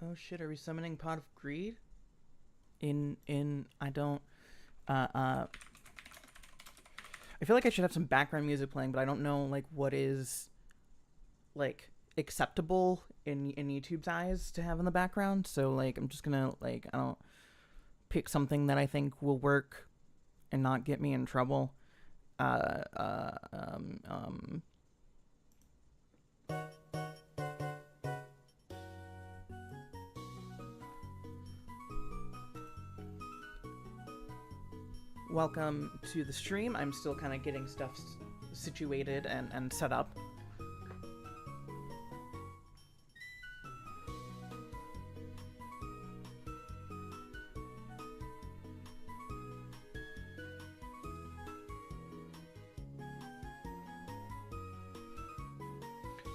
Oh shit, are we summoning Pot of Greed? I don't, I feel like I should have some background music playing, but I don't know, like, what is, like, acceptable in YouTube's eyes to have in the background, so, like, I'm just gonna, like, I don't, pick something that I think will work and not get me in trouble. Uh, uh, um, um, Welcome to the stream. I'm still kind of getting stuff situated and set up.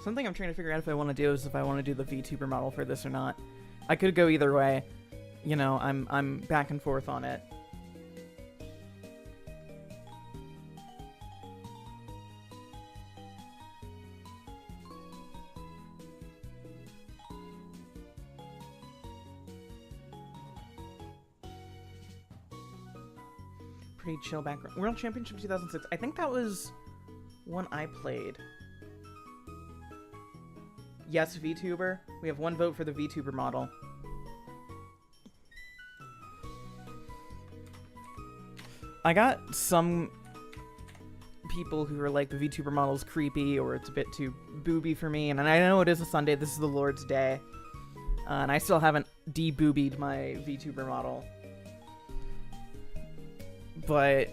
Something I'm trying to figure out if I want to do is if I want to do the VTuber model for this or not. I could go either way. You know, I'm back and forth on it. Pretty chill background. World Championship 2006. I think that was one I played. Yes, VTuber. We have one vote for the VTuber model. I got some people who are like, the VTuber model's creepy or it's a bit too booby for me. And I know it is a Sunday. This is the Lord's Day. And I still haven't de-boobied my VTuber model. But,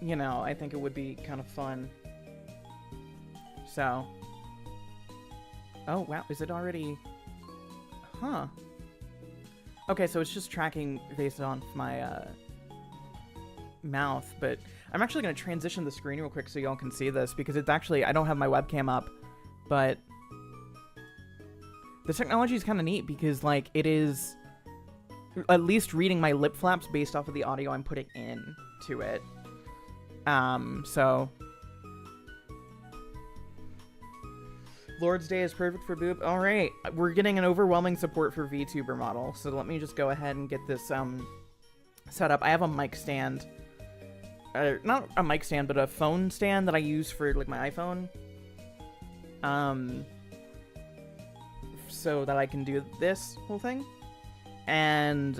you know, I think it would be kind of fun. So. Oh, wow. Is it already? Huh. Okay, so it's just tracking based on my, mouth, but I'm actually going to transition the screen real quick so y'all can see this, because it's actually, I don't have my webcam up, but this technology is kind of neat because, like, it is at least reading my lip flaps based off of the audio I'm putting in to it. So Lord's Day is perfect for boob. All right, we're getting an overwhelming support for VTuber model, so let me just go ahead and get this set up. I have a mic stand. Not a mic stand, but a phone stand that I use for, like, my iPhone. So that I can do this whole thing. And,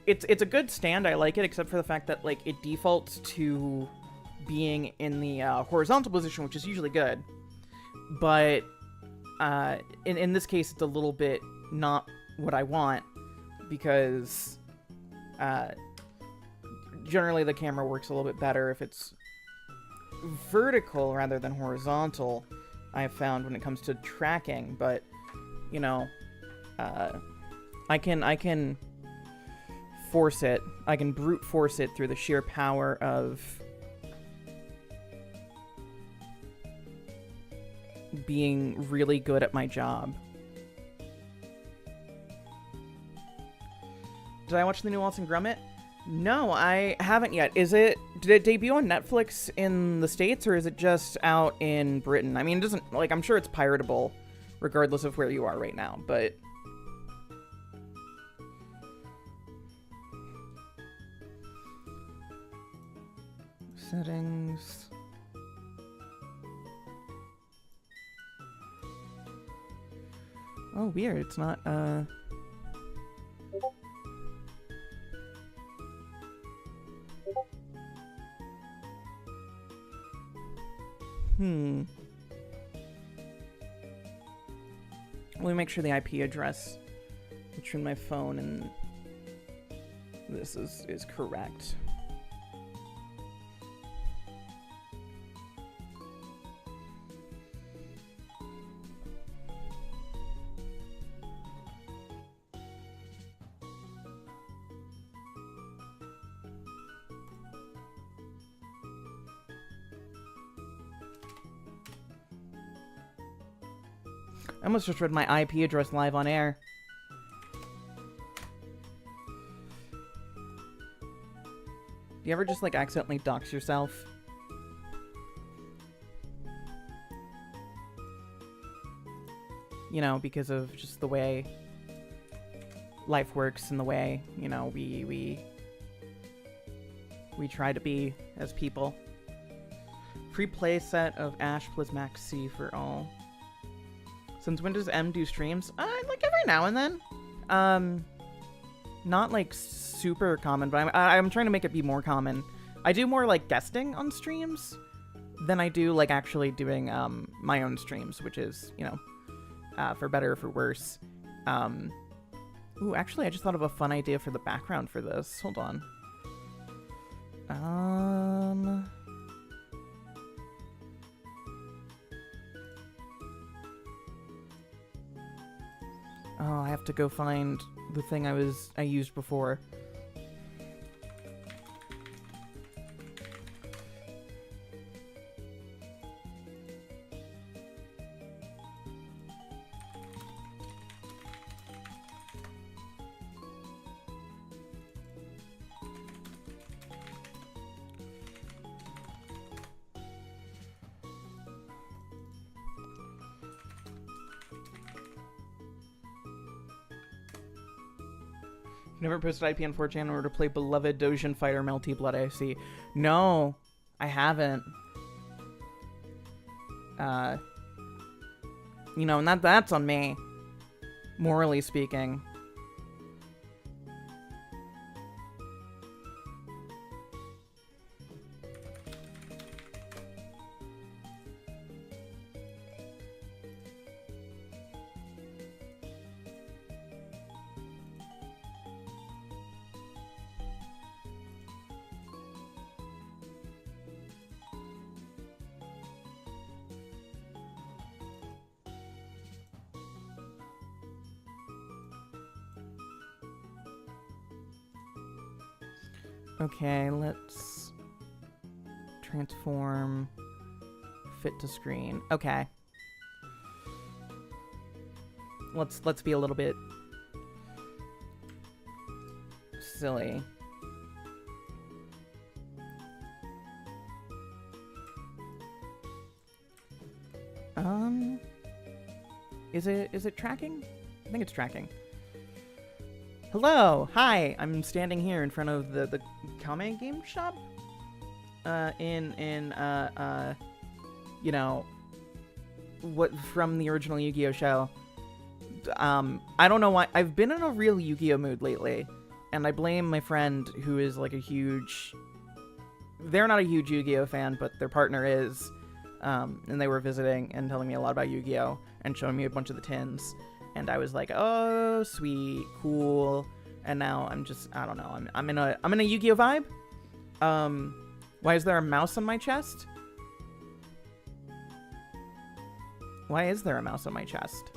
it's a good stand. I like it, except for the fact that, like, it defaults to being in the, horizontal position, which is usually good. But, in this case, it's a little bit not what I want, because, generally the camera works a little bit better if it's vertical rather than horizontal, I have found, when it comes to tracking. But, you know, I can force it. I can brute force it through the sheer power of being really good at my job. Did I watch the new Wallace and Gromit? No, I haven't yet. Did it debut on Netflix in the States, or is it just out in Britain? I mean, it doesn't, like, I'm sure it's piratable regardless of where you are right now, but settings. Oh, weird. It's not, Let me make sure the IP address between my phone and this is correct. I almost just read my IP address live on air. Do you ever just, like, accidentally dox yourself? you know, because of just the way life works and the way, you know, we try to be as people. Free play set of Ash plus Max C for all. Since when does M do streams? Like every now and then. Not like super common, but I'm trying to make it be more common. I do more like guesting on streams than I do like actually doing my own streams, which is, you know, for better or for worse. Ooh, actually, I just thought of a fun idea for the background for this. Hold on. Oh, I have to go find the thing I used before. Never posted IP on 4chan in order to play beloved Dojin Fighter Melty Blood IC. No, I haven't. You know, and that's on me, morally speaking. Okay, let's transform, fit to screen. Okay. Let's be a little bit silly. Is it tracking? I think it's tracking. Hello, hi. I'm standing here in front of the Kame game shop. You know, what from the original Yu-Gi-Oh show. I don't know why I've been in a real Yu-Gi-Oh mood lately, and I blame my friend who is like a huge. They're not a huge Yu-Gi-Oh fan, but their partner is. And they were visiting and telling me a lot about Yu-Gi-Oh and showing me a bunch of the tins. And I was like, oh, sweet, cool. And now I'm just, I don't know. I'm in a Yu-Gi-Oh vibe. Why is there a mouse on my chest? Why is there a mouse on my chest?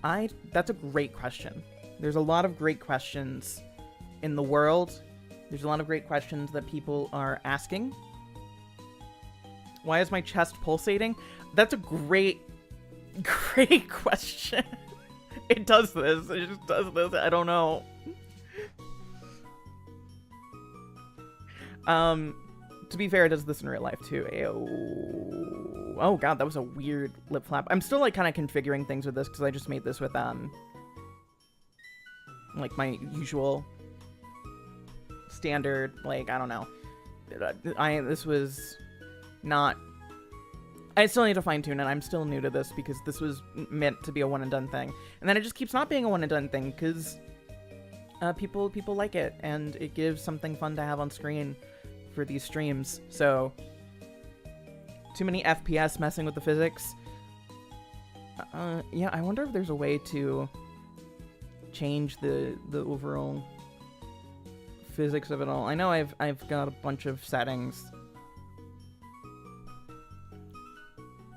That's a great question. There's a lot of great questions in the world. There's a lot of great questions that people are asking. Why is my chest pulsating? That's a great question. It does this. It just does this. I don't know. To be fair, it does this in real life too. Ayo. Oh god, that was a weird lip flap. I'm still like kind of configuring things with this because I just made this with like my usual standard, like, I don't know. This was not. I still need to fine tune it. I'm still new to this because this was meant to be a one and done thing, and then it just keeps not being a one and done thing because people like it, and it gives something fun to have on screen for these streams. So too many FPS messing with the physics. Yeah, I wonder if there's a way to change the overall physics of it all. I know I've got a bunch of settings.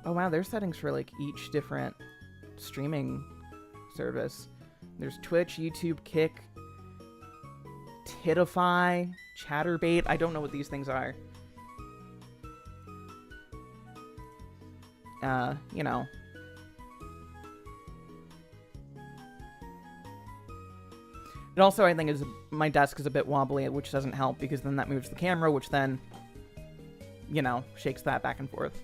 Oh wow, there's settings for like each different streaming service. There's Twitch, YouTube, Kick, Titify, Chatterbait. I don't know what these things are. You know. It also, I think, is my desk is a bit wobbly, which doesn't help because then that moves the camera, which then, you know, shakes that back and forth.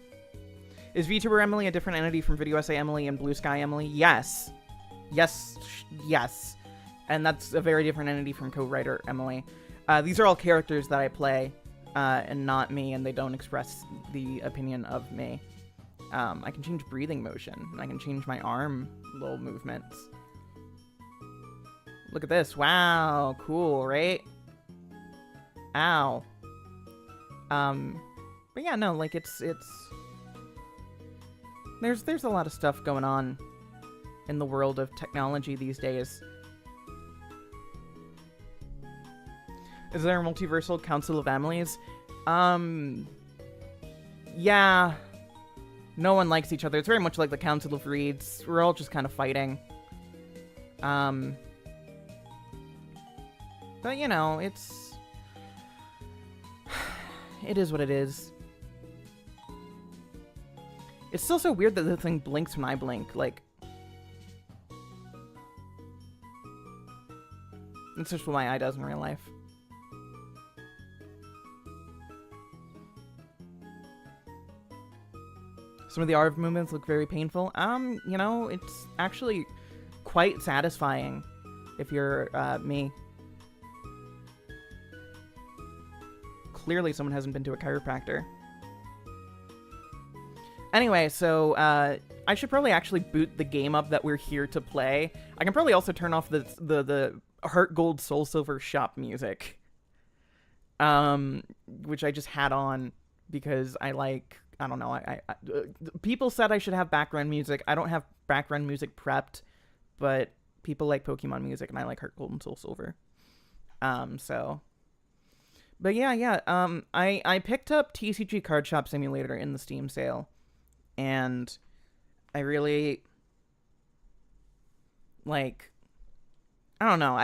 Is VTuber Emily a different entity from Video Essay Emily and Blue Sky Emily? Yes. Yes. Yes. And that's a very different entity from co-writer Emily. These are all characters that I play, and not me, and they don't express the opinion of me. I can change breathing motion, and I can change my arm little movements. Look at this. Wow. Cool, right? Ow. But yeah, no, like, there's a lot of stuff going on in the world of technology these days. Is there a multiversal council of families? Yeah. No one likes each other. It's very much like the Council of Reeds. We're all just kind of fighting. But, you know, it is what it is. It's still so weird that the thing blinks when I blink. Like, it's just what my eye does in real life. Some of the ARV movements look very painful. You know, it's actually quite satisfying if you're me. Clearly someone hasn't been to a chiropractor. Anyway, so I should probably actually boot the game up that we're here to play. I can probably also turn off the Heart Gold Soul Silver shop music. Which I just had on because I like, I don't know, people said I should have background music. I don't have background music prepped, but people like Pokemon music and I like Heart Gold and Soul Silver. So... But yeah, I picked up TCG Card Shop Simulator in the Steam sale, and I really, like, I don't know,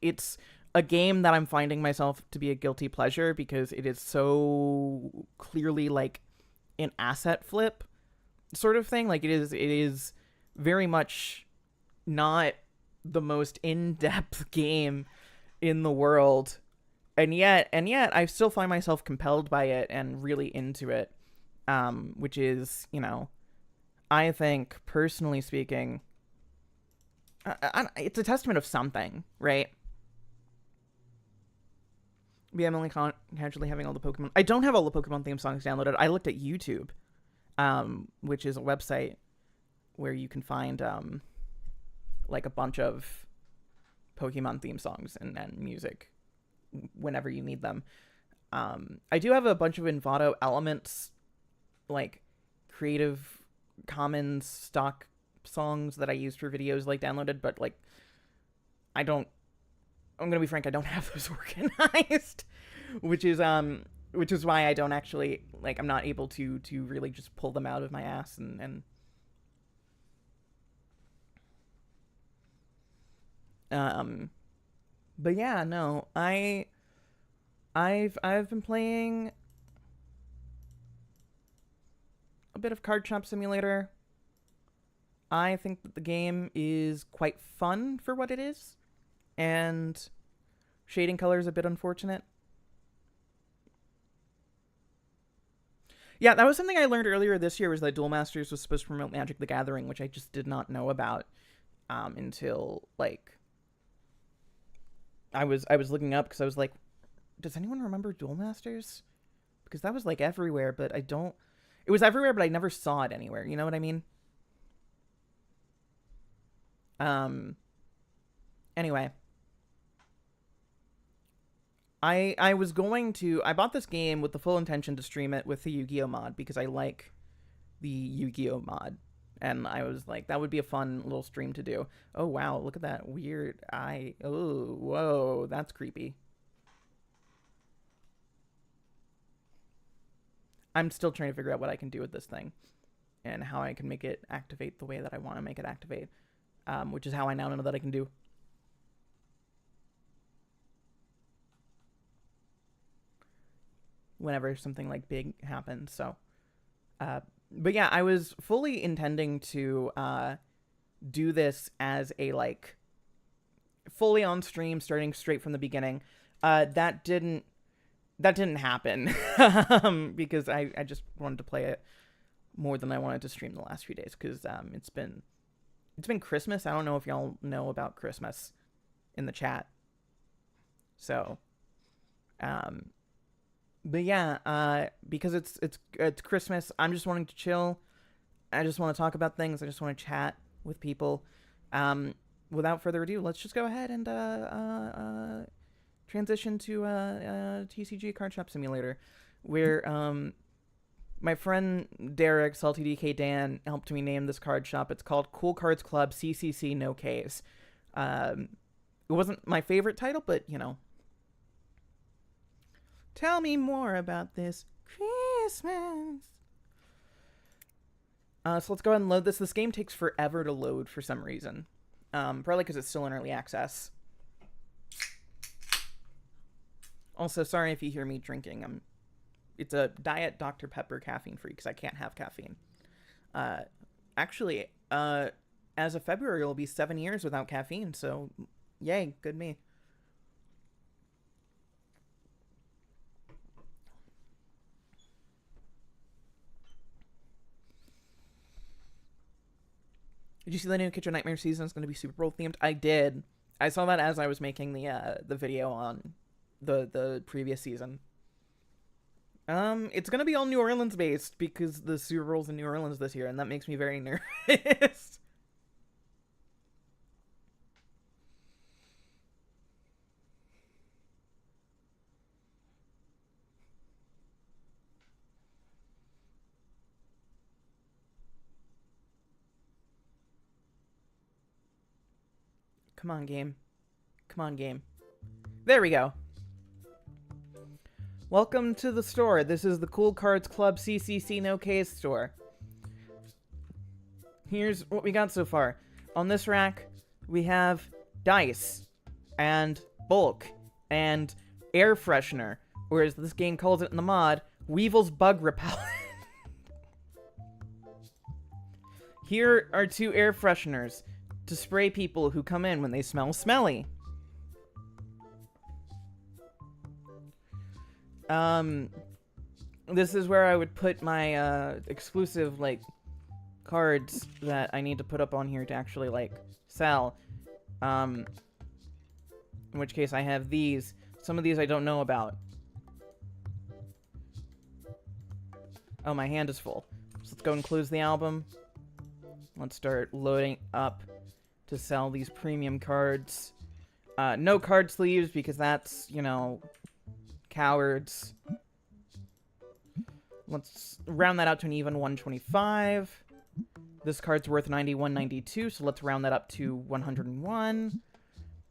it's a game that I'm finding myself to be a guilty pleasure because it is so clearly, like, an asset flip sort of thing. Like, it is very much not the most in-depth game in the world. And yet, I still find myself compelled by it and really into it, which is, you know, I think, personally speaking, it's a testament of something, right? Yeah, I'm only casually having all the Pokemon. I don't have all the Pokemon theme songs downloaded. I looked at YouTube, which is a website where you can find, like, a bunch of Pokemon theme songs and music whenever you need them. I do have a bunch of Envato Elements, like, Creative Commons stock songs that I use for videos, like, downloaded, but, like, I'm gonna be frank, I don't have those organized, which is why I don't actually, like, I'm not able to really just pull them out of my ass and but yeah, no, I've been playing a bit of Card Shop Simulator. I think that the game is quite fun for what it is, and shading color is a bit unfortunate. Yeah, that was something I learned earlier this year, was that Duel Masters was supposed to promote Magic the Gathering, which I just did not know about until, like, I was looking up because I was like, does anyone remember Duel Masters? Because that was, like, everywhere, but I don't... It was everywhere, but I never saw it anywhere. You know what I mean? Anyway. I was going to... I bought this game with the full intention to stream it with the Yu-Gi-Oh mod, because I like the Yu-Gi-Oh mod. And I was like, that would be a fun little stream to do. Oh, wow, look at that weird eye. Oh, whoa, that's creepy. I'm still trying to figure out what I can do with this thing and how I can make it activate the way that I want to make it activate, which is how I now know that I can do. Whenever something, like, big happens, so... But yeah, I was fully intending to do this as a, like, fully on stream, starting straight from the beginning. That didn't happen because I just wanted to play it more than I wanted to stream the last few days because it's been Christmas. I don't know if y'all know about Christmas in the chat. So, but yeah, because it's Christmas, I'm just wanting to chill. I just want to talk about things. I just want to chat with people. Without further ado, let's just go ahead and transition to TCG Card Shop Simulator, where my friend Derek, SaltyDK Dan, helped me name this card shop. It's called Cool Cards Club CCC No Ks. It wasn't my favorite title, but, you know. Tell me more about this Christmas. So let's go ahead and load this. This game takes forever to load for some reason. Probably because it's still in early access. Also, sorry if you hear me drinking. It's a Diet Dr. Pepper caffeine free because I can't have caffeine. Actually, as of February, it'll be 7 years without caffeine, so yay, good me. Did you see the new Kitchen Nightmare season is going to be Super Bowl themed? I did. I saw that as I was making the video on the previous season. It's going to be all New Orleans based because the Super Bowl's in New Orleans this year, and that makes me very nervous. Come on, game. Come on, game. There we go. Welcome to the store. This is the Cool Cards Club CCC No Case store. Here's what we got so far. On this rack, we have dice and bulk and air freshener, or as this game calls it in the mod, Weevil's Bug Repellent. Here are 2 air fresheners to spray people who come in when they smell smelly. This is where I would put my exclusive like cards that I need to put up on here to actually like sell. In which case I have these. Some of these I don't know about. Oh, my hand is full. So let's go and close the album. Let's start loading up to sell these premium cards. No card sleeves because that's, you know, cowards. Let's round that out to an even 125. This card's worth 91.92, so let's round that up to 101.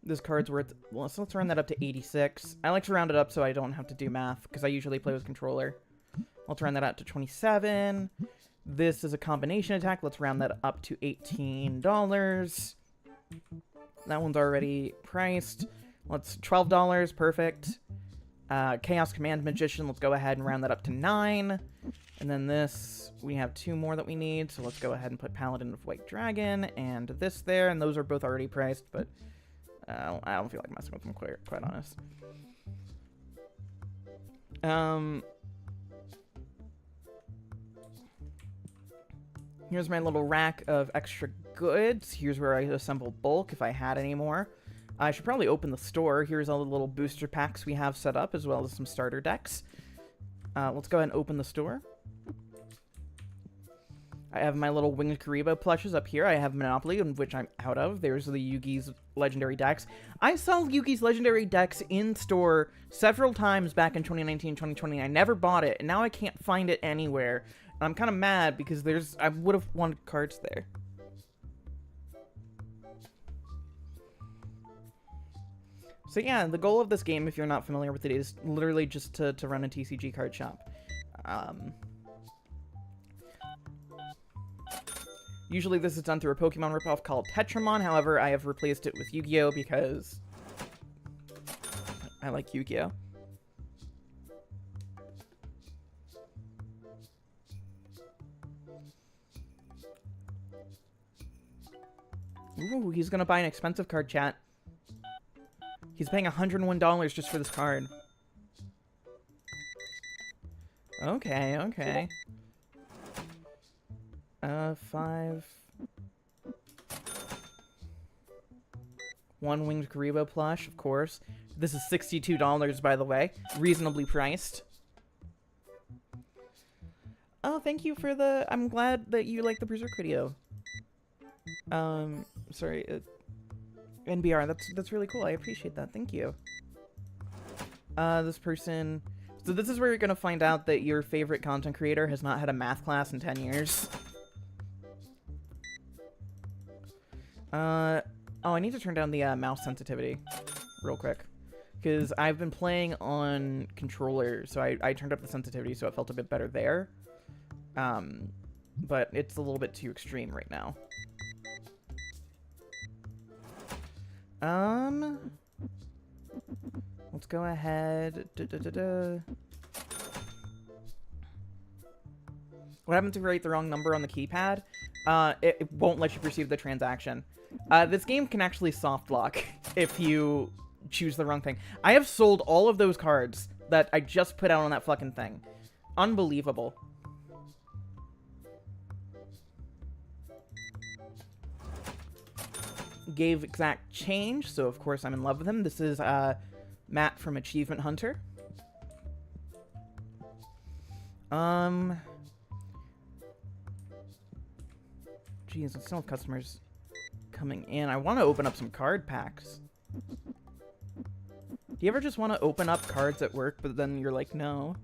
This card's worth, well, so let's round that up to 86. I like to round it up so I don't have to do math, because I usually play with controller. Let's round that out to 27. This is a combination attack. Let's round that up to $18. That one's already priced. Let's $12. Perfect. Chaos Command Magician. Let's go ahead and round that up to 9. And then this, we have 2 more that we need. So let's go ahead and put Paladin of White Dragon and this there. And those are both already priced, but I don't feel like messing with them, quite honest. Here's my little rack of extra goods. Here's where I assemble bulk if I had any more. I should probably open the store. Here's all the little booster packs we have set up, as well as some starter decks. Let's go ahead and open the store. I have my little Winged Karibo plushes up here. I have Monopoly, which I'm out of. There's the Yugi's Legendary decks. I saw Yugi's Legendary decks in store several times back in 2019, 2020. I never bought it, and now I can't find it anywhere. I'm kind of mad because I would have wanted cards there. So yeah, the goal of this game, if you're not familiar with it, is literally just to run a TCG card shop. Usually this is done through a Pokemon ripoff called Tetramon. However, I have replaced it with Yu-Gi-Oh! Because I like Yu-Gi-Oh! Ooh, he's gonna buy an expensive card, chat. He's paying $101 just for this card. Okay, okay. 5. One winged Karibo plush, of course. This is $62, by the way. Reasonably priced. Oh, thank you for the... I'm glad that you like the Berserk video. Sorry. NBR, that's really cool. I appreciate that. Thank you. This person... So this is where you're going to find out that your favorite content creator has not had a math class in 10 years. Oh, I need to turn down the mouse sensitivity real quick. Because I've been playing on controller, so I turned up the sensitivity so it felt a bit better there. But it's a little bit too extreme right now. Let's go ahead. What happens if you write the wrong number on the keypad? It won't let you perceive the transaction. This game can actually soft lock if you choose the wrong thing. I have sold all of those cards that I just put out on that fucking thing. Unbelievable. Gave exact change, so of course I'm in love with him. This is Matt from Achievement Hunter. Geez, I still have customers coming in. I want to open up some card packs. Do you ever just want to open up cards at work, but then you're like, no?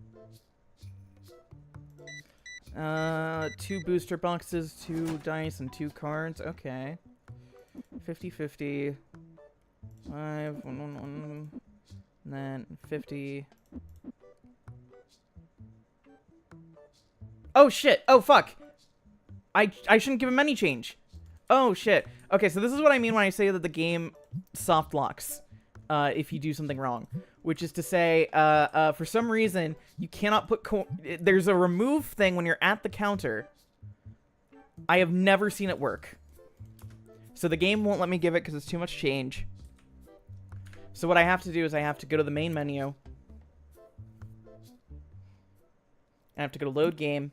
2 booster boxes, 2 dice, and 2 cards. Okay. 50-50. 5, 1, 1, 1. And then 50. Oh, shit! Oh, fuck! I shouldn't give him any change. Oh, shit. Okay, so this is what I mean when I say that the game soft locks if you do something wrong. Which is to say, for some reason, you cannot put... There's a remove thing when you're at the counter. I have never seen it work. So the game won't let me give it because it's too much change. So what I have to do is I have to go to the main menu. I have to go to load game.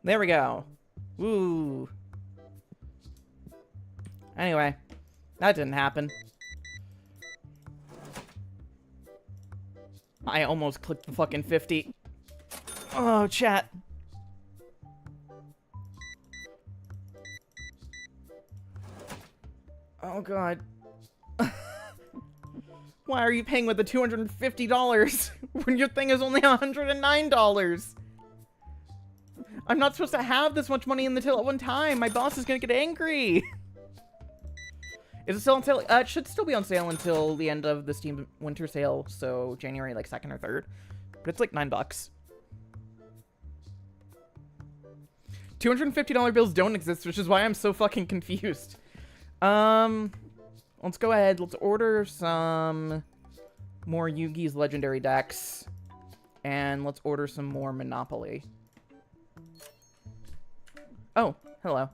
There we go. Woo. Anyway, that didn't happen. I almost clicked the fucking 50. Oh, chat. Oh, God. Why are you paying with the $250 when your thing is only $109? I'm not supposed to have this much money in the till at one time. My boss is gonna get angry. Is it still on sale? It should still be on sale until the end of the Steam winter sale, so January like 2nd or 3rd. But it's like $9. $250 bills don't exist, which is why I'm so fucking confused. Let's go ahead. Let's order some more Yugi's legendary decks, and let's order some more Monopoly. Oh, hello.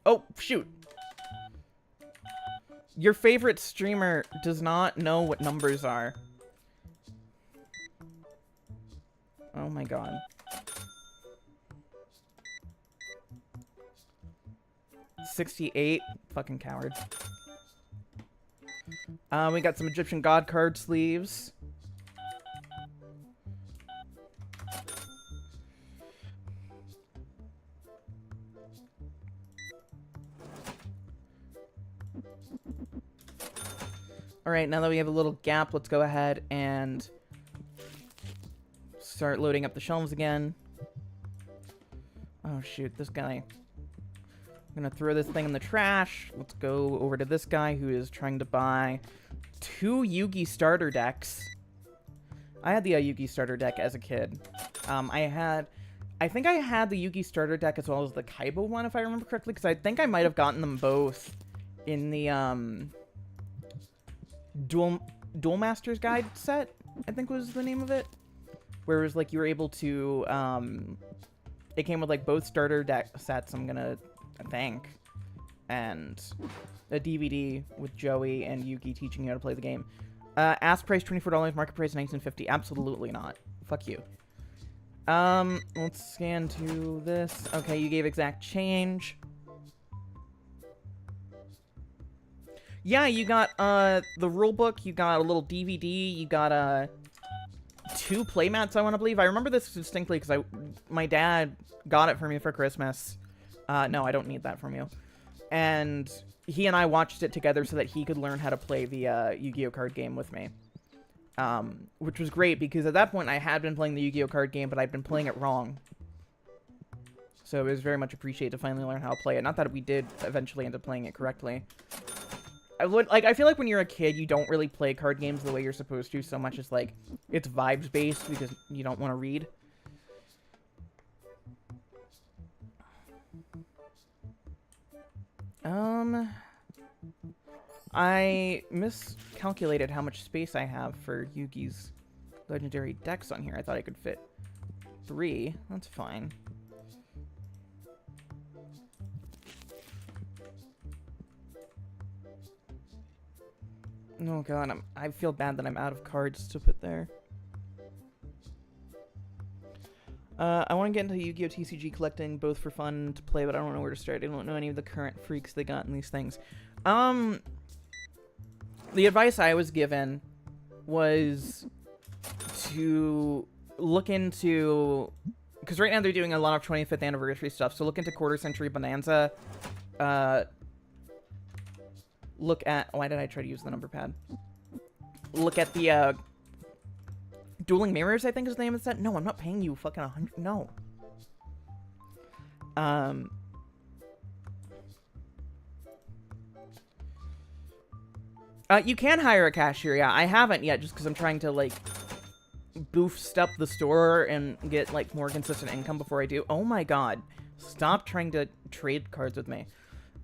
Oh, shoot. Your favorite streamer does not know what numbers are. Oh my god. $68? Fucking coward. We got some Egyptian God card sleeves. Alright, now that we have a little gap, let's go ahead and start loading up the shelves again. Oh shoot, this guy. I'm gonna throw this thing in the trash. Let's go over to this guy who is trying to buy 2 Yugi starter decks. I had the Yugi starter deck as a kid. I think I had the Yugi starter deck as well as the Kaiba one, if I remember correctly, because I think I might have gotten them both in the, Duel Master's Guide set, I think was the name of it. Where it was like you were able to, It came with like both starter deck sets, I'm gonna thank, and a DVD with Joey and Yuki teaching you how to play the game. Ask price $24, market price $19.50. Absolutely not. Fuck you. Let's scan to this. Okay, you gave exact change. Yeah, you got, the rulebook, you got a little DVD, you got, 2 playmats, I want to believe. I remember this distinctly because my dad got it for me for Christmas. No, I don't need that from you. And he and I watched it together so that he could learn how to play the, Yu-Gi-Oh card game with me. Which was great because at that point I had been playing the Yu-Gi-Oh card game, but I'd been playing it wrong. So it was very much appreciated to finally learn how to play it. Not that we did eventually end up playing it correctly. I feel like when you're a kid, you don't really play card games the way you're supposed to so much as, like, it's vibes-based because you don't want to read. I miscalculated how much space I have for Yugi's legendary decks on here. I thought I could fit 3. That's fine. Oh god, I feel bad that I'm out of cards to put there. I want to get into Yu-Gi-Oh! TCG collecting, both for fun to play, but I don't know where to start. I don't know any of the current freaks they got in these things. The advice I was given was to look into... Because right now they're doing a lot of 25th anniversary stuff, so look into Quarter Century Bonanza. Look at... Why did I try to use the number pad? Look at the, Dueling Mirrors, I think is the name of the set. No, I'm not paying you fucking 100... No. You can hire a cashier, yeah. I haven't yet, just because I'm trying to, like, boost up the store and get, like, more consistent income before I do. Oh my god. Stop trying to trade cards with me.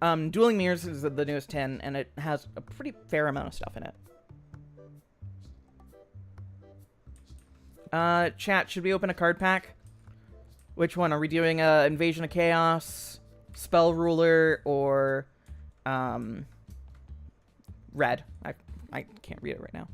Dueling Mirrors is the newest 10, and it has a pretty fair amount of stuff in it. Chat, should we open a card pack? Which one? Are we doing Invasion of Chaos, Spell Ruler, or Red? I can't read it right now.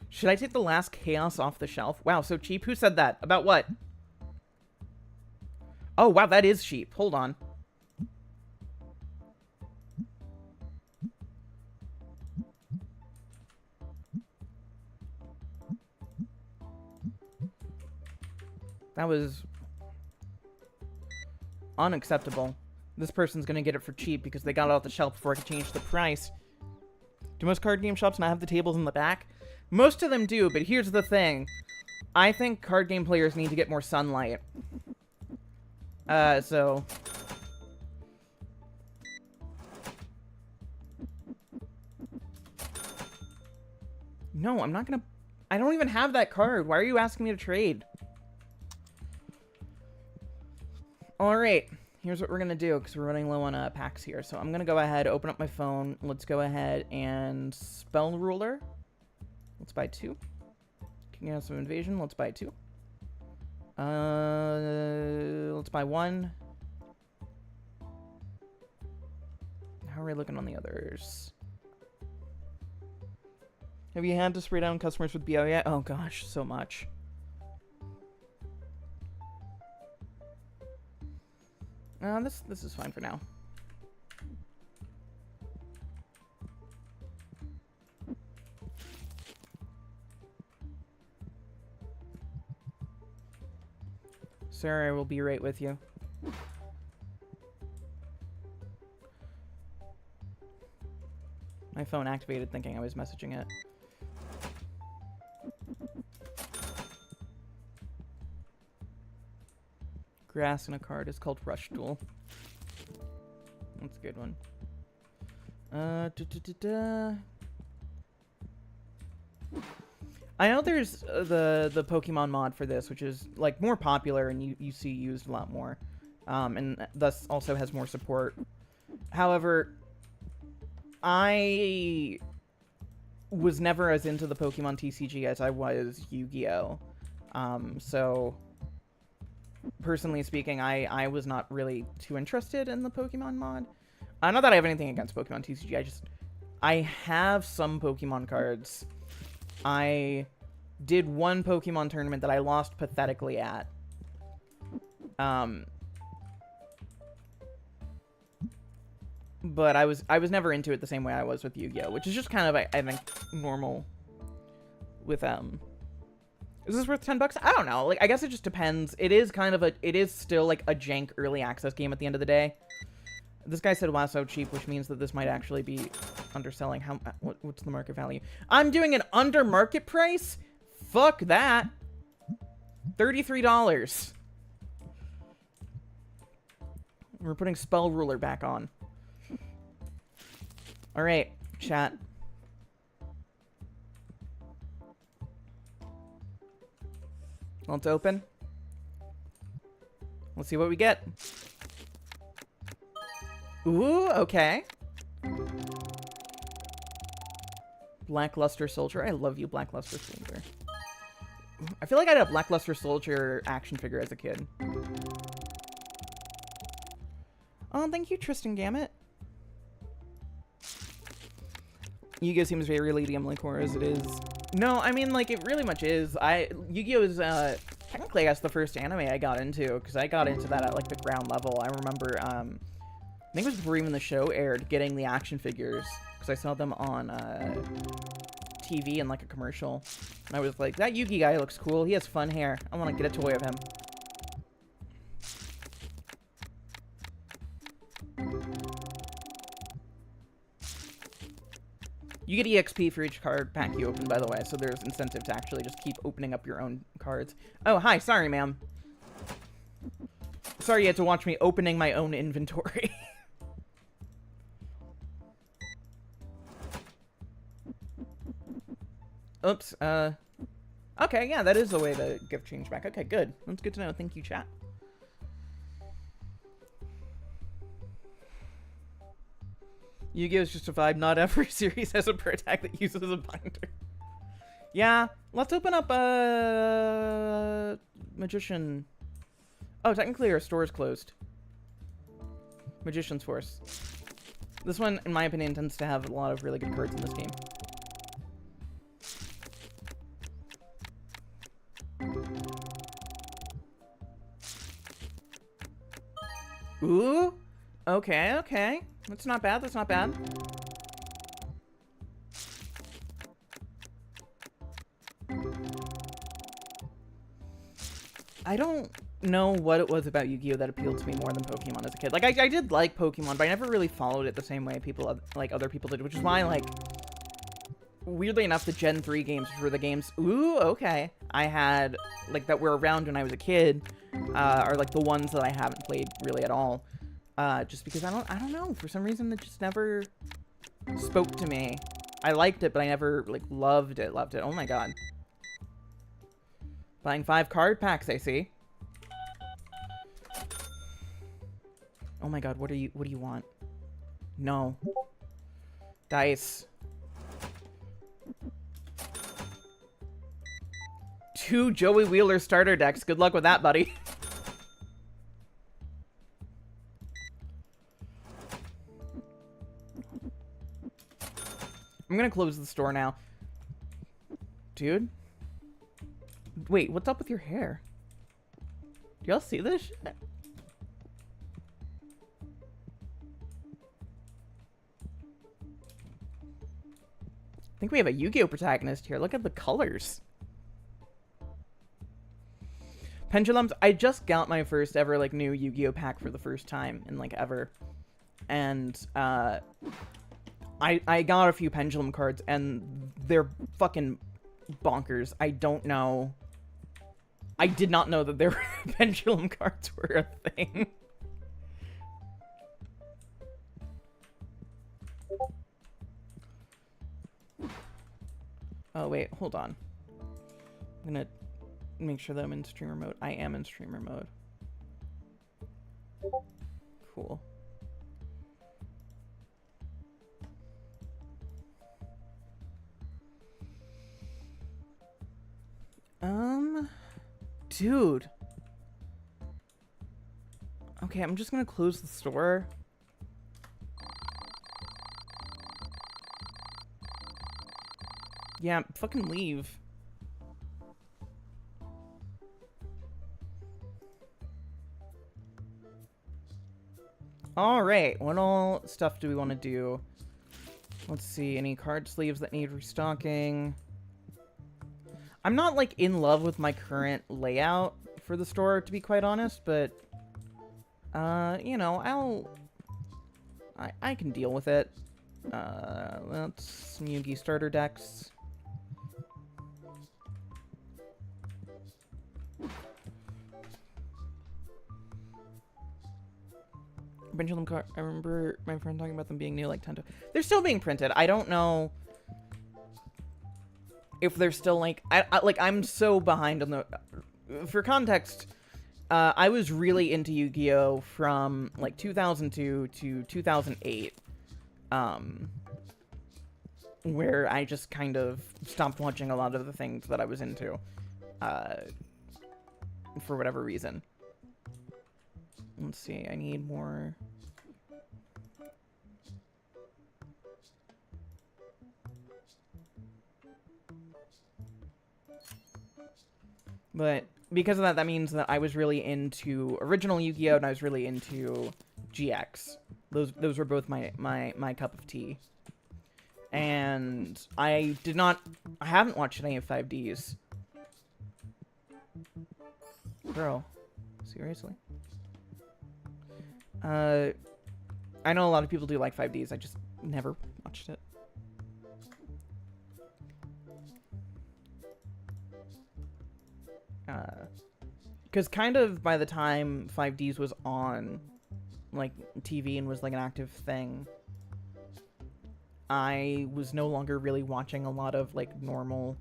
Should I take the last Chaos off the shelf? Wow, so cheap. Who said that? About what? Oh, wow, that is cheap. Hold on. That was unacceptable. This person's gonna get it for cheap because they got it off the shelf before I could change the price. Do most card game shops not have the tables in the back? Most of them do, but here's the thing. I think card game players need to get more sunlight. So... No, I'm not gonna... I don't even have that card. Why are you asking me to trade? Alright, here's what we're going to do, because we're running low on packs here. So I'm going to go ahead, open up my phone. Let's go ahead and Spell Ruler. Let's buy 2. Can you have some Invasion? Let's buy 2. Let's buy 1. How are we looking on the others? Have you had to spray down customers with BO yet? Oh gosh, so much. This is fine for now. Sir, I will be right with you. My phone activated thinking I was messaging it. Grass in a card is called Rush Duel. That's a good one. I know there's the Pokemon mod for this, which is like more popular and you see used a lot more, and thus also has more support. However, I was never as into the Pokemon TCG as I was Yu-Gi-Oh. So personally speaking, I was not really too interested in the Pokemon mod. Not that I have anything against Pokemon TCG, I have some Pokemon cards. I did one Pokemon tournament that I lost pathetically at. But I was never into it the same way I was with Yu-Gi-Oh, which is just kind of, I think, normal with, is this worth $10? I don't know. Like, I guess it just depends. It is kind of it is still, like, a jank early access game at the end of the day. This guy said, wow, so cheap, which means that this might actually be underselling. What's the market value? I'm doing an under market price? Fuck that. $33. We're putting Spell Ruler back on. Alright, chat. Let's open. Let's see what we get. Ooh, okay. Blackluster Soldier. I love you, Blackluster Soldier. I feel like I had a Blackluster Soldier action figure as a kid. Oh, thank you, Tristan Gamut. Yu-Gi-Oh seems very Lady Emily Core as it is. No, I mean, like, it really much is. Yu-Gi-Oh is, technically, I guess, the first anime I got into, because I got into that at, like, the ground level. I remember, I think it was before even the show aired, getting the action figures, because I saw them on, TV in, like, a commercial. And I was like, that Yugi guy looks cool. He has fun hair. I want to get a toy of him. You get EXP for each card pack you open, by the way, so there's incentive to actually just keep opening up your own cards. Oh, hi. Sorry, ma'am. Sorry you had to watch me opening my own inventory. Oops, okay, yeah, that is a way to give change back. Okay, good. That's good to know. Thank you, chat. Yu-Gi-Oh! Is just a vibe. Not every series has a pro attack that uses a binder. Yeah, let's open up, Magician. Oh, technically our store is closed. Magician's Force. This one, in my opinion, tends to have a lot of really good cards in this game. Ooh, okay, okay. That's not bad, that's not bad. I don't know what it was about Yu-Gi-Oh that appealed to me more than Pokemon as a kid. Like, I did like Pokemon, but I never really followed it the same way other people did, which is why, like, weirdly enough, the Gen 3 games were the games, ooh, okay, I had, like, that were around when I was a kid, are, like, the ones that I haven't played really at all. Just because I don't know, for some reason it just never spoke to me. I liked it, but I never, like, loved it. Oh my god. Buying 5 card packs, I see. Oh my god, what do you want? No. Dice. 2 Joey Wheeler starter decks. Good luck with that, buddy. I'm gonna close the store now. Dude? Wait, what's up with your hair? Do y'all see this shit? I think we have a Yu-Gi-Oh protagonist here. Look at the colors. Pendulums. I just got my first ever, like, new Yu-Gi-Oh pack for the first time in, like, ever. And, I got a few Pendulum cards, and they're fucking bonkers. I don't know. I did not know that there were Pendulum cards were a thing. Oh, wait, hold on. I'm gonna make sure that I'm in streamer mode. I am in streamer mode. Cool. Dude. Okay, I'm just gonna close the store. Yeah, fucking leave. Alright, what all stuff do we want to do? Let's see, any card sleeves that need restocking? I'm not, like, in love with my current layout for the store, to be quite honest, but, you know, I can deal with it. Let's some Yugi starter decks. Pendulum card. I remember my friend talking about them being new, like Tento. They're still being printed. I don't know if they're still like. I'm so behind on the. For context, I was really into Yu-Gi-Oh from like 2002 to 2008, where I just kind of stopped watching a lot of the things that I was into, for whatever reason. Let's see, I need more. But because of that, that means that I was really into original Yu-Gi-Oh! And I was really into GX. Those were both my cup of tea. And I haven't watched any of 5Ds. Girl, seriously? I know a lot of people do like 5Ds, I just never watched it. Because kind of by the time 5Ds was on, like, TV and was, like, an active thing, I was no longer really watching a lot of, like, normal...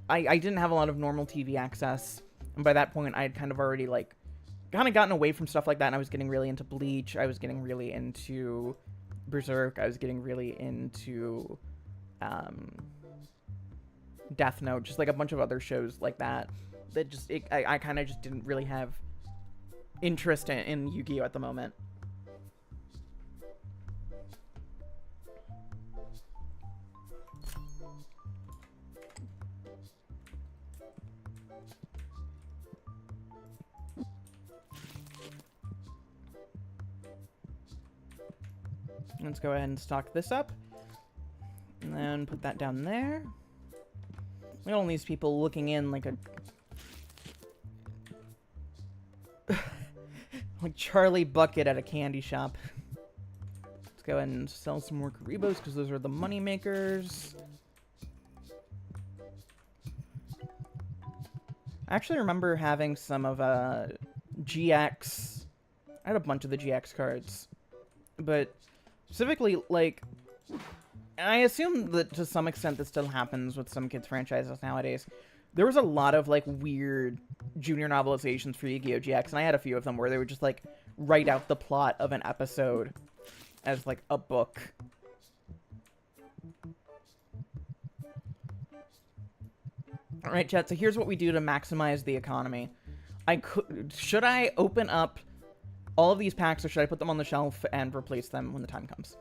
I didn't have a lot of normal TV access, and by that point, I had kind of already, like, kind of gotten away from stuff like that, and I was getting really into Bleach, I was getting really into Berserk, I was getting really into, Death Note, just, like, a bunch of other shows like that. That just, I kind of just didn't really have interest in Yu-Gi-Oh! At the moment. Let's go ahead and stock this up. And then put that down there. Look at all these people looking in like a... like Charlie Bucket at a candy shop. Let's go ahead and sell some more Karibos, because those are the money makers. I actually remember having some of GX. I had a bunch of the GX cards. But specifically, like... And I assume that to some extent this still happens with some kids' franchises nowadays. There was a lot of, like, weird junior novelizations for Yu-Gi-Oh! GX, and I had a few of them where they would just, like, write out the plot of an episode as, like, a book. Alright, chat, so here's what we do to maximize the economy. Should I open up all of these packs, or should I put them on the shelf and replace them when the time comes?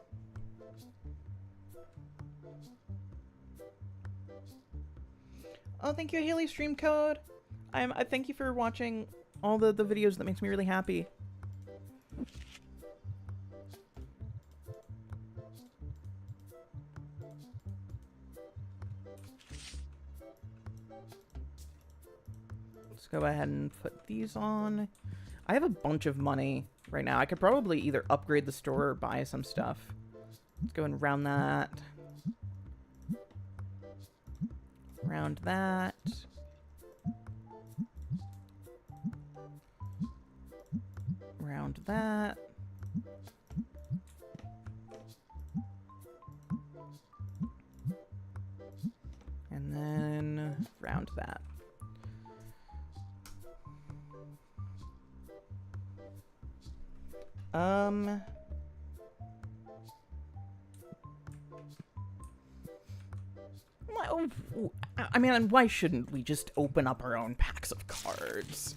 Oh, thank you, Haley Stream Code. I thank you for watching all the videos. That makes me really happy. Let's go ahead and put these on. I have a bunch of money right now. I could probably either upgrade the store or buy some stuff. Let's go and round that. Round that. Round that. And then round that. I mean, why shouldn't we just open up our own packs of cards?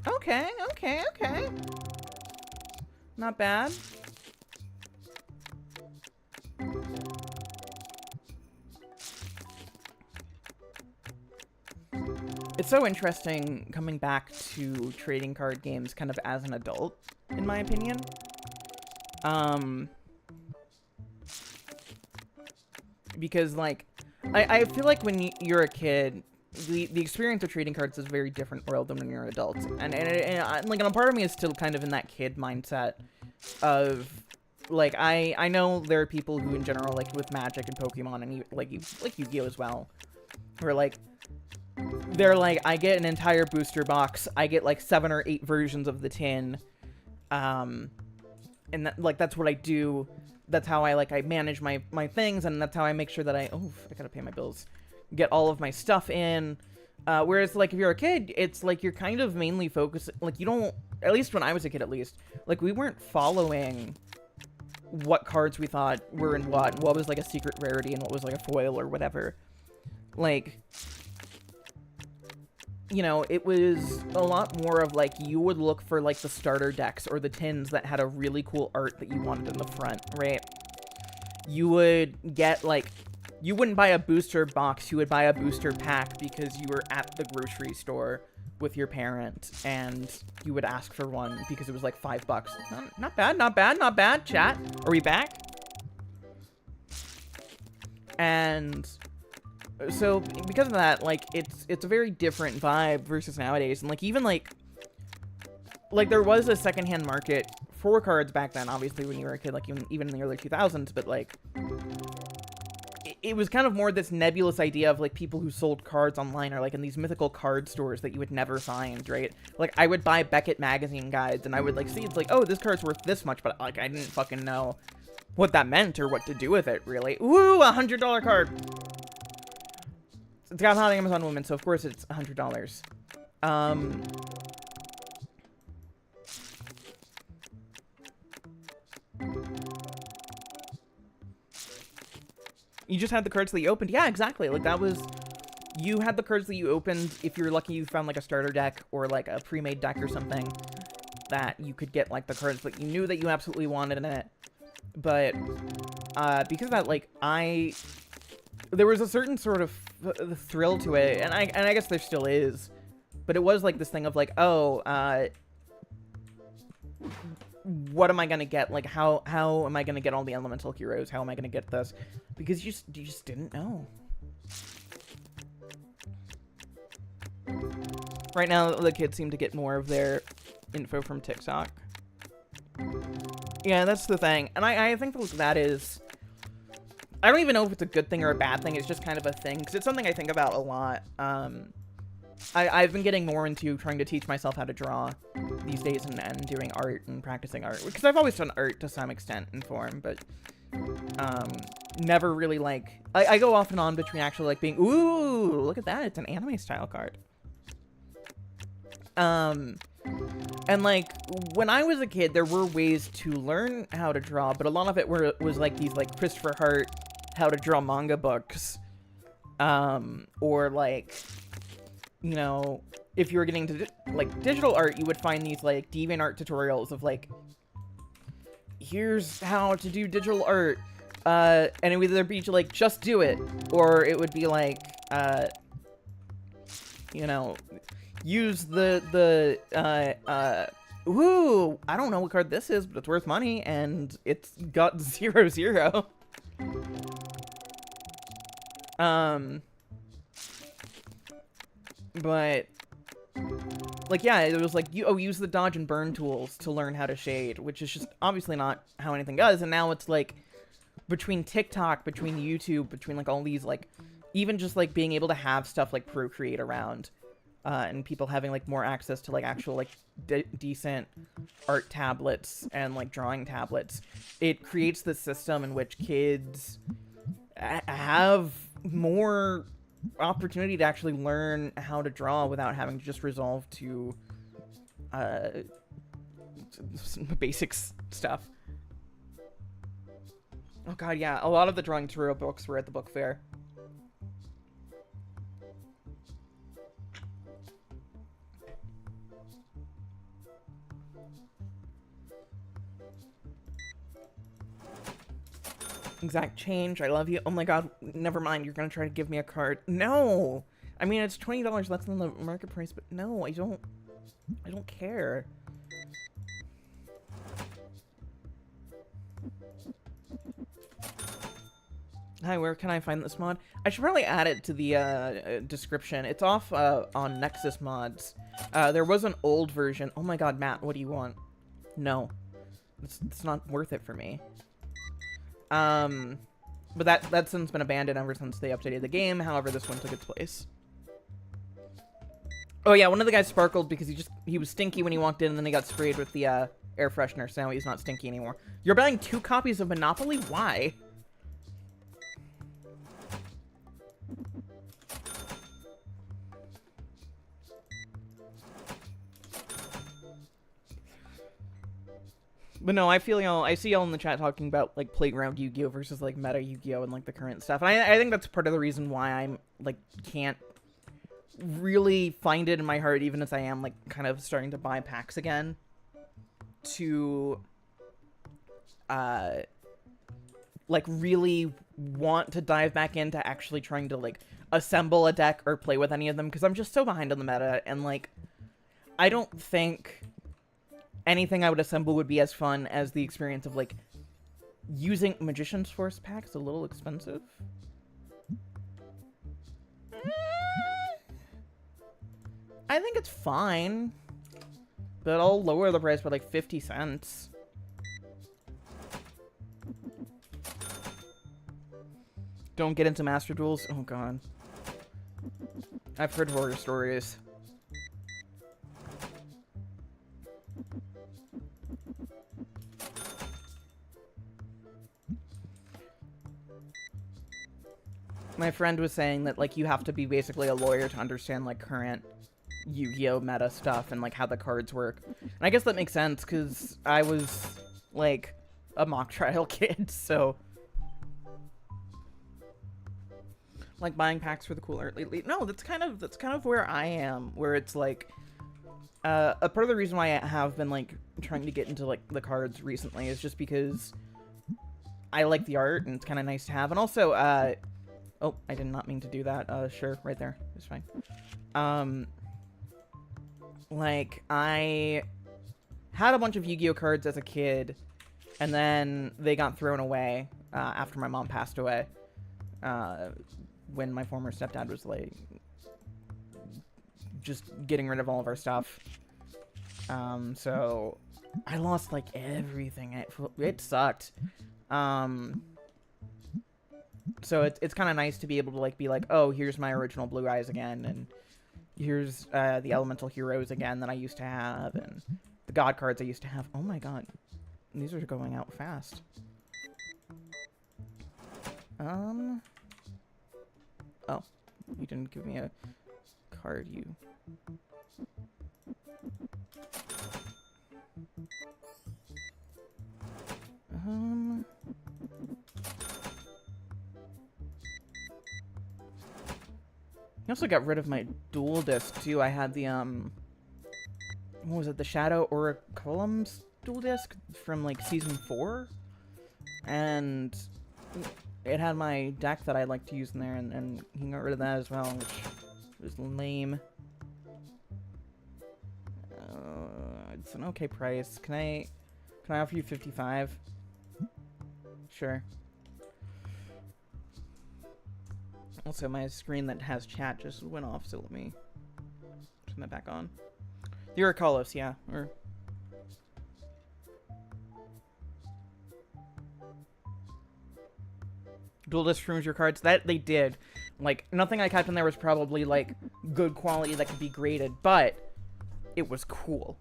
Okay, okay, okay. Not bad. It's so interesting coming back to trading card games kind of as an adult, in my opinion. Because, like, I feel like when you're a kid, the experience of trading cards is a very different world than when you're an adult. And like, a part of me is still kind of in that kid mindset of, like, I know there are people who, in general, like, with Magic and Pokemon and, like Yu-Gi-Oh! As well, who are, like, they're like, I get an entire booster box, I get, like, 7 or 8 versions of the tin, and, like, that's what I do. That's how I manage my things, and that's how I make sure that I gotta pay my bills, get all of my stuff in. Whereas, like, if you're a kid, it's like you're kind of mainly focused, like, you don't, at least when I was a kid, at least, like, we weren't following what cards we thought were in what was, like, a secret rarity and what was, like, a foil or whatever. Like, you know, it was a lot more of, like, you would look for, like, the starter decks or the tins that had a really cool art that you wanted in the front, right? You would get, like, you wouldn't buy a booster box, you would buy a booster pack because you were at the grocery store with your parent, and you would ask for one because it was, like, $5. Not bad, not bad, not bad, chat. Are we back? And so, because of that, like, it's a very different vibe versus nowadays. And, like, even, like, there was a secondhand market for cards back then, obviously, when you were a kid, like, even in the early 2000s, but, like, it was kind of more this nebulous idea of, like, people who sold cards online are, like, in these mythical card stores that you would never find, right? Like, I would buy Beckett magazine guides, and I would, like, see, it's like, oh, this card's worth this much, but, like, I didn't fucking know what that meant or what to do with it, really. Ooh, $100 card! It's got hot Amazon woman, so of course it's $100. You just had the cards that you opened. Yeah, exactly. Like, that was... You had the cards that you opened. If you're lucky, you found, like, a starter deck or, like, a pre-made deck or something that you could get, like, the cards that you knew that you absolutely wanted in it. But, because of that, like, there was a certain sort of thrill to it, and I guess there still is, but it was like this thing of like, oh, what am I gonna get? Like, how am I gonna get all the elemental heroes? How am I gonna get this? Because you just didn't know. Right now, the kids seem to get more of their info from TikTok. Yeah, that's the thing, and I think that is... I don't even know if it's a good thing or a bad thing. It's just kind of a thing, because it's something I think about a lot. I've been getting more into trying to teach myself how to draw these days and doing art and practicing art. Because I've always done art to some extent and form, but never really, like... I go off and on between actually, like, being... Ooh, look at that. It's an anime-style card. And, like, when I was a kid, there were ways to learn how to draw, but a lot of it was, like, these, like, Christopher Hart how to draw manga books. Or, like, you know, if you were getting to, like, digital art, you would find these, like, DeviantArt tutorials of, like, here's how to do digital art. And it would either be, like, just do it, or it would be, like, you know... Use the ooh, I don't know what card this is, but it's worth money, and it's got 0/0. But, like, yeah, it was like, use the dodge and burn tools to learn how to shade, which is just obviously not how anything does, and now it's, like, between TikTok, between YouTube, between, like, all these, like, even just, like, being able to have stuff like Procreate around, and people having, like, more access to, like, actual, like, decent art tablets and, like, drawing tablets, it creates this system in which kids have more opportunity to actually learn how to draw without having to just resolve to some basics stuff. Oh god, yeah, a lot of the drawing tutorial books were at the book fair. Exact change. I love you. Oh my god. Never mind. You're gonna try to give me a card. No. I mean, it's $20 less than the market price, but no, I don't care. Hi, where can I find this mod? I should probably add it to the description. It's off on Nexus Mods. There was an old version. Oh my god, Matt, what do you want? No. It's not worth it for me. But that since been abandoned ever since they updated the game. However, this one took its place. Oh yeah, one of the guys sparkled because he was stinky when he walked in, and then he got sprayed with the air freshener, so now he's not stinky anymore. You're buying 2 copies of Monopoly? Why? But no, I see y'all in the chat talking about, like, Playground Yu-Gi-Oh! Versus, like, Meta Yu-Gi-Oh! And, like, the current stuff. And I think that's part of the reason why I'm, like, can't really find it in my heart, even as I am, like, kind of starting to buy packs again, to, like, really want to dive back into actually trying to, like, assemble a deck or play with any of them, because I'm just so behind on the meta, and, like, I don't think anything I would assemble would be as fun as the experience of, like, using Magician's Force packs. A little expensive. I think it's fine, but I'll lower the price by like 50 cents. Don't get into Master Duels. Oh god. I've heard horror stories. My friend was saying that, like, you have to be basically a lawyer to understand, like, current Yu-Gi-Oh! Meta stuff and, like, how the cards work. And I guess that makes sense, because I was, like, a mock trial kid, so... Like, buying packs for the cool art lately. No, that's kind of where I am, where it's, like... a part of the reason why I have been, like, trying to get into, like, the cards recently is just because I like the art, and it's kind of nice to have. And also, oh, I did not mean to do that. Sure, right there. It's fine. Like, I had a bunch of Yu-Gi-Oh! Cards as a kid, and then they got thrown away after my mom passed away. When my former stepdad was, like, just getting rid of all of our stuff. So I lost, like, everything. It sucked. So it's kind of nice to be able to, like, be like, oh, here's my original Blue Eyes again, and here's the Elemental Heroes again that I used to have, and the God cards I used to have. Oh my god. These are going out fast. Oh, you didn't give me a card, you. I also got rid of my dual disc too. I had the what was it, the Shadow Oraculum's dual disc from, like, season 4, and it had my deck that I like to use in there, and he got rid of that as well, which was lame. It's an okay price. Can I offer you 55? Sure. Also, my screen that has chat just went off, so let me turn that back on. The Oraculos, yeah. Or dual disc rooms your cards. That they did. Like, nothing I kept in there was probably, like, good quality that could be graded, but it was cool.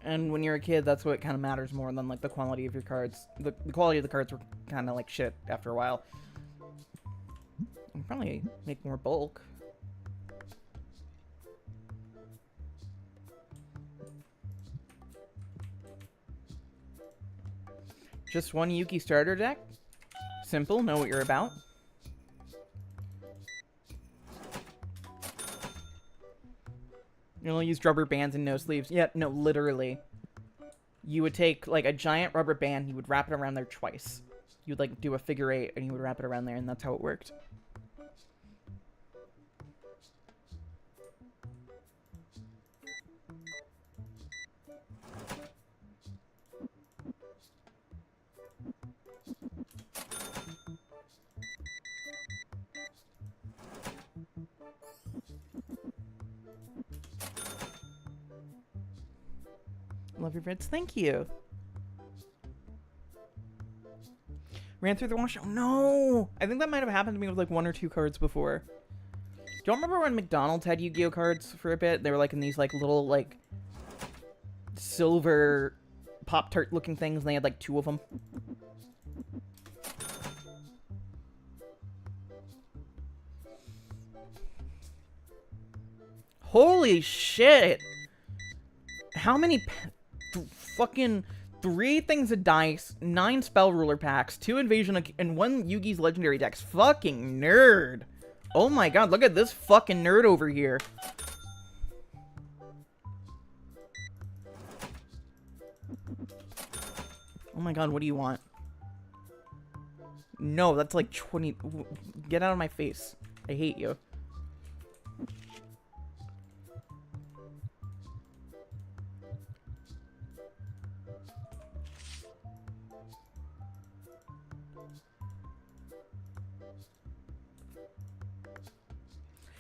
And when you're a kid, that's what kind of matters more than, like, the quality of your cards. The quality of the cards were kind of like shit after a while. I'll probably make more bulk. Just one Yuki starter deck? Simple, know what you're about. You only use rubber bands and no sleeves. Yeah, no, literally. You would take, like, a giant rubber band, you would wrap it around there twice. You would, like, do a figure 8, and you would wrap it around there, and that's how it worked. Love your vids. Thank you. Ran through the wash. Oh, no! I think that might have happened to me with, like, 1 or 2 cards before. Do you remember when McDonald's had Yu-Gi-Oh cards for a bit? They were, like, in these, like, little, like, silver Pop-Tart looking things, and they had, like, 2 of them. Holy shit! How many fucking 3 things of dice, 9 spell ruler packs, 2 invasion, and 1 Yugi's legendary decks. Fucking nerd. Oh my god, look at this fucking nerd over here. Oh my god, what do you want? No, that's like 20. Get out of my face. I hate you.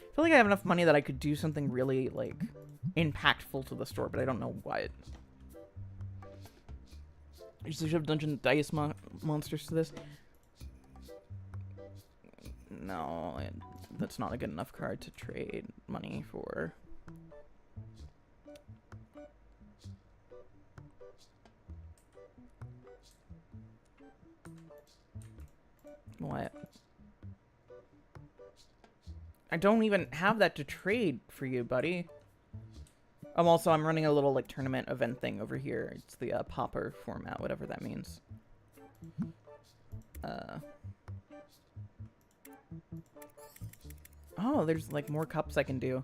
I feel like I have enough money that I could do something really, like, impactful to the store, but I don't know what. I just have dungeon dice monsters to this. No, that's not a good enough card to trade money for. What? I don't even have that to trade for you, buddy. I'm running a little, like, tournament event thing over here. It's the popper format, whatever that means. Oh, there's, like, more cups I can do.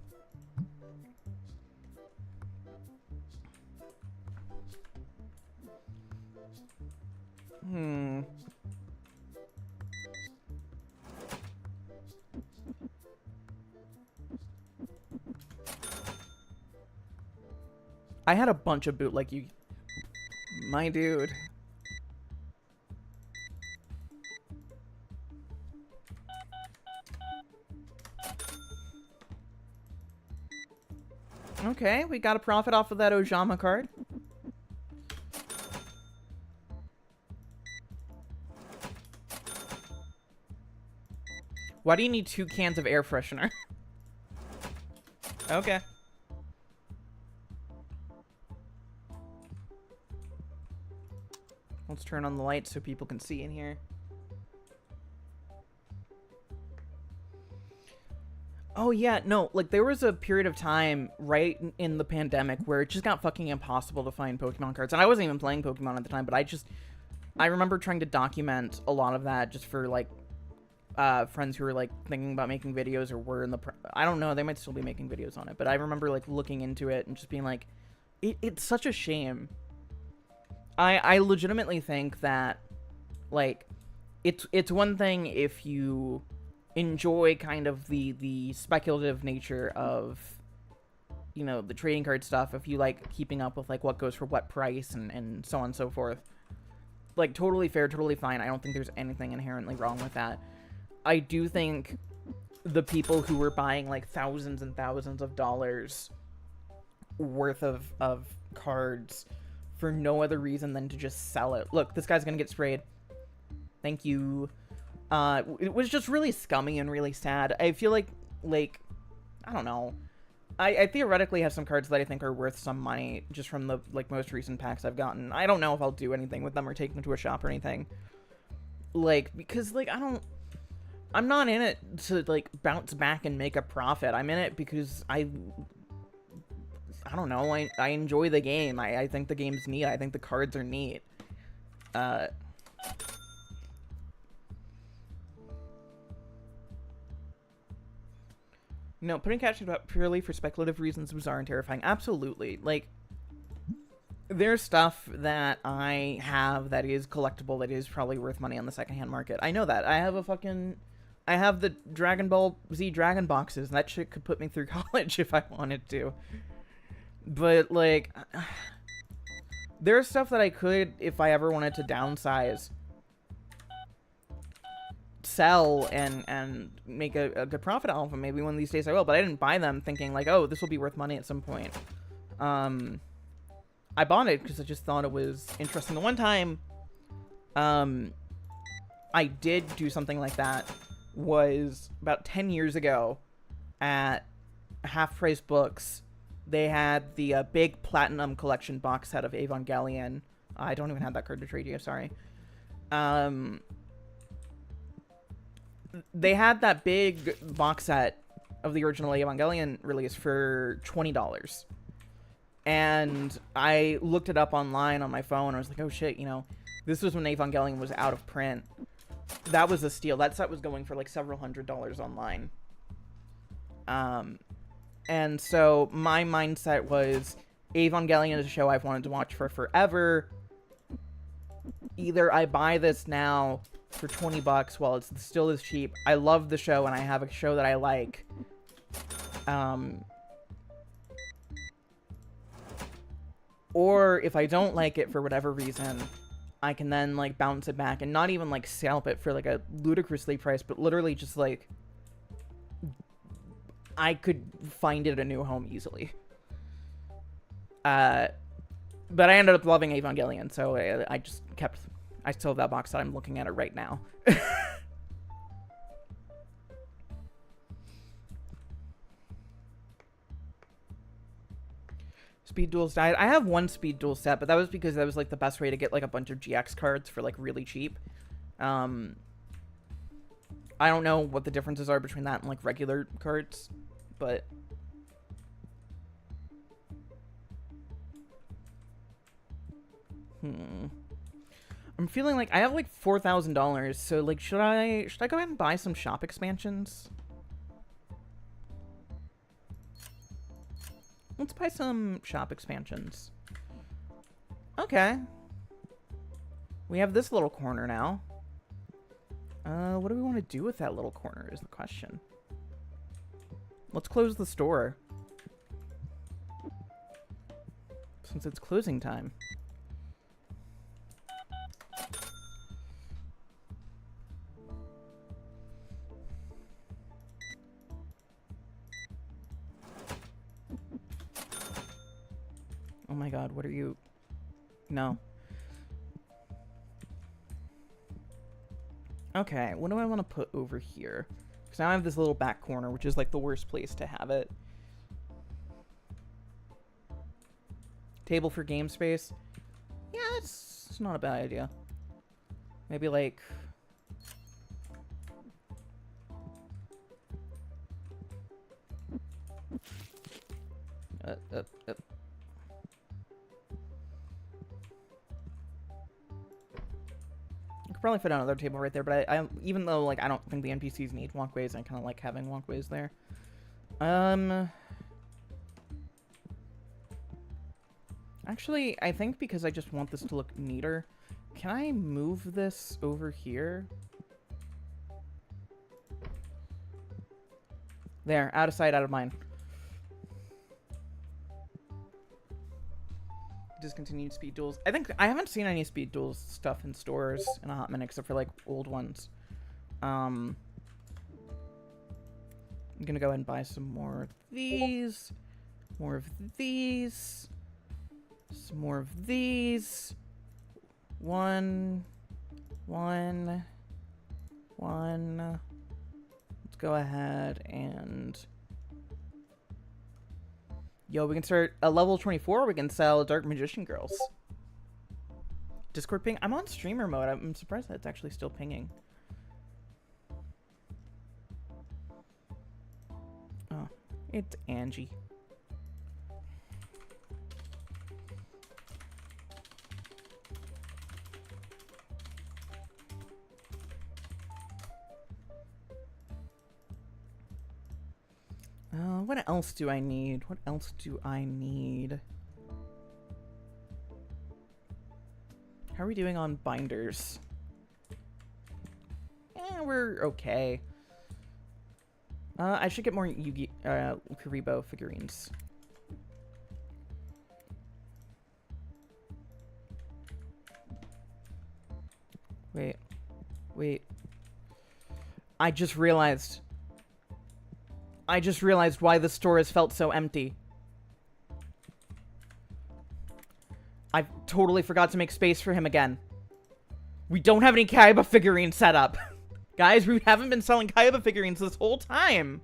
I had a bunch of bootleg you. My dude. Okay, we got a profit off of that Ojama card. Why do you need 2 cans of air freshener? Okay. Let's turn on the lights so people can see in here. Oh, yeah, no, like, there was a period of time right in the pandemic where it just got fucking impossible to find Pokemon cards. And I wasn't even playing Pokemon at the time, but I remember trying to document a lot of that just for, like, friends who were, like, thinking about making videos or were in the... I don't know, they might still be making videos on it, but I remember, like, looking into it and just being like, it's such a shame. I legitimately think that, like, it's one thing if you enjoy kind of the speculative nature of, you know, the trading card stuff, if you like keeping up with, like, what goes for what price and so on and so forth. Like, totally fair, totally fine. I don't think there's anything inherently wrong with that. I do think the people who were buying, like, thousands and thousands of dollars worth of cards for no other reason than to just sell it. Look, this guy's gonna get sprayed. Thank you. It was just really scummy and really sad. I feel like, I don't know. I theoretically have some cards that I think are worth some money just from the, like, most recent packs I've gotten. I don't know if I'll do anything with them or take them to a shop or anything. Like, because, like, I'm not in it to, like, bounce back and make a profit. I'm in it because I don't know, I enjoy the game. I think the game's neat. I think the cards are neat. No, putting cash up purely for speculative reasons, bizarre and terrifying. Absolutely. Like, there's stuff that I have that is collectible that is probably worth money on the secondhand market. I know that. I have the Dragon Ball Z Dragon boxes, and that shit could put me through college if I wanted to. But, like, there's stuff that I could, if I ever wanted to downsize, sell and make a good profit off of them. Maybe one of these days I will, but I didn't buy them thinking, like, oh, this will be worth money at some point. I bought it because I just thought it was interesting. The one time I did do something like that was about 10 years ago at Half Price Books. They had the big Platinum Collection box set of Evangelion. I don't even have that card to trade you, sorry. They had that big box set of the original Evangelion release for $20. And I looked it up online on my phone. I was like, oh shit, you know, this was when Evangelion was out of print. That was a steal. That set was going for like several $100s online. And so my mindset was, Evangelion is a show I've wanted to watch for forever. Either I buy this now for $20 while it's still as cheap. I love the show and I have a show that I like. Or if I don't like it for whatever reason, I can then like bounce it back and not even like scalp it for like a ludicrously price, but literally just like I could find it a new home easily. But I ended up loving Evangelion, so I just kept... I still have that box set. I'm looking at it right now. Speed Duels died. I have one Speed Duel set, but that was because that was like the best way to get like a bunch of GX cards for like really cheap. I don't know what the differences are between that and like regular cards, but... I'm feeling like I have like $4,000, so like should I go ahead and buy some shop expansions? Let's buy some shop expansions. Okay. We have this little corner now. What do we want to do with that little corner is the question. Let's close the store. Since it's closing time. Oh my god, what are you... No. Okay, what do I want to put over here? Because now I have this little back corner, which is like the worst place to have it. Table for game space. Yeah, it's not a bad idea. Maybe like... I could probably fit another table right there, but I even though like I don't think the NPCs need walkways, I kind of like having walkways there. Actually, I think because I just want this to look neater, can I move this over here? There, out of sight, out of mind. Discontinued speed duels. I think I haven't seen any speed duels stuff in stores in a hot minute except for like old ones. I'm gonna go ahead and buy some more of these, more of these, some more of these. One. Let's go ahead and... Yo, we can start a level 24. We can sell Dark Magician Girls. Discord ping? I'm on streamer mode. I'm surprised that it's actually still pinging. Oh, it's Angie. What else do I need? What else do I need? How are we doing on binders? We're okay. I should get more Karibo figurines. Wait. I just realized why the store has felt so empty. I totally forgot to make space for him again. We don't have any Kaiba figurines set up. Guys, we haven't been selling Kaiba figurines this whole time.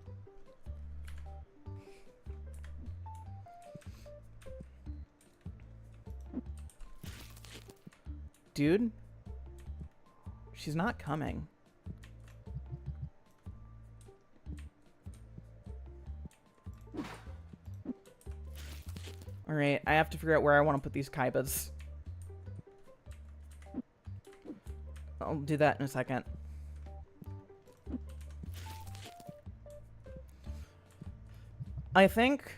Dude. She's not coming. Alright, I have to figure out where I want to put these Kaibas. I'll do that in a second. I think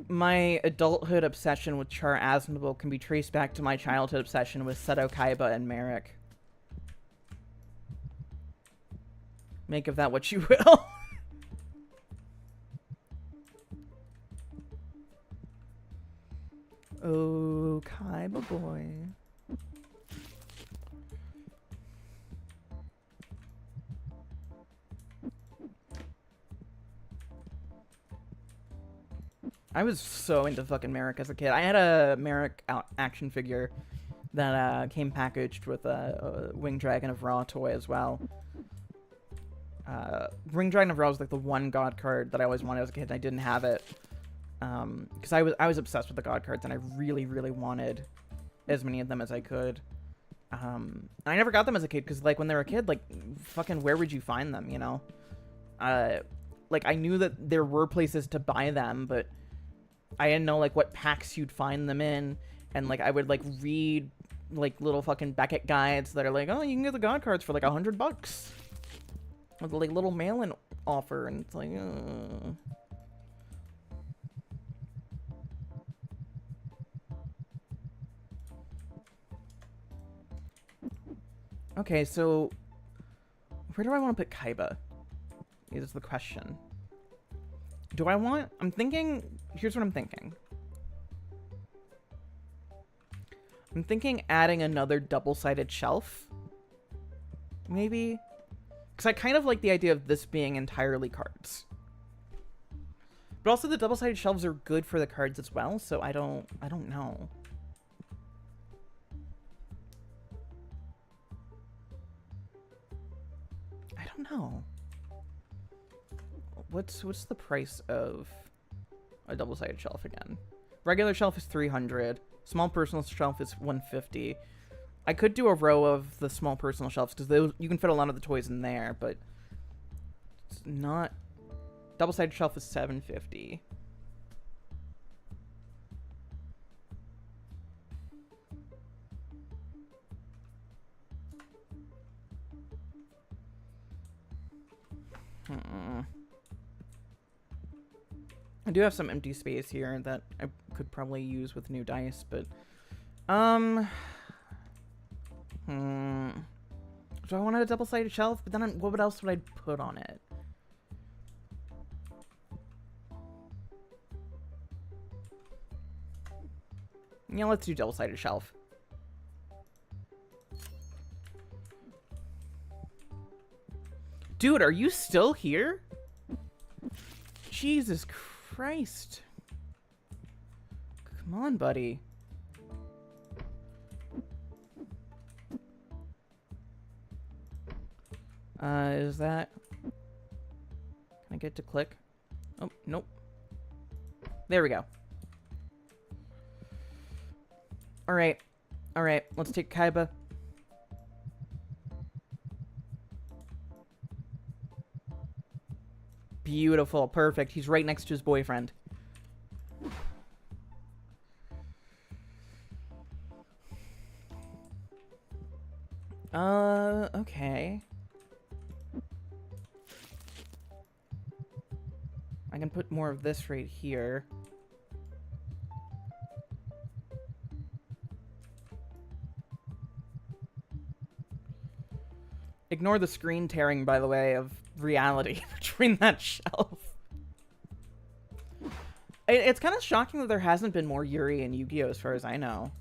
my adulthood obsession with Char Aznable can be traced back to my childhood obsession with Seto Kaiba and Merrick. Make of that what you will. Oh, Kaiba boy. I was so into fucking Merrick as a kid. I had a Merrick action figure that came packaged with a Winged Dragon of Ra toy as well. Winged Dragon of Ra was like the one god card that I always wanted as a kid, and I didn't have it. Because I was obsessed with the god cards, and I really, really wanted as many of them as I could. I never got them as a kid, because, like, when they were a kid, like, fucking where would you find them, you know? Like, I knew that there were places to buy them, but I didn't know, like, what packs you'd find them in, and, like, I would, like, read, like, little fucking Beckett guides that are like, oh, you can get the god cards for, like, $100. With, like, little mail-in offer, and it's like, Okay, so where do I want to put Kaiba? Is the question. I'm thinking, here's what I'm thinking. I'm thinking adding another double-sided shelf. Maybe? Because I kind of like the idea of this being entirely cards. But also the double-sided shelves are good for the cards as well, so I don't know. I don't know. What's the price of a double-sided shelf again? Regular shelf is 300. Small personal shelf is 150. I could do a row of the small personal shelves because those you can fit a lot of the toys in there, but it's not. Double-sided shelf is 750. I do have some empty space here that I could probably use with new dice, but do I want a double-sided shelf? But then what else would I put on it? Yeah, let's do double-sided shelf. Dude, are you still here? Jesus Christ. Come on, buddy. Is that... Can I get to click? Oh, nope. There we go. Alright. Alright, let's take Kaiba. Beautiful. Perfect. He's right next to his boyfriend. Okay. I can put more of this right here. Ignore the screen tearing, by the way, of reality between that shelf. It's kind of shocking that there hasn't been more Yuri and Yu-Gi-Oh! As far as I know.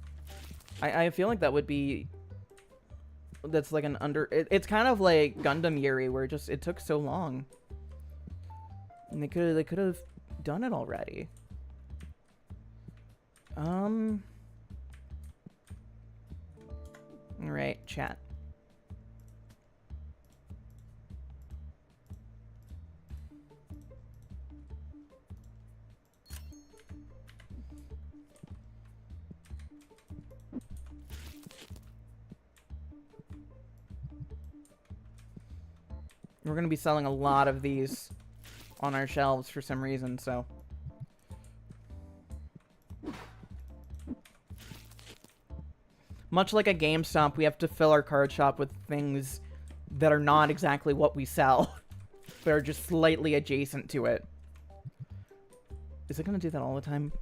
I feel like that would be... That's like an under... It's kind of like Gundam Yuri, where it took so long. And they could have done it already. Alright, chat. We're going to be selling a lot of these on our shelves for some reason, so... Much like a GameStop, we have to fill our card shop with things that are not exactly what we sell, but are just slightly adjacent to it. Is it going to do that all the time?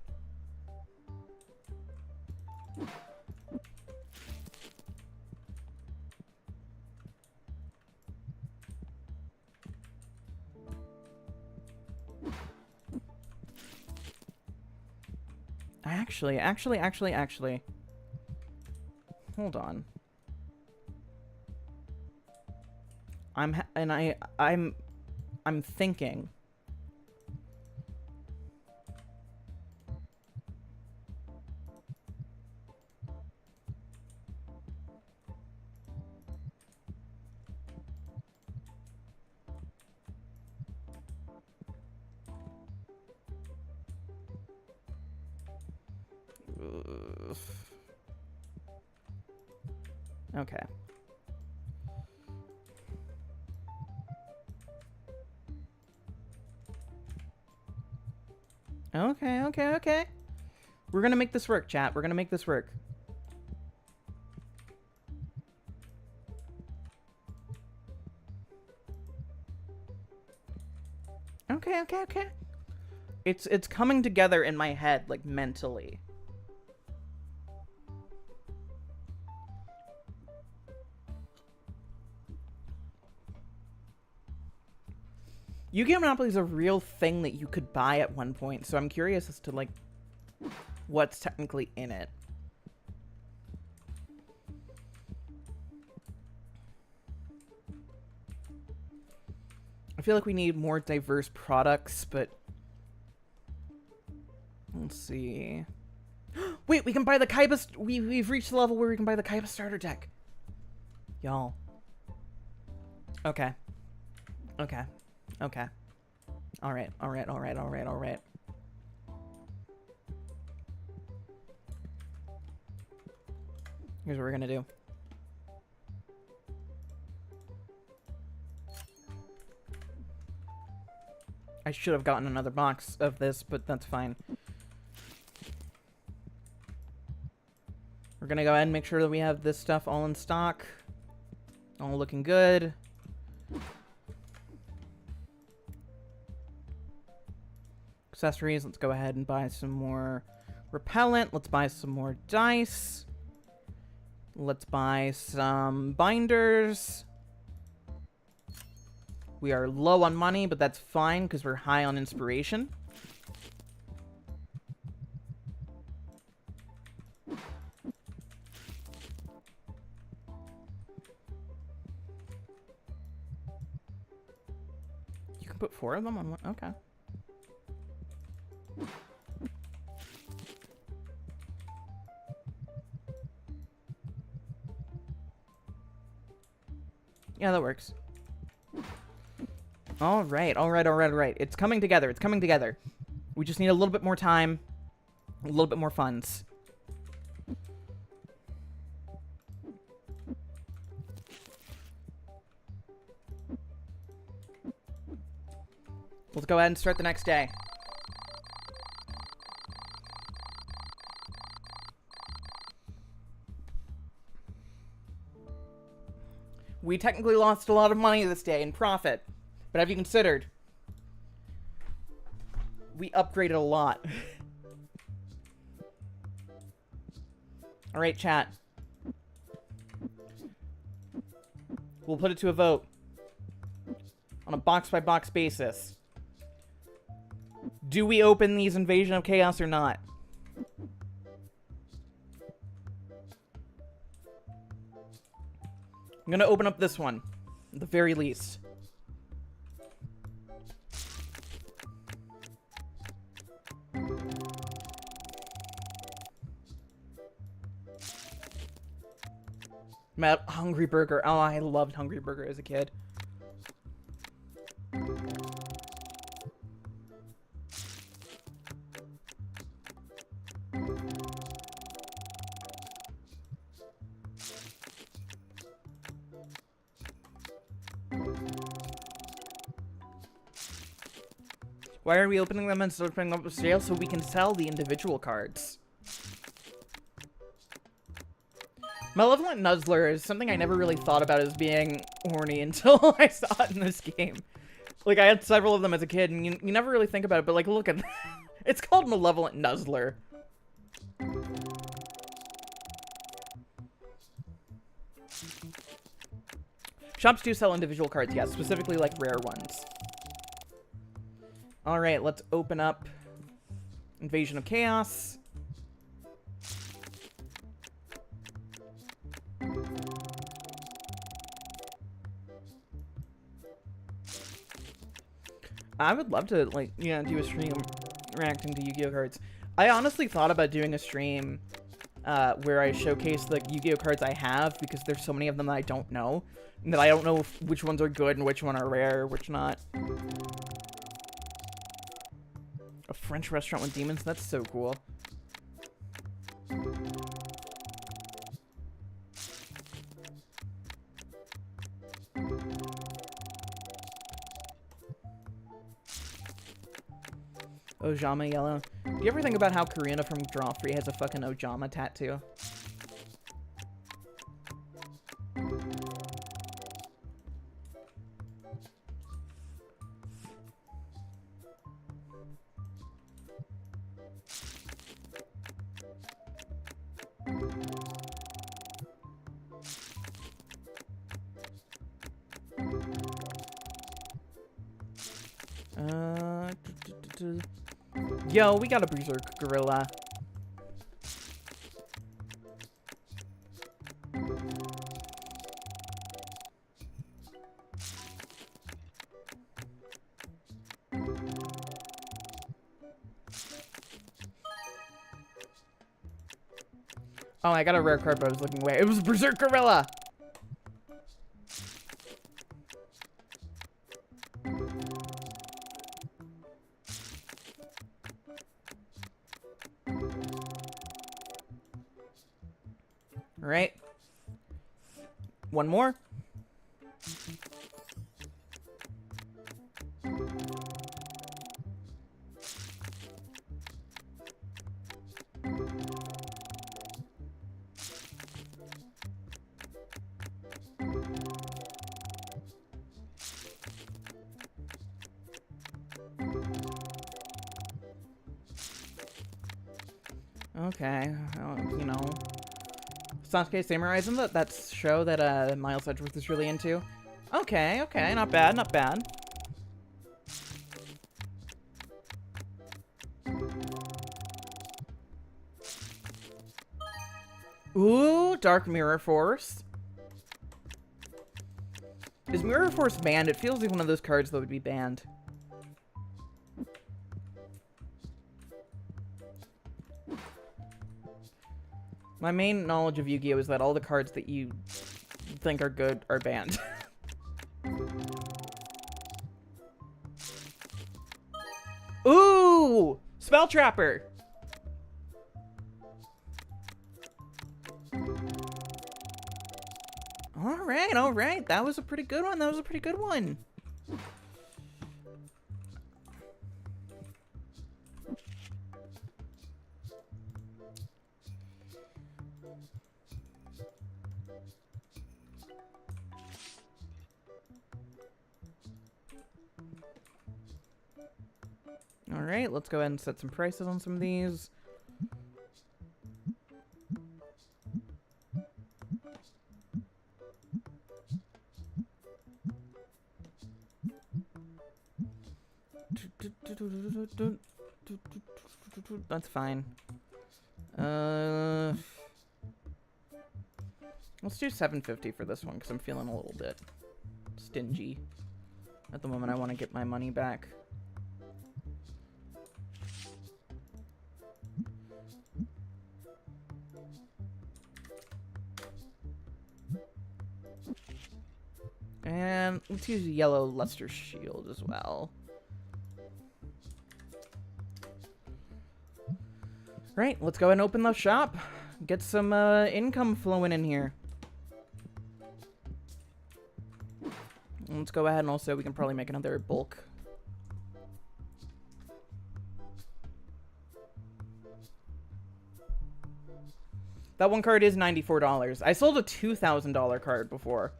Actually. Hold on. I'm thinking. Okay. Okay. We're gonna make this work, chat. We're gonna make this work. Okay. It's coming together in my head, like, mentally. Yu-Gi-Oh! Monopoly is a real thing that you could buy at one point, so I'm curious as to, like, what's technically in it. I feel like we need more diverse products, but... Let's see... Wait, we can buy the Kaiba... We've reached the level where we can buy the Kaiba starter deck. Y'all. Okay. Alright. Here's what we're gonna do. I should have gotten another box of this, but that's fine. We're gonna go ahead and make sure that we have this stuff all in stock. All looking good. Accessories, let's go ahead and buy some more repellent. Let's buy some more dice. Let's buy some binders. We are low on money, but that's fine because we're high on inspiration. You can put 4 of them on one. Okay. Yeah, that works. All right. It's coming together. We just need a little bit more time, a little bit more funds. Let's go ahead and start the next day. We technically lost a lot of money this day in profit, but have you considered We upgraded a lot. Alright, chat. We'll put it to a vote. On a box-by-box basis. Do we open these Invasion of Chaos or not? I'm gonna open up this one. At the very least. Hungry Burger. Oh, I loved Hungry Burger as a kid. Why are we opening them instead of putting them up for sale? So we can sell the individual cards. Malevolent Nuzzler is something I never really thought about as being horny until I saw it in this game. Like, I had several of them as a kid, and you never really think about it, but, like, look at that. It's called Malevolent Nuzzler. Shops do sell individual cards, yes, specifically, like, rare ones. Alright, let's open up Invasion of Chaos. I would love to, like, yeah, do a stream reacting to Yu-Gi-Oh cards. I honestly thought about doing a stream where I showcase the Yu-Gi-Oh cards I have, because there's so many of them that I don't know. And that I don't know which ones are good and which one are rare, which not. A French restaurant with demons? That's so cool. Ojama yellow. Do you ever think about how Karina from Draw Free has a fucking Ojama tattoo? Yo, we got a Berserk Gorilla. Oh, I got a rare card, but I was looking away. It was Berserk Gorilla! Alright. One more. Okay, you know. Sasuke Samurai, isn't that show that Miles Edgeworth is really into? Okay, okay, not bad, not bad. Ooh, Dark Mirror Force. Is Mirror Force banned? It feels like one of those cards that would be banned. My main knowledge of Yu-Gi-Oh is that all the cards that you think are good are banned. Ooh! Spell Trapper! Alright, alright. That was a pretty good one. That was a pretty good one. Alright, let's go ahead and set some prices on some of these. That's fine. Let's do $7.50 for this one because I'm feeling a little bit stingy. At the moment, I want to get my money back. And let's use yellow luster shield as well. Right, let's go ahead and open the shop. Get some income flowing in here. Let's go ahead and also we can probably make another bulk. That one card is $94. I sold a $2,000 card before.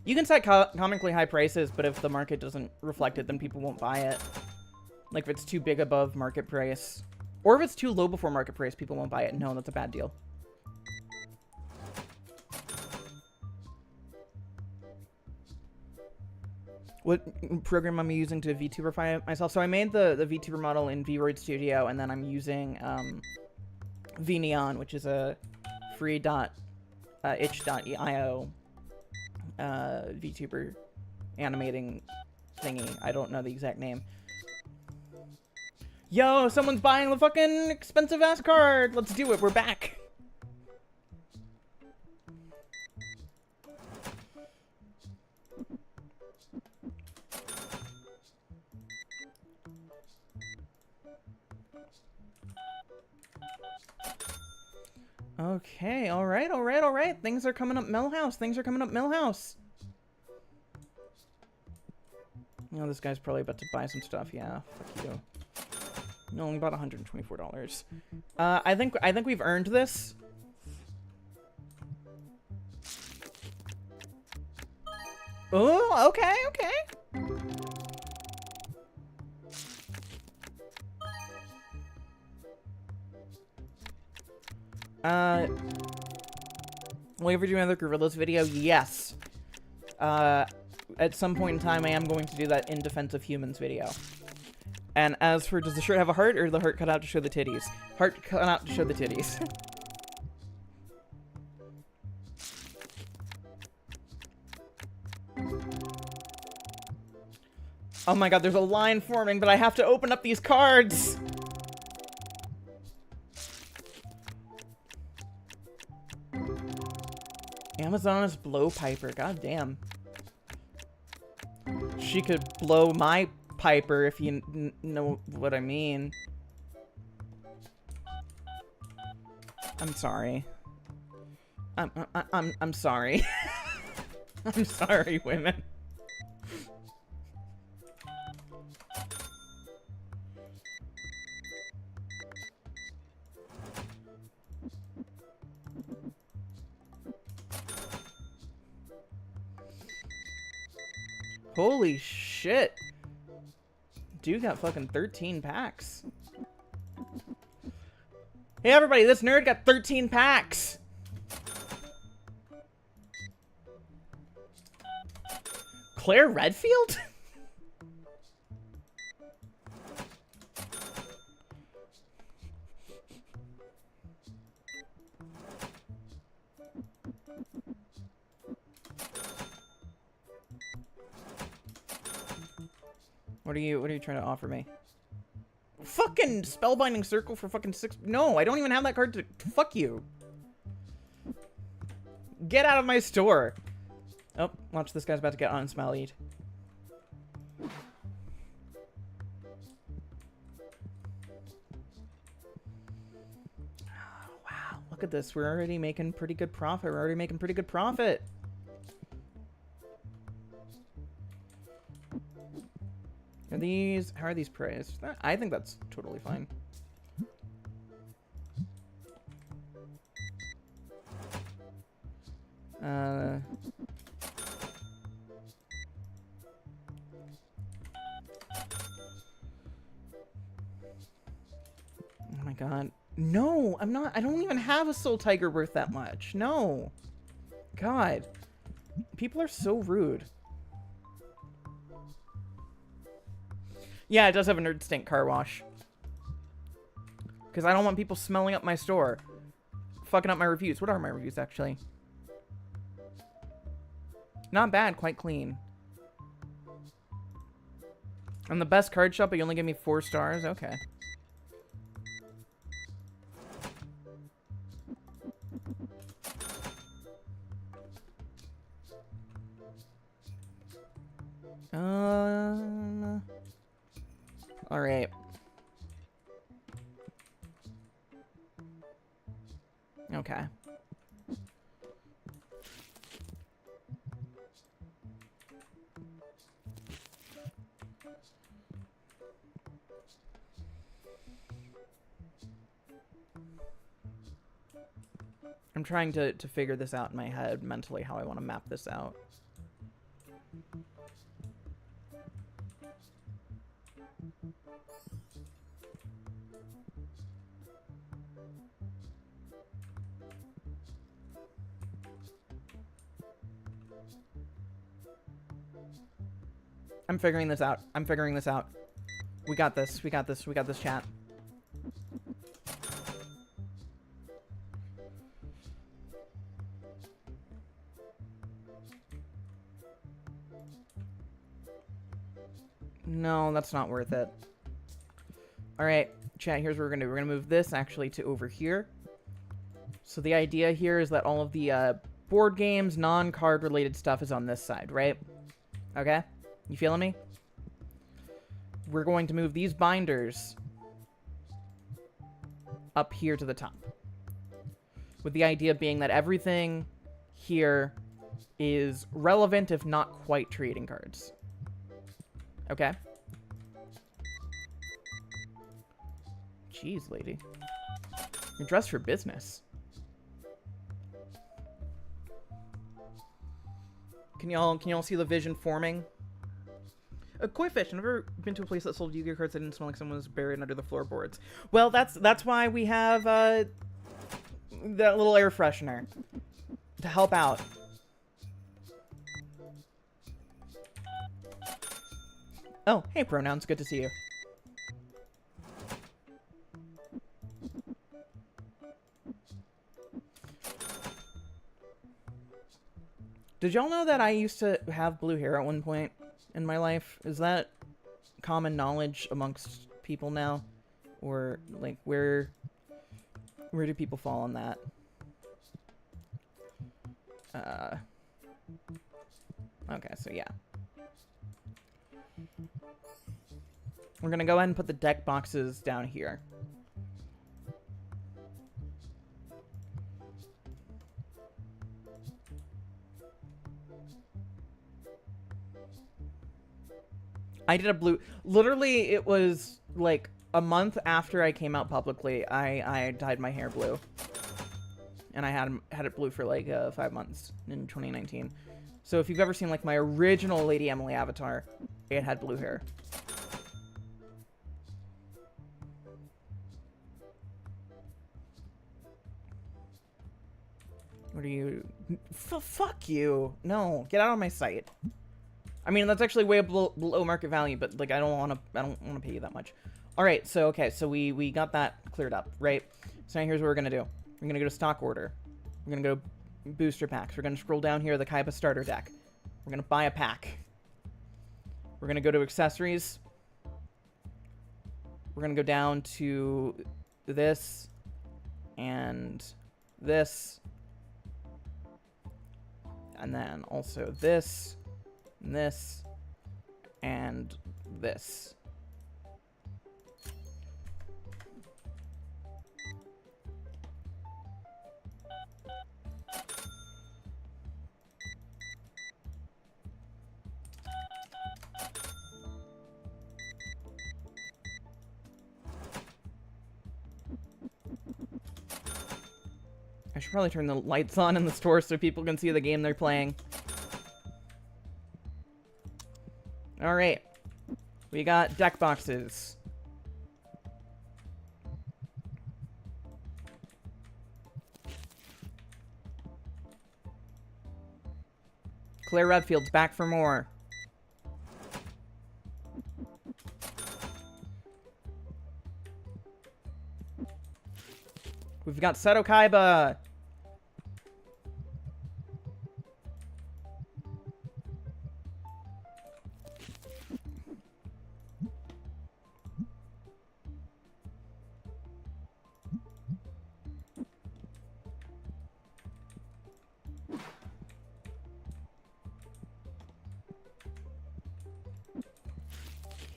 You can set comically high prices, but if the market doesn't reflect it, then people won't buy it. Like if it's too big above market price. Or if it's too low before market price, people won't buy it. No, that's a bad deal. What program am I using to VTuberify myself? So I made the VTuber model in VRoid Studio, and then I'm using VNeon, which is a free itch.io VTuber animating thingy. I don't know the exact name. Yo, someone's buying the fucking expensive ass card. Let's do it. We're back. Okay, alright, alright, alright. Things are coming up Millhouse. Things are coming up Millhouse. You know, this guy's probably about to buy some stuff. Yeah, fuck you. No, only bought $124. I think we've earned this. Oh, okay, okay. Will you ever do another Gorillas video? Yes. At some point in time, I am going to do that In Defense of Humans video. And as for, does the shirt have a heart, or the heart cut out to show the titties? Heart cut out to show the titties. Oh my god, there's a line forming, but I have to open up these cards! Amazoness Blowpiper, god damn. She could blow my piper if you know what I mean. I'm sorry. I'm sorry. I'm sorry, women. Holy shit. Dude got fucking 13 packs. Hey everybody, this nerd got 13 packs. Claire Redfield? What are you trying to offer me? Fucking Spellbinding Circle for fucking 6. No, I don't even have that card to. Fuck you. Get out of my store. Oh, watch, this guy's about to get on Smileyed. Oh, wow, look at this. We're already making pretty good profit. We're already making pretty good profit. Are these, how are these priced? I think that's totally fine. Oh my god. No, I'm not. I don't even have a soul tiger worth that much. No. God. People are so rude. Yeah, it does have a nerd stink car wash. Because I don't want people smelling up my store. Fucking up my reviews. What are my reviews, actually? Not bad. Quite clean. I'm the best card shop, but you only give me 4 stars? Okay. Alright. Okay. I'm trying to figure this out in my head mentally, how I want to map this out. I'm figuring this out. I'm figuring this out. We got this. We got this. We got this, chat. No, that's not worth it. Alright, chat, here's what we're gonna do. We're gonna move this, actually, to over here. So the idea here is that all of the board games, non-card related stuff is on this side, right? Okay? You feeling me? We're going to move these binders up here to the top. With the idea being that everything here is relevant, if not quite trading cards. Okay? Jeez, lady. You're dressed for business. Can y'all see the vision forming? Koi fish. I've never been to a place that sold Yu-Gi-Oh cards that didn't smell like someone was buried under the floorboards. Well, that's why we have that little air freshener to help out. Oh, hey pronouns. Good to see you. Did y'all know that I used to have blue hair at one point in my life? Is that common knowledge amongst people now? Or, like, where do people fall on that? Okay, so yeah. We're gonna go ahead and put the deck boxes down here. I did a blue... Literally, it was, like, a month after I came out publicly, I dyed my hair blue. And I had it blue for, like, 5 months in 2019. So if you've ever seen, like, my original Lady Emily avatar, it had blue hair. What are you... fuck you! No, get out of my sight. I mean, that's actually way below market value, but, like, I don't want to pay you that much. Alright, so, okay, so we got that cleared up, right? So now here's what we're gonna do. We're gonna go to stock order. We're gonna go booster packs. We're gonna scroll down here, the Kaiba starter deck. We're gonna buy a pack. We're gonna go to accessories. We're gonna go down to this and this. And then also this. This and this. I should probably turn the lights on in the store so people can see the game they're playing. Alright. We got deck boxes. Claire Redfield's back for more. We've got Seto Kaiba.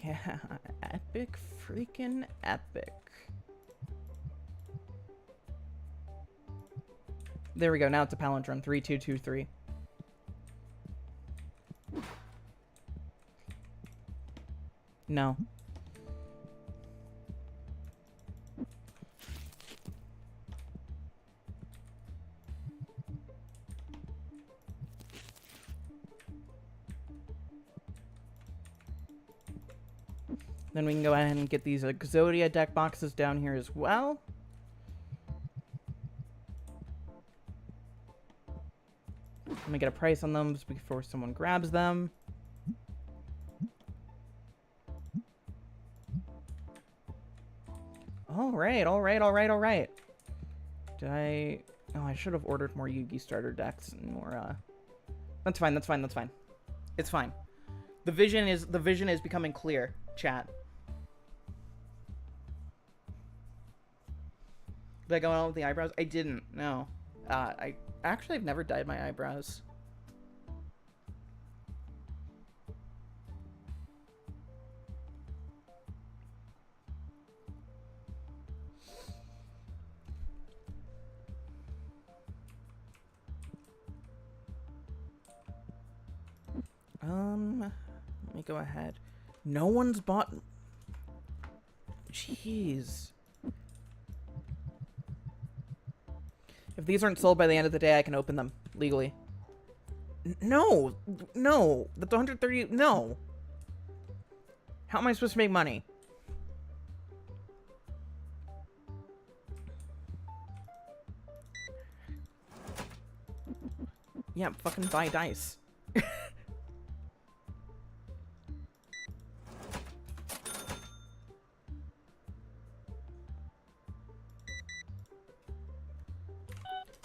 Yeah, epic freaking epic. There we go. Now it's a palindrome. 3223. No. Then we can go ahead and get these Exodia deck boxes down here as well. Let me get a price on them before someone grabs them. Alright, alright, alright, alright. Did I... Oh, I should have ordered more Yugi starter decks and more, That's fine, that's fine, that's fine. It's fine. The vision is becoming clear, chat. Did I go on with the eyebrows? I didn't, no. I've never dyed my eyebrows. Let me go ahead. No one's bought... Jeez. If these aren't sold by the end of the day, I can open them legally. No! No! That's 130... No! How am I supposed to make money? Yeah, fucking buy dice.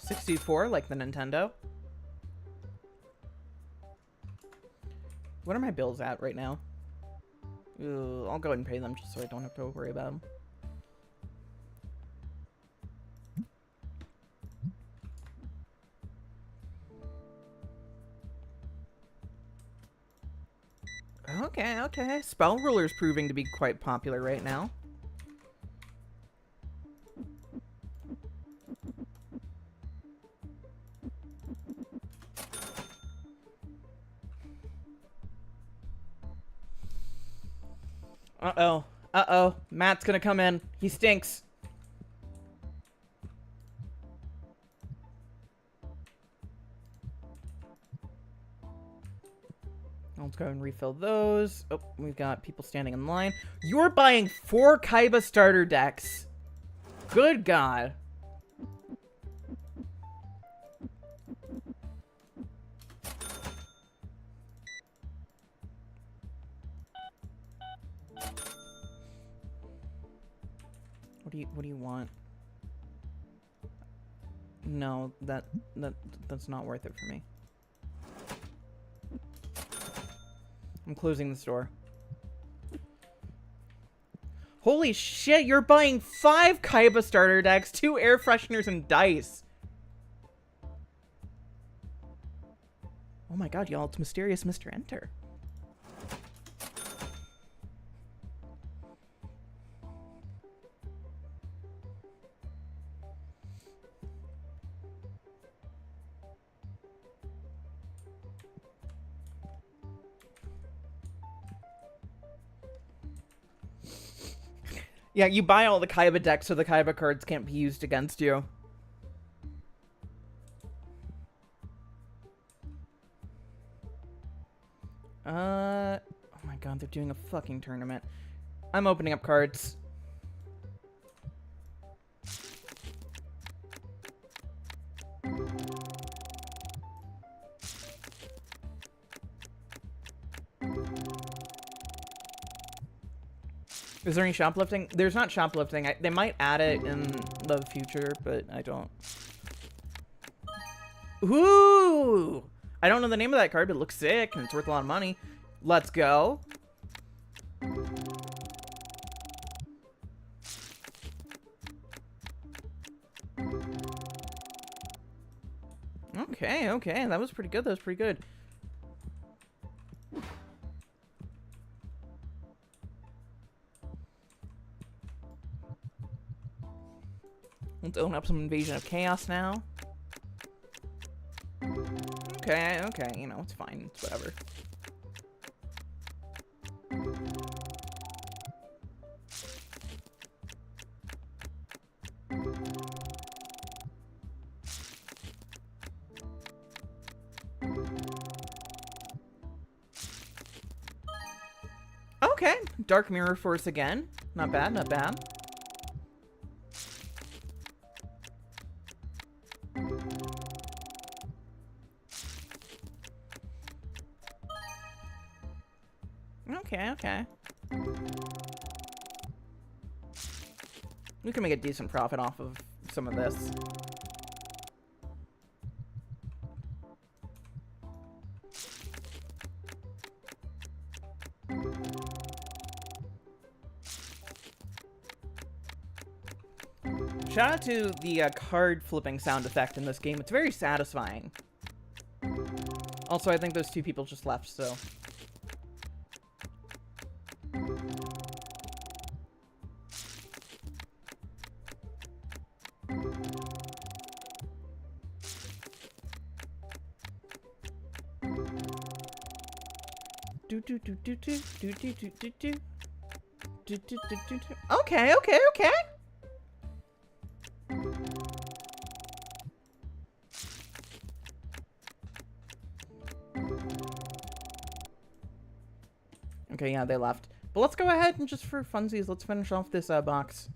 $64, like the Nintendo. What are my bills at right now? I'll go ahead and pay them just so I don't have to worry about them. Okay, okay. Spell Ruler's proving to be quite popular right now. Uh-oh. Uh-oh. Matt's gonna come in. He stinks. Let's go and refill those. Oh, we've got people standing in line. You're buying 4 Kaiba starter decks. Good God. What do you want? No, that's not worth it for me. I'm closing the store. Holy shit, you're buying 5 Kaiba starter decks, 2 air fresheners, and dice. Oh my god, y'all, it's Mysterious Mr. Enter. Yeah, you buy all the Kaiba decks so the Kaiba cards can't be used against you. Oh my god, they're doing a fucking tournament. I'm opening up cards. Is there any shoplifting? There's not shoplifting. They might add it in the future, but I don't. Ooh! I don't know the name of that card, but it looks sick, and it's worth a lot of money. Let's go. Okay, okay. That was pretty good. That was pretty good. Let's open up some Invasion of Chaos now. Okay, okay. You know, it's fine. It's whatever. Okay, Dark Mirror Force again. Not bad, not bad. Okay, okay. We can make a decent profit off of some of this. Shout out to the card flipping sound effect in this game. It's very satisfying. Also, I think those two people just left, so... Okay, okay, okay. Okay, yeah, they left. But let's go ahead and just for funsies, let's finish off this box.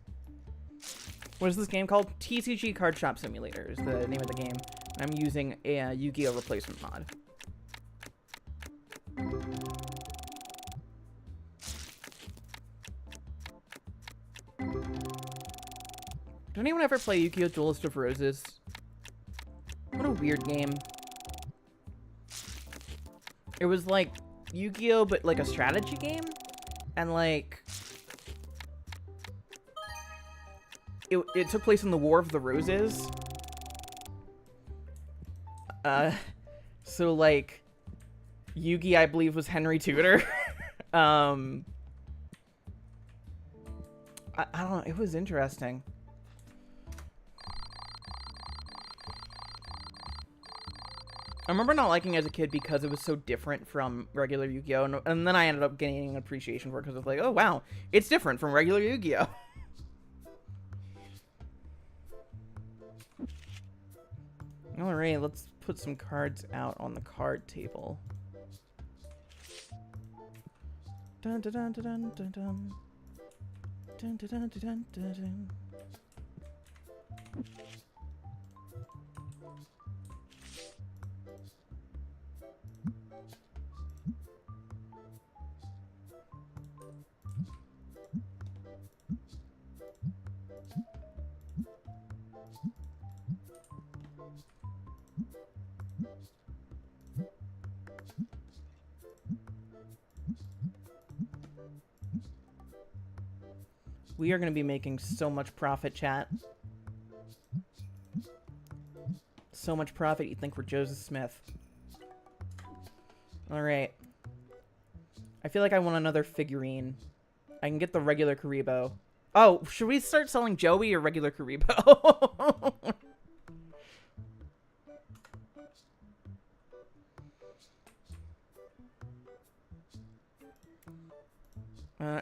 What is this game called? TCG Card Shop Simulator is the name of the game. I'm using a Yu-Gi-Oh! Replacement mod. Did anyone ever play Yu-Gi-Oh! Duelist of Roses? What a weird game. It was like Yu-Gi-Oh! But like a strategy game? And like... It took place in the War of the Roses. So like... Yugi, I believe, was Henry Tudor. I don't know, it was interesting. I remember not liking it as a kid because it was so different from regular Yu-Gi-Oh! And then I ended up gaining an appreciation for it because I was like, oh wow, it's different from regular Yu-Gi-Oh! Alright, let's put some cards out on the card table. Dun dun dun dun dun dun. Dun dun dun dun dun dun. We are going to be making so much profit, chat. So much profit, you think we're Joseph Smith. Alright. I feel like I want another figurine. I can get the regular Karibo. Oh, should we start selling Joey or regular Karibo?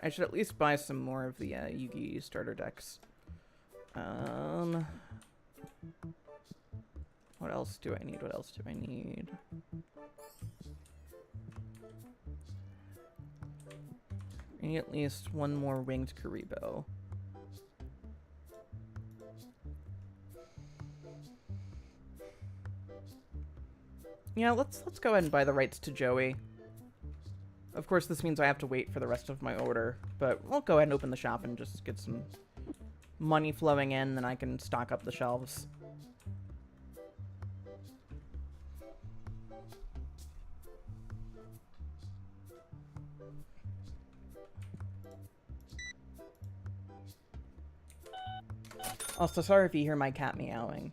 I should at least buy some more of the Yugi starter decks. What else do I need? What else do I need? I need at least one more winged Karibo. Yeah, let's go ahead and buy the rights to Joey. Of course, this means I have to wait for the rest of my order, but we'll go ahead and open the shop and just get some money flowing in, then I can stock up the shelves. Also, sorry if you hear my cat meowing.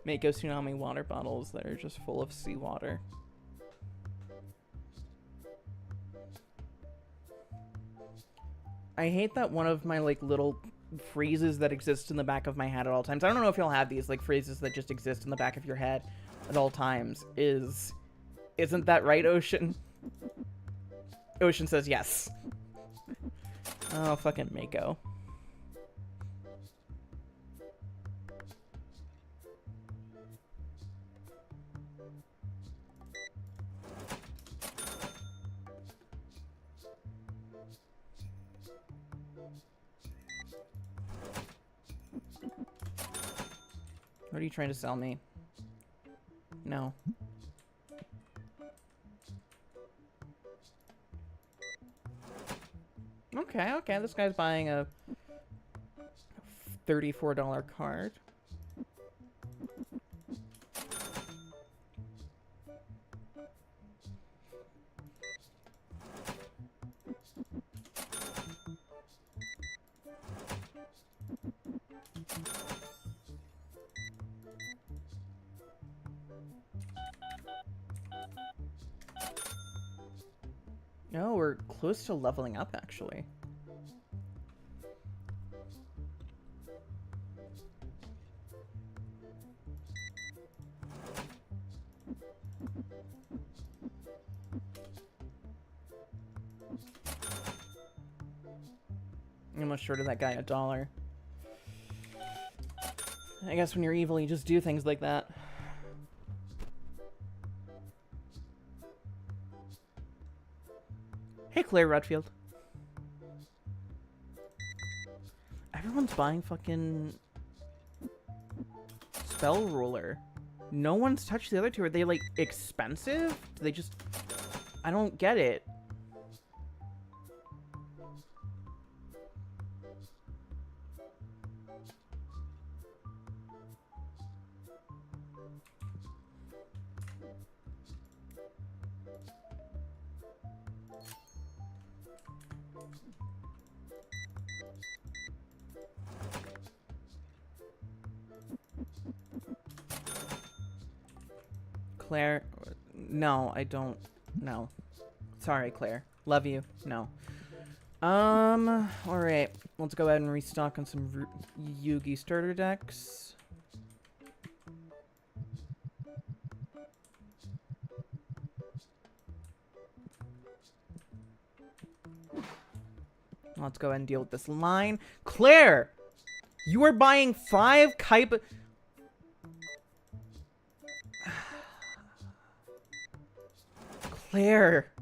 Mako Tsunami water bottles that are just full of seawater. I hate that one of my, like, little phrases that exist in the back of my head at all times. I don't know if you'll have these, like, phrases that just exist in the back of your head at all times. Isn't that right, Ocean? Ocean says yes. Oh, fucking Mako. What are you trying to sell me? No. Okay, okay, this guy's buying a $34 card. No, we're close to leveling up, actually. I almost shorted that guy $1. I guess when you're evil, you just do things like that. Hey, Claire Redfield. Everyone's buying fucking Spell Ruler. No one's touched the other two. Are they, like, expensive? Do they just... I don't get it. Claire, no, I don't. No. Sorry, Claire. Love you. No. Alright. Let's go ahead and restock on some Yugi starter decks. Let's go ahead and deal with this line. Claire! You are buying 5 Kaiba... Claire,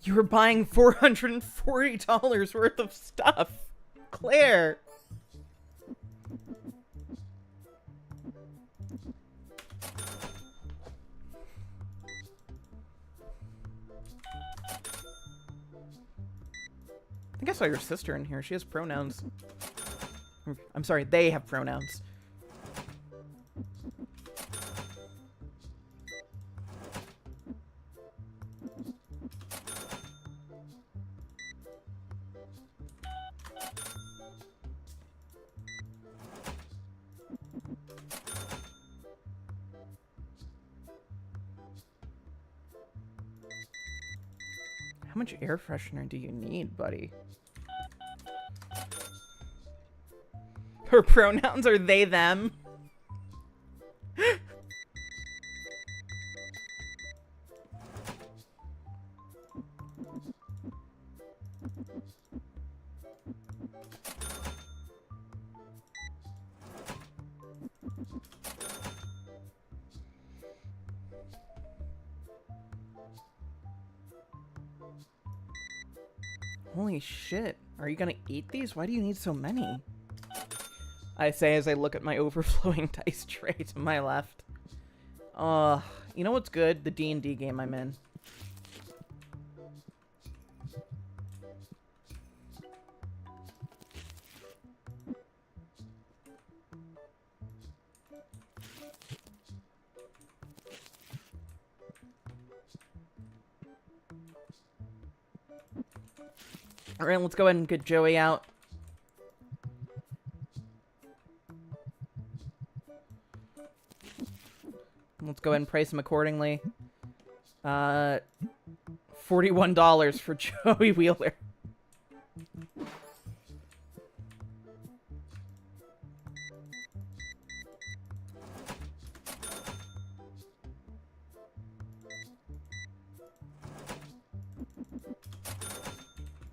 you were buying $440 worth of stuff. Claire. I think I saw your sister in here. She has pronouns. I'm sorry, they have pronouns. How much air freshener do you need, buddy? Her pronouns are they, them. Holy shit. Are you gonna eat these? Why do you need so many? I say as I look at my overflowing dice tray to my left. You know what's good? The D&D game I'm in. Alright, let's go ahead and get Joey out. Let's go ahead and price him accordingly. $41 for Joey Wheeler.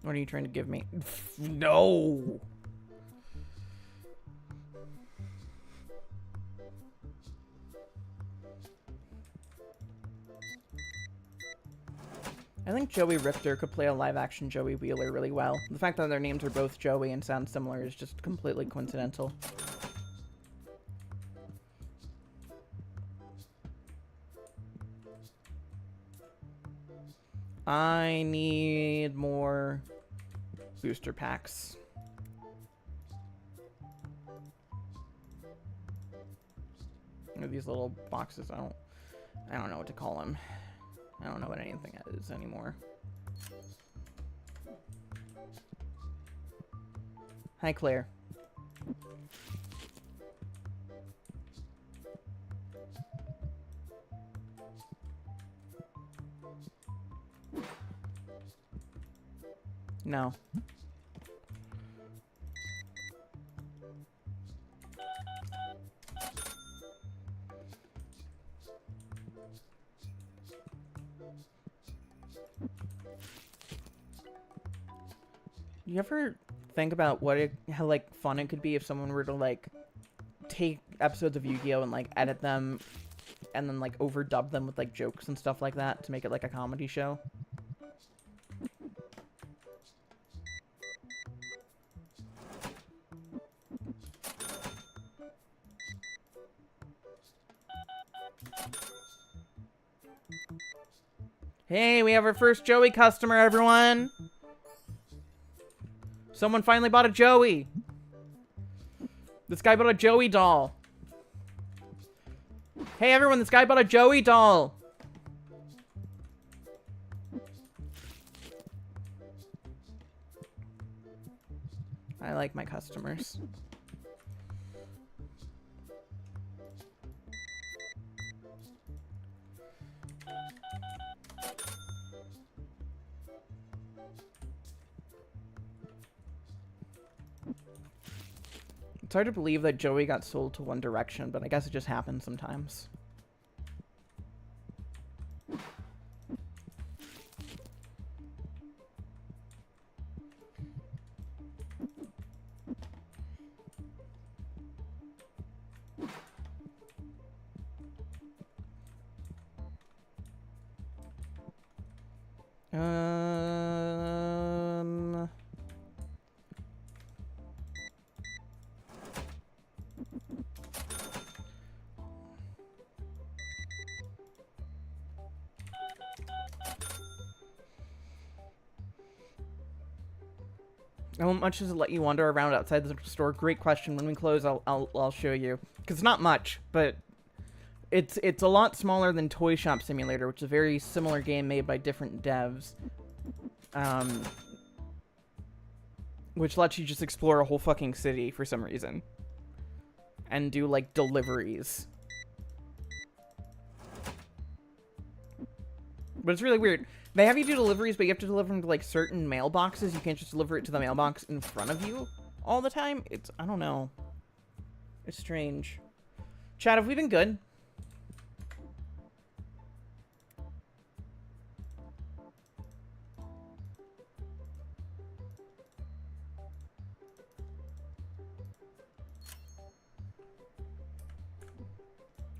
What are you trying to give me? No! I think Joey Richter could play a live-action Joey Wheeler really well. The fact that their names are both Joey and sound similar is just completely coincidental. I need more booster packs. These little boxes, I don't know what to call them. I don't know what anything is anymore. Hi, Claire. No. You ever think about how like fun it could be if someone were to like take episodes of Yu-Gi-Oh and like edit them and then like overdub them with like jokes and stuff like that to make it like a comedy show? Hey, we have our first Joey customer, everyone! Someone finally bought a Joey! This guy bought a Joey doll. Hey, everyone, this guy bought a Joey doll! I like my customers. It's hard to believe that Joey got sold to One Direction, but I guess it just happens sometimes. How much does it let you wander around outside the store? Great question. When we close, I'll show you. Because it's not much, but it's a lot smaller than Toy Shop Simulator, which is a very similar game made by different devs. Which lets you just explore a whole fucking city for some reason. And do, like, deliveries. But it's really weird. They have you do deliveries, but you have to deliver them to, like, certain mailboxes. You can't just deliver it to the mailbox in front of you all the time. I don't know. It's strange. Chat, have we been good?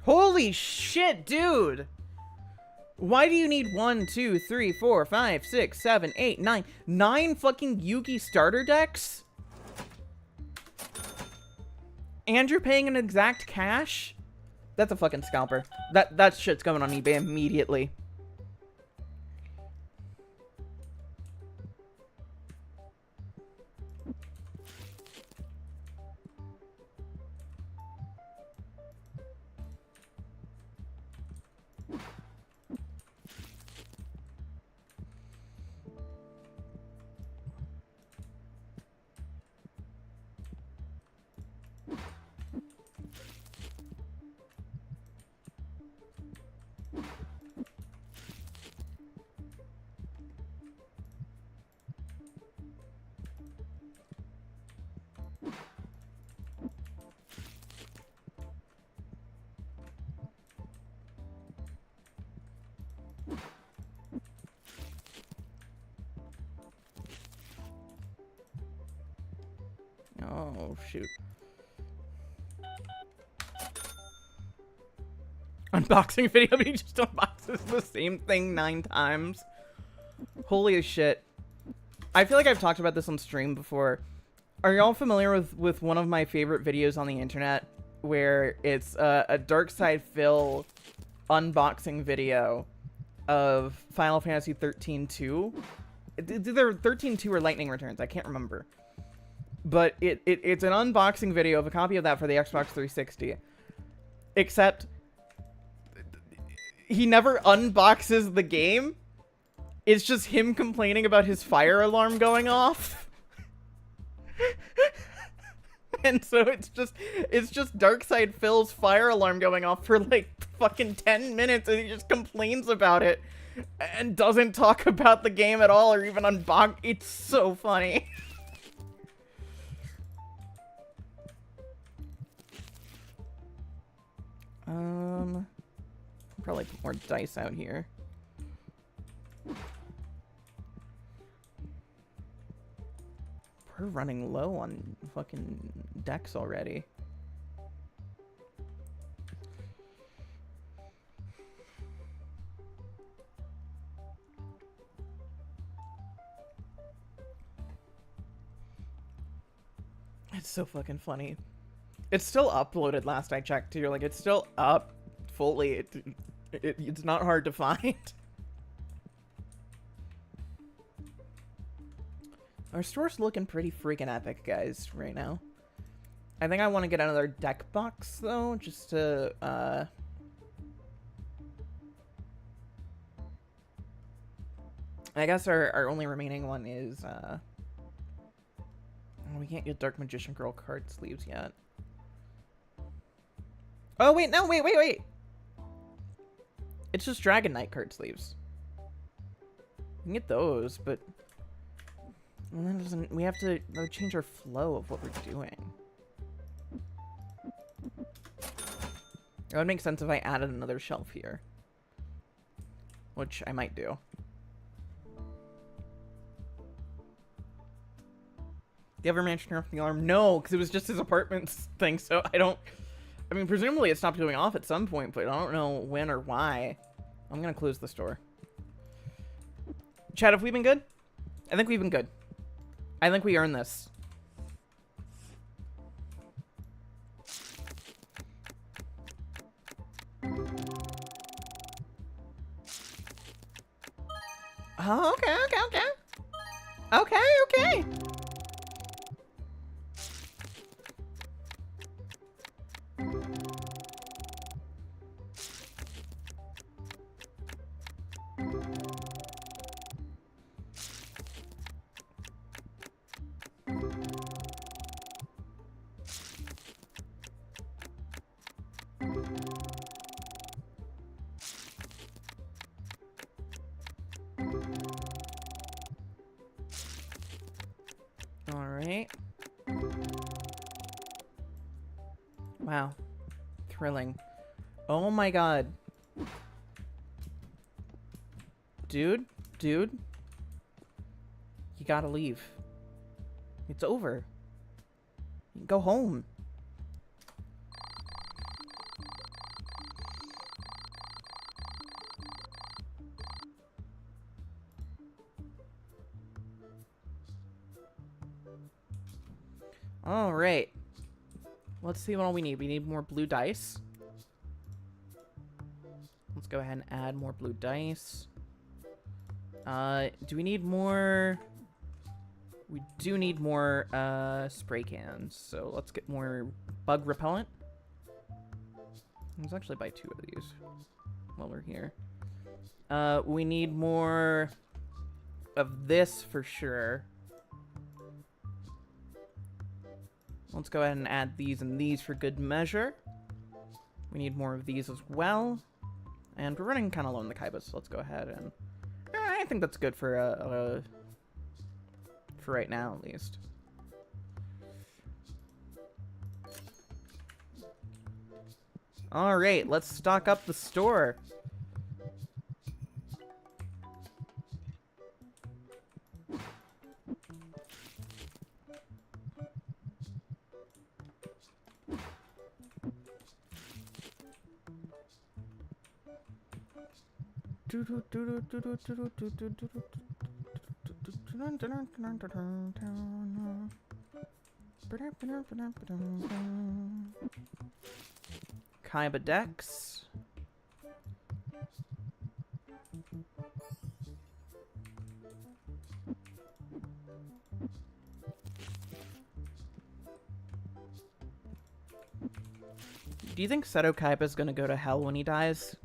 Holy shit, dude! Why do you need 1, 2, 3, 4, 5, 6, 7, 8, 9, 9 fucking Yugi starter decks? And you're paying an exact cash? That's a fucking scalper. That shit's going on eBay immediately. Oh, shoot. Unboxing video, but he just unboxes the same thing 9 times. Holy shit. I feel like I've talked about this on stream before. Are y'all familiar with one of my favorite videos on the internet? Where it's a Dark Side Phil unboxing video of Final Fantasy 13-2. It's either 13-2 or Lightning Returns, I can't remember. But it's an unboxing video of a copy of that for the Xbox 360. Except he never unboxes the game. It's just him complaining about his fire alarm going off. And so it's just Darkside Phil's fire alarm going off for like fucking 10 minutes, and he just complains about it and doesn't talk about the game at all or even unbox. It's so funny. Probably put more dice out here. We're running low on fucking decks already. It's so fucking funny. It's still uploaded last I checked too. Like, it's still up fully. It's not hard to find. Our store's looking pretty freaking epic, guys, right now. I think I want to get another deck box, though, just to, I guess our only remaining one is, oh, we can't get Dark Magician Girl card sleeves yet. Oh, wait, no, wait. It's just Dragon Knight card sleeves. We can get those, but that doesn't, we have to change our flow of what we're doing. It would make sense if I added another shelf here. Which I might do. Do you ever manage to turn off the alarm? No, because it was just his apartment thing, so I mean, presumably it stopped going off at some point, but I don't know when or why. I'm gonna close the store. Chad, have we been good? I think we've been good. I think we earned this. Oh, okay. Okay. Alright. Wow. Thrilling. Oh my god. Dude. You gotta leave. It's over. You can go home. All right. Let's see what all we need. We need more blue dice. Let's go ahead and add more blue dice. Do we need more? We do need more spray cans. So let's get more bug repellent. Let's actually buy 2 of these while we're here. We need more of this for sure. Let's go ahead and add these and these for good measure. We need more of these as well. And we're running kind of low on the kaiba, so let's go ahead and... I think that's good for right now, at least. Alright, let's stock up the store. Kaiba decks. Do you think Seto Kaiba is gonna go to hell when he dies?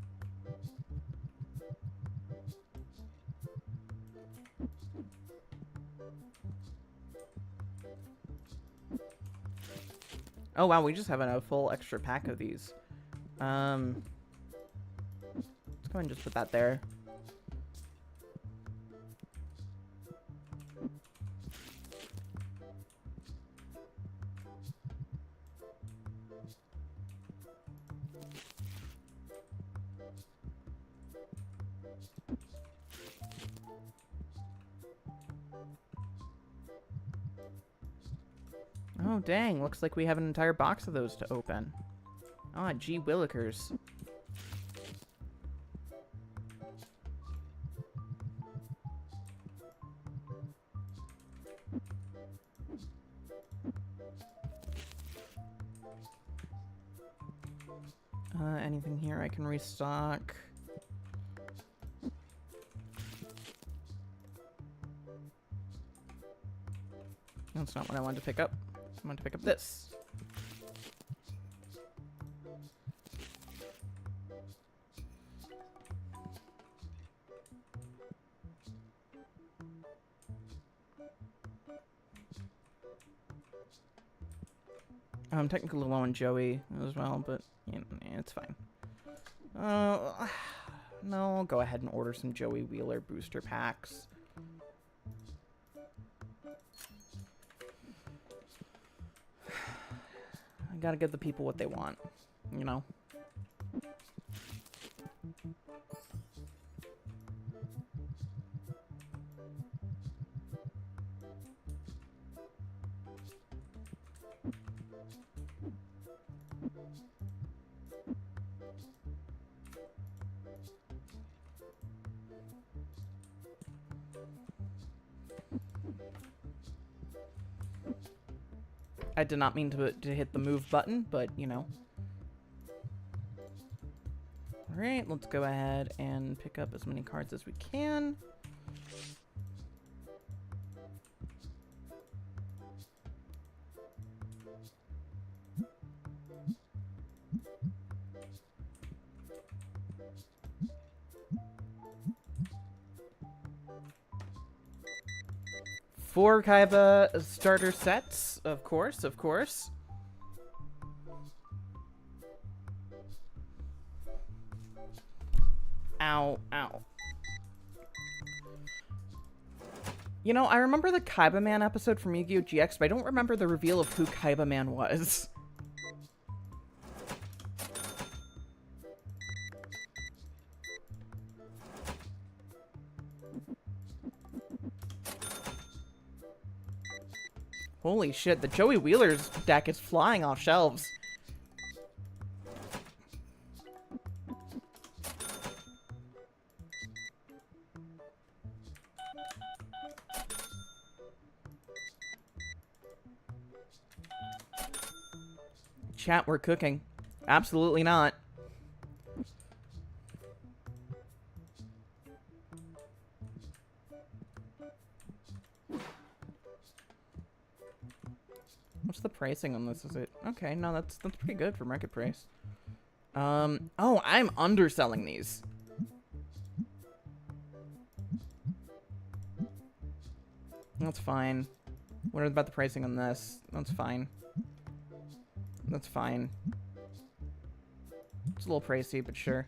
Oh wow, we just have a full extra pack of these. Let's go ahead and just put that there. Oh dang, looks like we have an entire box of those to open. Ah, gee willikers. Anything here I can restock? That's not what I wanted to pick up. I wanted to pick up this. I'm technically low on Joey as well, but you know, it's fine. No, I'll go ahead and order some Joey Wheeler booster packs. I gotta give the people what they want, you know? I did not mean to hit the move button, but, you know. Alright, let's go ahead and pick up as many cards as we can. Four Kaiba starter sets, of course, of course. Ow, ow. You know, I remember the Kaiba Man episode from Yu-Gi-Oh! GX, but I don't remember the reveal of who Kaiba Man was. Holy shit, the Joey Wheeler's deck is flying off shelves. Chat, we're cooking. Absolutely not. What's the pricing on this? Is it okay? No, that's pretty good for market price. Oh, I'm underselling these. That's fine. What about the pricing on this? That's fine. That's fine. It's a little pricey, but sure.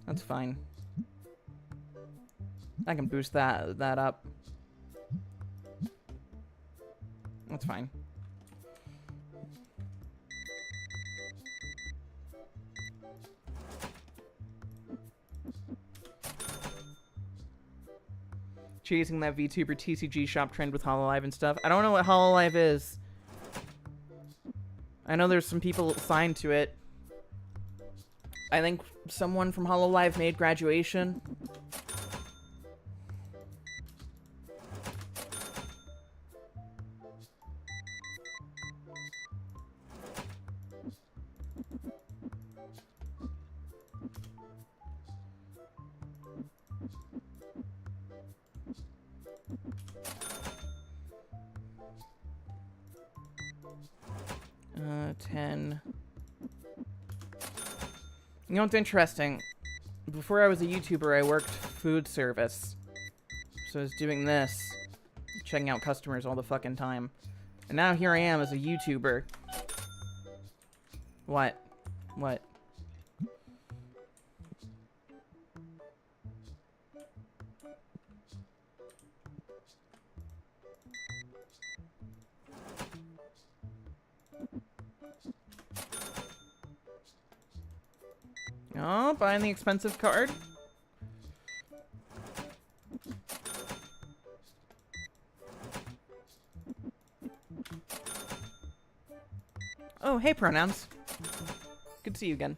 That's fine. I can boost that up. That's fine. Chasing that VTuber TCG shop trend with HoloLive and stuff. I don't know what HoloLive is. I know there's some people signed to it. I think someone from HoloLive made Graduation. You know what's interesting? Before I was a YouTuber, I worked food service. So I was doing this, checking out customers all the fucking time. And now here I am as a YouTuber. What? What? Oh, buying the expensive card? Oh, hey, pronouns. Good to see you again.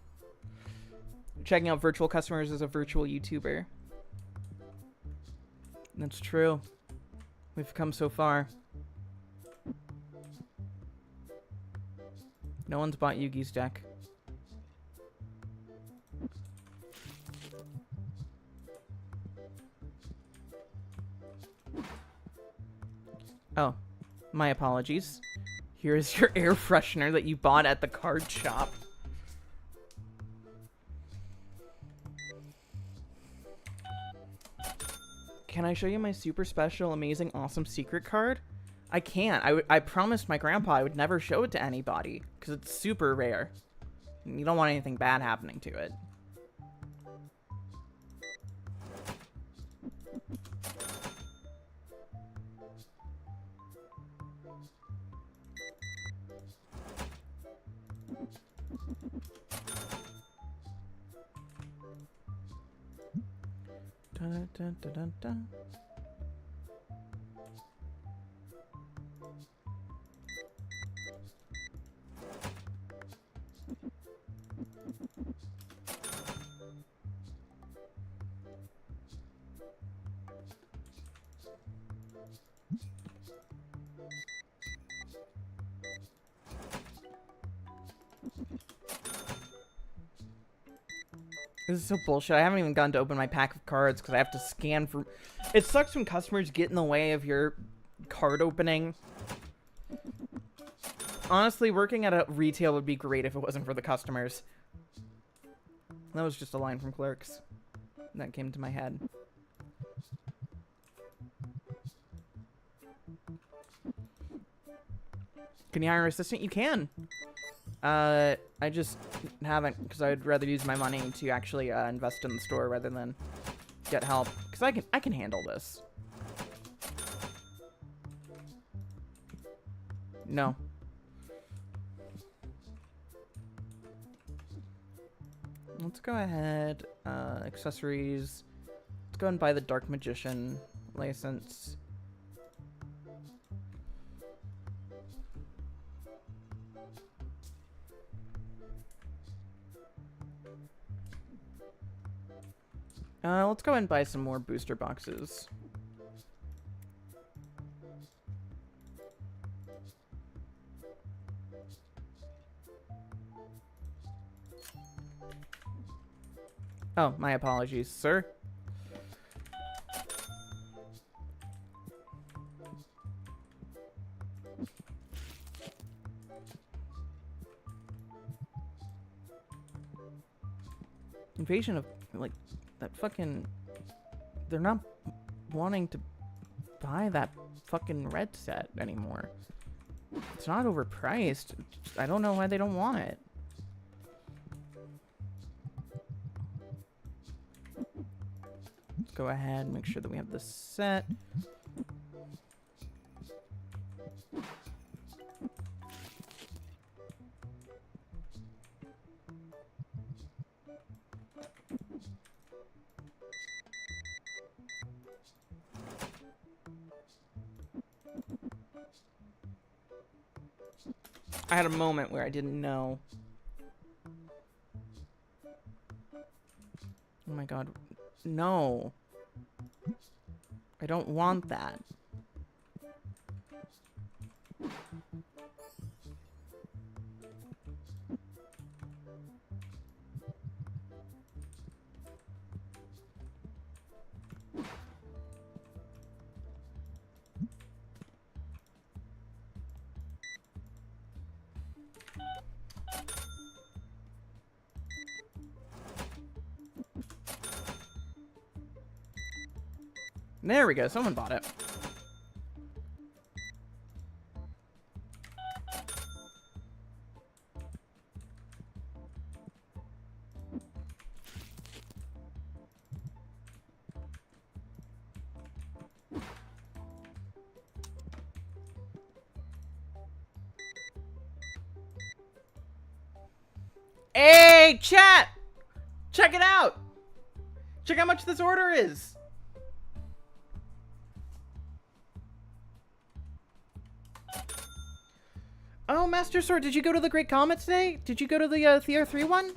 Checking out virtual customers as a virtual YouTuber. That's true. We've come so far. No one's bought Yugi's deck. Oh, my apologies. Here is your air freshener that you bought at the card shop. Can I show you my super special, amazing, awesome secret card? I can't. I promised my grandpa I would never show it to anybody because it's super rare. You don't want anything bad happening to it. Dun, dun, dun, dun, dun. This is so bullshit. I haven't even gotten to open my pack of cards because I have to scan for... It sucks when customers get in the way of your card opening. Honestly, working at a retail would be great if it wasn't for the customers. That was just a line from Clerks that came to my head. Can you hire an assistant? You can. I just haven't, because I'd rather use my money to actually invest in the store rather than get help. Because I can handle this. No. Let's go ahead. Accessories. Let's go and buy the Dark Magician license. Let's go ahead and buy some more booster boxes. Oh, my apologies, sir. Invasion of, like, that fucking... They're not wanting to buy that fucking red set anymore. It's not overpriced. I don't know why they don't want it. Let's go ahead and make sure that we have this set. I had a moment where I didn't know. Oh my god. No. I don't want that. There we go. Someone bought it. Hey, chat! Check it out! Check how much this order is! Oh, Master Sword, did you go to the Great Comet today? Did you go to the Tier 3 one?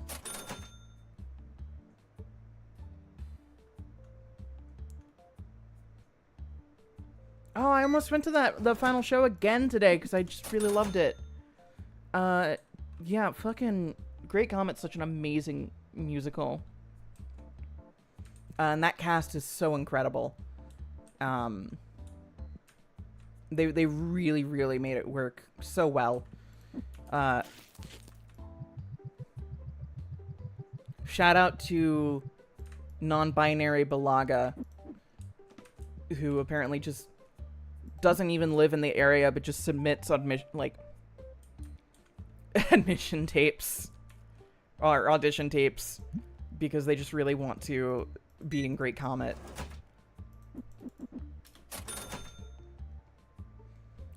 Oh, I almost went to the final show again today because I just really loved it. Yeah, fucking Great Comet's such an amazing musical. And that cast is so incredible. They really, really made it work so well. Shout out to non-binary Balaga, who apparently just doesn't even live in the area, but just submits admission tapes or audition tapes because they just really want to be in Great Comet.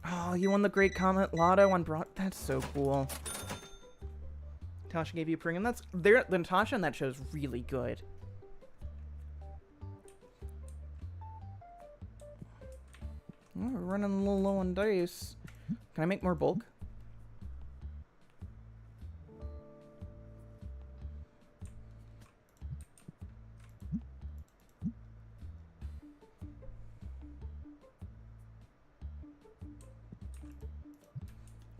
Oh, you won the Great Comet Lotto on That's so cool. Natasha gave you a premium. The Natasha in that show is really good. Oh, we're running a little low on dice. Can I make more bulk?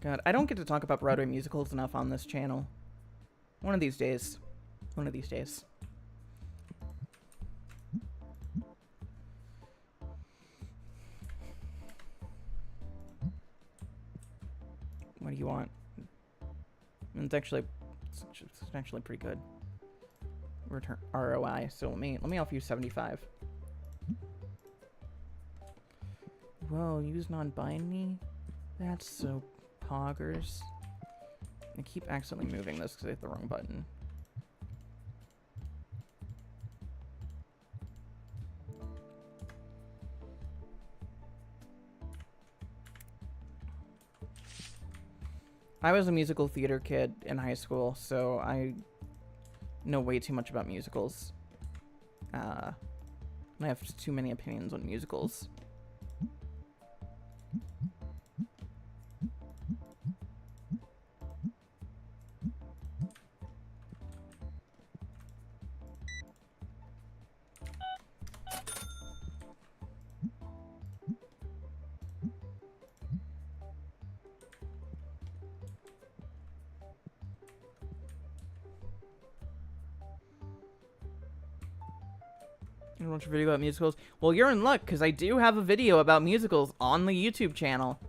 God, I don't get to talk about Broadway musicals enough on this channel. One of these days. One of these days. What do you want? It's actually pretty good. Return ROI. So let me offer you 75. Whoa, use non-binary? That's so poggers. I keep accidentally moving this because I hit the wrong button. I was a musical theater kid in high school, so I know way too much about musicals. I have too many opinions on musicals. You watch a video about musicals? Well, you're in luck, because I do have a video about musicals on the YouTube channel.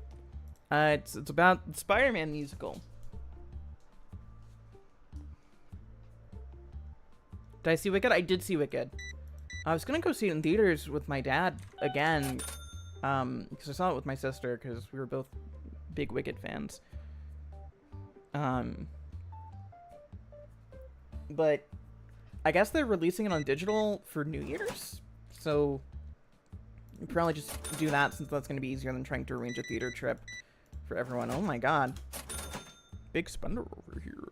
It's about the Spider-Man musical. Did I see Wicked? I did see Wicked. I was gonna go see it in theaters with my dad again, because I saw it with my sister, because we were both big Wicked fans. But I guess they're releasing it on digital for New Year's, so we'll probably just do that, since that's gonna be easier than trying to arrange a theater trip for everyone. Oh my god. Big spender over here.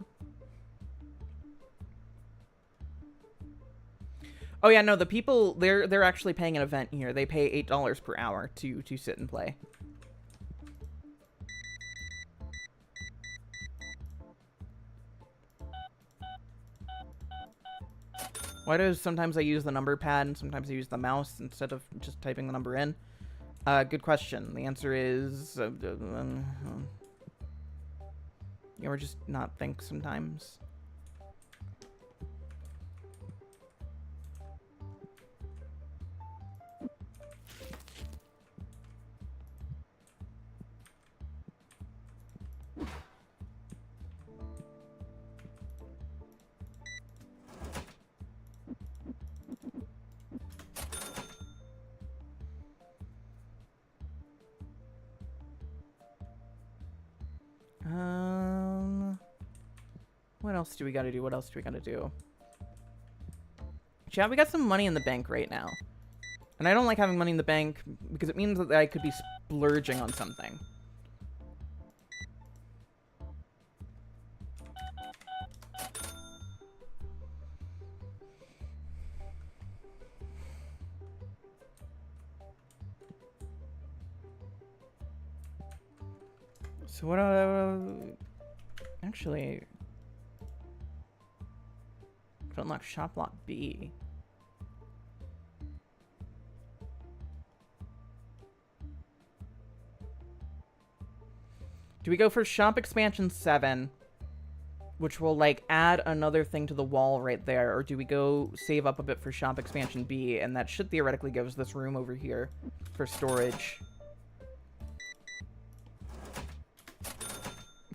Oh yeah, no, the people, they're actually paying an event here. They pay $8 per hour to sit and play. Why do sometimes I use the number pad and sometimes I use the mouse instead of just typing the number in? Good question. The answer is... you ever just not think sometimes? What else do we gotta do? What else do we gotta do? Chat, we got some money in the bank right now. And I don't like having money in the bank because it means that I could be splurging on something. So what, actually... to unlock shop lot B. Do we go for shop expansion 7, which will like add another thing to the wall right there, or do we go save up a bit for shop expansion B, and that should theoretically give us this room over here for storage?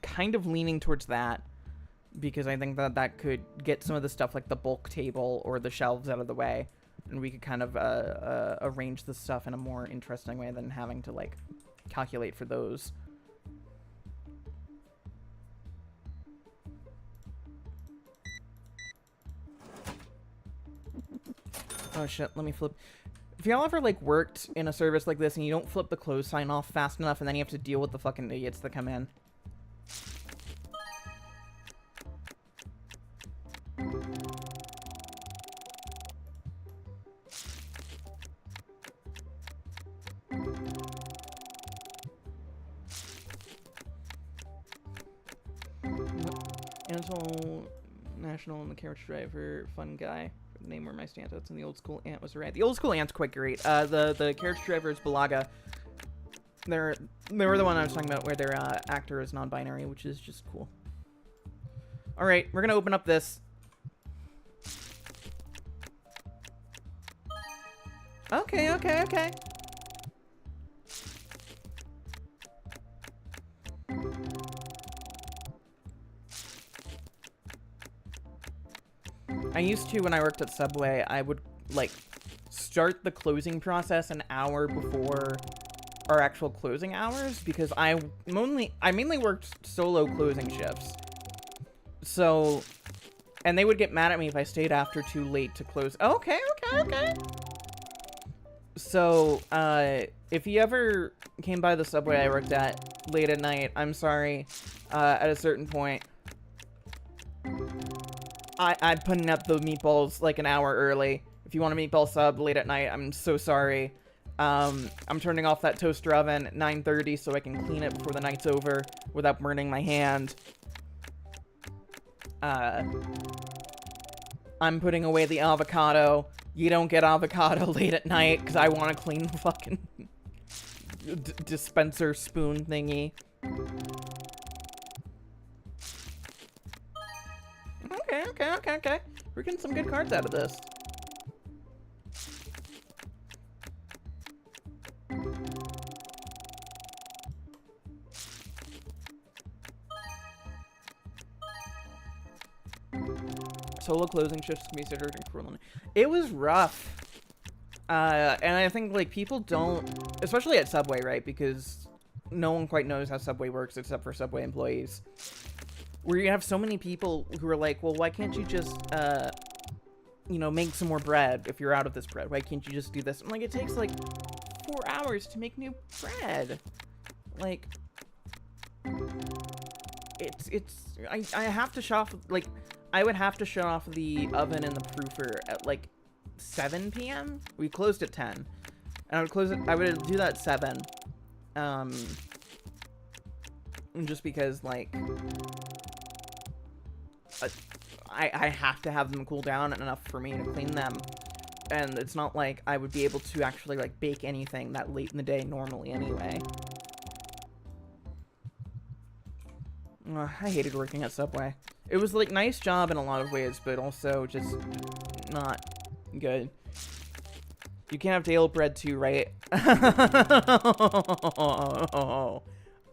Kind of leaning towards that, because I think that that could get some of the stuff like the bulk table or the shelves out of the way, and we could kind of arrange the stuff in a more interesting way than having to like calculate for those. Oh shit, let me flip. If y'all ever like worked in a service like this and you don't flip the close sign off fast enough and then you have to deal with the fucking idiots that come in. National and the carriage driver, fun guy. For the name where my standouts, and the old school ant was right. The old school ant's quite great. The carriage driver is Balaga. They were the one I was talking about where their actor is non-binary, which is just cool. All right, we're gonna open up this. Okay. I used to, when I worked at Subway, I would, like, start the closing process an hour before our actual closing hours, because I mainly worked solo closing shifts. So, and they would get mad at me if I stayed after too late to close. Okay. So, if you ever came by the Subway I worked at late at night, I'm sorry, at a certain point, I'm putting up the meatballs like an hour early. If you want a meatball sub late at night, I'm so sorry. I'm turning off that toaster oven at 9:30 so I can clean it before the night's over without burning my hand. I'm putting away the avocado. You don't get avocado late at night because I want to clean the fucking dispenser spoon thingy. Okay. We're getting some good cards out of this. solo closing shifts can be considered cruel. It was rough. And I think, like, people don't, especially at Subway, right? Because no one quite knows how Subway works except for Subway employees. Where you have so many people who are like, well, why can't you just, you know, make some more bread if you're out of this bread? Why can't you just do this? I'm like, it takes, like, 4 hours to make new bread. Like, I have to shut off, like, I would have to shut off the oven and the proofer at, like, 7 p.m. We closed at 10. And I would close it, I would do that at 7. Just because, like, I have to have them cool down enough for me to clean them. And it's not like I would be able to actually, like, bake anything that late in the day normally anyway. I hated working at Subway. It was, like, nice job in a lot of ways, but also just not good. You can't have Dale bread too, right?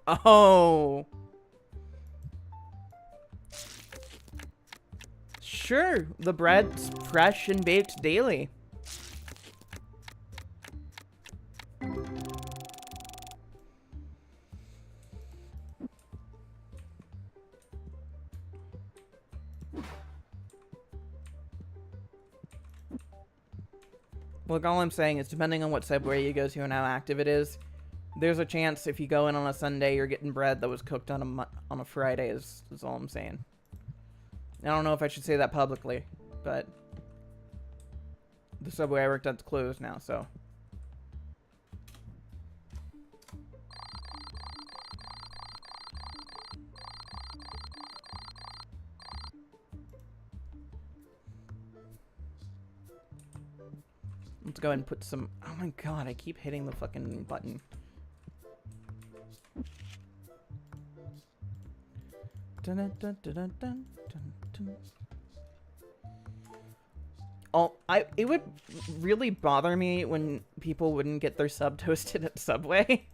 Oh. Sure, the bread's fresh and baked daily. Look, all I'm saying is, depending on what Subway you go to and how active it is, there's a chance if you go in on a Sunday, you're getting bread that was cooked on a Friday, is all I'm saying. I don't know if I should say that publicly, but the Subway I worked at's closed now, so. Let's go ahead and put some... Oh my god, I keep hitting the fucking button. Dun, dun, dun, dun, dun, dun, dun. Oh, it would really bother me when people wouldn't get their sub toasted at Subway.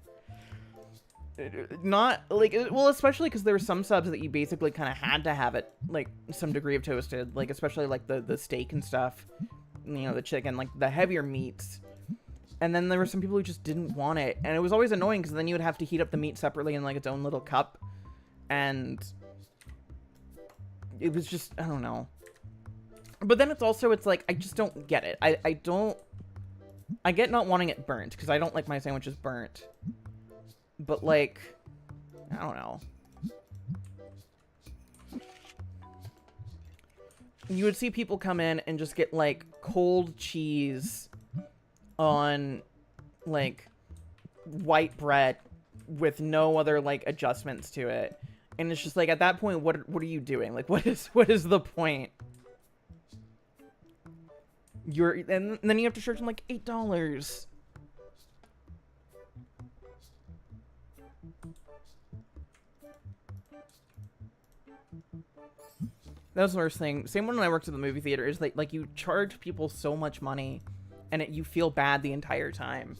Not, like, well, especially because there were some subs that you basically kind of had to have it, like, some degree of toasted, like, especially, like, the steak and stuff. You know, the chicken, like, the heavier meats. And then there were some people who just didn't want it. And it was always annoying because then you would have to heat up the meat separately in, like, its own little cup. And it was just, I don't know. But then it's like, I just don't get it. I get not wanting it burnt because I don't like my sandwiches burnt. But, like, I don't know. You would see people come in and just get, like, cold cheese on, like, white bread with no other, like, adjustments to it. And it's just, like, at that point, what are you doing? Like, what is the point? And then you have to charge them, like, $8. That was the worst thing. Same when I worked at the movie theater. Is like you charge people so much money, and you feel bad the entire time.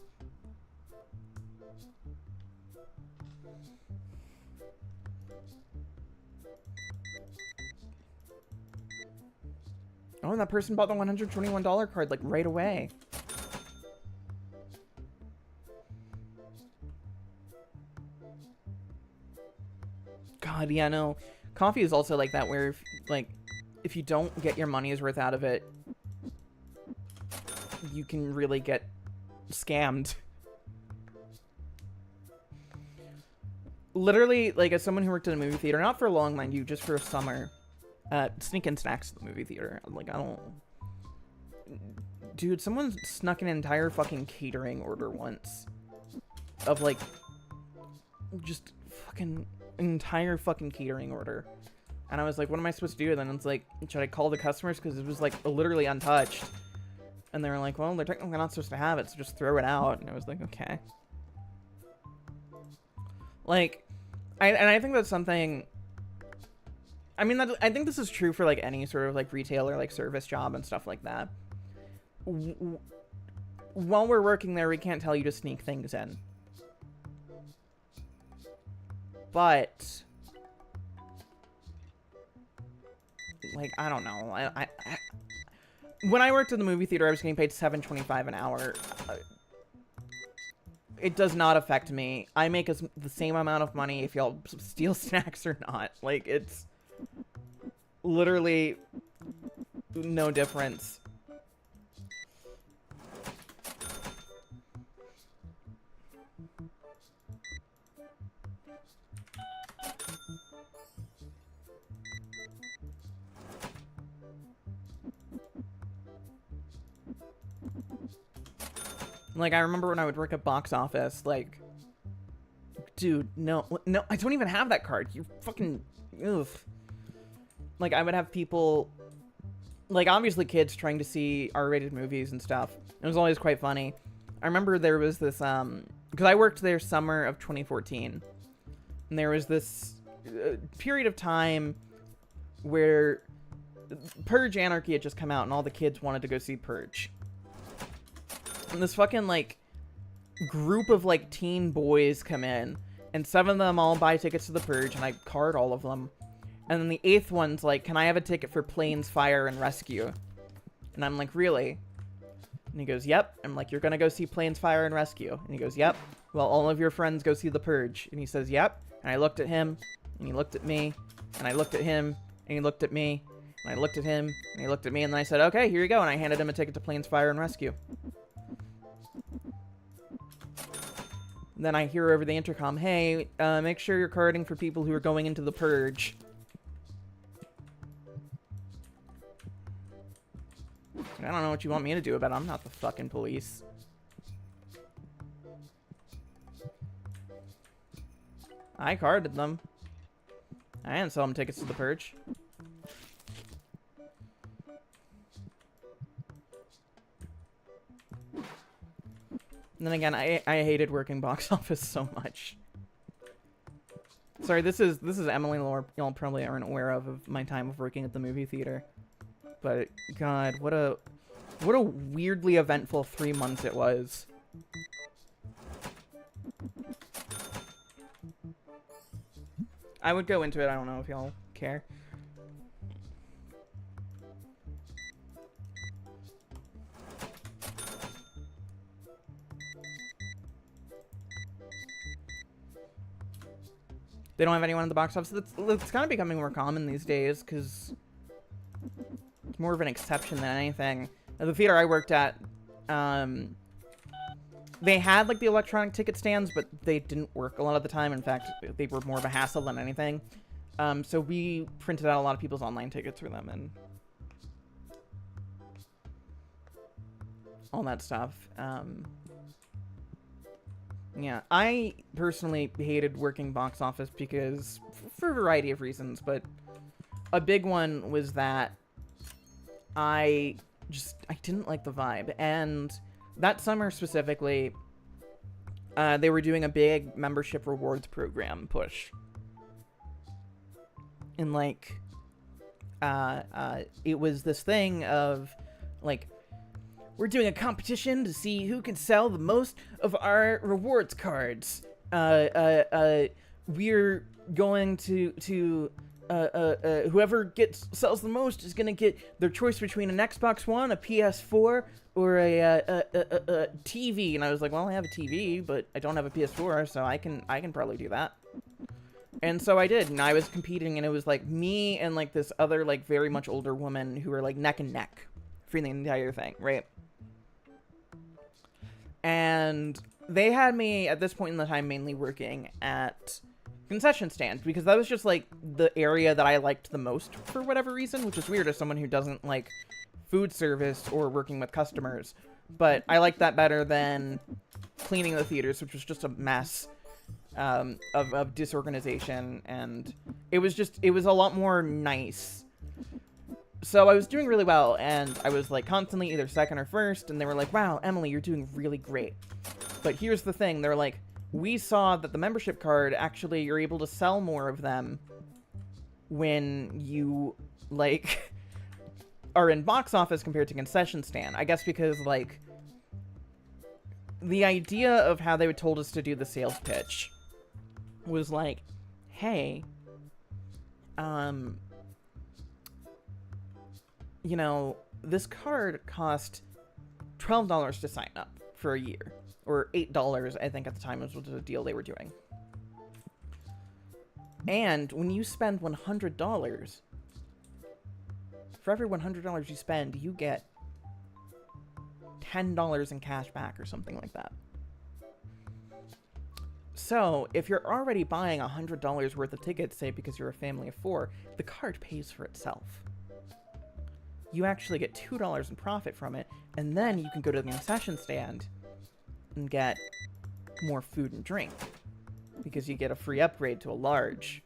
Oh, and that person bought the $121 card like right away. God, yeah, no. Coffee is also like that, where if you don't get your money's worth out of it, you can really get scammed. Literally, like, as someone who worked at a movie theater, not for long, mind you, just for a summer, sneaking snacks at the movie theater. Like, I don't... Dude, someone snuck an entire fucking catering order once. Of, like, just fucking... entire fucking catering order. And I was like, what am I supposed to do? And then it's like, should I call the customers? Because it was, like, literally untouched. And they were like, well, they're technically not supposed to have it, so just throw it out. And I was like, okay. Like, I think that's something... I mean, I think this is true for, like, any sort of, like, retail or, like, service job and stuff like that. While we're working there, we can't tell you to sneak things in. But like, I don't know. When I worked in the movie theater, I was getting paid $7.25 an hour. It does not affect me. I make the same amount of money if y'all steal snacks or not. Like, it's literally no difference. Like, I remember when I would work at box office, like, dude, no, I don't even have that card. You're fucking, oof. Like, I would have people, like, obviously kids trying to see R-rated movies and stuff. It was always quite funny. I remember there was this, because I worked there summer of 2014, and there was this period of time where Purge Anarchy had just come out, and all the kids wanted to go see Purge. And this fucking, like, group of, like, teen boys come in, and 7 of them all buy tickets to the Purge, and I card all of them. And then the 8th one's like, can I have a ticket for Planes, Fire, and Rescue? And I'm like, really? And he goes, yep. I'm like, you're gonna go see Planes, Fire, and Rescue? And he goes, yep. Well, all of your friends go see the Purge. And he says, yep. And I looked at him, and he looked at me, and I looked at him, and he looked at me, and I looked at him, and he looked at me, and then I said, okay, here you go. And I handed him a ticket to Planes, Fire, and Rescue. Then I hear over the intercom, hey, make sure you're carding for people who are going into the Purge. I don't know what you want me to do about it. I'm not the fucking police. I carded them. I didn't sell them tickets to the Purge. And then again, I hated working box office so much. Sorry, this is Emily lore y'all probably aren't aware of my time of working at the movie theater. But God, what a weirdly eventful 3 months it was. I would go into it. I don't know if y'all care. They don't have anyone in the box office. It's kind of becoming more common these days because it's more of an exception than anything. At the theater I worked at, they had like the electronic ticket stands, but they didn't work a lot of the time. In fact, they were more of a hassle than anything. So we printed out a lot of people's online tickets for them and all that stuff. Yeah, I personally hated working box office because, for a variety of reasons, but a big one was that I didn't like the vibe. And that summer specifically, they were doing a big membership rewards program push. And, like, it was this thing of, like, we're doing a competition to see who can sell the most of our rewards cards. We're going to whoever sells the most is gonna get their choice between an Xbox One, a PS4, or a TV. And I was like, well, I have a TV, but I don't have a PS4, so I can probably do that. And so I did, and I was competing, and it was like me and like this other like very much older woman who were like neck and neck for the entire thing, right? And they had me, at this point in the time, mainly working at concession stands, because that was just, like, the area that I liked the most for whatever reason, which is weird as someone who doesn't like food service or working with customers. But I liked that better than cleaning the theaters, which was just a mess of disorganization, and it was a lot more nice. So I was doing really well, and I was, like, constantly either second or first, and they were like, wow, Emily, you're doing really great. But here's the thing, they're like, we saw that the membership card, actually, you're able to sell more of them when you, like, are in box office compared to concession stand. I guess because, like, the idea of how they told us to do the sales pitch was like, hey, you know, this card cost $12 to sign up for a year. Or $8, I think, at the time was the deal they were doing. And when you spend $100, for every $100 you spend, you get $10 in cash back or something like that. So, if you're already buying $100 worth of tickets, say because you're a family of 4, the card pays for itself. You actually get $2 in profit from it, and then you can go to the concession stand and get more food and drink, because you get a free upgrade to a large.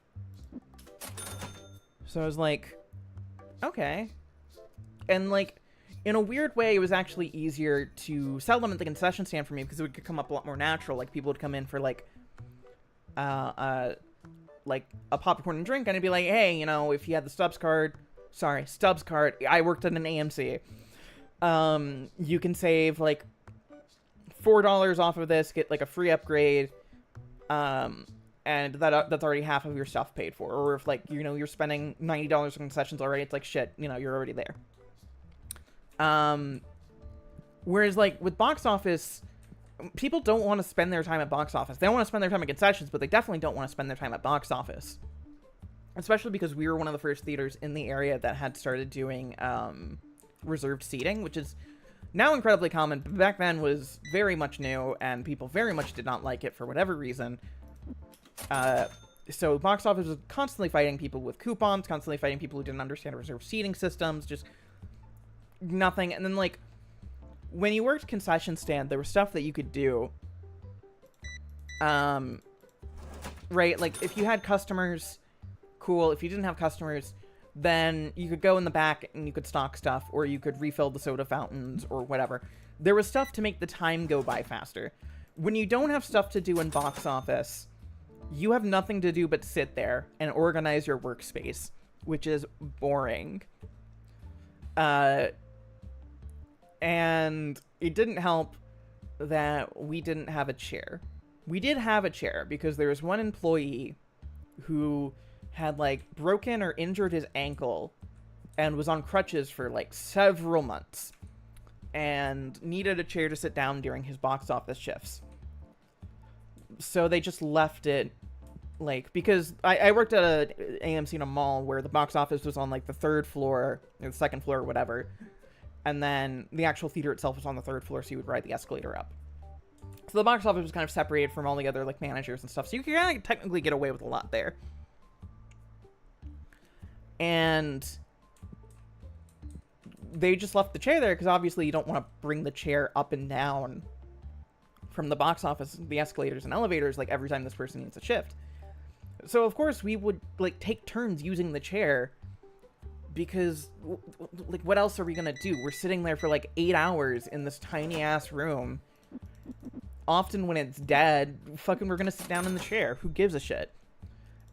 So I was like, okay. And, like, in a weird way, it was actually easier to sell them at the concession stand for me, because it would come up a lot more natural. Like, people would come in for, like a popcorn and drink, and I'd be like, hey, you know, if you had the Stubbs card, I worked at an AMC, you can save, like, $4 off of this, get, like, a free upgrade, and that's already half of your stuff paid for. Or if, like, you know, you're spending $90 in concessions already, it's like, shit, you know, you're already there. Whereas, like, with box office, people don't want to spend their time at box office. They don't want to spend their time at concessions, but they definitely don't want to spend their time at box office. Especially because we were one of the first theaters in the area that had started doing reserved seating, which is now incredibly common, but back then was very much new, and people very much did not like it for whatever reason. So box office was constantly fighting people with coupons, constantly fighting people who didn't understand reserved seating systems, just nothing. And then, like, when you worked concession stand, there was stuff that you could do. Right? Like, if you had customers, cool. If you didn't have customers, then you could go in the back and you could stock stuff, or you could refill the soda fountains, or whatever. There was stuff to make the time go by faster. When you don't have stuff to do in box office, you have nothing to do but sit there and organize your workspace, which is boring. And it didn't help that we didn't have a chair. We did have a chair because there was one employee who had, like, broken or injured his ankle and was on crutches for, like, several months and needed a chair to sit down during his box office shifts. So they just left it, like, because I worked at a AMC in a mall where the box office was on, like, the 3rd floor or the 2nd floor or whatever. And then the actual theater itself was on the 3rd floor, so you would ride the escalator up. So the box office was kind of separated from all the other, like, managers and stuff. So you could kind of technically get away with a lot there. And they just left the chair there because obviously you don't want to bring the chair up and down from the box office, the escalators and elevators, like, every time this person needs a shift. So, of course, we would, like, take turns using the chair because, like, what else are we gonna do? We're sitting there for, like, 8 hours in this tiny-ass room. Often when it's dead, fucking we're gonna sit down in the chair. Who gives a shit?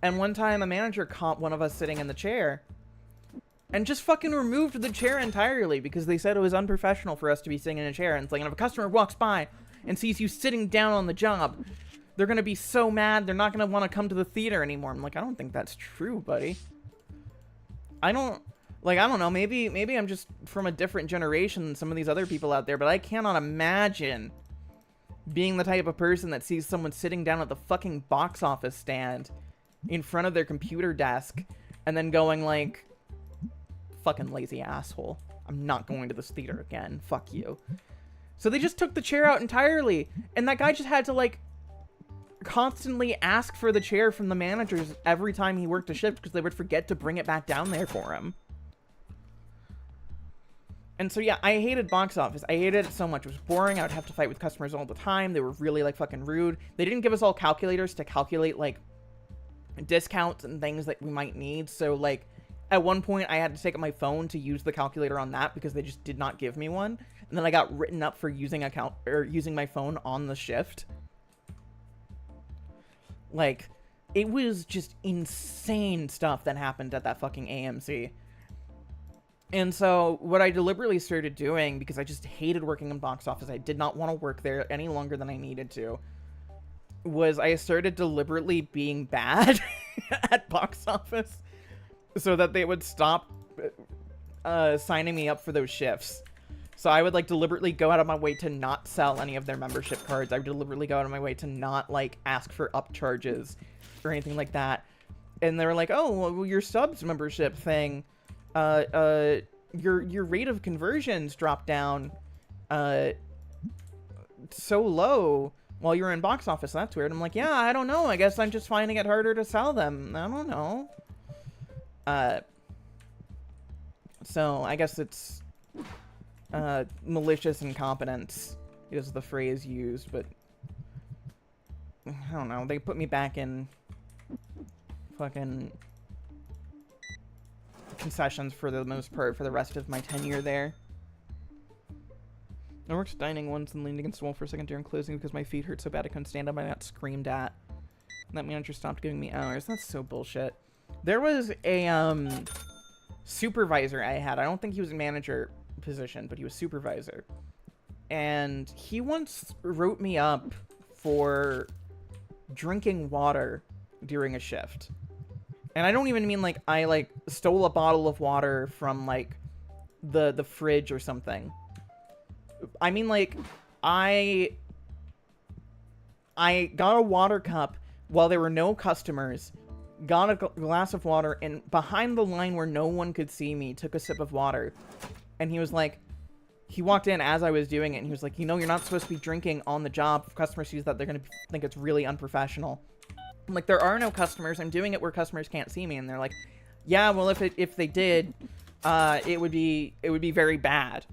And one time, a manager caught one of us sitting in the chair and just fucking removed the chair entirely because they said it was unprofessional for us to be sitting in a chair. And it's like, and if a customer walks by and sees you sitting down on the job, they're gonna be so mad, they're not gonna want to come to the theater anymore. I'm like, I don't think that's true, buddy. I don't know, maybe I'm just from a different generation than some of these other people out there, but I cannot imagine being the type of person that sees someone sitting down at the fucking box office stand in front of their computer desk and then going like, fucking lazy asshole, I'm not going to this theater again, fuck you. So they just took the chair out entirely, and that guy just had to, like, constantly ask for the chair from the managers every time he worked a shift because they would forget to bring it back down there for him. And so, yeah, I hated box office. I hated it so much. It was boring. I would have to fight with customers all the time. They were really, like, fucking rude. They didn't give us all calculators to calculate, like, discounts and things that we might need. So, like, at one point, I had to take up my phone to use the calculator on that because they just did not give me one. And then I got written up for using using my phone on the shift. Like, it was just insane stuff that happened at that fucking AMC. And so, what I deliberately started doing, because I just hated working in box office, I did not want to work there any longer than I needed to, was I started deliberately being bad at box office so that they would stop signing me up for those shifts. So I would like deliberately go out of my way to not sell any of their membership cards. I would deliberately go out of my way to not like ask for upcharges or anything like that. And they were like, "Oh, well, your subs membership thing, your rate of conversions dropped down, so low while you're in box office. That's weird." I'm like, "Yeah, I don't know. I guess I'm just finding it harder to sell them. I don't know." So I guess it's malicious incompetence is the phrase used, but I don't know. They put me back in fucking concessions for the most part for the rest of my tenure there. I worked dining once and leaned against the wall for a second during closing because my feet hurt so bad I couldn't stand up. I got screamed at. And that manager stopped giving me hours. That's so bullshit. There was a supervisor I had. I don't think he was a manager position, but he was supervisor. And he once wrote me up for drinking water during a shift. And I don't even mean like I like stole a bottle of water from like the fridge or something. I mean like I got a water cup while there were no customers, got a glass of water, and behind the line where no one could see me, took a sip of water. And he was like, he walked in as I was doing it, and he was like, "You know, you're not supposed to be drinking on the job. If customers see that, they're going to think it's really unprofessional." I'm like, "There are no customers. I'm doing it where customers can't see me." And they're like, "Yeah, well, if they did, it would be very bad."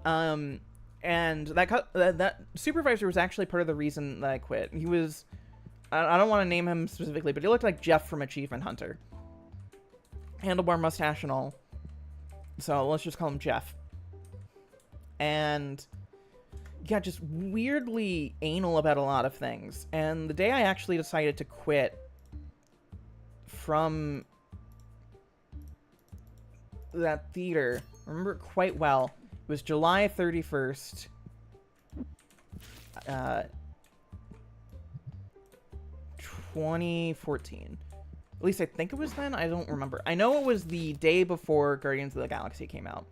And that supervisor was actually part of the reason that I quit. He was, I don't want to name him specifically, but he looked like Jeff from Achievement Hunter. Handlebar, mustache, and all. So let's just call him Jeff. And yeah, just weirdly anal about a lot of things. And the day I actually decided to quit from that theater, I remember it quite well. It was July 31st. 2014. At least I think it was then. I don't remember. I know it was the day before Guardians of the Galaxy came out.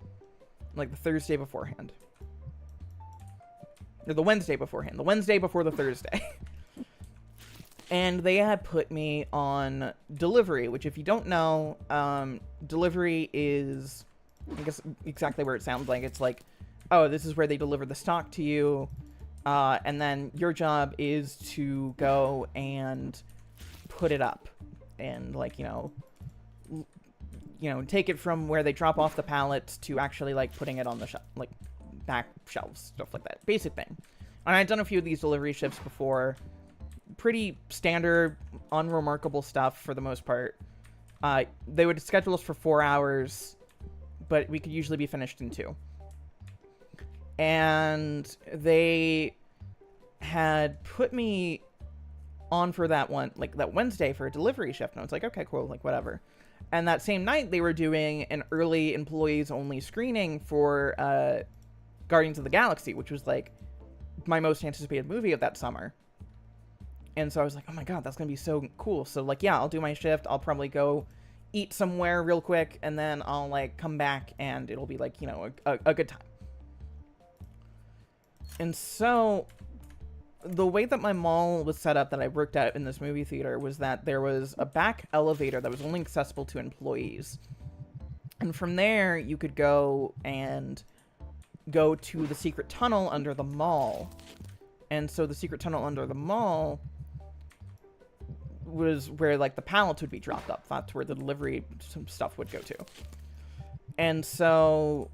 Like the Thursday beforehand. Or the Wednesday beforehand. The Wednesday before the Thursday. And they had put me on delivery, which if you don't know, delivery is, I guess, exactly where it sounds like. It's like, oh, this is where they deliver the stock to you. And then your job is to go and put it up. And, like, you know, take it from where they drop off the pallets to actually, like, putting it on the like, back shelves, stuff like that. Basic thing. And I'd done a few of these delivery shifts before. Pretty standard, unremarkable stuff for the most part. They would schedule us for 4 hours, but we could usually be finished in 2. And they had put me on for that one, like that Wednesday for a delivery shift. And I was like, okay, cool, like whatever. And that same night, they were doing an early employees-only screening for Guardians of the Galaxy, which was like my most anticipated movie of that summer. And so I was like, oh my god, that's going to be so cool. So, like, yeah, I'll do my shift. I'll probably go eat somewhere real quick, and then I'll, like, come back, and it'll be, like, you know, a good time. And so the way that my mall was set up that I worked at in this movie theater was that there was a back elevator that was only accessible to employees. And from there, you could go to the secret tunnel under the mall. And so the secret tunnel under the mall was where, like, the pallets would be dropped up. That's where the delivery stuff would go to. And so,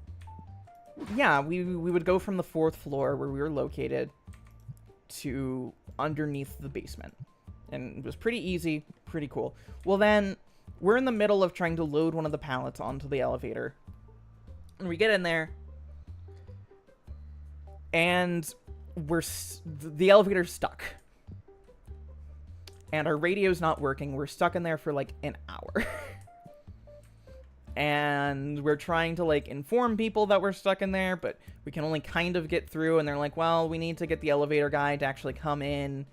yeah, we would go from the 4th floor where we were located to underneath the basement. And it was pretty easy, pretty cool. Well, then, we're in the middle of trying to load one of the pallets onto the elevator. And we get in there, and the elevator's stuck. And our radio's not working. We're stuck in there for, like, an hour. And we're trying to, like, inform people that we're stuck in there, but we can only kind of get through. And they're like, well, we need to get the elevator guy to actually come in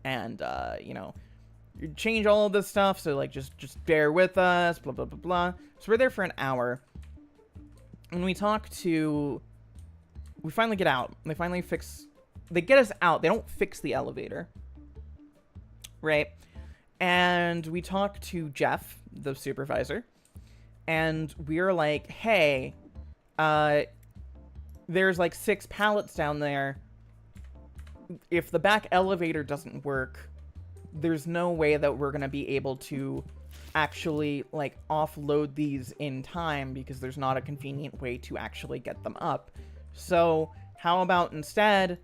and, you know, change all of this stuff. So, like, just bear with us, blah, blah, blah, blah. So we're there for an hour. And we finally get out. They get us out. They don't fix the elevator. Right? And we talk to Jeff, the supervisor, and we're like, hey, there's like 6 pallets down there. If the back elevator doesn't work, there's no way that we're going to be able to actually, like, offload these in time because there's not a convenient way to actually get them up. So how about instead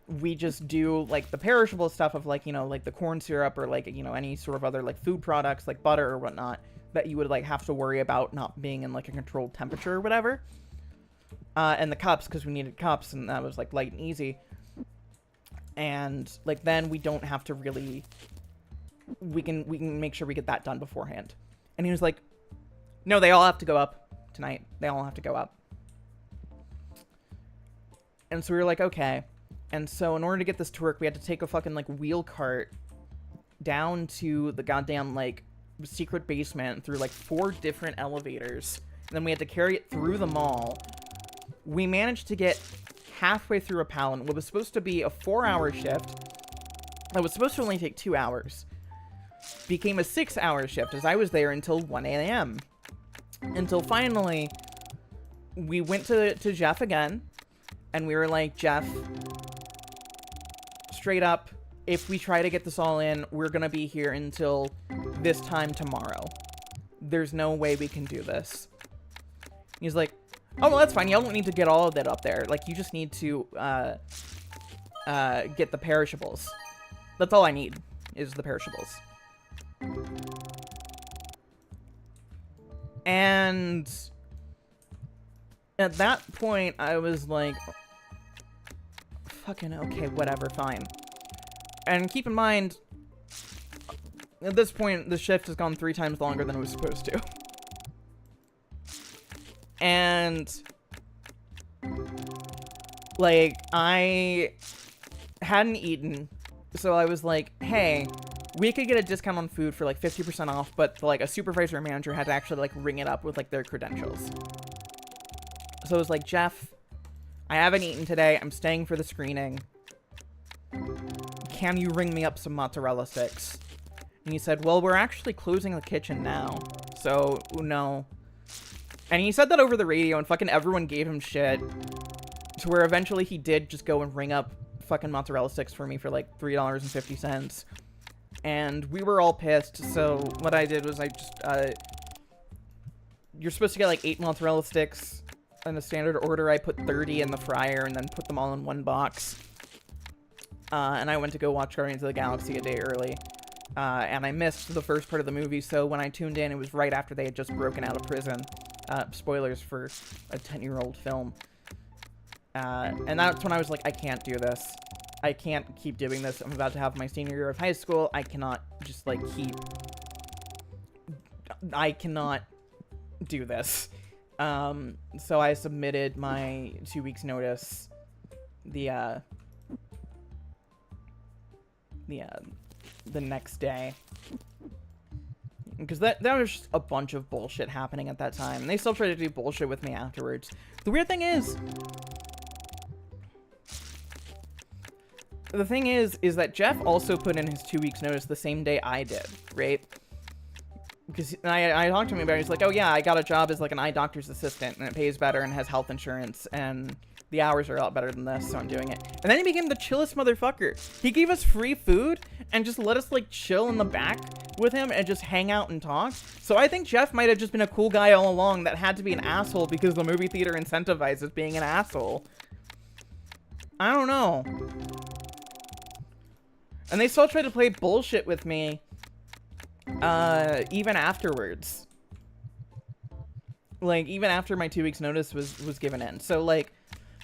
we just do, like, the perishable stuff of, like, you know, like the corn syrup or, like, you know, any sort of other, like, food products like butter or whatnot that you would, like, have to worry about not being in, like, a controlled temperature or whatever. And the cups, because we needed cups, and that was, like, light and easy. And, like, then we don't have to really... We can make sure we get that done beforehand. And he was like, no, they all have to go up tonight. They all have to go up. And so we were like, okay. And so in order to get this to work, we had to take a fucking, like, wheel cart down to the goddamn, like, secret basement through, like, 4 different elevators. And then we had to carry it through the mall. We managed to get halfway through a pallet. What was supposed to be a 4-hour shift, that was supposed to only take 2 hours, became a 6-hour shift as I was there until 1 a.m. Until finally, we went to Jeff again, and we were like, Jeff, straight up, if we try to get this all in, we're gonna be here until this time tomorrow. There's no way we can do this. He's like, oh, well, that's fine. You don't need to get all of that up there. Like, you just need to, get the perishables. That's all I need, is the perishables. And at that point, I was like, fucking okay, whatever, fine. And keep in mind, at this point, the shift has gone 3 times longer than it was supposed to. And, like, I hadn't eaten, so I was like, hey, we could get a discount on food for, like, 50% off, but, like, a supervisor or manager had to actually, like, ring it up with, like, their credentials. So I was like, Jeff, I haven't eaten today. I'm staying for the screening. Can you ring me up some mozzarella sticks? And he said, well, we're actually closing the kitchen now, so no. And he said that over the radio, and fucking everyone gave him shit. To where eventually he did just go and ring up fucking mozzarella sticks for me for, like, $3.50. And we were all pissed, so what I did was I just, you're supposed to get, like, 8 mozzarella sticks in a standard order. I put 30 in the fryer and then put them all in one box. And I went to go watch Guardians of the Galaxy a day early. And I missed the first part of the movie, so when I tuned in, it was right after they had just broken out of prison. Spoilers for a 10-year-old film. And that's when I was like, I can't do this. I can't keep doing this. I'm about to have my senior year of high school. I cannot just, like, I cannot do this. So I submitted my 2 weeks notice the next day. Because that was just a bunch of bullshit happening at that time. And they still try to do bullshit with me afterwards. The weird thing is... The thing is that Jeff also put in his 2 weeks notice the same day I did, right? Because I talked to him about it. He's like, oh yeah, I got a job as, like, an eye doctor's assistant, and it pays better and has health insurance, and the hours are a lot better than this, so I'm doing it. And then he became the chillest motherfucker. He gave us free food and just let us, like, chill in the back with him and just hang out and talk. So I think Jeff might have just been a cool guy all along that had to be an asshole because the movie theater incentivizes being an asshole. I don't know. And they still try to play bullshit with me, even afterwards. Like, even after my 2 weeks notice was given in. So, like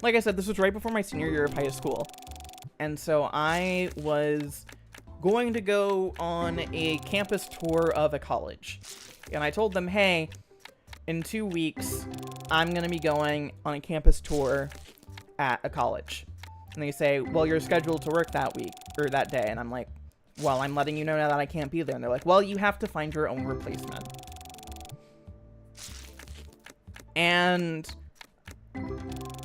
I said, this was right before my senior year of high school. And so I was going to go on a campus tour of a college. And I told them, hey, in 2 weeks, I'm going to be going on a campus tour at a college. And they say, well, you're scheduled to work that week, or that day. And I'm like, well, I'm letting you know now that I can't be there. And they're like, well, you have to find your own replacement. And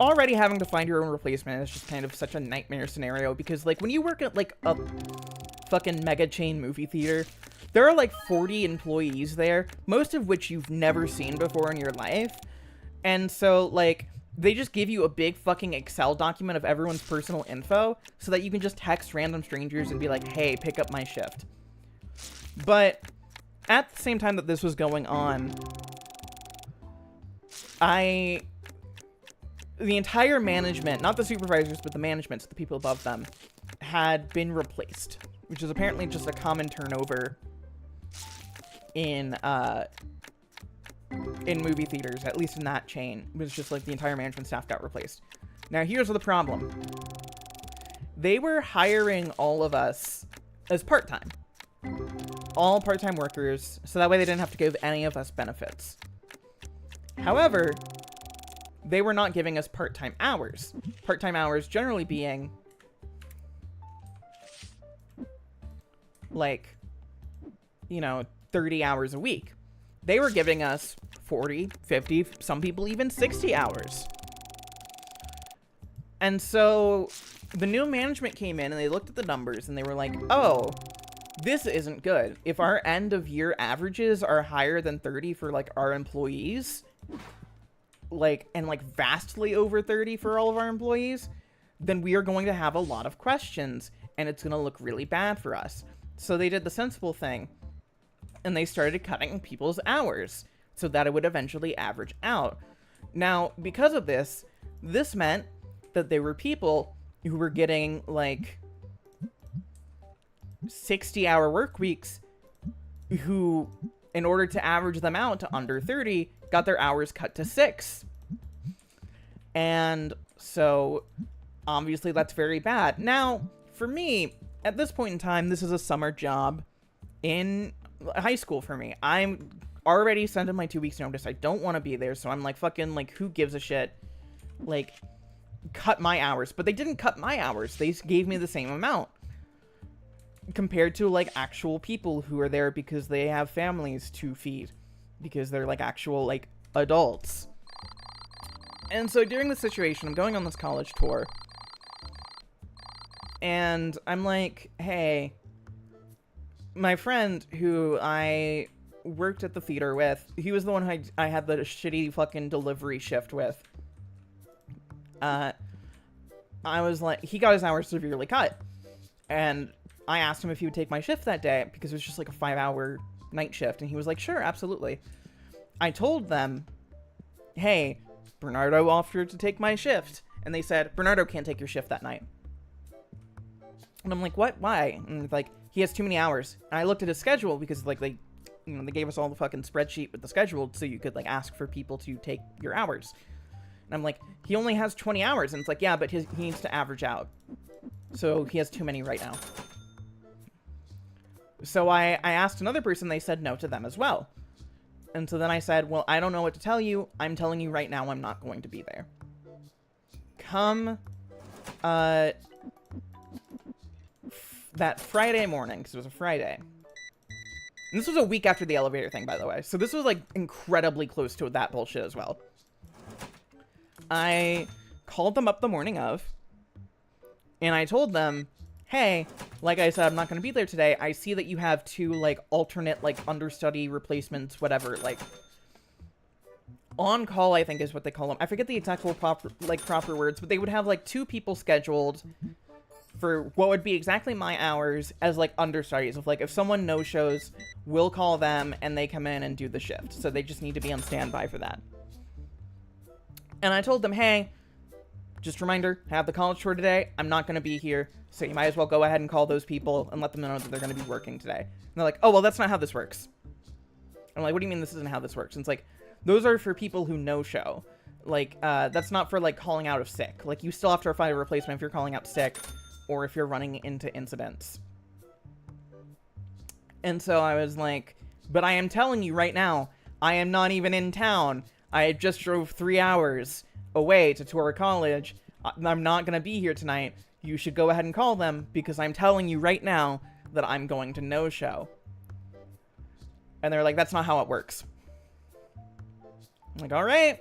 already having to find your own replacement is just kind of such a nightmare scenario, because, like, when you work at, like, a fucking mega chain movie theater, there are, like, 40 employees there, most of which you've never seen before in your life. And so, like, they just give you a big fucking Excel document of everyone's personal info so that you can just text random strangers and be like, hey, pick up my shift. But at the same time that this was going on, the entire management, not the supervisors, but the management, so the people above them, had been replaced, which is apparently just a common turnover in movie theaters, at least in that chain. It was just like the entire management staff got replaced. Now, here's the problem. They were hiring all of us as part-time. All part-time workers, so that way they didn't have to give any of us benefits. However, they were not giving us part-time hours. Part-time hours generally being, like, you know, 30 hours a week. They were giving us 40, 50, some people even 60 hours. And so the new management came in and they looked at the numbers and they were like, oh, this isn't good. If our end of year averages are higher than 30 for, like, our employees, like, and, like, vastly over 30 for all of our employees, then we are going to have a lot of questions and it's going to look really bad for us. So they did the sensible thing and they started cutting people's hours so that it would eventually average out. Now, because of this, this meant that there were people who were getting, like, 60-hour work weeks who, in order to average them out to under 30, got their hours cut to 6. And so, obviously, that's very bad. Now, for me, at this point in time, this is a summer job in high school for me. I'm already sent in my 2 weeks notice. I don't want to be there, so I'm like, fucking, like, who gives a shit? Like, cut my hours. But they didn't cut my hours. They gave me the same amount. Compared to, like, actual people who are there because they have families to feed. Because they're, like, actual, like, adults. And so during this situation, I'm going on this college tour. And I'm like, hey, my friend who I worked at the theater with, he was the one who I had the shitty fucking delivery shift with. I was like, he got his hours severely cut. And I asked him if he would take my shift that day because it was just like a 5-hour night shift. And he was like, sure, absolutely. I told them, hey, Bernardo offered to take my shift. And they said, Bernardo can't take your shift that night. And I'm like, what? Why? And it's like, he has too many hours. And I looked at his schedule because, like, they gave us all the fucking spreadsheet with the schedule so you could, like, ask for people to take your hours. And I'm like, he only has 20 hours. And it's like, yeah, but he needs to average out. So he has too many right now. So I asked another person, they said no to them as well. And so then I said, well, I don't know what to tell you. I'm telling you right now I'm not going to be there. Come, that Friday morning, because it was a Friday. And this was a week after the elevator thing, by the way. So this was, like, incredibly close to that bullshit as well. I called them up the morning of, and I told them, hey, like I said, I'm not going to be there today. I see that you have 2, like, alternate, like, understudy replacements, whatever, like, on call, I think is what they call them. I forget the exact proper words, but they would have, like, 2 people scheduled for what would be exactly my hours as, like, understudies. Of, like, if someone no-shows, we'll call them, and they come in and do the shift. So they just need to be on standby for that. And I told them, hey, just a reminder, have the college tour today. I'm not going to be here, so you might as well go ahead and call those people and let them know that they're going to be working today. And they're like, oh, well, that's not how this works. I'm like, what do you mean this isn't how this works? And it's like, those are for people who no-show. Like, that's not for, like, calling out of sick. Like, you still have to find a replacement if you're calling out sick or if you're running into incidents. And so I was like, but I am telling you right now, I am not even in town. I just drove 3 hours away to tour college. I'm not going to be here tonight. You should go ahead and call them because I'm telling you right now that I'm going to no-show. And they're like, that's not how it works. I'm like, all right.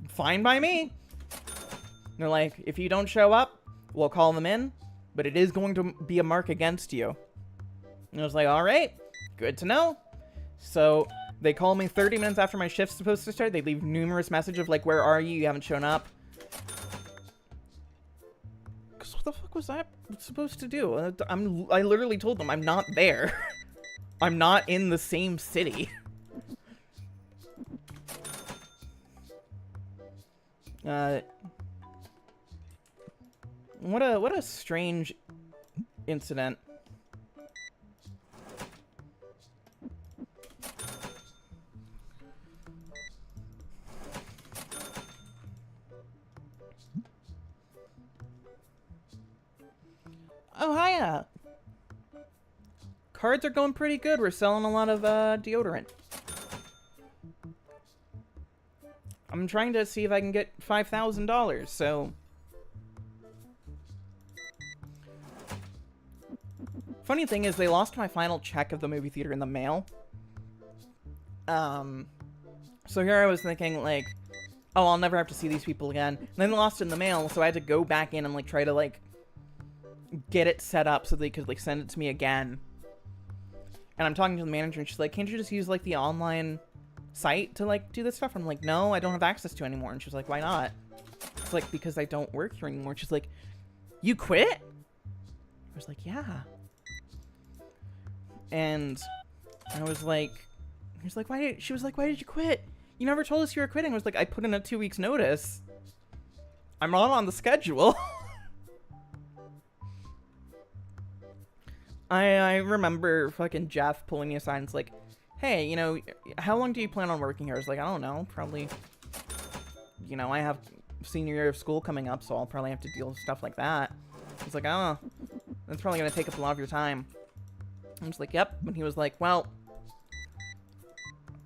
Fine by me. They're like, if you don't show up, we'll call them in, but it is going to be a mark against you. And I was like, all right, good to know. So they call me 30 minutes after my shift's supposed to start. They leave numerous messages of like, where are you? You haven't shown up. Because what the fuck was I supposed to do? I literally told them I'm not there. I'm not in the same city. What a strange incident. Oh, hiya! Cards are going pretty good. We're selling a lot of deodorant. I'm trying to see if I can get $5,000, so... Funny thing is, they lost my final check of the movie theater in the mail. So here I was thinking, like, oh, I'll never have to see these people again. And then they lost it in the mail, so I had to go back in and, like, try to, like, get it set up so they could, like, send it to me again. And I'm talking to the manager, and she's like, can't you just use, like, the online site to, like, do this stuff? I'm like, no, I don't have access to it anymore. And she's like, why not? It's like, because I don't work here anymore. She's like, you quit? I was like, yeah. And I was like, she was like, why did you quit? You never told us you were quitting. I was like, I put in a 2 weeks notice. I'm not on the schedule. I remember fucking Jeff pulling me aside and it's like, hey, you know, how long do you plan on working here? I was like, I don't know, probably, you know, I have senior year of school coming up, so I'll probably have to deal with stuff like that. He's like, oh, that's probably going to take up a lot of your time. I was like, yep. And he was like, well,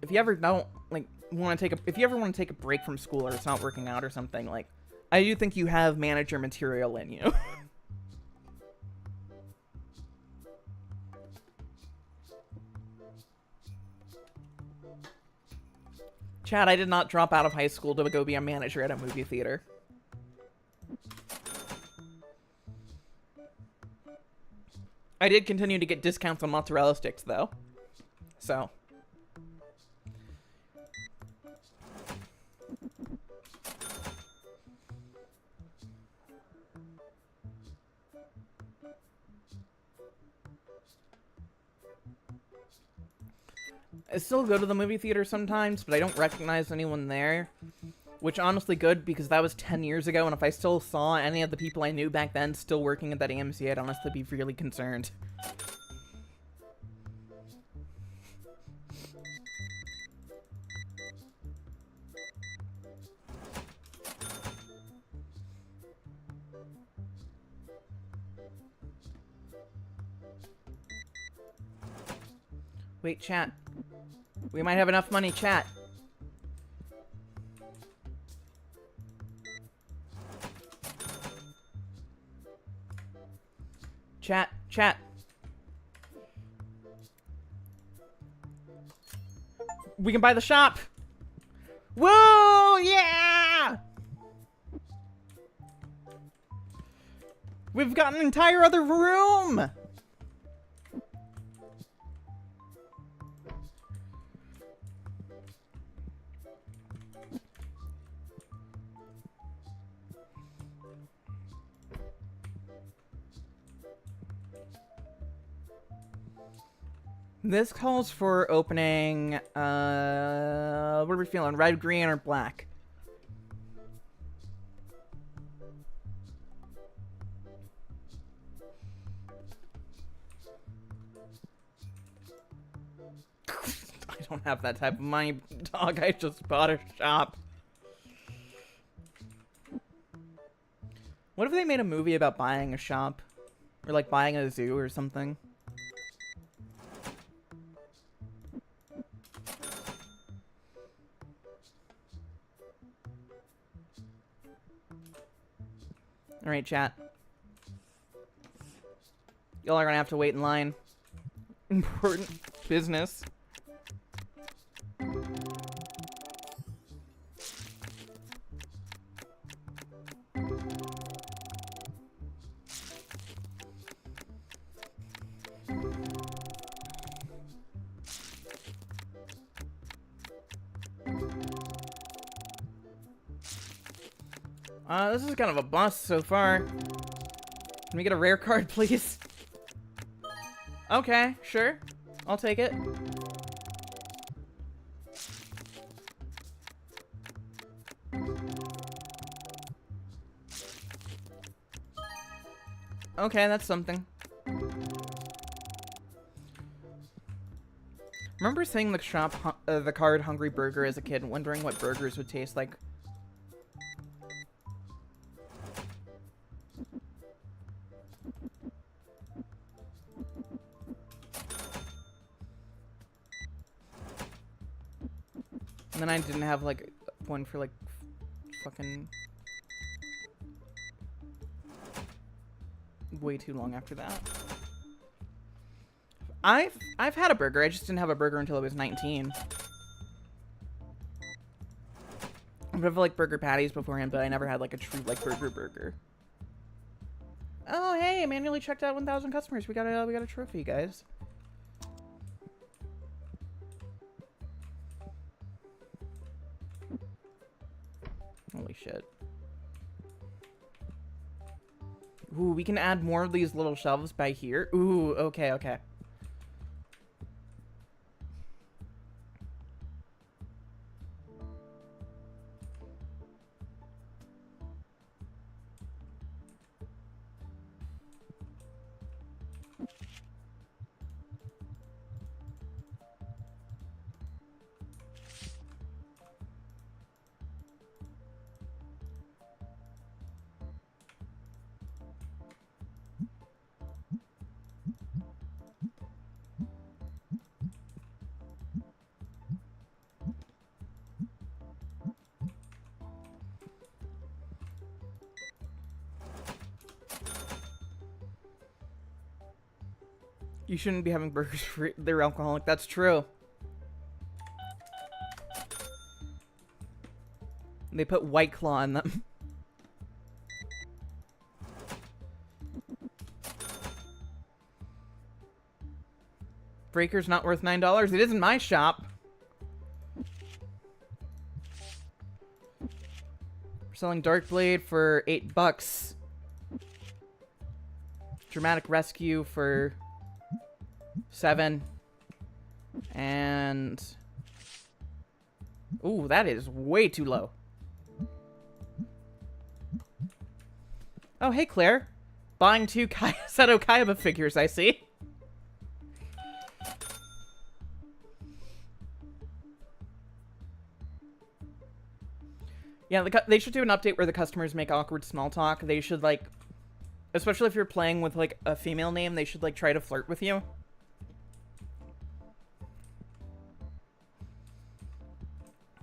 if you ever don't, like, if you ever want to take a break from school or it's not working out or something, like, I do think you have manager material in you. Chad, I did not drop out of high school to go be a manager at a movie theater. I did continue to get discounts on mozzarella sticks, though. So. I still go to the movie theater sometimes, but I don't recognize anyone there. Which, honestly, good, because that was 10 years ago, and if I still saw any of the people I knew back then still working at that AMC, I'd honestly be really concerned. Wait, chat. We might have enough money, chat. Chat. We can buy the shop. Whoa, yeah! We've got an entire other room. This calls for opening, what are we feeling? Red, green, or black? I don't have that type of money, dog. I just bought a shop. What if they made a movie about buying a shop? Or, like, buying a zoo or something? Alright, chat. Y'all are gonna have to wait in line. Important business. This is kind of a bust so far. Can we get a rare card, please? Okay, sure. I'll take it. Okay, that's something. Remember seeing the card Hungry Burger as a kid and wondering what burgers would taste like. And then I didn't have, like, one for, like, fucking way too long after that. I've had a burger. I just didn't have a burger until I was 19. I've had, like, burger patties beforehand, but I never had, like, a true, like, burger. Oh, hey, I manually checked out 1,000 customers. We got a trophy, guys. Holy shit. Ooh, we can add more of these little shelves by here. Ooh, okay, okay. You shouldn't be having burgers for they're alcoholic. That's true. They put White Claw in them. Breaker's not worth $9. It is in my shop. We're selling Dark Blade for $8. Dramatic Rescue for $7. And ooh, that is way too low. Oh, hey, Claire. Buying 2 Seto Kaiba figures, I see. Yeah, they should do an update where the customers make awkward small talk. They should, like, especially if you're playing with, like, a female name, they should, like, try to flirt with you.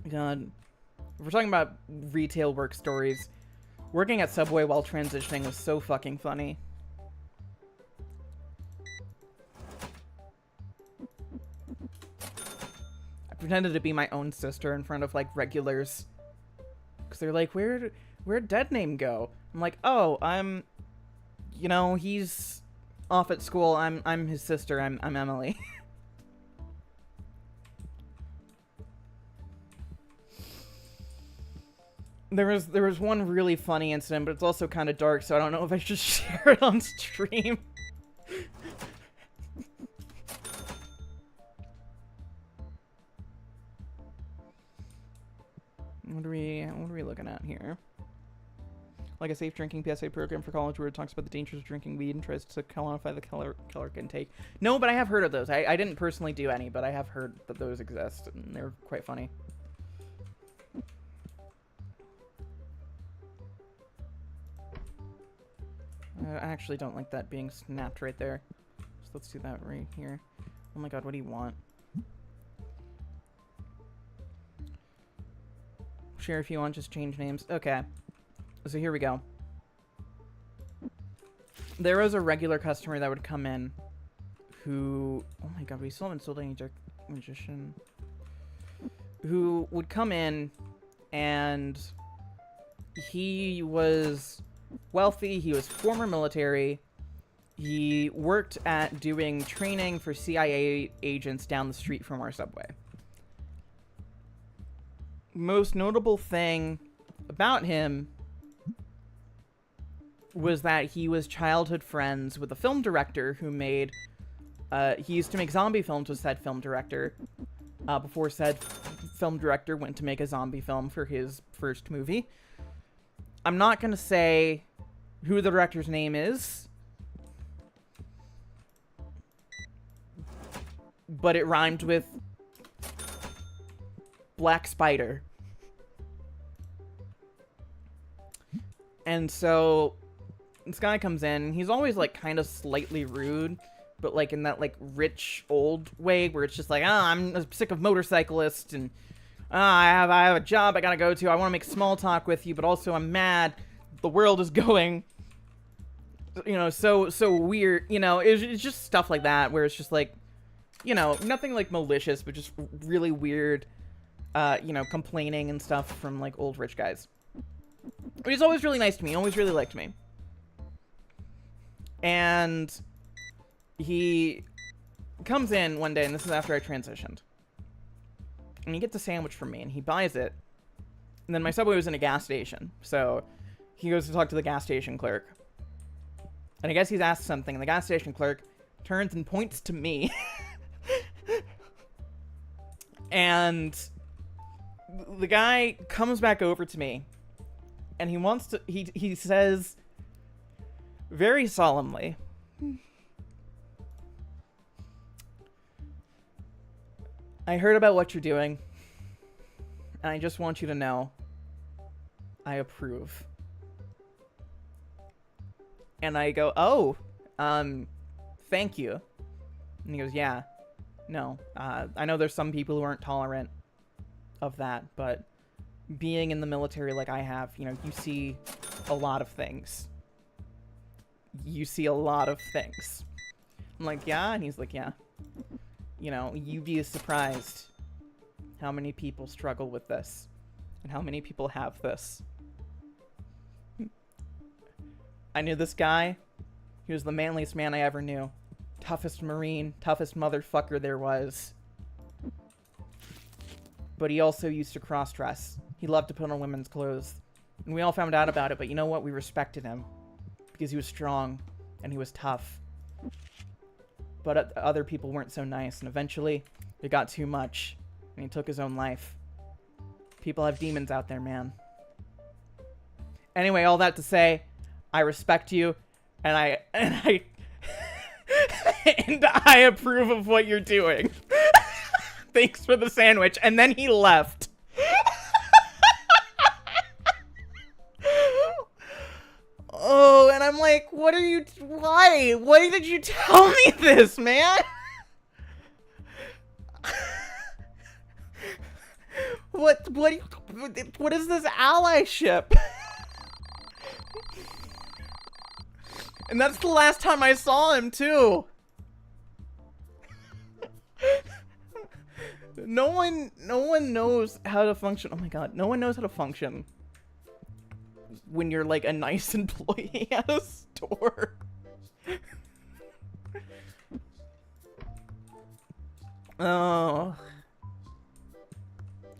God. If we're talking about retail work stories, working at Subway while transitioning was so fucking funny. I pretended to be my own sister in front of, like, regulars. Because they're like, where'd Dead Name go? I'm like, oh, you know, he's off at school. I'm his sister. I'm Emily. There was one really funny incident, but it's also kind of dark, so I don't know if I should share it on stream. What are we looking at here? Like a safe drinking PSA program for college where it talks about the dangers of drinking weed and tries to quantify the caloric intake. No, but I have heard of those. I didn't personally do any, but I have heard that those exist, and they're quite funny. I actually don't like that being snapped right there. So let's do that right here. Oh my god, what do you want? Share if you want, just change names. Okay. So here we go. There was a regular customer that would come in who... Oh my god, we still haven't sold any Dark Magician. Who would come in and he was wealthy, he was former military, he worked at doing training for CIA agents down the street from our Subway. Most notable thing about him was that he was childhood friends with a film director who made, he used to make zombie films with said film director, before said film director went to make a zombie film for his first movie. I'm not going to say who the director's name is, but it rhymed with Black Spider. And so this guy comes in. He's always like kind of slightly rude, but like in that like rich old way where it's just like, I'm sick of motorcyclists, and I have a job I gotta go to. I want to make small talk with you, but also I'm mad. The world is going, so weird. It's just stuff like that where it's just like, nothing like malicious, but just really weird, complaining and stuff from like old rich guys. But he's always really nice to me. Always really liked me. And he comes in one day, and this is after I transitioned. And he gets a sandwich from me, and he buys it. And then my Subway was in a gas station. So he goes to talk to the gas station clerk. And I guess he's asked something, and the gas station clerk turns and points to me. And the guy comes back over to me. And he says very solemnly, I heard about what you're doing, and I just want you to know I approve. And I go, oh, thank you. And he goes, yeah, no, I know there's some people who aren't tolerant of that, but being in the military like I have, you see a lot of things. You see a lot of things. I'm like, yeah? And he's like, yeah. You'd be surprised how many people struggle with this and how many people have this. I knew this guy. He was the manliest man I ever knew. Toughest Marine, toughest motherfucker there was. But he also used to cross-dress. He loved to put on women's clothes. And we all found out about it, but you know what? We respected him. Because he was strong, and he was tough. But other people weren't so nice, and eventually, it got too much, and he took his own life. People have demons out there, man. Anyway, all that to say, I respect you, and I and I approve of what you're doing. Thanks for the sandwich. And then he left. Oh, and I'm like, why? Why did you tell me this, man? What is this allyship? And that's the last time I saw him, too. No one knows how to function. Oh my god, no one knows how to function when you're like a nice employee at a store. Oh.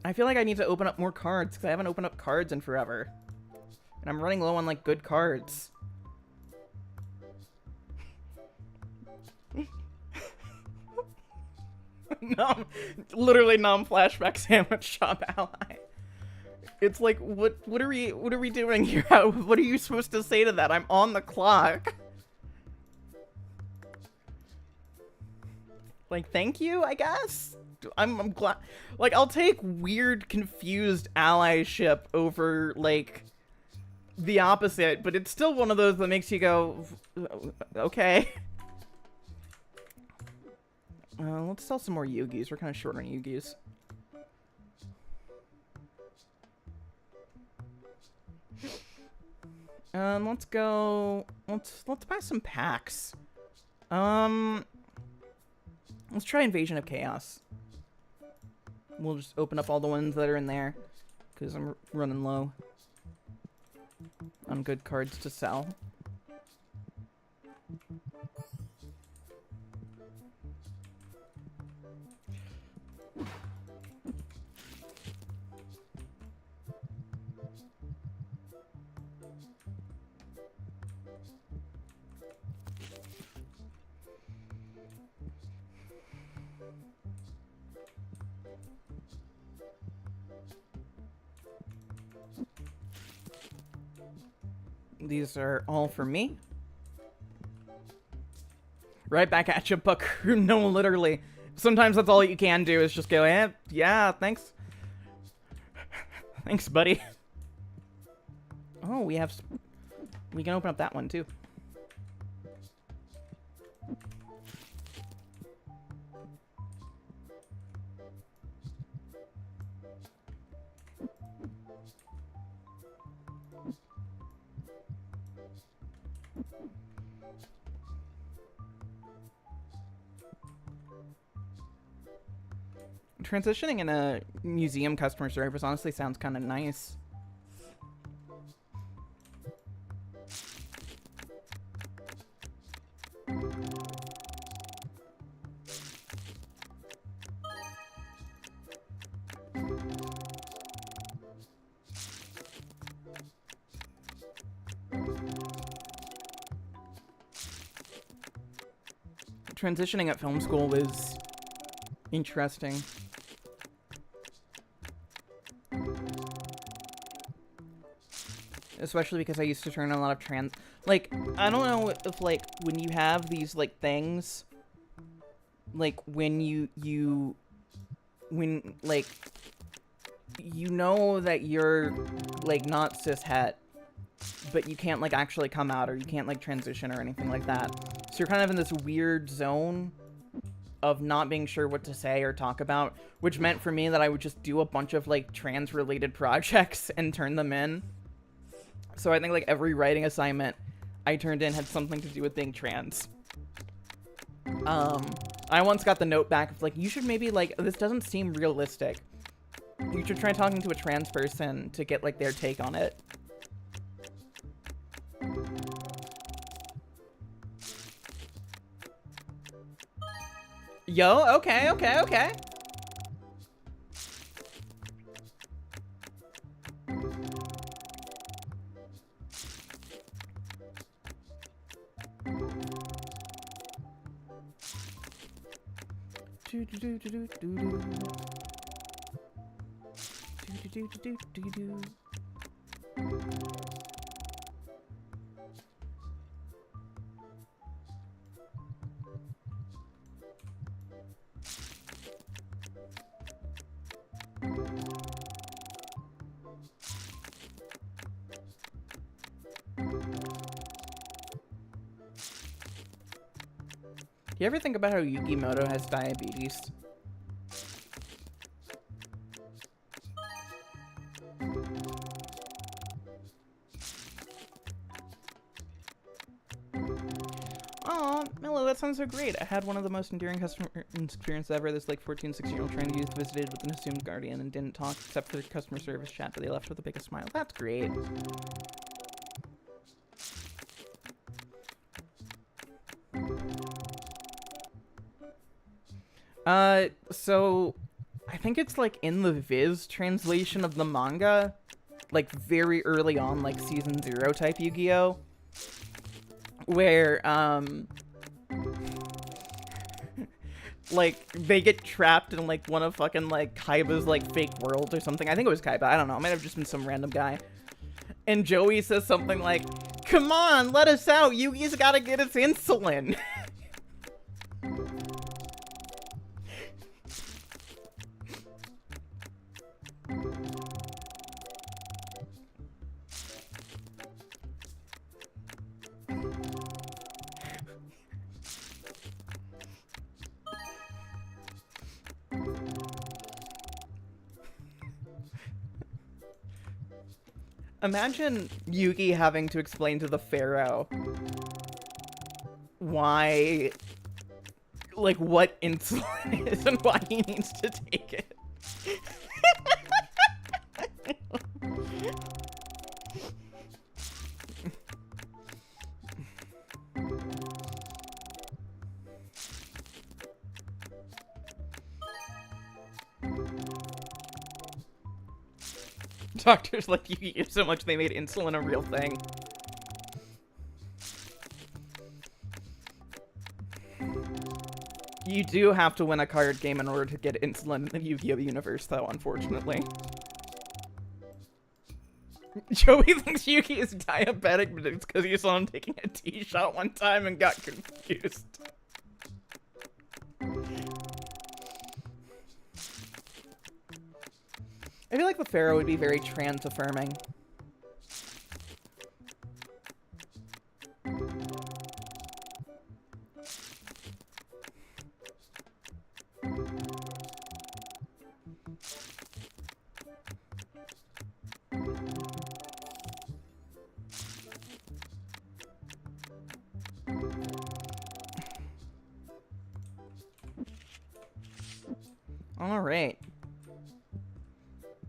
I feel like I need to open up more cards because I haven't opened up cards in forever. And I'm running low on like good cards. Literally non-flashback sandwich shop ally. It's like, what are we doing here? What are you supposed to say to that? I'm on the clock. Like, thank you, I guess? I'm glad. Like, I'll take weird, confused allyship over, like, the opposite, but it's still one of those that makes you go, okay. Let's sell some more yugiohs. We're kind of short on yugiohs. Let's go. Let's buy some packs. Let's try Invasion of Chaos. We'll just open up all the ones that are in there because I'm running low on good cards to sell. These are all for me. Right back at you, Buckaroo. No, literally. Sometimes that's all you can do is just go, yeah, thanks. Thanks, buddy. Oh, we can open up that one, too. Transitioning in a museum customer service honestly sounds kind of nice. Transitioning at film school was interesting. Especially because I used to turn on a lot of like, I don't know if, like, when you have these, like, things, like, when like, you know that you're, like, not cishet, but you can't, like, actually come out, or you can't, like, transition or anything like that. So you're kind of in this weird zone of not being sure what to say or talk about, which meant for me that I would just do a bunch of, like, trans-related projects and turn them in. So I think, like, every writing assignment I turned in had something to do with being trans. I once got the note back of, like, you should maybe, like, this doesn't seem realistic. You should try talking to a trans person to get, like, their take on it. Yo, okay. You ever think about how Yugimoto has diabetes? Aw, Milo, that sounds so great. I had one of the most endearing customer experiences ever. This, like, 14, 16-year-old trying to youth visited with an assumed guardian and didn't talk except for the customer service chat, but they left with the biggest smile. That's great. So I think it's, like, in the Viz translation of the manga, like, very early on, like, season 0 type Yu-Gi-Oh! Where, like, they get trapped in, like, one of fucking, like, Kaiba's, like, fake worlds or something. I think it was Kaiba. I don't know. It might have just been some random guy. And Joey says something like, "Come on, let us out. Yugi's gotta get his insulin." Imagine Yugi having to explain to the Pharaoh why, like, what insulin is and why he needs to take it. Doctors like you eat so much they made insulin a real thing. You do have to win a card game in order to get insulin in the Yu-Gi-Oh universe, though, unfortunately. Joey thinks Yuki is diabetic, but it's because he saw him taking a tea shot one time and got confused. I feel like the Pharaoh would be very trans-affirming. Alright.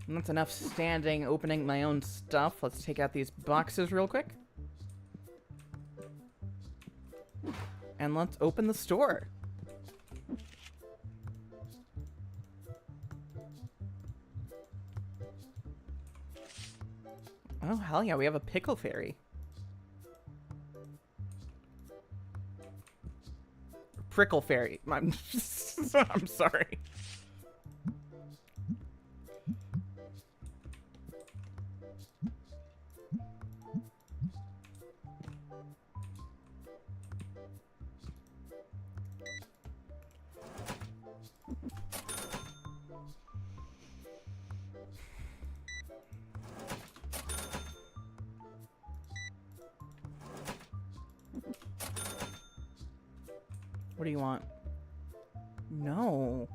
That's enough standing, opening my own stuff. Let's take out these boxes real quick. And let's open the store. Oh, hell yeah, we have a pickle fairy. Prickle fairy. I'm sorry. What do you want? No.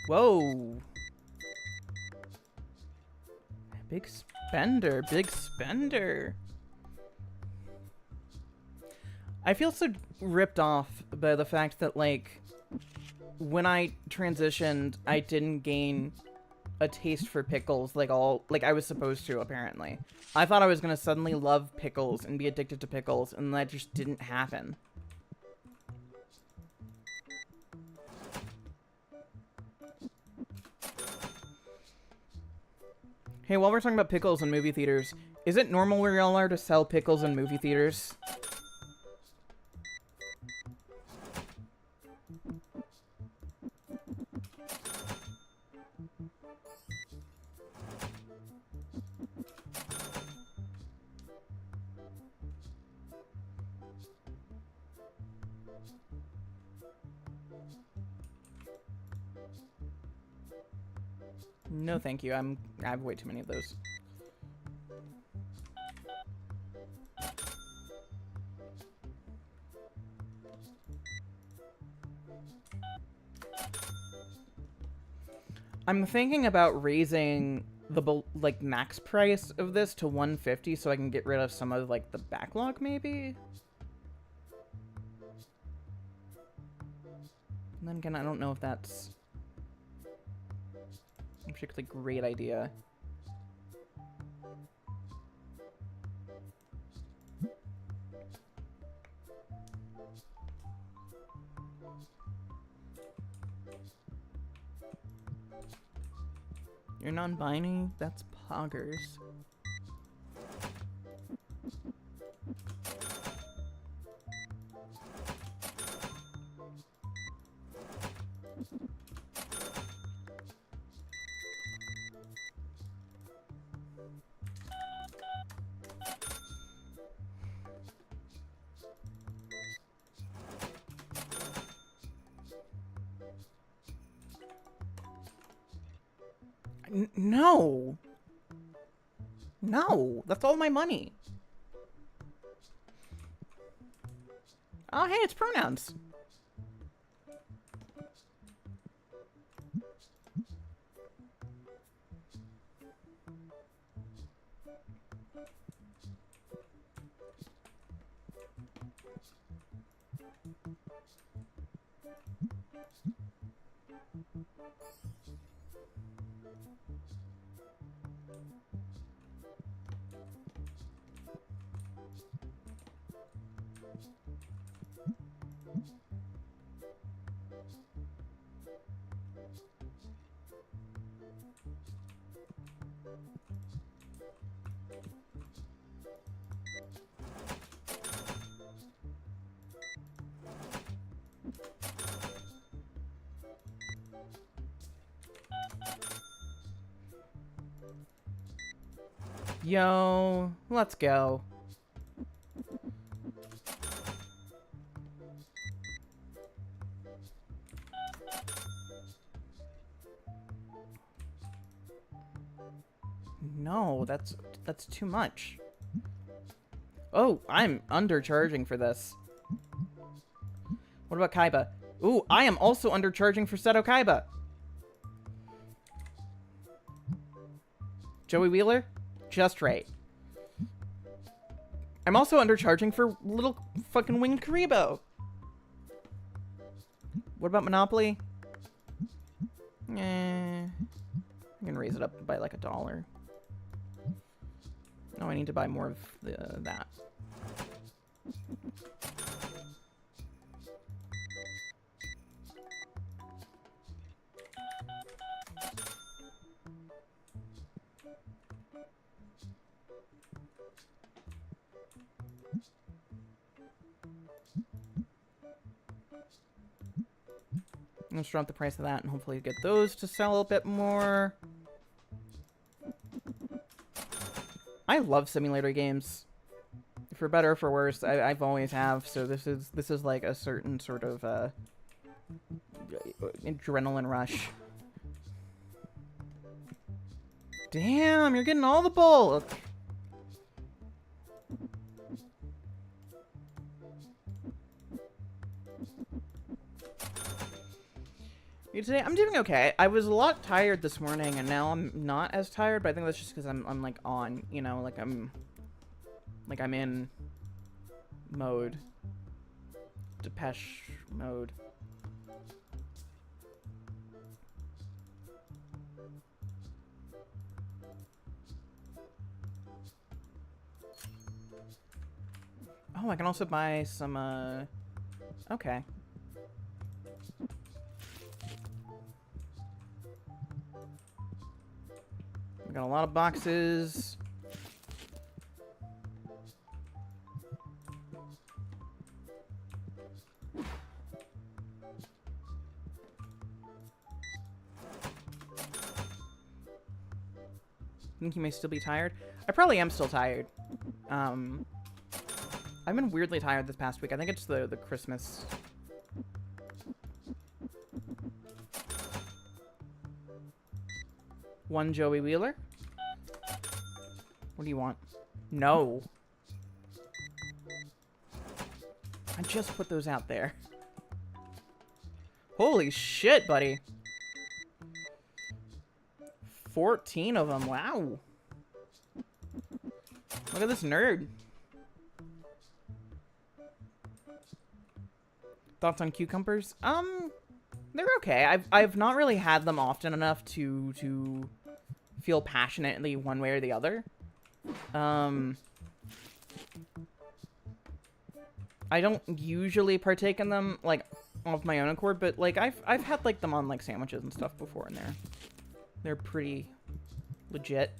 Whoa. Big spender, big spender. I feel so ripped off by the fact that, like, when I transitioned, I didn't gain a taste for pickles like I was supposed to, apparently. I thought I was gonna suddenly love pickles and be addicted to pickles, and that just didn't happen. Hey, while we're talking about pickles in movie theaters, is it normal where y'all are to sell pickles in movie theaters? No, thank you. I have way too many of those. I'm thinking about raising the like max price of this to 150 so I can get rid of some of like the backlog, maybe. And then again, I don't know if that's a particularly great idea. You're non-binary? That's poggers. No! No! That's all my money! Oh, hey, it's pronouns! Yo, let's go. No, that's too much. Oh, I'm undercharging for this. What about Kaiba? Ooh, I am also undercharging for Seto Kaiba. Joey Wheeler? Just right. I'm also undercharging for little fucking winged Karibo. What about Monopoly? I'm gonna raise it up by like $1. No, I need to buy more of that. Let's drop the price of that and hopefully get those to sell a bit more. I love simulator games. For better or for worse, I've always have. So this is like a certain sort of adrenaline rush. Damn, you're getting all the bulk. Today, I'm doing okay. I was a lot tired this morning, and now I'm not as tired. But I think that's just because I'm like on, you know, like I'm in mode, Depeche mode. Oh, I can also buy some. Okay. We got a lot of boxes. Think you may still be tired? I probably am still tired. I've been weirdly tired this past week. I think it's the Christmas. One Joey Wheeler? What do you want? No. I just put those out there. Holy shit, buddy. 14 of them. Wow. Look at this nerd. Thoughts on cucumbers? They're okay. I've not really had them often enough to feel passionately one way or the other. I don't usually partake in them like of my own accord, but like I've had like them on like sandwiches and stuff before, and they're pretty legit.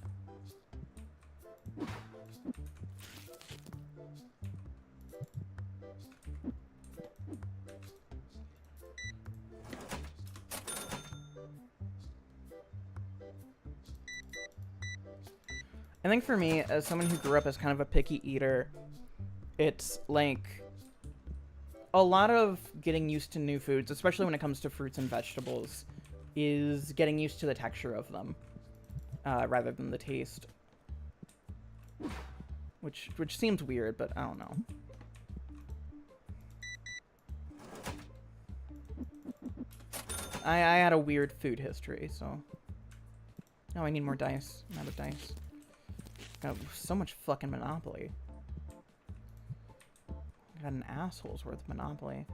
I think for me, as someone who grew up as kind of a picky eater, it's like a lot of getting used to new foods, especially when it comes to fruits and vegetables, is getting used to the texture of them rather than the taste. Which seems weird, but I don't know. I had a weird food history, so... Oh, I need more dice. I'm out of dice. Got so much fucking Monopoly. I got an asshole's worth of Monopoly.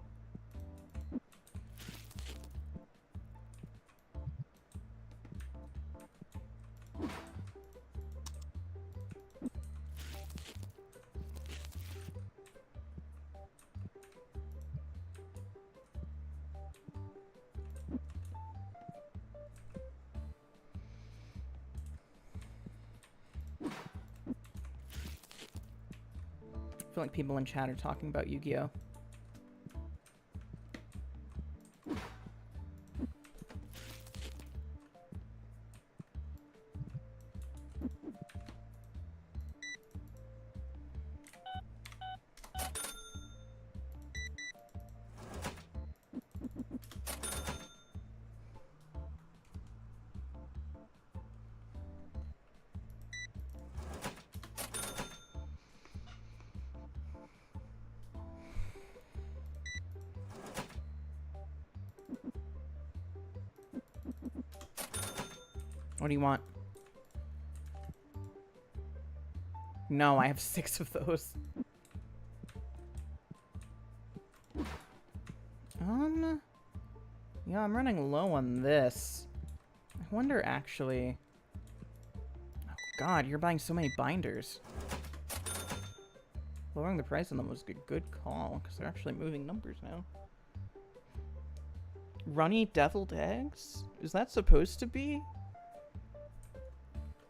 I feel like people in chat are talking about Yu-Gi-Oh! What do you want? No, I have 6 of those. Yeah, I'm running low on this. I wonder, actually... Oh, God, you're buying so many binders. Lowering the price on them was a good call, because they're actually moving numbers now. Runny deviled eggs? Is that supposed to be?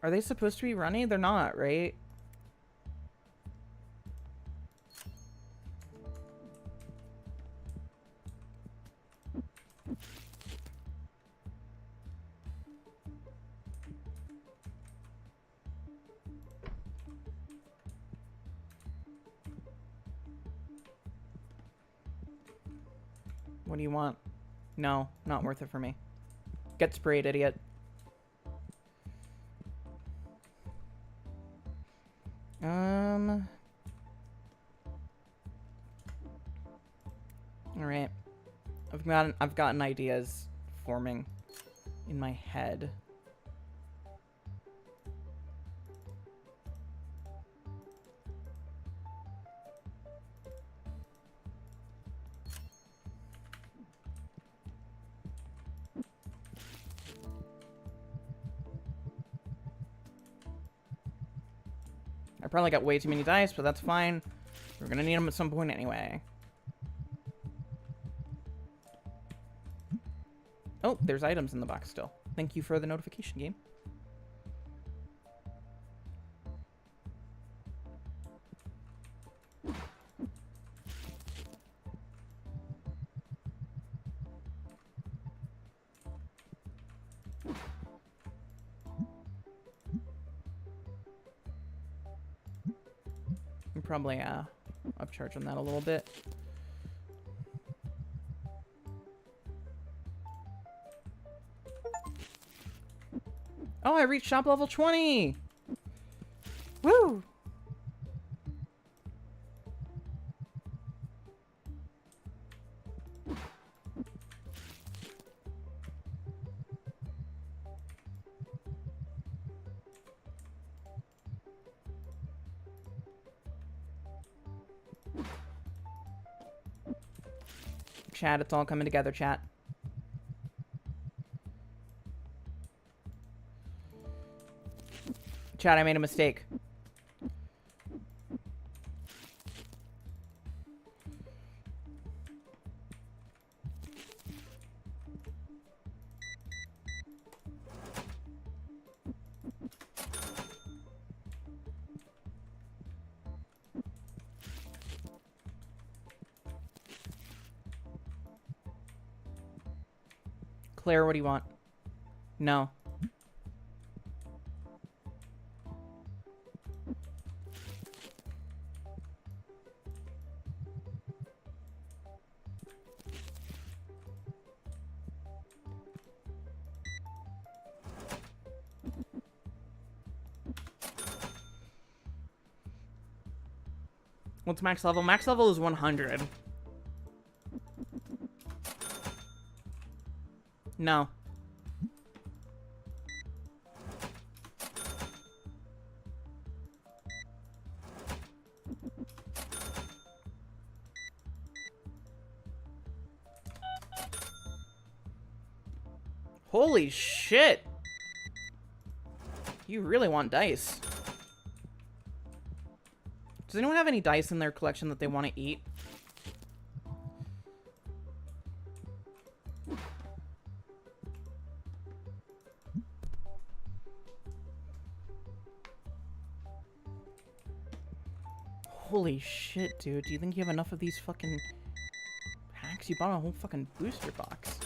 Are they supposed to be runny? They're not, right? What do you want? No, not worth it for me. Get sprayed, idiot. Alright. I've gotten ideas forming in my head. I probably got way too many dice, but that's fine. We're gonna need them at some point anyway. Oh, there's items in the box still. Thank you for the notification, game. I'm probably upcharge on that a little bit. Oh, I reached shop level 20! Woo! Chat, it's all coming together, chat. Chat, I made a mistake. Claire, what do you want? No. What's max level? Max level is 100. No. Holy shit! You really want dice. Does anyone have any dice in their collection that they want to eat? Holy shit, dude. Do you think you have enough of these fucking packs? You bought a whole fucking booster box.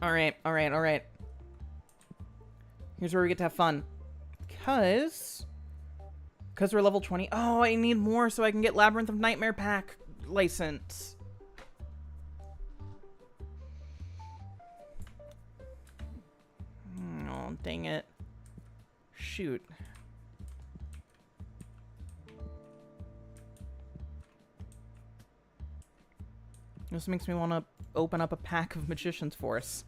Alright, alright, alright. Here's where we get to have fun. Because we're level 20. Oh, I need more so I can get Labyrinth of Nightmare pack license. Oh, dang it. Shoot. This makes me want to open up a pack of Magician's Force.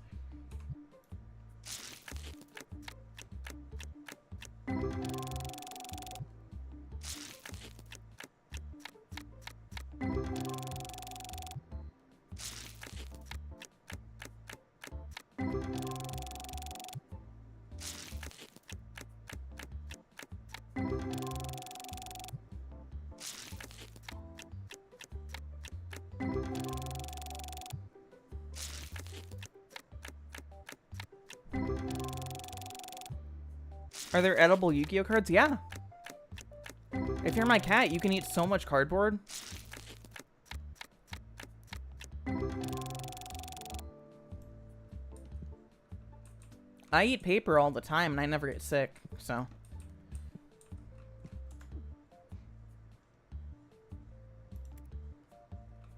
Are there edible Yu-Gi-Oh cards? Yeah. If you're my cat, you can eat so much cardboard. I eat paper all the time and I never get sick, so.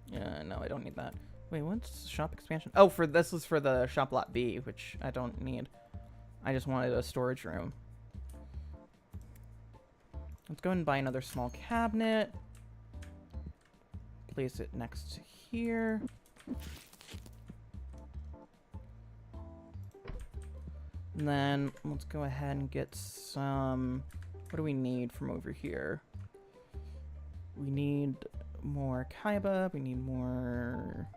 Yeah, no, I don't need that. Wait, what's shop expansion? Oh, this is for the shop lot B, which I don't need. I just wanted a storage room. Let's go and buy another small cabinet. Place it next to here. And then let's go ahead and get some... What do we need from over here? We need more Kaiba. We need more...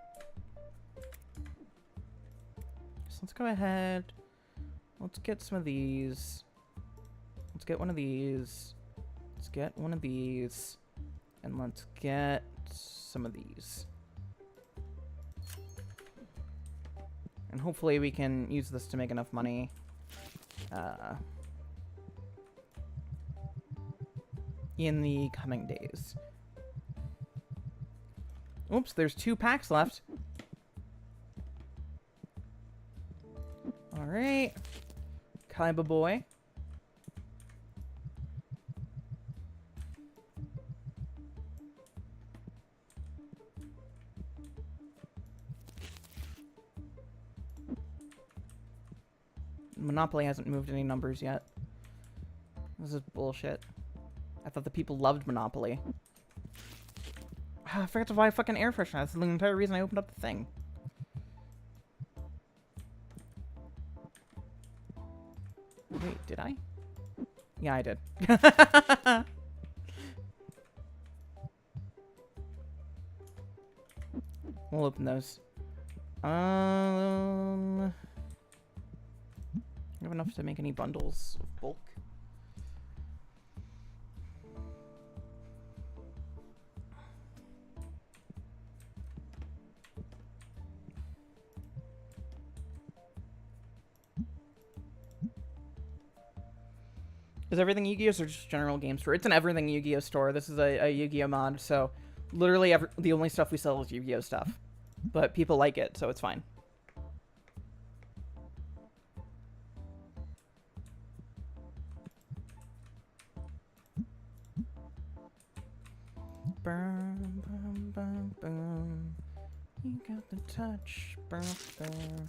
So let's go ahead. Let's get some of these. Let's get one of these. Let's get one of these. And let's get some of these. And hopefully we can use this to make enough money. In the coming days. Oops, there's 2 packs left. Alright. Kaiba boy. Monopoly hasn't moved any numbers yet. This is bullshit. I thought the people loved Monopoly. I forgot to buy a fucking air freshener. That's the entire reason I opened up the thing. Wait, did I? Yeah, I did. We'll open those. I have enough to make any bundles of bulk. Is everything Yu-Gi-Oh or just general game store? It's an everything Yu-Gi-Oh store. This is a Yu-Gi-Oh mod, so literally the only stuff we sell is Yu-Gi-Oh stuff. But people like it, so it's fine. Boom, boom, boom, boom. You got the touch. Boom, boom.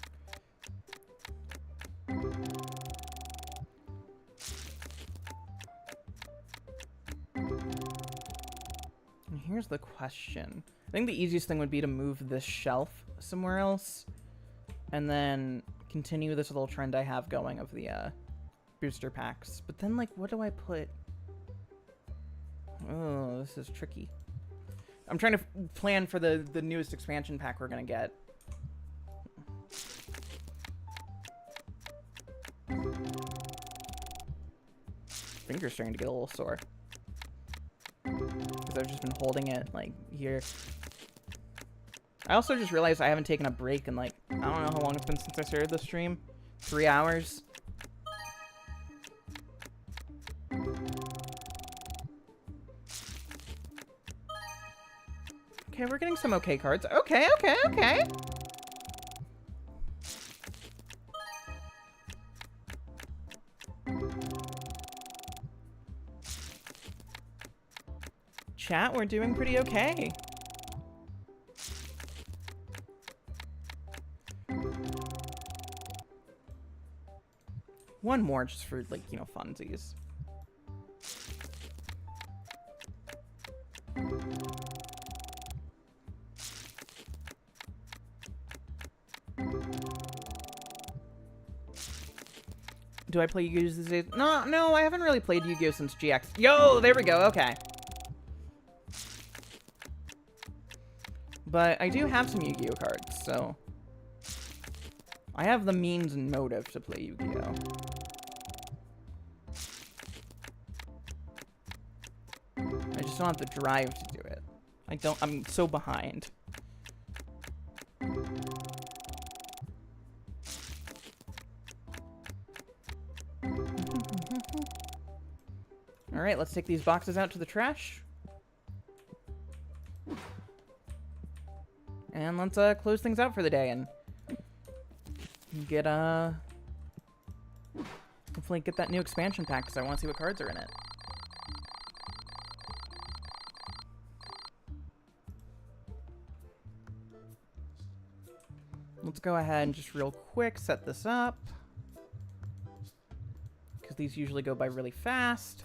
And here's the question. I think the easiest thing would be to move this shelf somewhere else. And then continue this little trend I have going of the booster packs. But then, like, what do I put? Oh, this is tricky. I'm trying to plan for the newest expansion pack we're going to get. Finger's starting to get a little sore. Because I've just been holding it, like, here. I also just realized I haven't taken a break in, like, I don't know how long it's been since I started the stream. 3 hours. Okay, we're getting some okay cards. Okay, okay, okay. Chat, we're doing pretty okay. One more just for, like, you know, funsies. Do I play Yu-Gi-Oh these days? No, no, I haven't really played Yu-Gi-Oh since GX. Yo, there we go. Okay. But I do have some Yu-Gi-Oh cards, so I have the means and motive to play Yu-Gi-Oh. I just don't have the drive to do it. I'm so behind. Alright, let's take these boxes out to the trash. And let's close things out for the day and get hopefully get that new expansion pack because I want to see what cards are in it. Let's go ahead and just real quick set this up because these usually go by really fast.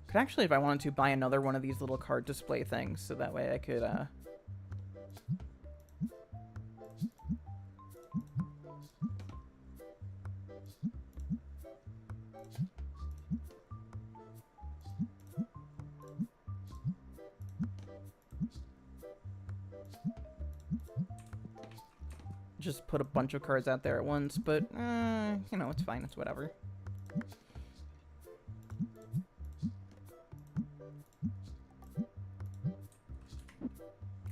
Could actually, if I wanted to, buy another one of these little card display things, so that way I could, just put a bunch of cards out there at once, but, you know, it's fine, it's whatever.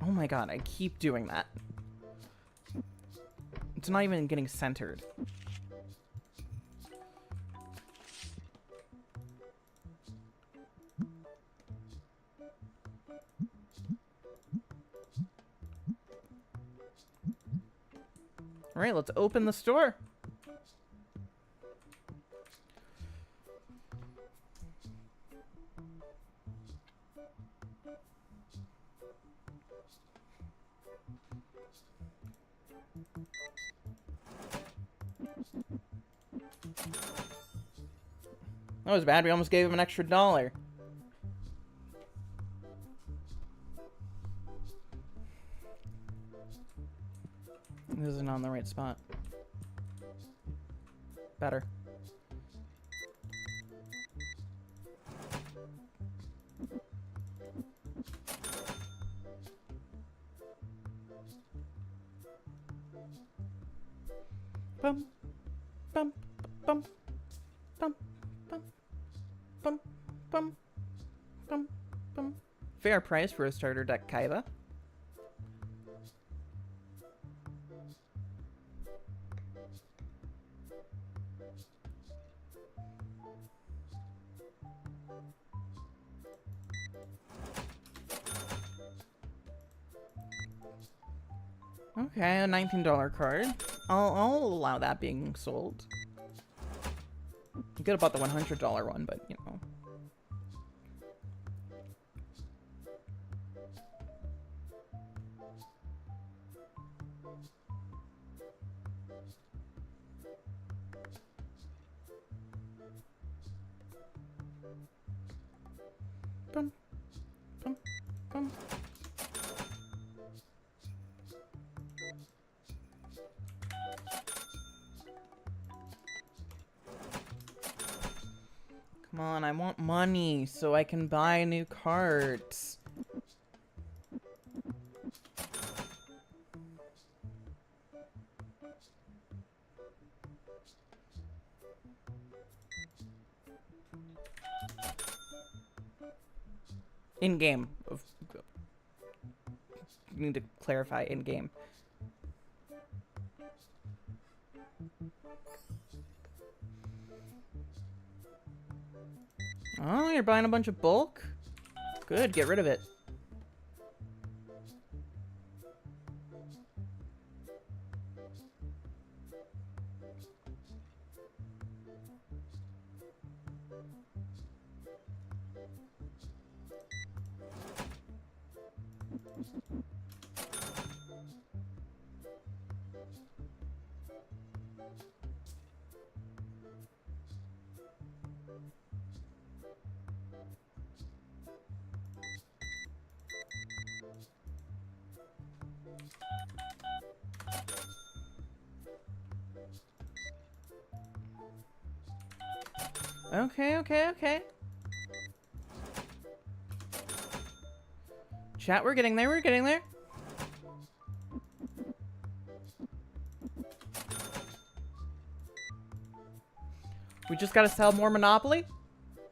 Oh my god, I keep doing that. It's not even getting centered. Alright, let's open the store. That was bad. We almost gave him an extra $1. This isn't on the right spot. Better. Bum, bum, bum, bum, bum, bum, bum, bum, bum. Fair price for a starter deck, Kaiba. Okay, a $19 card. I'll allow that being sold. Good about the $100 one, but you know. Bum, bum, bum. Come on, I want money so I can buy new cards. In-game. Need to clarify in-game. Oh, you're buying a bunch of bulk? Good, get rid of it. Okay, okay, okay. Chat, we're getting there, we're getting there. We just gotta sell more Monopoly,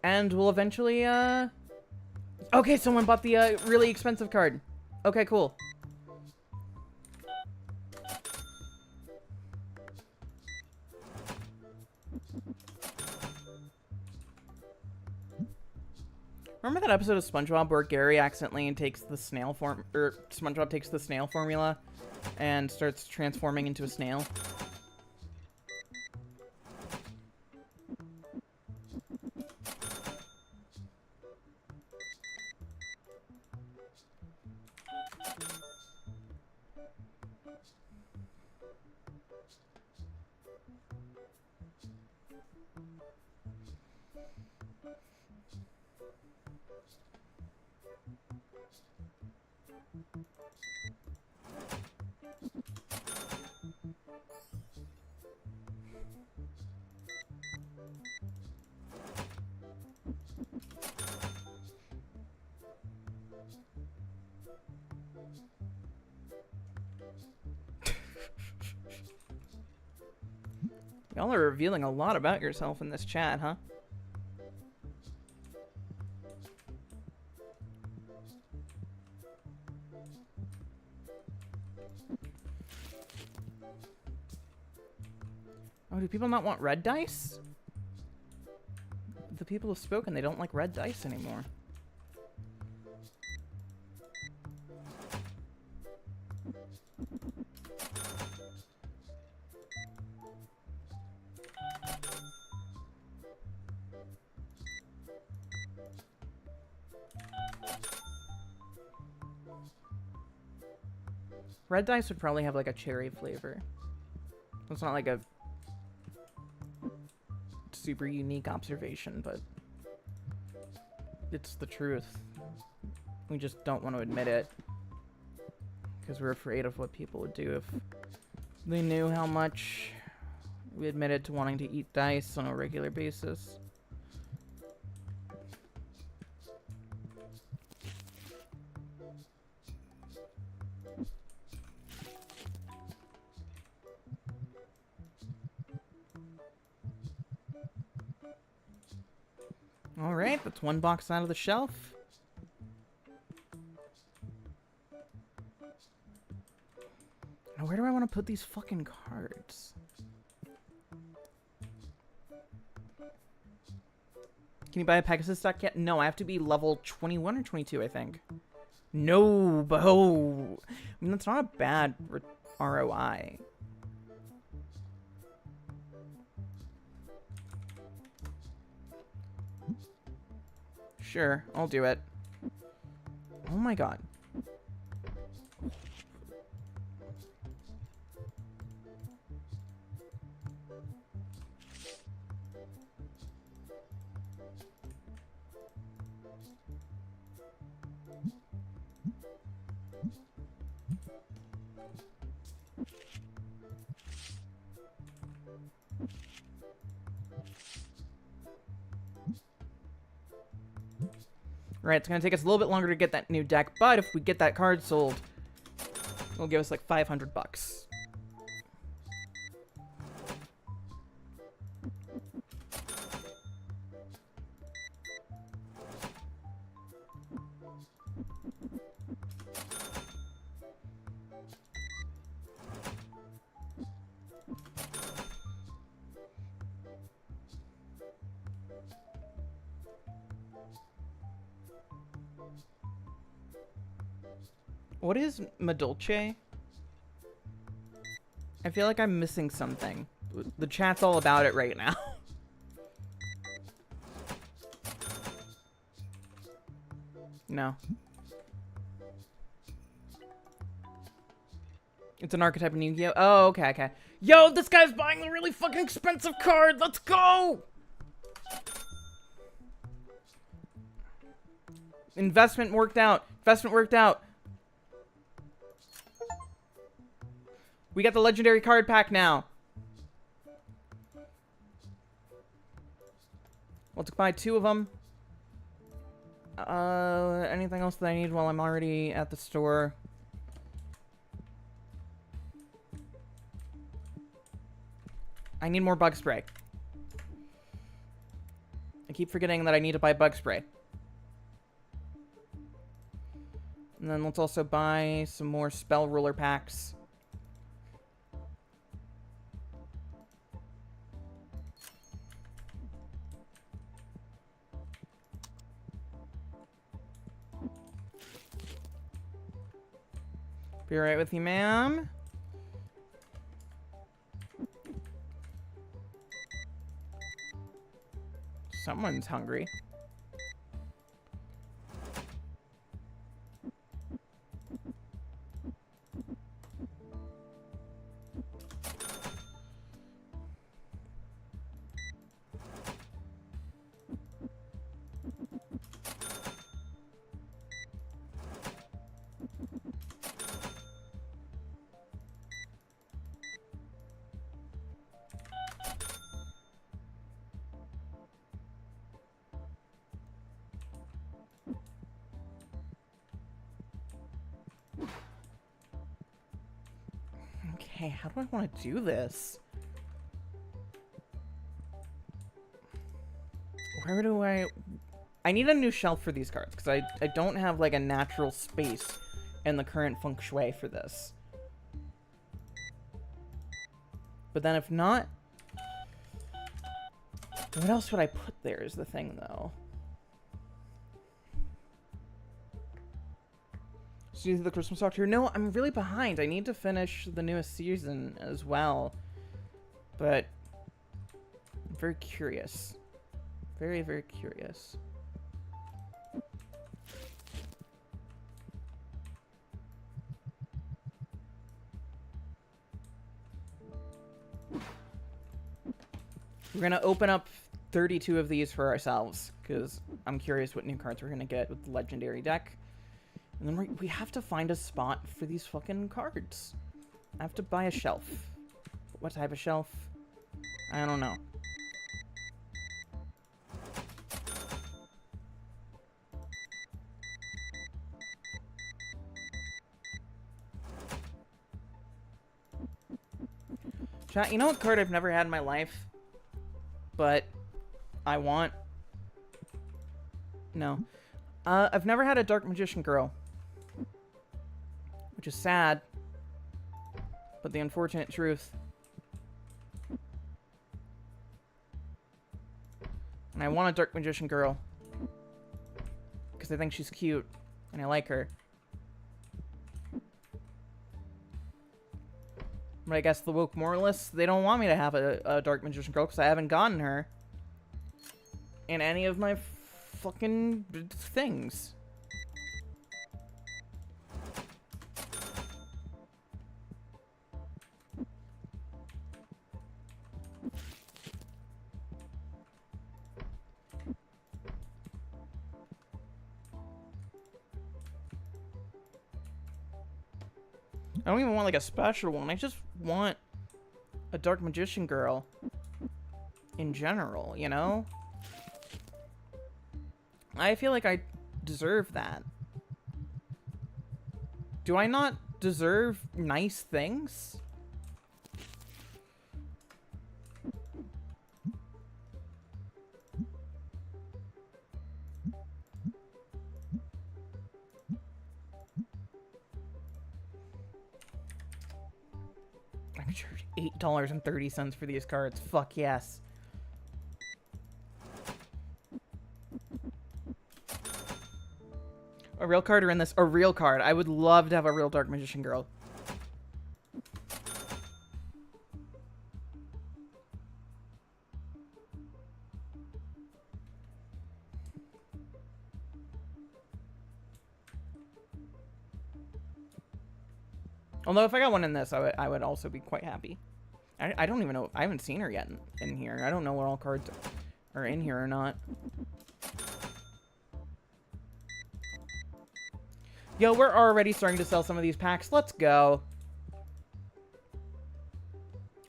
and we'll eventually, Okay, someone bought the, really expensive card. Okay, cool. Remember that episode of SpongeBob where Gary accidentally takes the snail form, or SpongeBob takes the snail formula and starts transforming into a snail? Y'all are revealing a lot about yourself in this chat, huh? Oh, do people not want red dice? The people have spoken, they don't like red dice anymore. Red dice would probably have like a cherry flavor. It's not like a super unique observation, but it's the truth. We just don't want to admit it because we're afraid of what people would do if they knew how much we admitted to wanting to eat dice on a regular basis. Alright, that's one box out of the shelf. Now, where do I want to put these fucking cards? Can you buy a Pegasus deck yet? No, I have to be level 21 or 22, I think. No, but oh, I mean, that's not a bad ROI. Sure, I'll do it. Oh my god. Right, it's gonna take us a little bit longer to get that new deck, but if we get that card sold, it'll give us like 500 bucks. What is Madolce? I feel like I'm missing something. The chat's all about it right now. No. It's an archetype in Yu-Gi-Oh! Oh, okay, okay. Yo, this guy's buying a really fucking expensive card! Let's go! Investment worked out. Investment worked out. We got the legendary card pack now. Let's buy 2 of them. Anything else that I need while I'm already at the store? I need more bug spray. I keep forgetting that I need to buy bug spray. And then let's also buy some more spell ruler packs. Be right with you, ma'am. Someone's hungry. Okay, how do I want to do this? Where do I need a new shelf for these cards, because I don't have, like, a natural space in the current feng shui for this. But then if not... What else would I put there is the thing, though. So you do the Christmas Doctor? No, I'm really behind. I need to finish the newest season as well. But I'm very curious. Very, very curious. We're going to open up 32 of these for ourselves, because I'm curious what new cards we're going to get with the Legendary deck. And then we have to find a spot for these fucking cards. I have to buy a shelf. What type of shelf? I don't know. Chat, you know what card I've never had in my life? But I want... No. I've never had a Dark Magician Girl. Which is sad. But the unfortunate truth. And I want a Dark Magician Girl. Because I think she's cute. And I like her. But I guess the woke moralists, they don't want me to have a Dark Magician Girl because I haven't gotten her in any of my fucking things. I don't even want like a special one. I just want a Dark Magician Girl in general, you know? I feel like I deserve that. Do I not deserve nice things? I can charge $8.30 for these cards. Fuck yes. A real card or in this? A real card. I would love to have a real Dark Magician Girl. Although if I got one in this, I would also be quite happy. I don't even know. I haven't seen her yet in here. I don't know what all cards are in here or not. Yo, we're already starting to sell some of these packs. Let's go.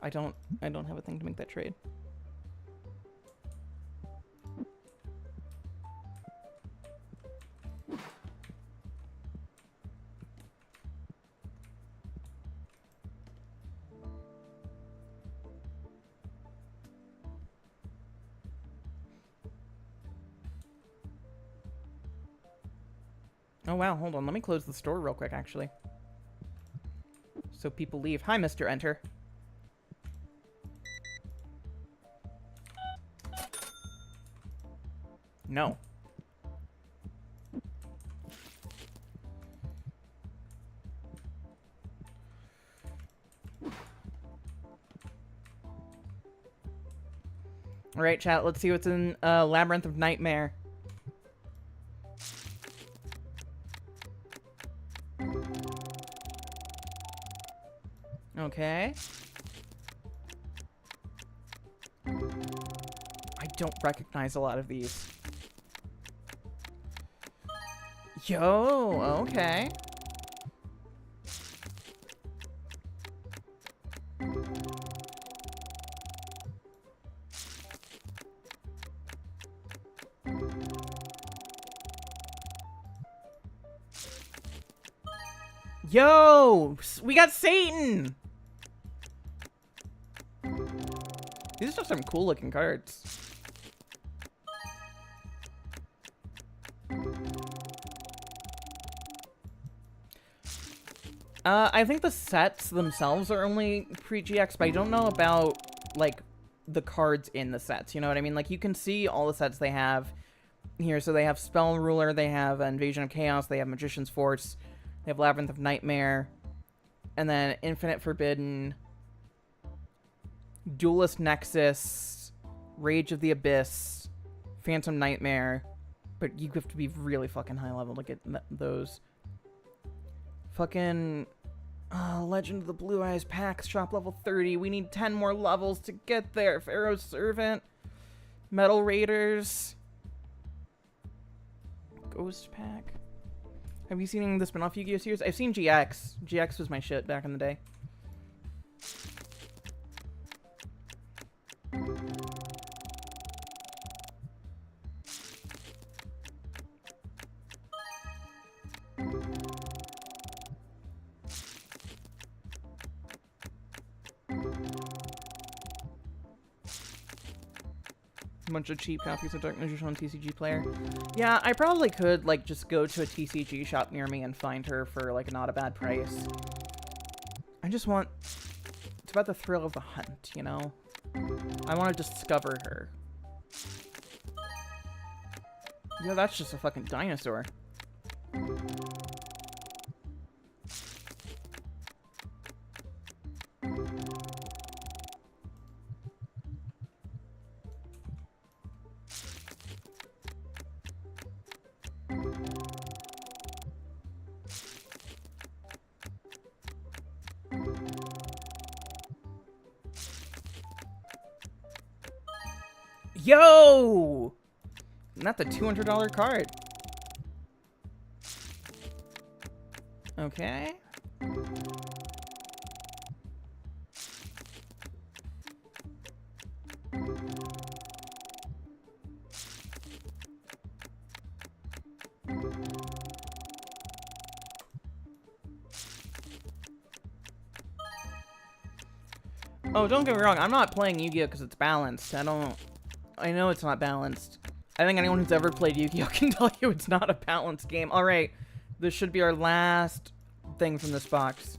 I don't have a thing to make that trade. Oh wow, hold on. Let me close the store real quick, actually. So people leave. Hi, Mr. Enter. No. Alright, chat, let's see what's in Labyrinth of Nightmare. Okay. I don't recognize a lot of these. Yo, okay. Yo, we got Satan. These are just some cool looking cards. I think the sets themselves are only pre-GX, but I don't know about, like, the cards in the sets, you know what I mean? Like, you can see all the sets they have here. So they have Spell Ruler, they have Invasion of Chaos, they have Magician's Force, they have Labyrinth of Nightmare, and then Infinite Forbidden, Duelist Nexus, Rage of the Abyss, Phantom Nightmare, but you have to be really fucking high level to get those. Fucking Legend of the Blue Eyes Pax, shop level 30. We need 10 more levels to get there. Pharaoh's Servant, Metal Raiders, Ghost Pack. Have you seen the spin-off Yu-Gi-Oh series? I've seen GX. GX was my shit back in the day. A bunch of cheap copies of Dark Magician on TCG Player. Yeah, I probably could, like, just go to a TCG shop near me and find her for, like, not a bad price. I just want... It's about the thrill of the hunt, you know? I want to discover her. Yeah, that's just a fucking dinosaur. Yo! Not the $200 card. Okay. Oh, don't get me wrong. I'm not playing Yu-Gi-Oh because it's balanced. I know it's not balanced. I think anyone who's ever played Yu-Gi-Oh can tell you it's not a balanced game. Alright, this should be our last thing from this box.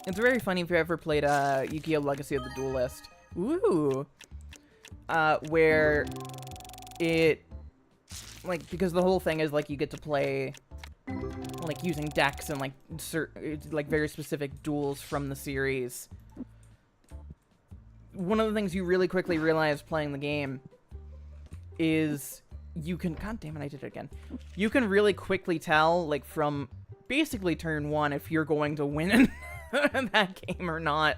It's very funny if you ever played Yu-Gi-Oh! Legacy of the Duelist. Ooh. Where it, like, because the whole thing is, like, you get to play, like, using decks and, like, very specific duels from the series. one of the things you really quickly realize playing the game is you can, god damn it, I did it again. You can really quickly tell, like, from basically turn 1 if you're going to win that game or not.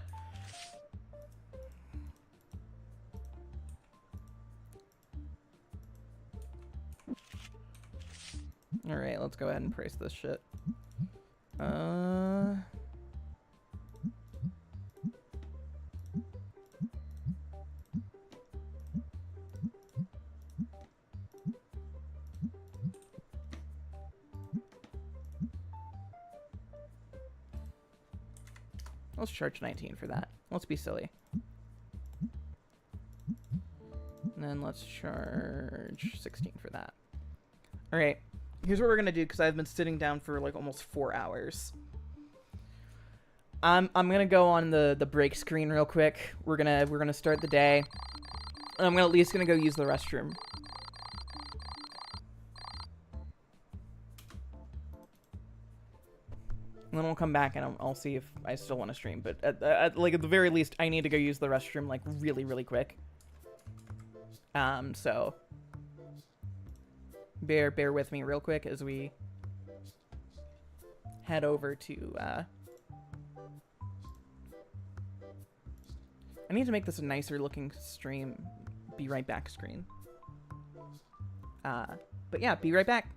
Alright, let's go ahead and price this shit. Let's charge 19 for that. Let's be silly. And then let's charge 16 for that. Alright, here's what we're gonna do, because I've been sitting down for like almost 4 hours. I'm gonna go on the break screen real quick. We're gonna start the day. And I'm at least gonna go use the restroom. And then we'll come back and I'll see if I still want to stream. But like at the very least, I need to go use the restroom like really, really quick. So bear with me real quick as we head over to I need to make this a nicer looking stream. Be right back screen. But yeah, be right back.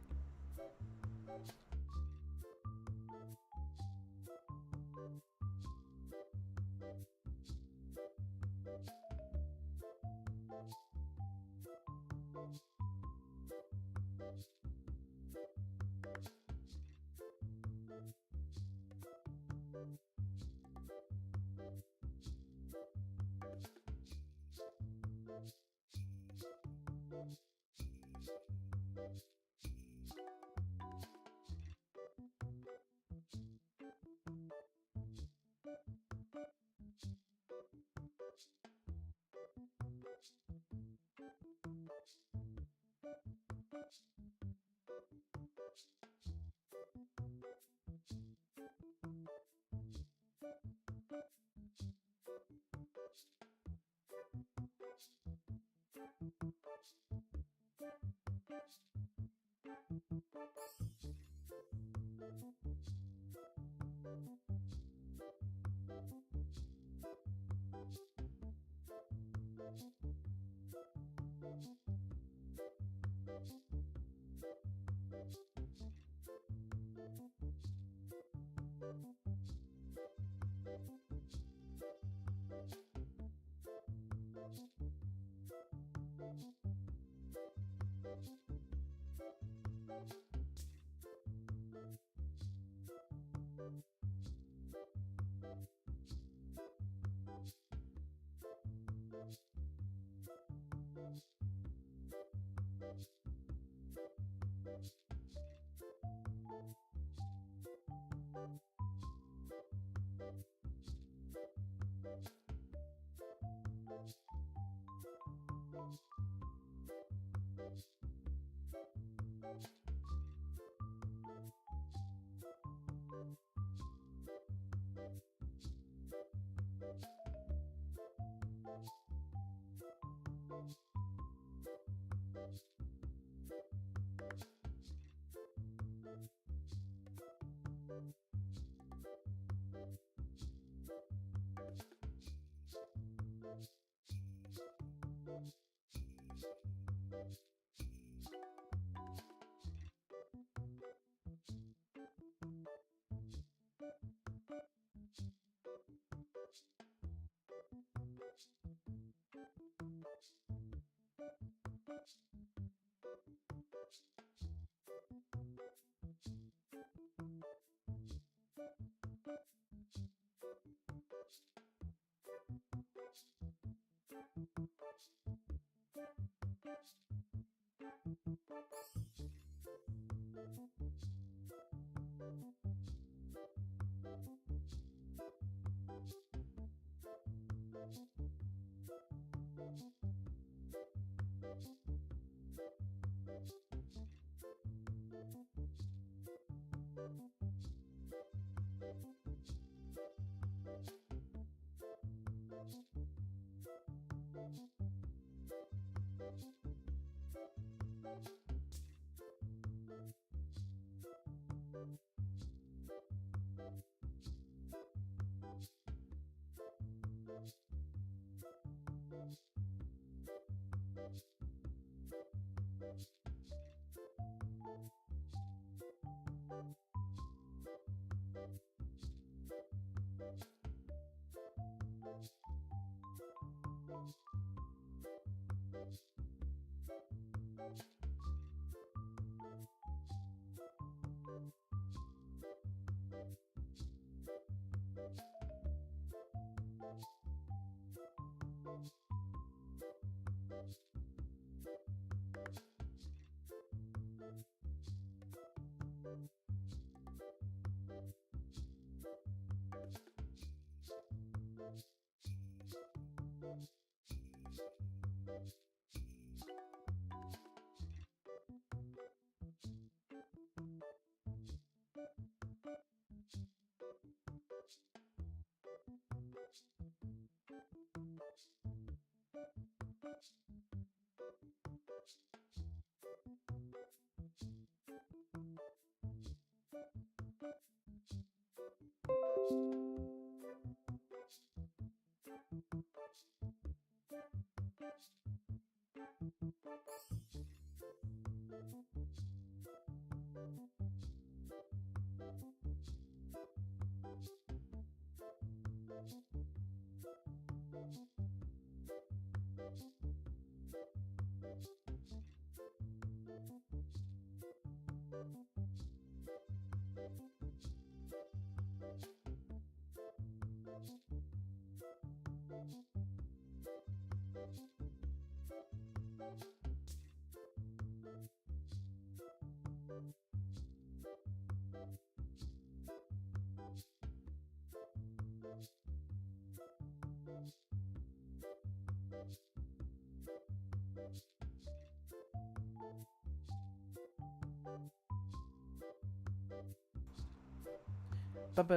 How's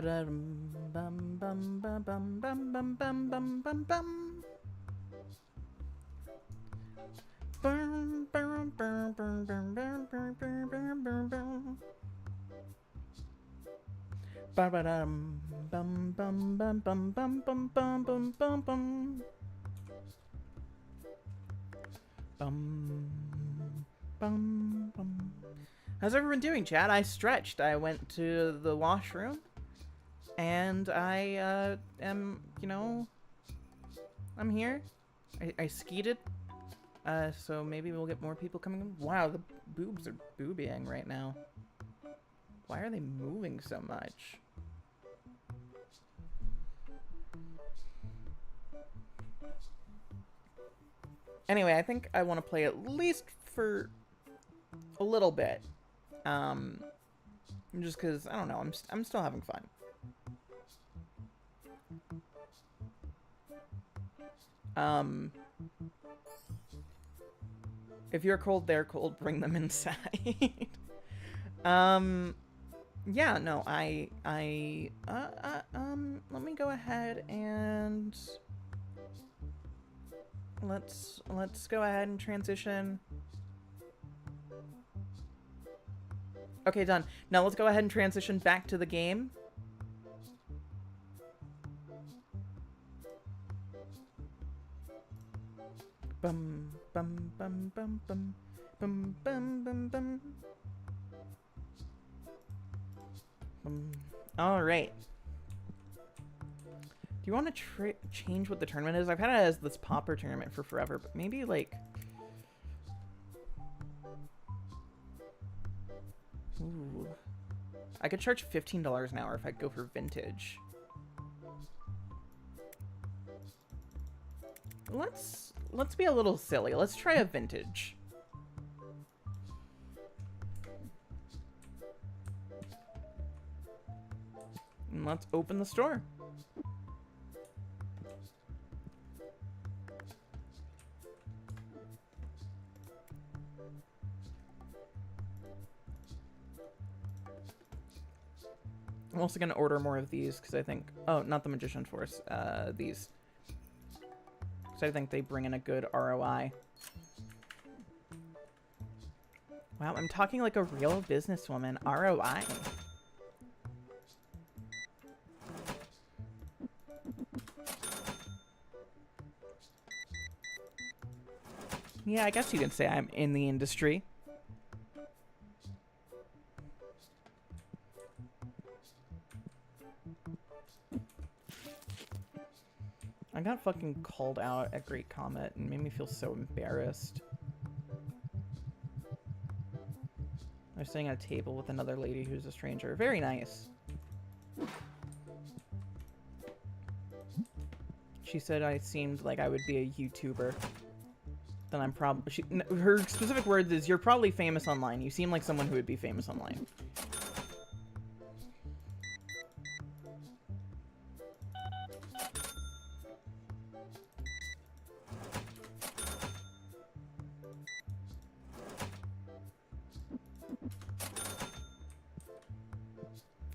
everyone doing, chat? I stretched. I went to the washroom, and I am, you know, I'm here. I skeeted. So maybe we'll get more people coming in. Wow, the boobs are boobying right now. Why are they moving so much? Anyway, I think I want to play at least for a little bit. Just because, I don't know, I'm still having fun. If you're cold, they're cold, bring them inside. Yeah, no, let me go ahead and let's go ahead and transition. Okay, done. Now let's go ahead and transition back to the game. Bum bum bum bum bum bum bum bum bum. All right. Do you want to change what the tournament is? I've had it as this popper tournament for forever, but maybe like. Ooh. I could charge $15 an hour if I go for vintage. Let's be a little silly. Let's try a vintage. And let's open the store. I'm also going to order more of these because I think... Oh, not the Magician Force. These. Because I think they bring in a good ROI. Wow, I'm talking like a real businesswoman. ROI. Yeah, I guess you could say I'm in the industry. I got fucking called out at Great Comet and made me feel so embarrassed. I was sitting at a table with another lady who's a stranger. Very nice. She said I seemed like I would be a YouTuber. Then I'm probably... Her specific words is, you're probably famous online. You seem like someone who would be famous online.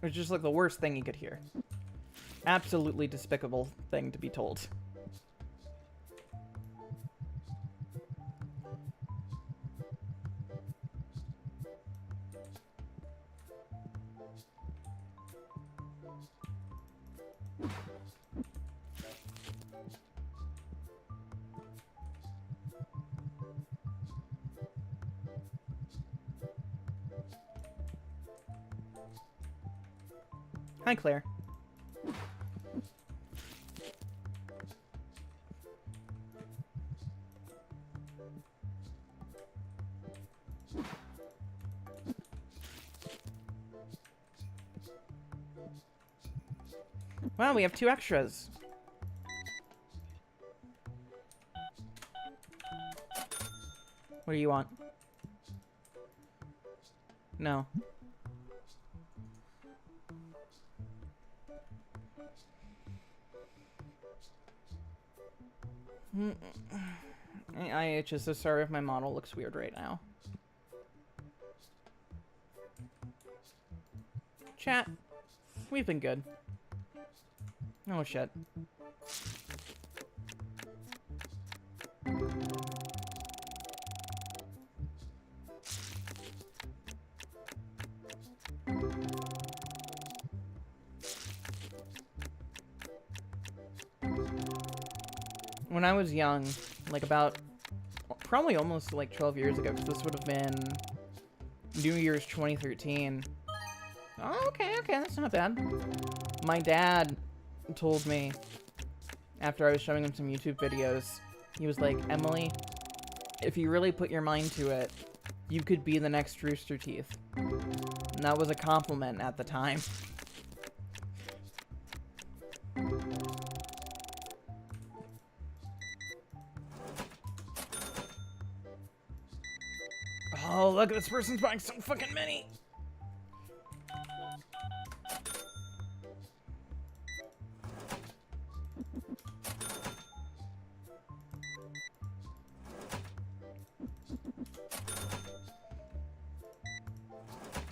It's just like the worst thing you could hear. Absolutely despicable thing to be told. Hi, Claire. Wow, we have 2 extras. What do you want? No. IH is so sorry if my model looks weird right now. Chat. We've been good. Oh shit. When I was young, like about, probably almost like 12 years ago, because this would have been New Year's 2013. Oh, okay, that's not bad. My dad told me, after I was showing him some YouTube videos, he was like, Emily, if you really put your mind to it, you could be the next Rooster Teeth. And that was a compliment at the time. Oh, look, this person's buying so fucking many.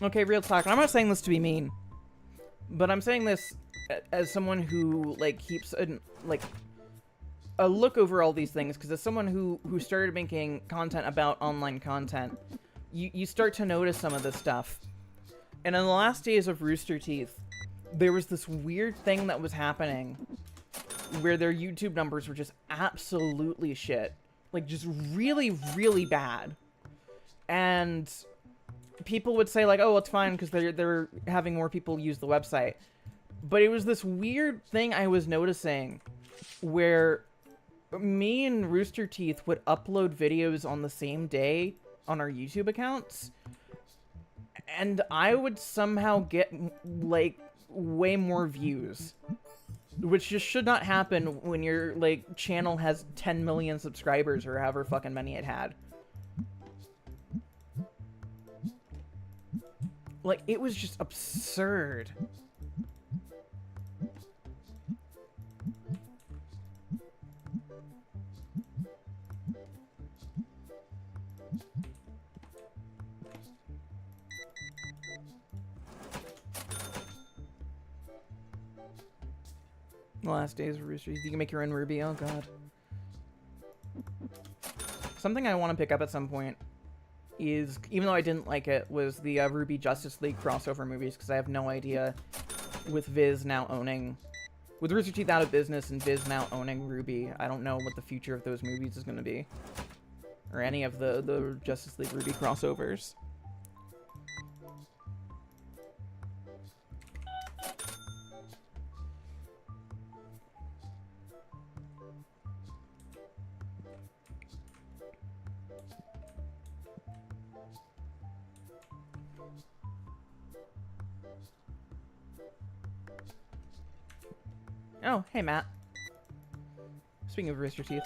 Okay, real talk. I'm not saying this to be mean, but I'm saying this as someone who, like, keeps a look over all these things, because as someone who started making content about online content, you start to notice some of this stuff. And in the last days of Rooster Teeth, there was this weird thing that was happening where their YouTube numbers were just absolutely shit. Like, just really, really bad. And people would say, like, oh, it's fine because they're having more people use the website. But it was this weird thing I was noticing where me and Rooster Teeth would upload videos on the same day on our YouTube accounts, and I would somehow get, like, way more views, which just should not happen when your, like, channel has 10 million subscribers or however fucking many it had. Like, it was just absurd. The last days of Rooster Teeth. You can make your own Ruby. Oh, God. Something I want to pick up at some point is, even though I didn't like it, was the Ruby Justice League crossover movies, because I have no idea, with Viz now owning... With Rooster Teeth out of business and Viz now owning Ruby, I don't know what the future of those movies is going to be. Or any of the Justice League Ruby crossovers. Oh, hey, Matt. Speaking of Rooster Teeth.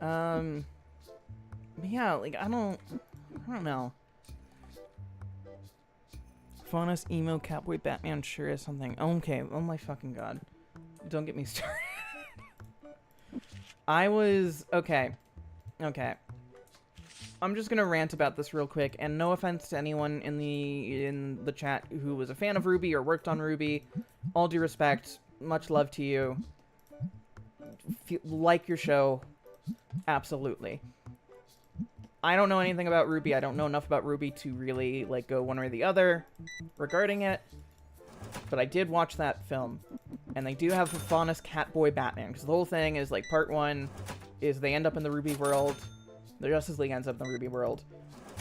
Yeah, like, I don't know. Faunus, emo, Catboy, Batman sure is something. Okay, oh my fucking god. Don't get me started. Okay. I'm just gonna rant about this real quick, and no offense to anyone in the chat who was a fan of Ruby or worked on Ruby. All due respect, much love to you. Like your show, absolutely. I don't know anything about Ruby. I don't know enough about Ruby to really, like, go one way or the other regarding it. But I did watch that film, and they do have a Faunus Catboy Batman, because the whole thing is, like, part one is they end up in the Ruby world. The Justice League ends up in the Ruby world,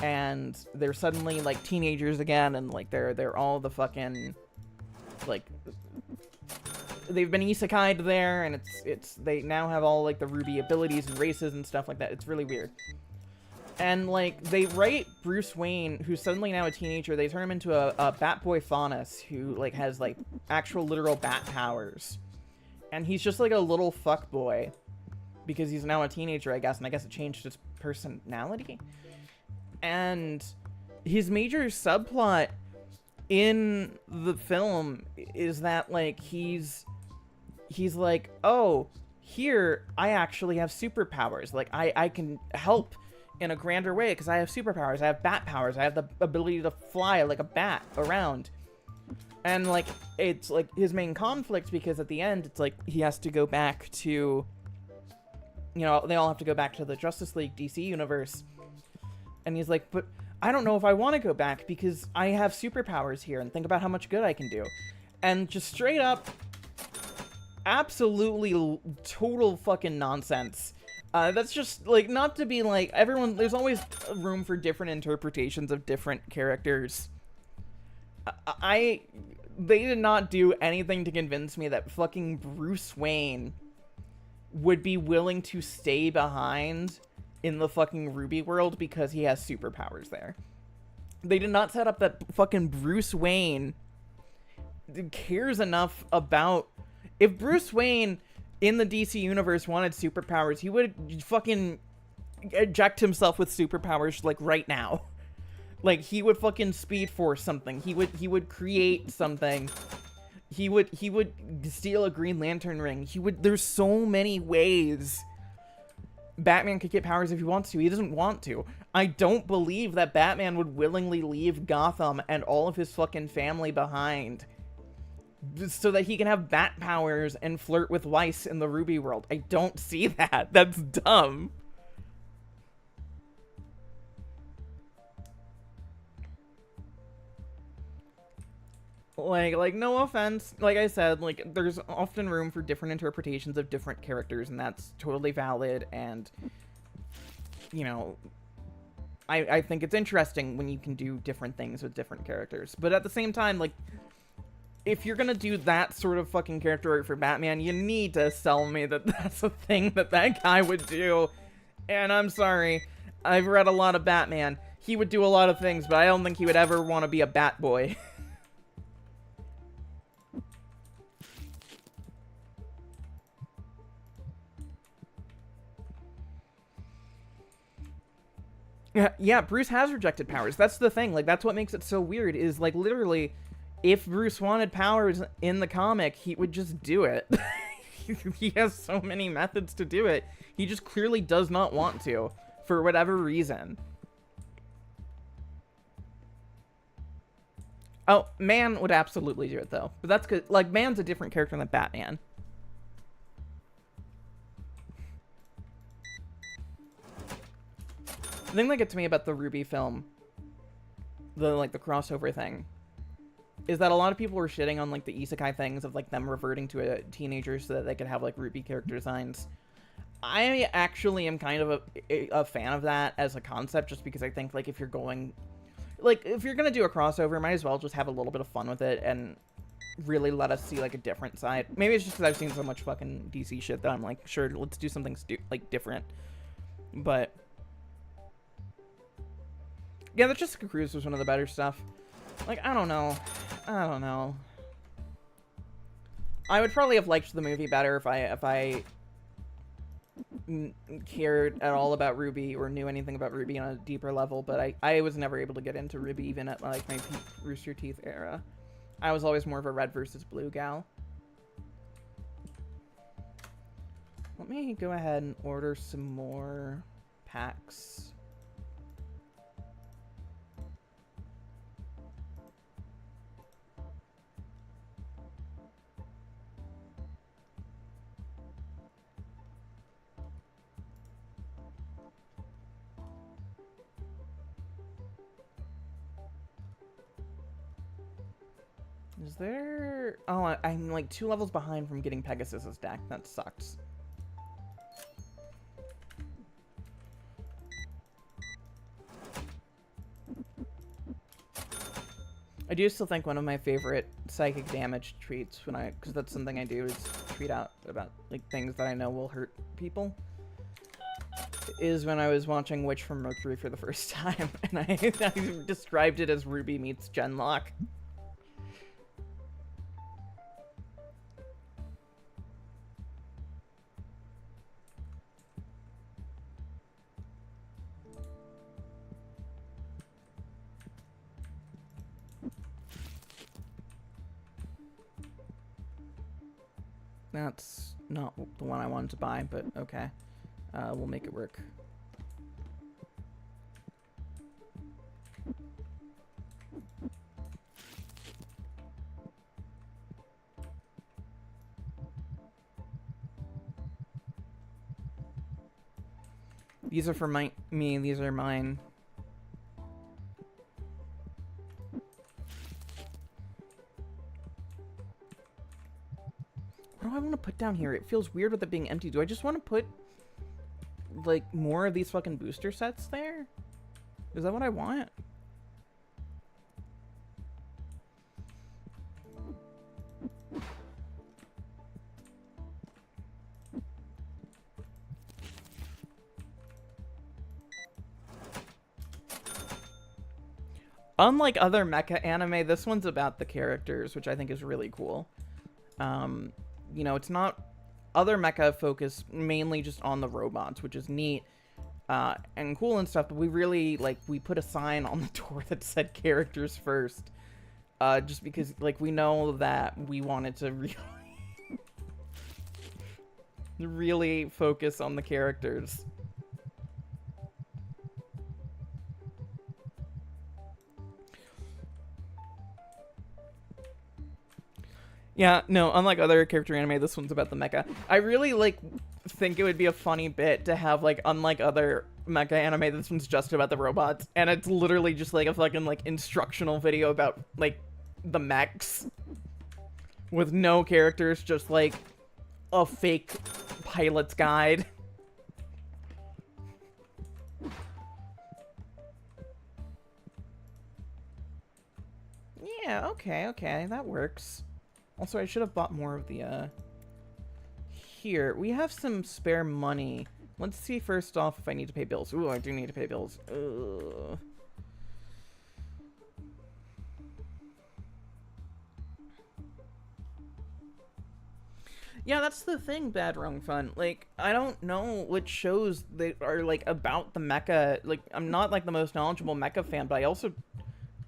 and they're suddenly, like, teenagers again, and, like, they're all the fucking, like, they've been isekai'd there, and they now have all, like, the Ruby abilities and races and stuff like that. It's really weird. And, like, they write Bruce Wayne, who's suddenly now a teenager, they turn him into a Batboy Faunus, who, like, has, like, actual literal bat powers. And he's just, like, a little fuckboy, because he's now a teenager, I guess, and I guess it changed his personality. And his major subplot in the film is that, like, he's like, oh, here, I actually have superpowers. Like, I can help in a grander way because I have superpowers. I have bat powers. I have the ability to fly like a bat around. And, like, it's, like, his main conflict, because at the end, it's, like, he has to go back to, you know, they all have to go back to the Justice League DC universe. And he's like, but I don't know if I want to go back, because I have superpowers here, and think about how much good I can do. And just straight up, absolutely total fucking nonsense. That's just, like, not to be, like, everyone, there's always room for different interpretations of different characters. They did not do anything to convince me that fucking Bruce Wayne would be willing to stay behind in the fucking Ruby world because he has superpowers there. They did not set up that fucking Bruce Wayne cares enough about... If Bruce Wayne in the DC universe wanted superpowers, he would fucking eject himself with superpowers, like, right now. Like, he would fucking Speed Force something. He would create something. He would steal a Green Lantern ring. There's so many ways Batman could get powers if he wants to. He doesn't want to. I don't believe that Batman would willingly leave Gotham and all of his fucking family behind so that he can have bat powers and flirt with Weiss in the Ruby world. I don't see that. That's dumb. Like, no offense. Like I said, like, there's often room for different interpretations of different characters, and that's totally valid, and, you know, I think it's interesting when you can do different things with different characters. But at the same time, like, if you're gonna do that sort of fucking character art for Batman, you need to sell me that that's a thing that guy would do. And I'm sorry, I've read a lot of Batman. He would do a lot of things, but I don't think he would ever want to be a Batboy. Yeah, Bruce has rejected powers. That's the thing. Like, that's what makes it so weird, is, like, literally, if Bruce wanted powers in the comic, he would just do it. He has so many methods to do it. He just clearly does not want to, for whatever reason. Oh, Man would absolutely do it, though. But that's good. Like, Man's a different character than Batman. The thing that gets me about the Ruby film, the crossover thing, is that a lot of people were shitting on, like, the isekai things of, like, them reverting to a teenager so that they could have, like, Ruby character designs. I actually am kind of a fan of that as a concept, just because I think, like, if you're gonna do a crossover, might as well just have a little bit of fun with it and really let us see, like, a different side. Maybe it's just because I've seen so much fucking DC shit that I'm like, sure, let's do something different. But yeah, the Jessica Cruz was one of the better stuff. Like, I don't know. I would probably have liked the movie better if I cared at all about Ruby or knew anything about Ruby on a deeper level, but I was never able to get into Ruby even at, like, my peak Rooster Teeth era. I was always more of a red versus blue gal. Let me go ahead and order some more packs. Is there... Oh, I'm like 2 levels behind from getting Pegasus's deck. That sucks. I do still think one of my favorite psychic damage treats because that's something I do, is tweet out about, like, things that I know will hurt people, is when I was watching Witch from Mercury for the first time, and I described it as Ruby meets Genlock. That's not the one I wanted to buy, but okay. We'll make it work. These are for me. These are mine. What do I want to put down here? It feels weird with it being empty. Do I just want to put, like, more of these fucking booster sets there? Is that what I want? Unlike other mecha anime, this one's about the characters, which I think is really cool. You know, it's not... Other mecha focus mainly just on the robots, which is neat and cool and stuff, but we really, like, we put a sign on the door that said characters first. Just because, like, we know that we wanted to really focus on the characters. Yeah, no, unlike other character anime, this one's about the mecha. I really, like, think it would be a funny bit to have, like, unlike other mecha anime, this one's just about the robots, and it's literally just, like, a fucking, like, instructional video about, like, the mechs. With no characters, just, like, a fake pilot's guide. Yeah, okay, that works. Also, I should have bought more of the, Here, we have some spare money. Let's see first off if I need to pay bills. Ooh, I do need to pay bills. Ugh. Yeah, that's the thing, Bad Wrong Fun. Like, I don't know what shows that are, like, about the mecha. Like, I'm not, like, the most knowledgeable mecha fan, but I also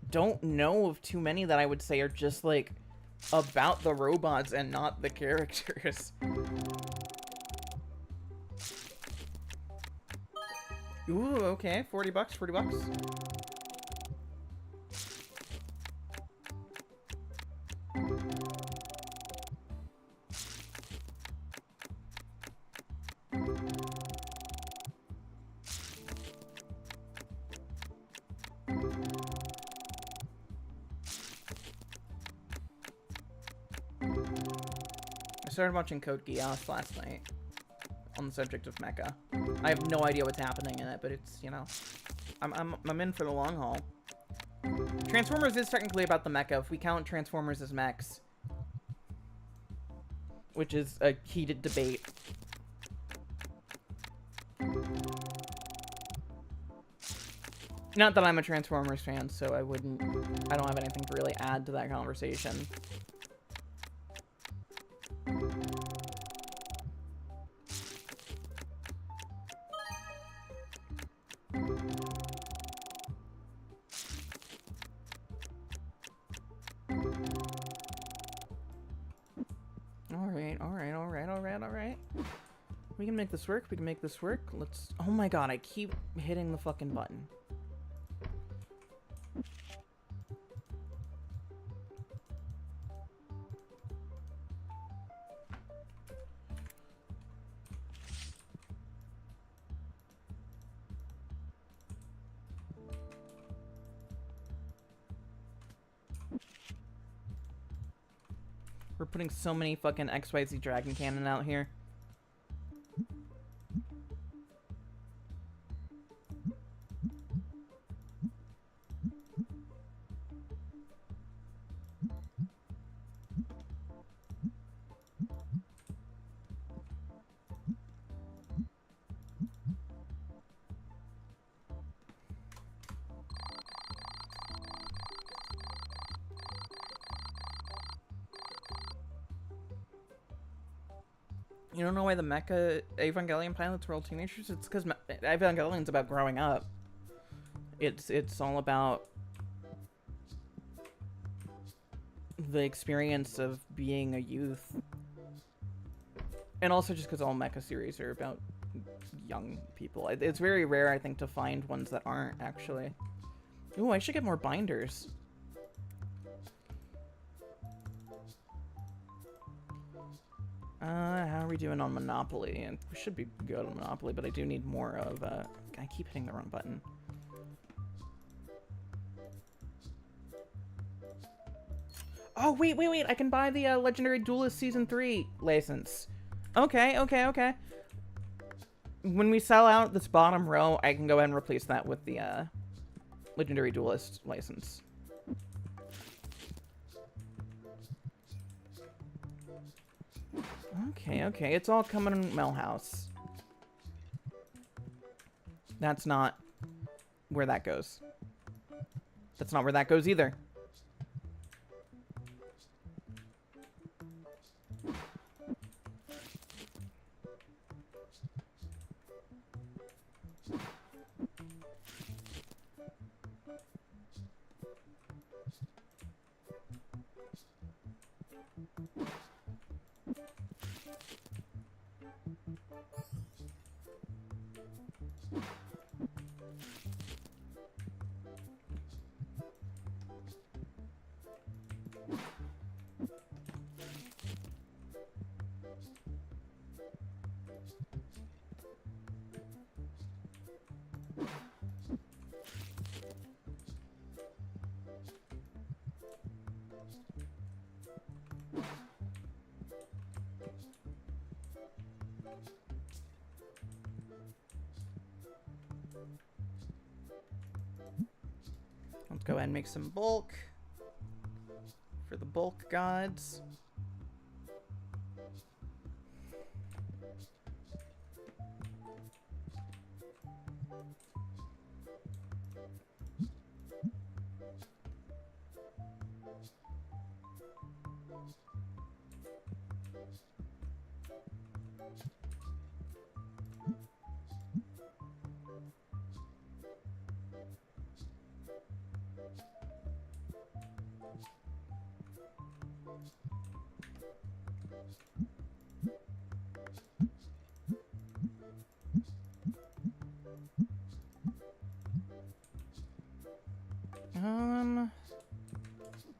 don't know of too many that I would say are just, like, about the robots and not the characters. Ooh, okay, 40 bucks, 40 bucks. I started watching Code Geass last night on the subject of mecha. I have no idea what's happening in it, but it's, you know, I'm in for the long haul. Transformers is technically about the mecha if we count Transformers as mechs, which is a heated debate. Not that I'm a Transformers fan, so I don't have anything to really add to that conversation. Alright. We can make this work, Let's... Oh my god, I keep hitting the fucking button. We're putting so many fucking XYZ Dragon Cannon out here. You don't know why the mecha Evangelion pilots were all teenagers? It's because Evangelion's about growing up. It's all about the experience of being a youth. And also just because all mecha series are about young people. It's very rare, I think, to find ones that aren't, actually. Ooh, I should get more binders. How are we doing on Monopoly? And we should be good on Monopoly, but I do need more of, I keep hitting the wrong button. Oh, wait. I can buy the Legendary Duelist Season 3 license. Okay. When we sell out this bottom row, I can go ahead and replace that with the Legendary Duelist license. Okay. It's all coming in Melhouse. That's not where that goes. That's not where that goes either. Let's go ahead and make some bulk for the bulk gods.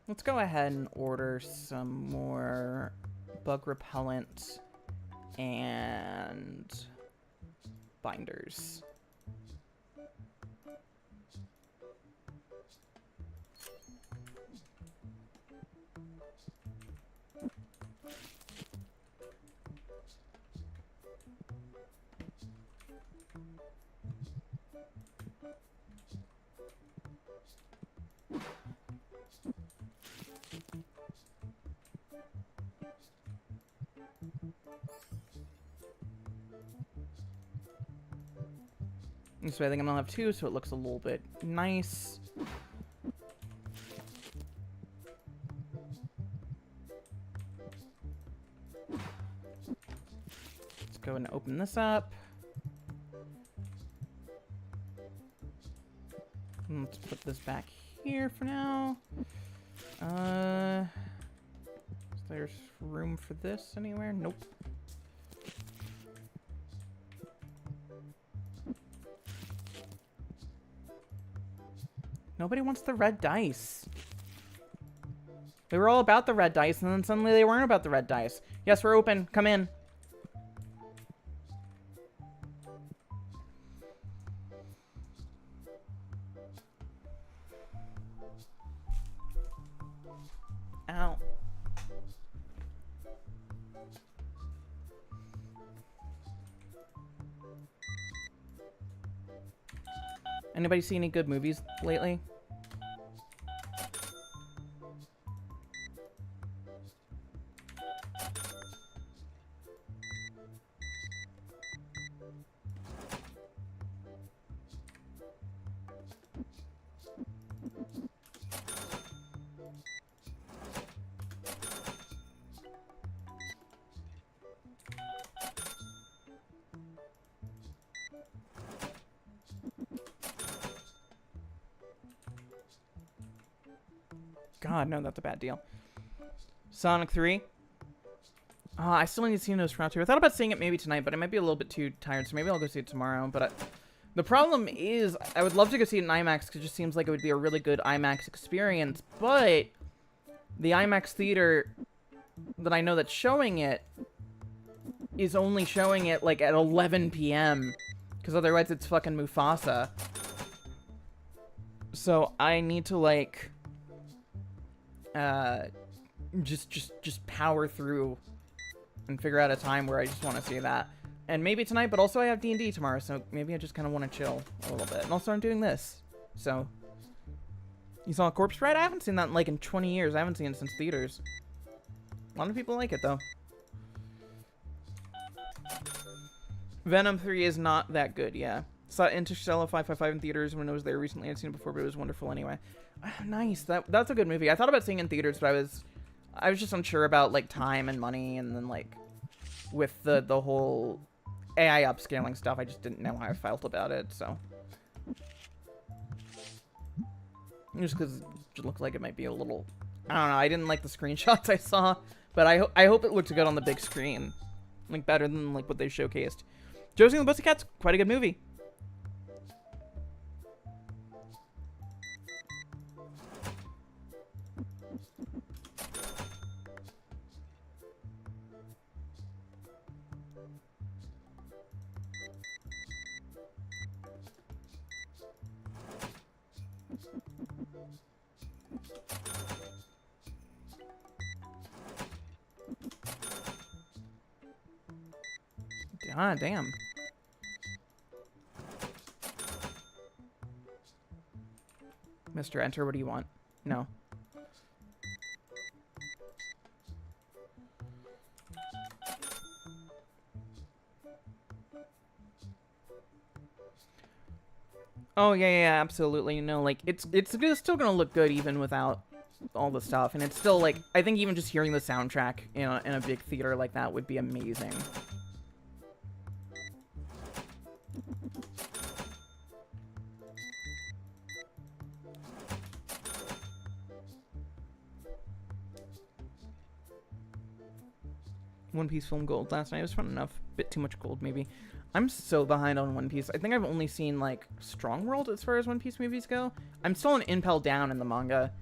Let's go ahead and order some more bug repellent and binders. This way I think I'm gonna have two, so it looks a little bit nice. Let's go and open this up. And let's put this back here for now. Is there room for this anywhere? Nope. Nobody wants the red dice. They were all about the red dice, and then suddenly they weren't about the red dice. Yes, we're open. Come in. Ow. Anybody see any good movies lately? God, no, that's a bad deal. Sonic 3. I still need to see Nosferatu. I thought about seeing it maybe tonight, but I might be a little bit too tired, so maybe I'll go see it tomorrow. But the problem is, I would love to go see it in IMAX, because it just seems like it would be a really good IMAX experience, but the IMAX theater that I know that's showing it is only showing it like at 11 p.m. because otherwise it's fucking Mufasa. So I need to like just power through and figure out a time where I just want to see that. And maybe tonight, but also I have D&D tomorrow, so maybe I just kind of want to chill a little bit. And also I'm doing this. So, you saw Corpse Bride? I haven't seen that like in 20 years. I haven't seen it since theaters. A lot of people like it, though. Venom 3 is not that good, yeah. Saw Interstellar 555 in theaters when it was there recently. I'd seen it before, but it was wonderful anyway. Nice. That's a good movie. I thought about seeing it in theaters, but I was just unsure about like time and money, and then like with the whole AI upscaling stuff, I just didn't know how I felt about it, so. Just because it looked like it might be a little... I don't know, I didn't like the screenshots I saw, but I hope it looked good on the big screen. Like, better than, like, what they showcased. Josie and the Pussycats, quite a good movie. Ah, damn. Mr. Enter, what do you want? No. Oh, yeah, absolutely. You know, like, it's still gonna look good even without all the stuff. And it's still, like, I think even just hearing the soundtrack in a big theater like that would be amazing. One Piece film gold last night. It was fun enough. Bit too much gold, maybe. I'm so behind on One Piece. I think I've only seen, like, Strong World as far as One Piece movies go. I'm still on Impel Down in the manga.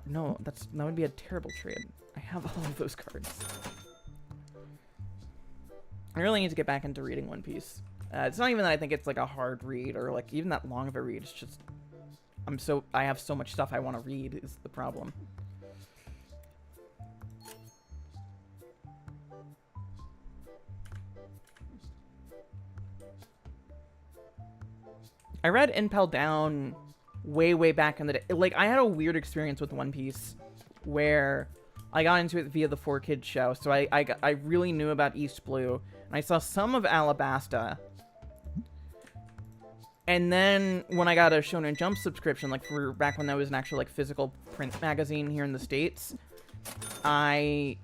No, that would be a terrible trade. I have all of those cards. I really need to get back into reading One Piece. It's not even that I think it's, like, a hard read or, like, even that long of a read. It's just... I have so much stuff I want to read is the problem. I read Impel Down way back in the day. Like, I had a weird experience with One Piece where I got into it via the 4Kids show. So I really knew about East Blue. And I saw some of Alabasta. And then when I got a Shonen Jump subscription, like for back when that was an actual like physical print magazine here in the States, I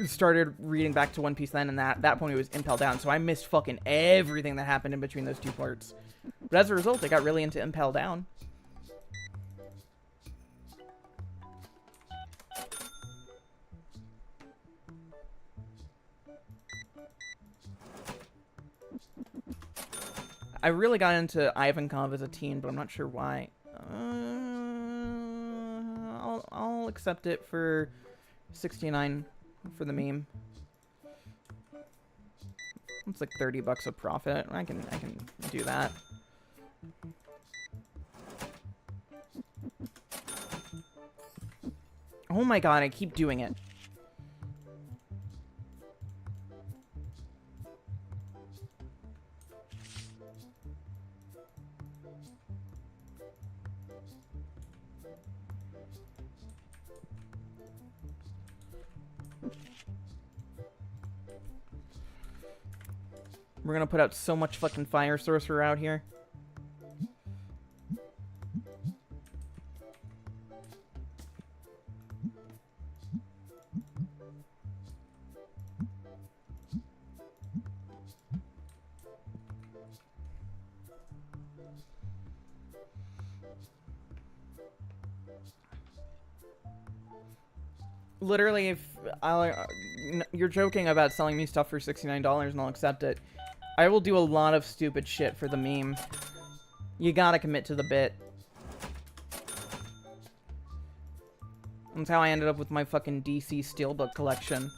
started reading back to One Piece then, and that point it was Impel Down. So I missed fucking everything that happened in between those two parts. But as a result, I got really into Impel Down. I really got into Ivankov as a teen, but I'm not sure why. I'll accept it for 69 for the meme. It's like $30 a profit. I can do that. Oh my god, I keep doing it. We're gonna put out so much fucking Fire Sorcerer out here. Literally, if you're joking about selling me stuff for $69 and I'll accept it, I will do a lot of stupid shit for the meme. You gotta commit to the bit. That's how I ended up with my fucking DC Steelbook collection.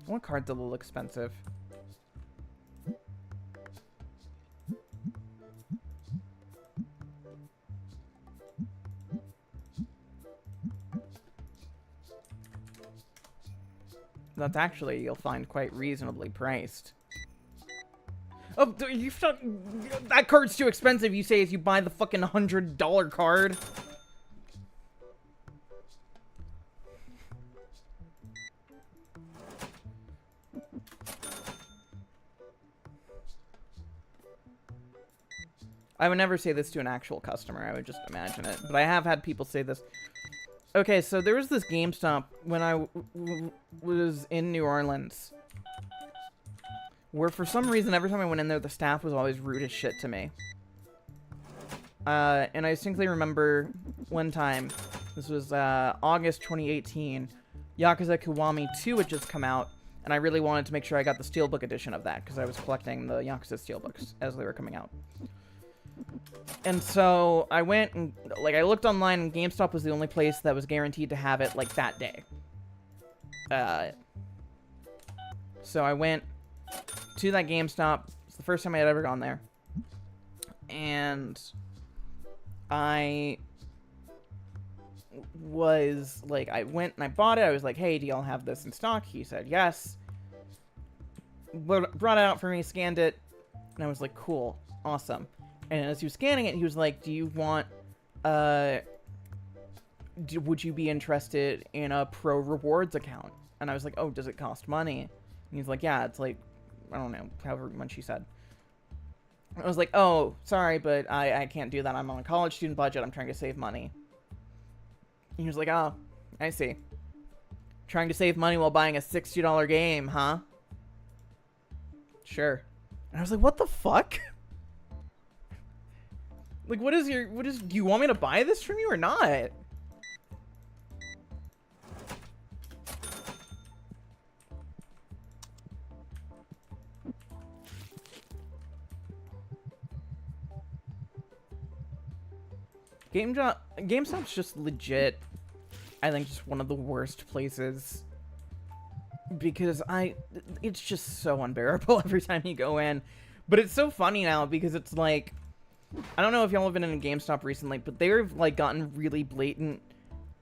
What card's a little expensive? That's actually, you'll find, quite reasonably priced. Oh, that card's too expensive, you say, as you buy the fucking $100 card. I would never say this to an actual customer. I would just imagine it. But I have had people say this. Okay, so there was this GameStop when I was in New Orleans, where for some reason, every time I went in there, the staff was always rude as shit to me. And I distinctly remember one time, this was August 2018, Yakuza Kiwami 2 had just come out, and I really wanted to make sure I got the Steelbook edition of that, because I was collecting the Yakuza Steelbooks as they were coming out. And so I went and, like, I looked online, and GameStop was the only place that was guaranteed to have it, like, that day. So I went to that GameStop. It's the first time I had ever gone there. And I was, like, I went and I bought it. I was like, hey, do y'all have this in stock? He said, yes. Brought it out for me, scanned it, and I was like, cool, awesome. And as he was scanning it, he was like, do you want, would you be interested in a pro rewards account? And I was like, oh, does it cost money? And he's like, yeah, it's like, I don't know, however much he said. I was like, oh, sorry, but I can't do that. I'm on a college student budget. I'm trying to save money. And he was like, oh, I see. Trying to save money while buying a $60 game, huh? Sure. And I was like, what the fuck? Like, do you want me to buy this from you or not? GameStop's just legit, I think, just one of the worst places. Because it's just so unbearable every time you go in. But it's so funny now because it's like, I don't know if y'all have been in a GameStop recently, but they've, like, gotten really blatant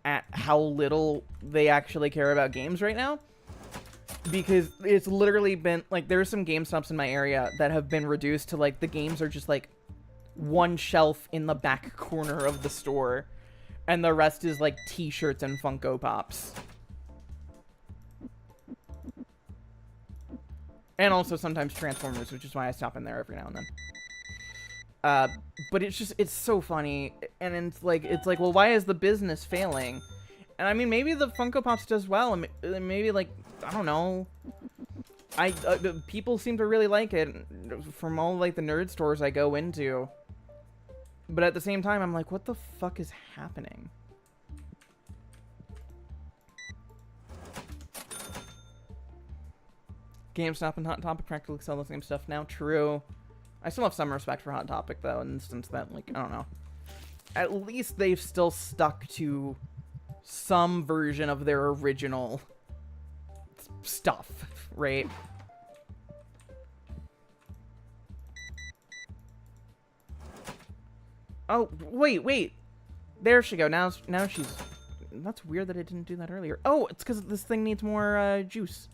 at how little they actually care about games right now. Because it's literally been, like, there's some GameStops in my area that have been reduced to, like, the games are just, like, one shelf in the back corner of the store. And the rest is, like, t-shirts and Funko Pops. And also sometimes Transformers, which is why I stop in there every now and then. But it's so funny, and it's like, well, why is the business failing? And I mean, maybe the Funko Pops does well, and maybe, like, I don't know. People seem to really like it from all, like, the nerd stores I go into. But at the same time, I'm like, what the fuck is happening? GameStop and Hot Topic practically sell the same stuff now. True. I still have some respect for Hot Topic, though, in the sense that, like, I don't know. At least they've still stuck to some version of their original stuff, right? Oh, wait. There she go. Now she's... That's weird that I didn't do that earlier. Oh, it's because this thing needs more, juice.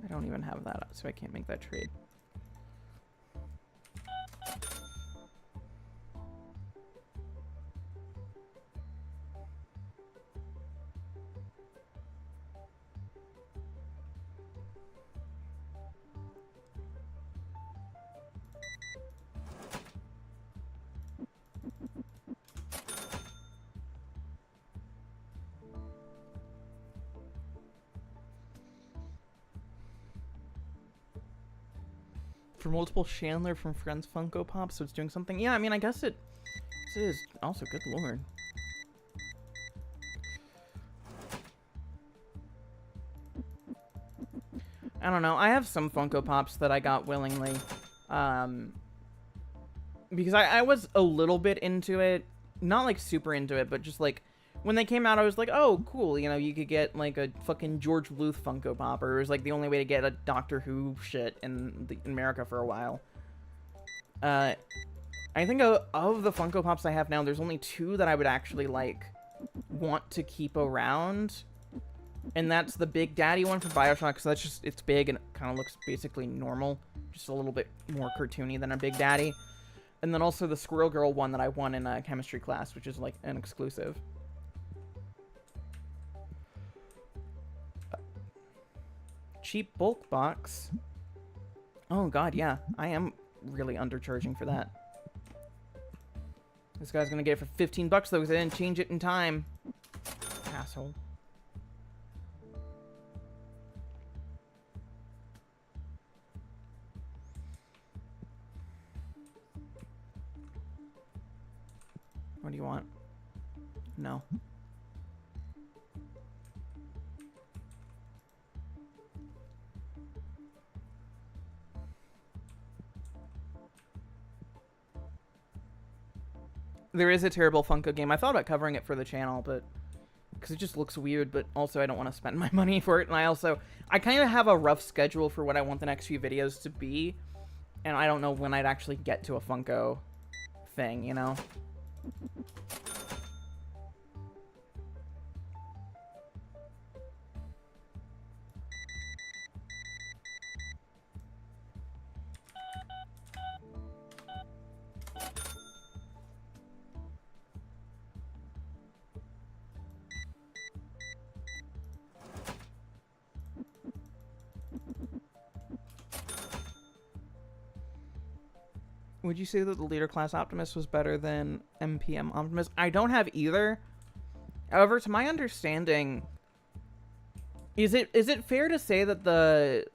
I don't even have that, so I can't make that trade. For multiple Chandler from Friends Funko Pop, so it's doing something. Yeah, I mean, I guess it is. Also, good lord. I don't know. I have some Funko Pops that I got willingly. Because I was a little bit into it. Not, like, super into it, but just, like, when they came out, I was like, oh, cool. You know, you could get, like, a fucking George Bluth Funko Pop, or it was, like, the only way to get a Doctor Who shit in America for a while. I think of the Funko Pops I have now, there's only 2 that I would actually, like, want to keep around. And that's the Big Daddy one for Bioshock, because that's just, it's big and it kind of looks basically normal. Just a little bit more cartoony than a Big Daddy. And then also the Squirrel Girl one that I won in a chemistry class, which is, like, an exclusive. Cheap bulk box. Oh, God, yeah. I am really undercharging for that. This guy's gonna get it for 15 bucks, though, because I didn't change it in time. Asshole. What do you want? No. There is a terrible Funko game. I thought about covering it for the channel, but because it just looks weird, but also I don't want to spend my money for it. And I kind of have a rough schedule for what I want the next few videos to be. And I don't know when I'd actually get to a Funko thing, you know? Would you say that the Leader Class Optimus was better than MPM Optimus? I don't have either. However, to my understanding, is it fair to say that the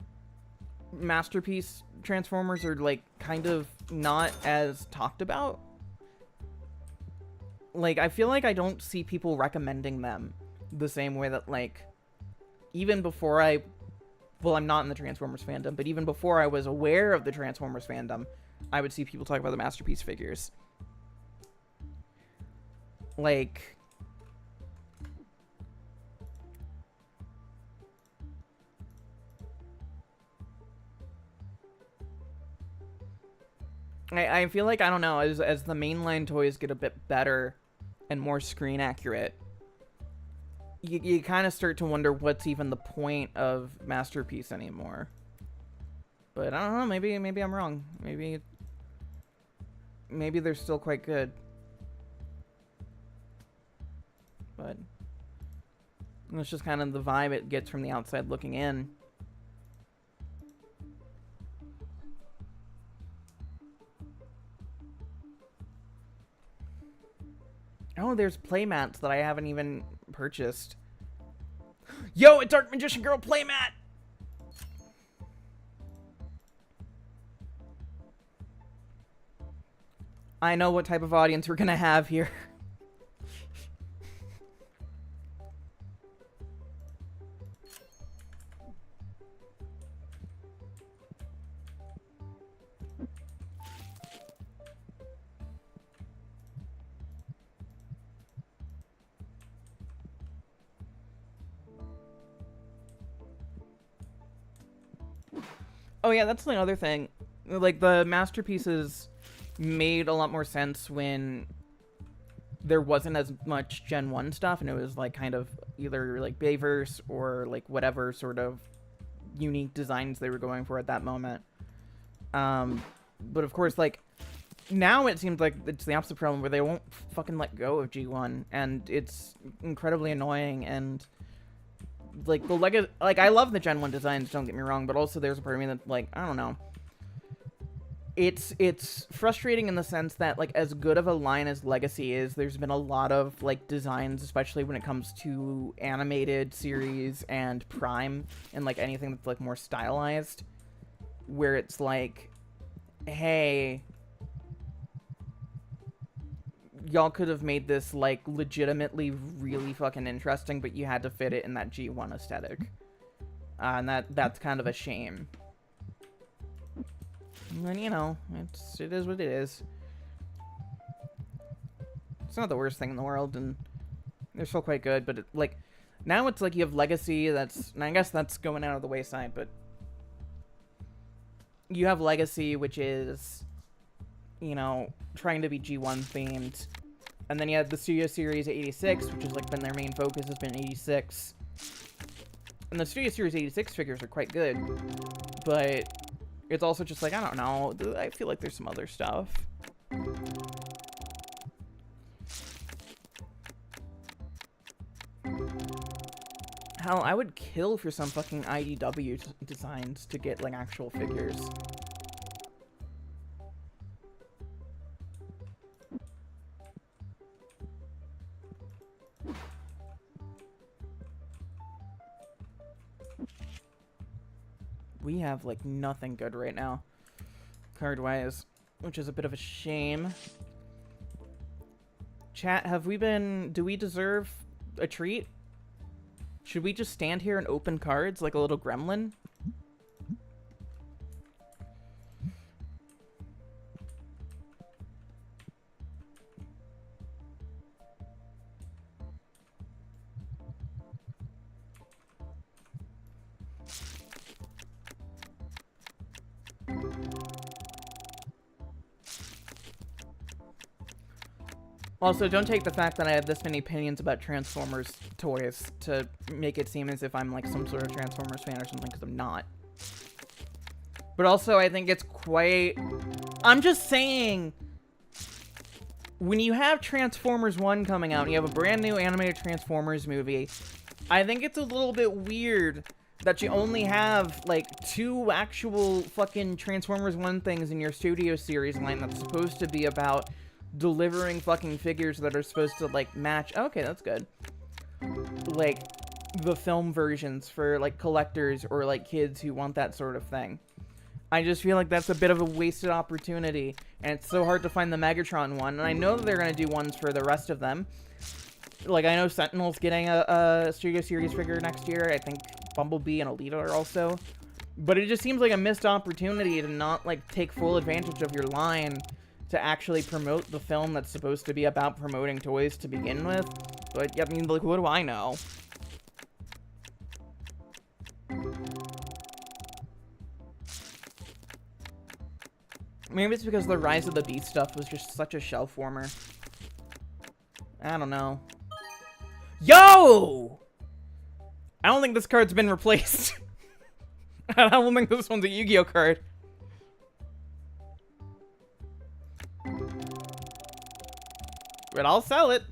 Masterpiece Transformers are, like, kind of not as talked about? Like, I feel like I don't see people recommending them the same way that, like, even before well, I'm not in the Transformers fandom, but even before I was aware of the Transformers fandom, I would see people talk about the Masterpiece figures. Like, I feel like, I don't know, as the mainline toys get a bit better and more screen accurate, you kind of start to wonder what's even the point of Masterpiece anymore. But I don't know, maybe I'm wrong. Maybe they're still quite good. But that's just kind of the vibe it gets from the outside looking in. Oh, there's playmats that I haven't even purchased. Yo, a Dark Magician Girl playmat! I know what type of audience we're gonna have here. Oh yeah, that's the other thing. Like, the Masterpieces made a lot more sense when there wasn't as much Gen 1 stuff, and it was, like, kind of either, like, Bayverse or, like, whatever sort of unique designs they were going for at that moment. But, of course, like, now it seems like it's the opposite problem, where they won't fucking let go of G1, and it's incredibly annoying, and like, I love the Gen 1 designs, don't get me wrong, but also there's a part of me that, like, I don't know. It's frustrating in the sense that, like, as good of a line as Legacy is, there's been a lot of, like, designs, especially when it comes to animated series and Prime, and, like, anything that's, like, more stylized, where it's like, hey, y'all could have made this, like, legitimately really fucking interesting, but you had to fit it in that G1 aesthetic. And that's kind of a shame. And, you know, it is what it is. It's not the worst thing in the world, and they're still quite good, but, like, now it's like you have Legacy that's... And I guess that's going out of the wayside, but... You have Legacy, which is, you know, trying to be G1 themed. And then you have the Studio Series 86, which has, like, been their main focus, has been 86. And the Studio Series 86 figures are quite good, but it's also just like, I don't know, I feel like there's some other stuff. Hell, I would kill for some fucking IDW designs to get, like, actual figures. We have, like, nothing good right now, card-wise, which is a bit of a shame. Chat, do we deserve a treat? Should we just stand here and open cards like a little gremlin? Also, don't take the fact that I have this many opinions about Transformers toys to make it seem as if I'm like some sort of Transformers fan or something, because I'm not. But also, I think it's quite... I'm just saying, when you have Transformers 1 coming out, and you have a brand new animated Transformers movie, I think it's a little bit weird that you only have, like, 2 actual fucking Transformers 1 things in your Studio Series line that's supposed to be about delivering fucking figures that are supposed to, like, match... Okay, that's good. Like, the film versions for, like, collectors or, like, kids who want that sort of thing. I just feel like that's a bit of a wasted opportunity, and it's so hard to find the Megatron one, and I know that they're gonna do ones for the rest of them. Like, I know Sentinel's getting a Studio Series figure next year. I think Bumblebee and Alita are also. But it just seems like a missed opportunity to not, like, take full advantage of your line to actually promote the film that's supposed to be about promoting toys to begin with. But, I mean, like, what do I know? Maybe it's because the Rise of the Beast stuff was just such a shelf warmer. I don't know. Yo! I don't think this card's been replaced. I don't think this one's a Yu-Gi-Oh card. But I'll sell it.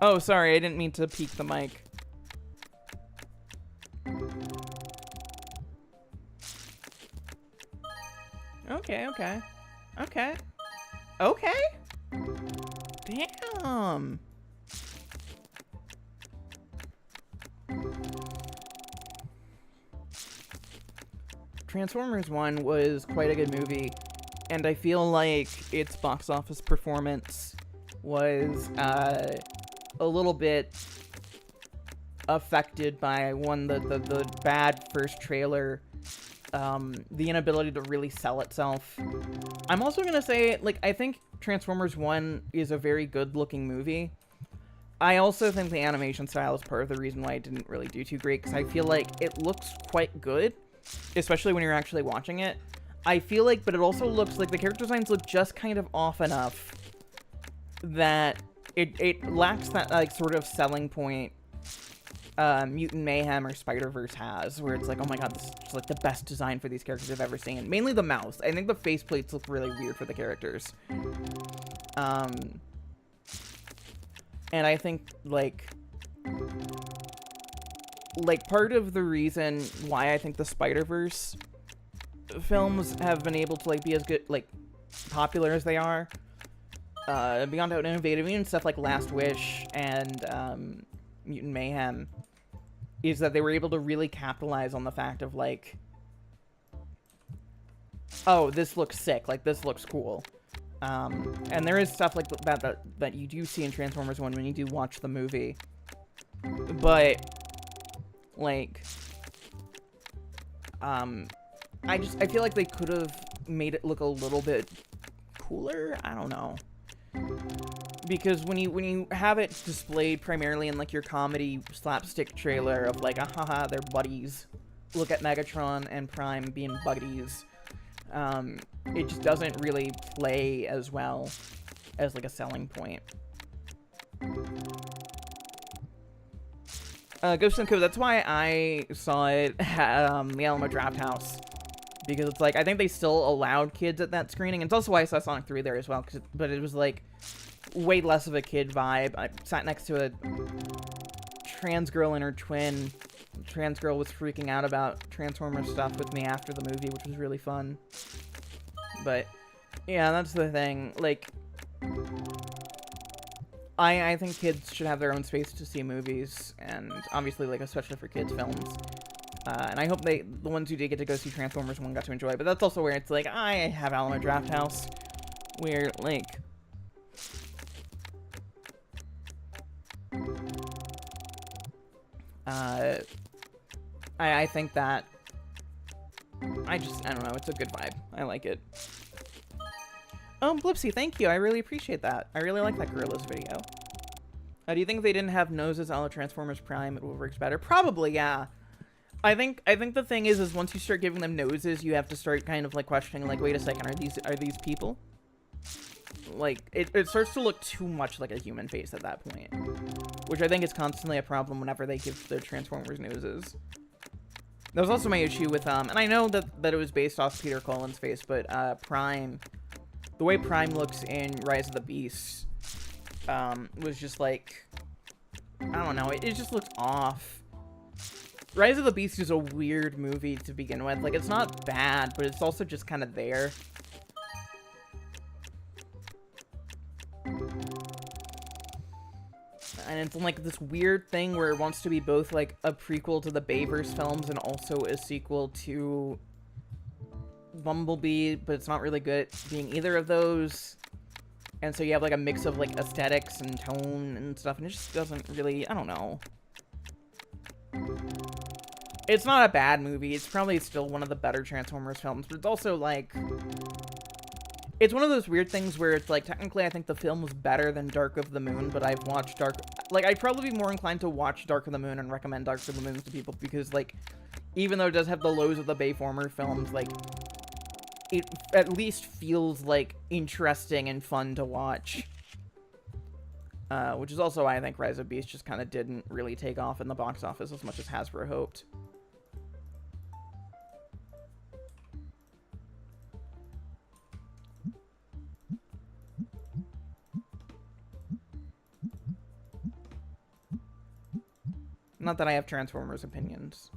Oh, sorry, I didn't mean to peek the mic. Okay, okay. Okay. Okay? Damn. Transformers 1 was quite a good movie, and I feel like its box office performance was a little bit affected by, one, the bad first trailer, the inability to really sell itself. I'm also gonna say, like, I think Transformers 1 is a very good-looking movie. I also think the animation style is part of the reason why it didn't really do too great, because I feel like it looks quite good, especially when you're actually watching it. I feel like, but it also looks like the character designs look just kind of off enough that it lacks that, like, sort of selling point Mutant Mayhem or Spider-Verse has, where it's like, oh my god, this is like the best design for these characters I've ever seen. Mainly the mouth. I think the faceplates look really weird for the characters. And I think, like, part of the reason why I think the Spider-Verse films have been able to, like, be as good, like, popular as they are, beyond how innovative, even stuff like Last Wish and Mutant Mayhem, is that they were able to really capitalize on the fact of, like, oh, this looks sick, like, this looks cool. And there is stuff like that you do see in Transformers 1 when you do watch the movie. But, like, I feel like they could have made it look a little bit cooler. I don't know. Because when you have it displayed primarily in, like, your comedy slapstick trailer of, like, haha, they're buddies. Look at Megatron and Prime being buddies. It just doesn't really play as well as, like, a selling point. Ghost and Co. That's why I saw it at the Alamo Draft House. Because it's like, I think they still allowed kids at that screening. And it's also why I saw Sonic 3 there as well. But it was like, way less of a kid vibe. I sat next to a trans girl and her twin. The trans girl was freaking out about Transformers stuff with me after the movie, which was really fun. But, yeah, that's the thing. Like, I think kids should have their own space to see movies, and obviously, like, especially for kids' films. And I hope the ones who did get to go see Transformers 1 got to enjoy it, but that's also where it's like, I have Alamo Draft House, where, like, I think that, I don't know, it's a good vibe. I like it. Oh, Blipsy, thank you. I really appreciate that. I really like that Gorillas video. Do you think if they didn't have noses a la Transformers Prime, it would work better? Probably, yeah. I think the thing is once you start giving them noses, you have to start kind of like questioning, like, wait a second, are these people? Like, it starts to look too much like a human face at that point, which I think is constantly a problem whenever they give the Transformers noses. That was also my issue with, and I know that it was based off Peter Cullen's face, but, Prime, the way Prime looks in Rise of the Beasts, was just like, I don't know, it just looks off. Rise of the Beasts is a weird movie to begin with. Like, it's not bad, but it's also just kind of there. And it's like this weird thing where it wants to be both like a prequel to the Bayverse films and also a sequel to Bumblebee, but it's not really good at being either of those. And so you have like a mix of like aesthetics and tone and stuff, and it just doesn't really, I don't know. It's not a bad movie. It's probably still one of the better Transformers films, but it's also like, it's one of those weird things where it's like, technically I think the film was better than Dark of the Moon, but I've watched I'd probably be more inclined to watch Dark of the Moon and recommend Dark of the Moon to people, because, like, even though it does have the lows of the Bayformer films, like, it at least feels, like, interesting and fun to watch. Which is also why I think Rise of Beasts just kind of didn't really take off in the box office as much as Hasbro hoped. Not that I have Transformers opinions.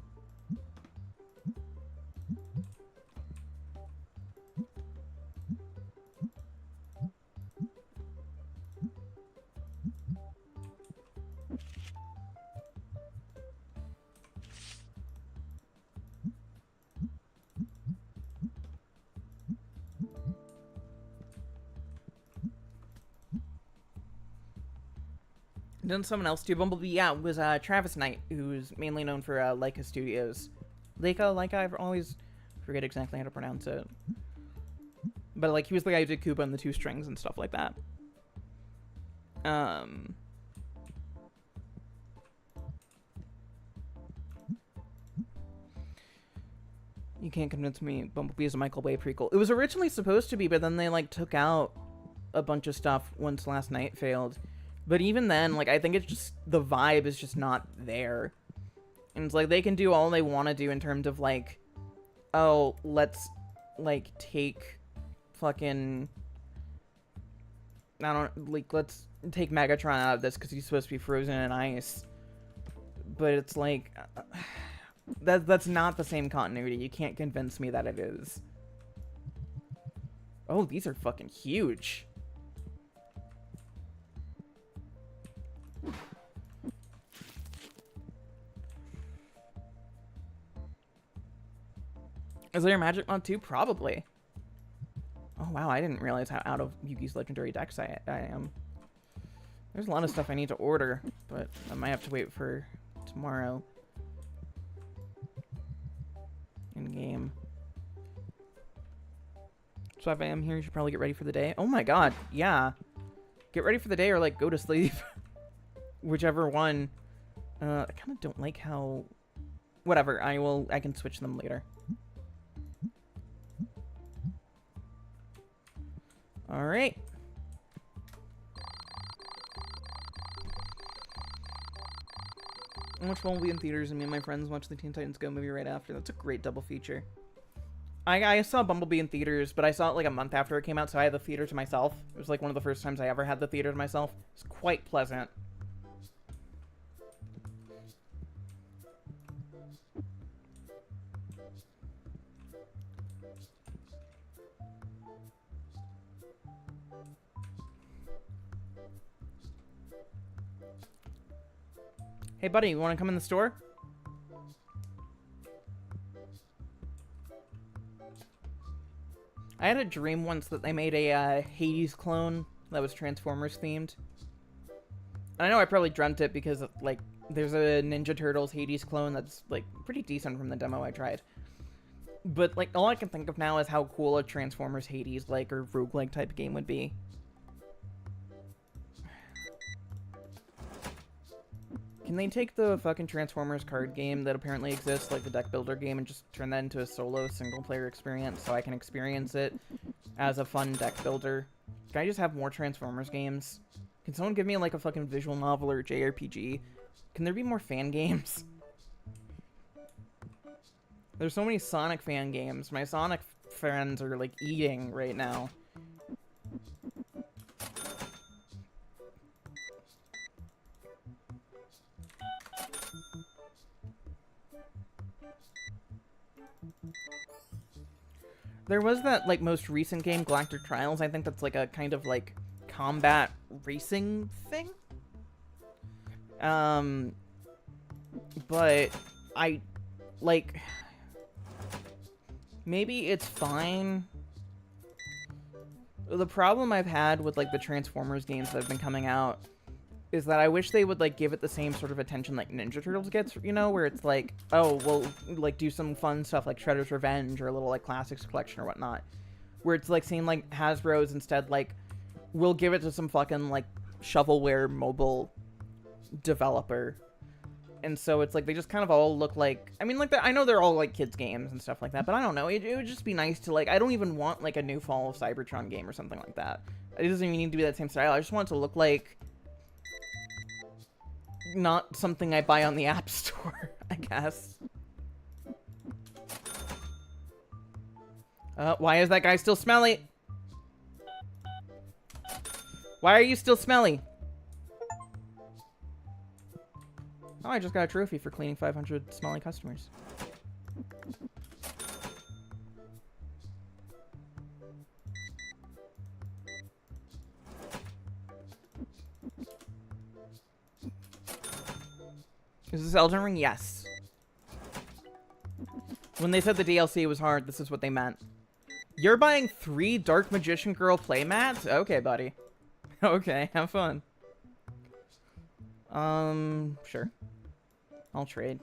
Didn't someone else do Bumblebee? Yeah, it was Travis Knight, who's mainly known for Leica Studios. Leica, I always forget exactly how to pronounce it. But, like, he was the guy who did Koopa and the Two Strings and stuff like that. You can't convince me Bumblebee is a Michael Bay prequel. It was originally supposed to be, but then they, like, took out a bunch of stuff once Last Night failed. But even then, like, I think it's just, the vibe is just not there. And it's like, they can do all they want to do in terms of, like, oh, let's, like, take fucking, let's take Megatron out of this because he's supposed to be frozen in ice. But it's like, that's not the same continuity. You can't convince me that it is. Oh, these are fucking huge. Is there a Magic Mod too? Probably. wow, I didn't realize how out of Yugi's legendary decks I am. There's a lot of stuff I need to order, but I might have to wait for tomorrow. In game. So if I am here, you should probably get ready for the day. Oh my god, yeah. Get ready for the day or, like, go to sleep. Whichever one. I kind of don't like how... Whatever, I can switch them later. Alright. Which one will be in theaters, and me and my friends watch the Teen Titans Go movie right after. That's a great double feature. I saw Bumblebee in theaters, but I saw it like a month after it came out, so I had the theater to myself. It was like one of the first times I ever had the theater to myself. It's quite pleasant. Hey buddy, you want to come in the store? I had a dream once that they made a Hades clone that was Transformers themed. I know I probably dreamt it because, like, there's a Ninja Turtles Hades clone that's, like, pretty decent from the demo I tried. But, like, all I can think of now is how cool a Transformers Hades-like or roguelike type game would be. Can they take the fucking Transformers card game that apparently exists, like the deck builder game, and just turn that into a solo single-player experience so I can experience it as a fun deck builder? Can I just have more Transformers games? Can someone give me, like, a fucking visual novel or JRPG? Can there be more fan games? There's so many Sonic fan games. My Sonic friends are, like, eating right now. There was that, like, most recent game, Galactic Trials. I think that's, like, a kind of, like, combat racing thing. But I, like, maybe it's fine. The problem I've had with, like, the Transformers games that have been coming out is that I wish they would, like, give it the same sort of attention like Ninja Turtles gets, you know, where it's like, oh, we'll, like, do some fun stuff like Shredder's Revenge or a little, like, Classics Collection or whatnot. Where it's, like, seeing, like, Hasbro's instead, like, we'll give it to some fucking, like, shovelware mobile developer. And so it's, like, they just kind of all look like, I mean, like, I know they're all, like, kids' games and stuff like that, but I don't know, it would just be nice to, like, I don't even want, like, a new Fall of Cybertron game or something like that. It doesn't even need to be that same style, I just want it to look like not something I buy on the App Store, I guess. Why is that guy still smelly? Why are you still smelly? Oh, I just got a trophy for cleaning 500 smelly customers. Is this Elden Ring? Yes. When they said the DLC was hard, this is what they meant. You're buying 3 Dark Magician Girl playmats? Okay, buddy. Okay, have fun. Sure. I'll trade.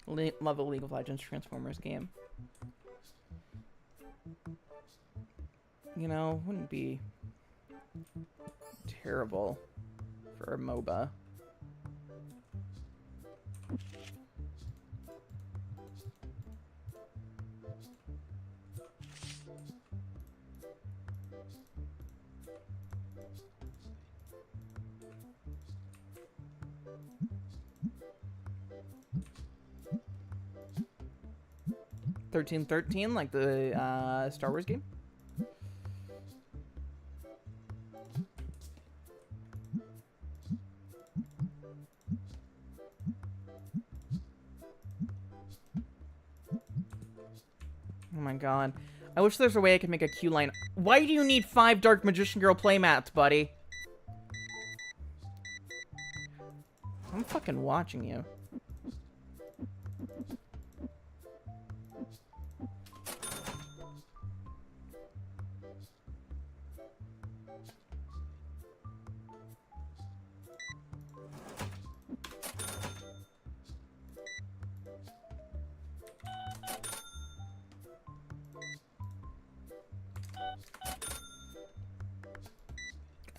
Love a League of Legends Transformers game. You know, wouldn't be terrible for a MOBA. (1313) like the Star Wars game. Oh my god. I wish there's a way I could make a queue line. Why do you need 5 Dark Magician Girl playmats, buddy? I'm fucking watching you.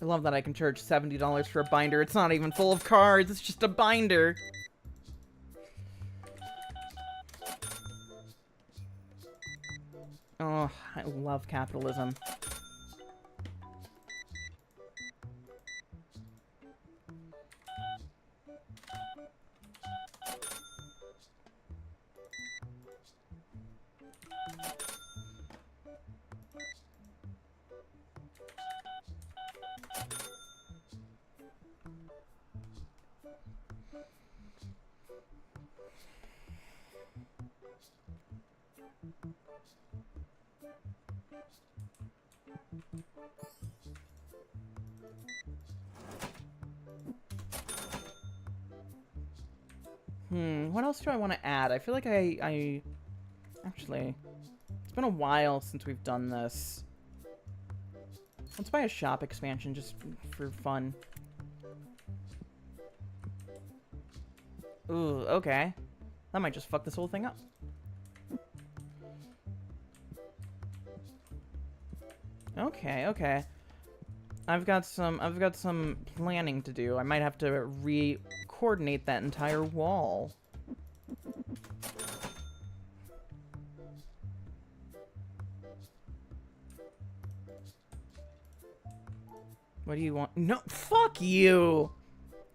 I love that I can charge $70 for a binder. It's not even full of cards, it's just a binder. Oh, I love capitalism. What else do I want to add? I feel like actually, it's been a while since we've done this. Let's buy a shop expansion just for fun. Ooh, okay. That might just fuck this whole thing up. Okay, okay. I've got some planning to do. I might have to coordinate that entire wall. What do you want? No, fuck you!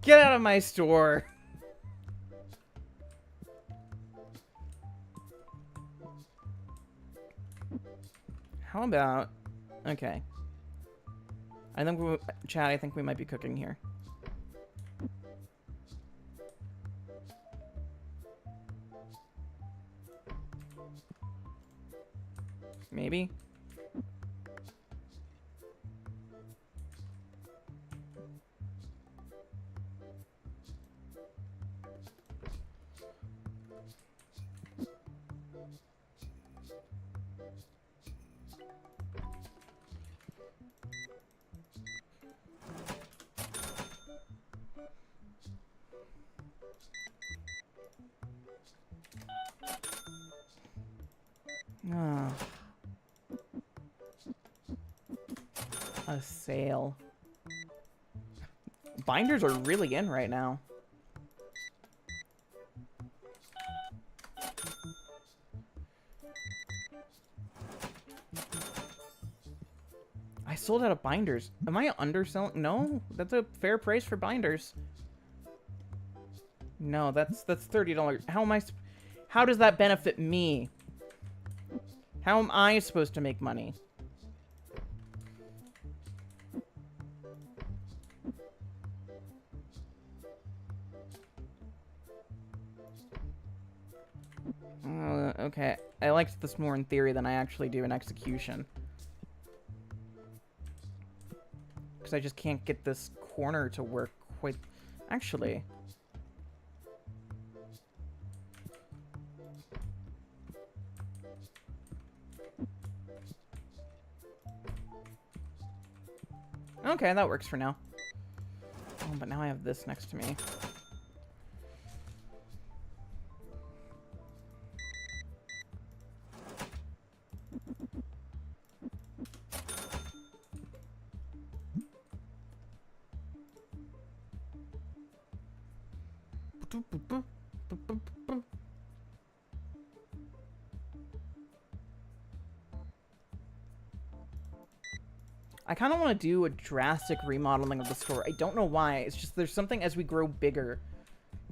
Get out of my store! How about... Okay. I think Chad, I think we might be cooking here. Maybe? Ah. A sale. Binders are really in right now. I sold out of binders. Am I underselling? No, that's a fair price for binders. No, that's $30. How does that benefit me? How am I supposed to make money? Okay. I liked this more in theory than I actually do in execution. Because I just can't get this corner to work quite... Actually... Okay, that works for now. Oh, but now I have this next to me. I kind of want to do a drastic remodeling of the store. I don't know why. It's just there's something as we grow bigger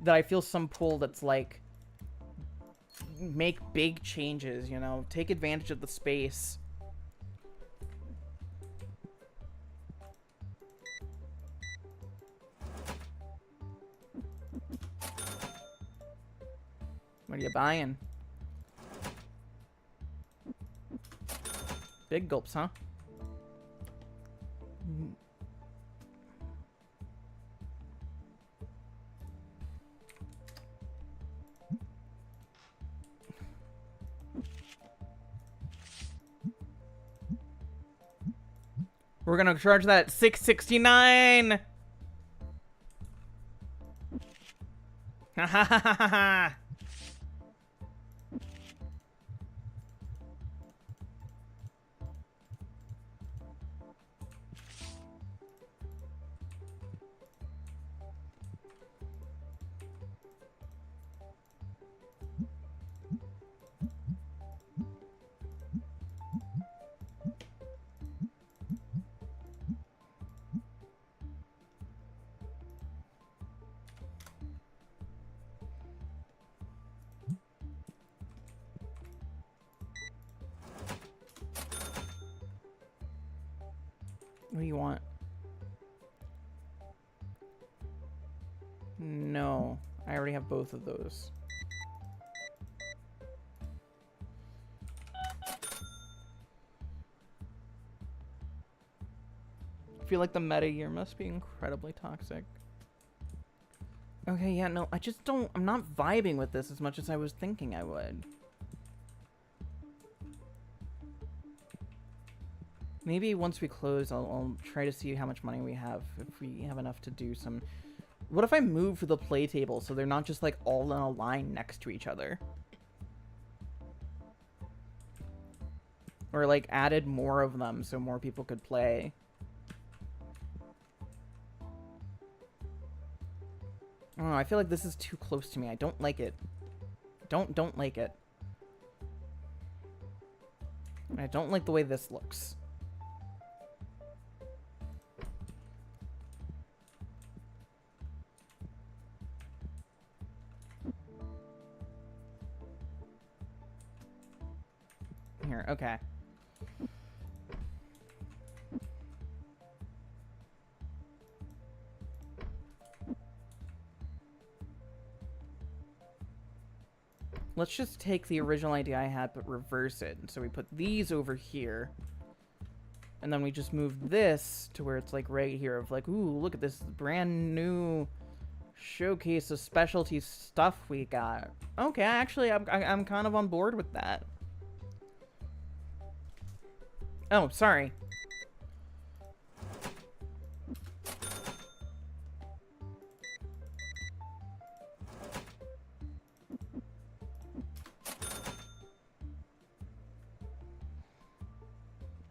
that I feel some pull that's like make big changes, you know? Take advantage of the space. What are you buying? Big gulps, huh? We're gonna charge that $6.69. Ha ha ha ha ha. you want? No. I already have both of those. I feel like the meta year must be incredibly toxic. Okay, yeah, no, I just don't... I'm not vibing with this as much as I was thinking I would. Maybe once we close, I'll try to see how much money we have, if we have enough to do some... What if I move the play table so they're not just, like, all in a line next to each other? Or, like, added more of them so more people could play. I don't know, I feel like this is too close to me. I don't like it. Don't like it. I don't like the way this looks. Here, okay. Let's just take the original idea I had, but reverse it. So we put these over here. And then we just move this to where it's like right here of like, ooh, look at this brand new showcase of specialty stuff we got. Okay, actually, I'm kind of on board with that. Oh, sorry.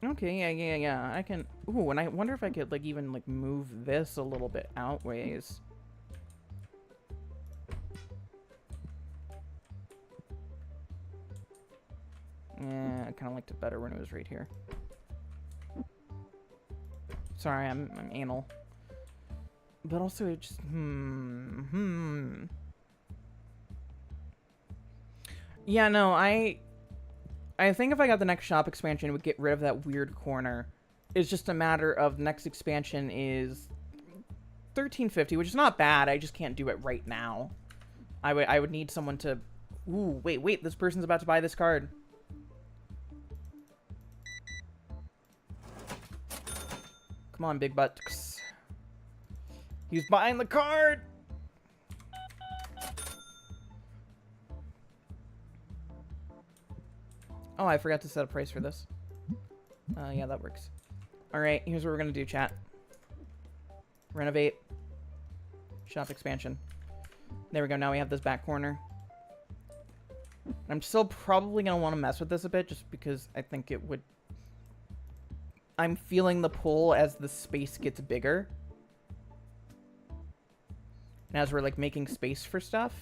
Okay, yeah. I can... Ooh, and I wonder if I could, like, even, like, move this a little bit outways. Yeah, I kind of liked it better when it was right here. Sorry, I'm anal. But also, it just... Yeah, no, I think if I got the next shop expansion, it would get rid of that weird corner. It's just a matter of the next expansion is $13.50, which is not bad. I just can't do it right now. I would need someone to... Ooh, wait, this person's about to buy this card. Come on, big butts. He's buying the card! Oh, I forgot to set a price for this. Yeah, that works. Alright, here's what we're gonna do, chat. Renovate. Shop expansion. There we go, now we have this back corner. I'm still probably gonna want to mess with this a bit, just because I think it would... I'm feeling the pull as the space gets bigger. And as we're, like, making space for stuff.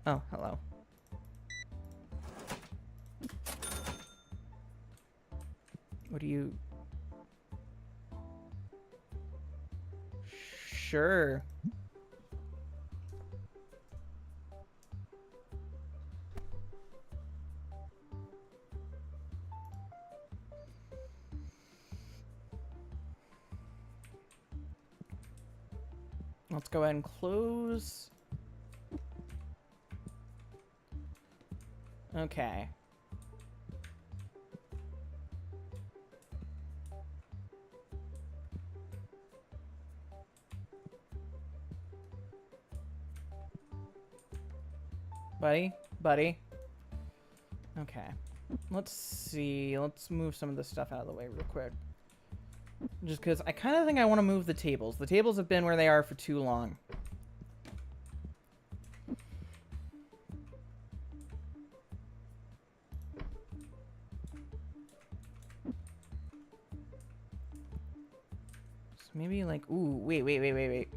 Oh, hello. What do you... Sure. Let's go ahead and close. Okay. Buddy. Okay. Let's see. Let's move some of this stuff out of the way real quick. Just because I kind of think I want to move the tables. The tables have been where they are for too long. So maybe like, ooh, wait.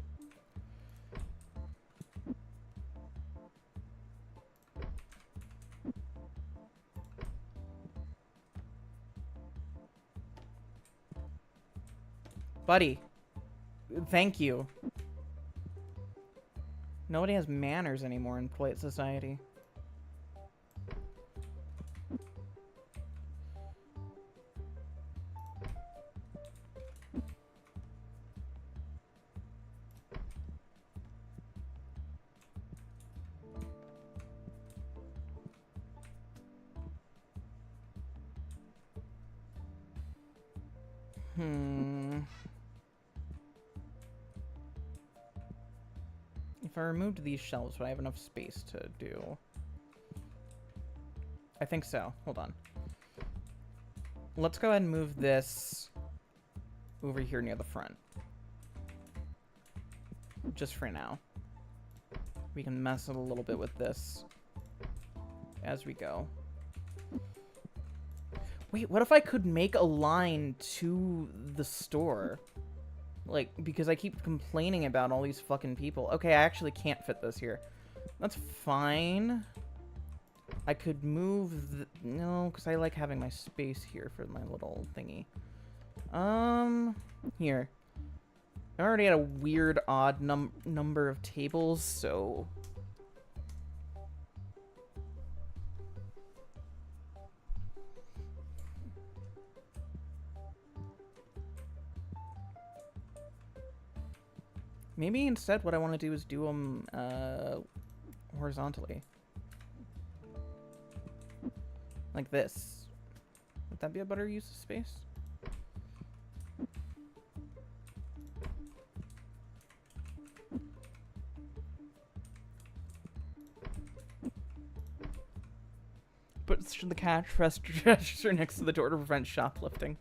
Buddy. Thank you. Nobody has manners anymore in polite society. If I removed these shelves, would I have enough space to do? I think so. Hold on. Let's go ahead and move this over here near the front. Just for now. We can mess it a little bit with this as we go. Wait, what if I could make a line to the store? Like, because I keep complaining about all these fucking people. Okay, I actually can't fit this here. That's fine. I could move no, because I like having my space here for my little thingy. Here. I already had a weird, odd number of tables, so... Maybe instead what I want to do is do them horizontally. Like this. Would that be a better use of space? Put the cash register next to the door to prevent shoplifting.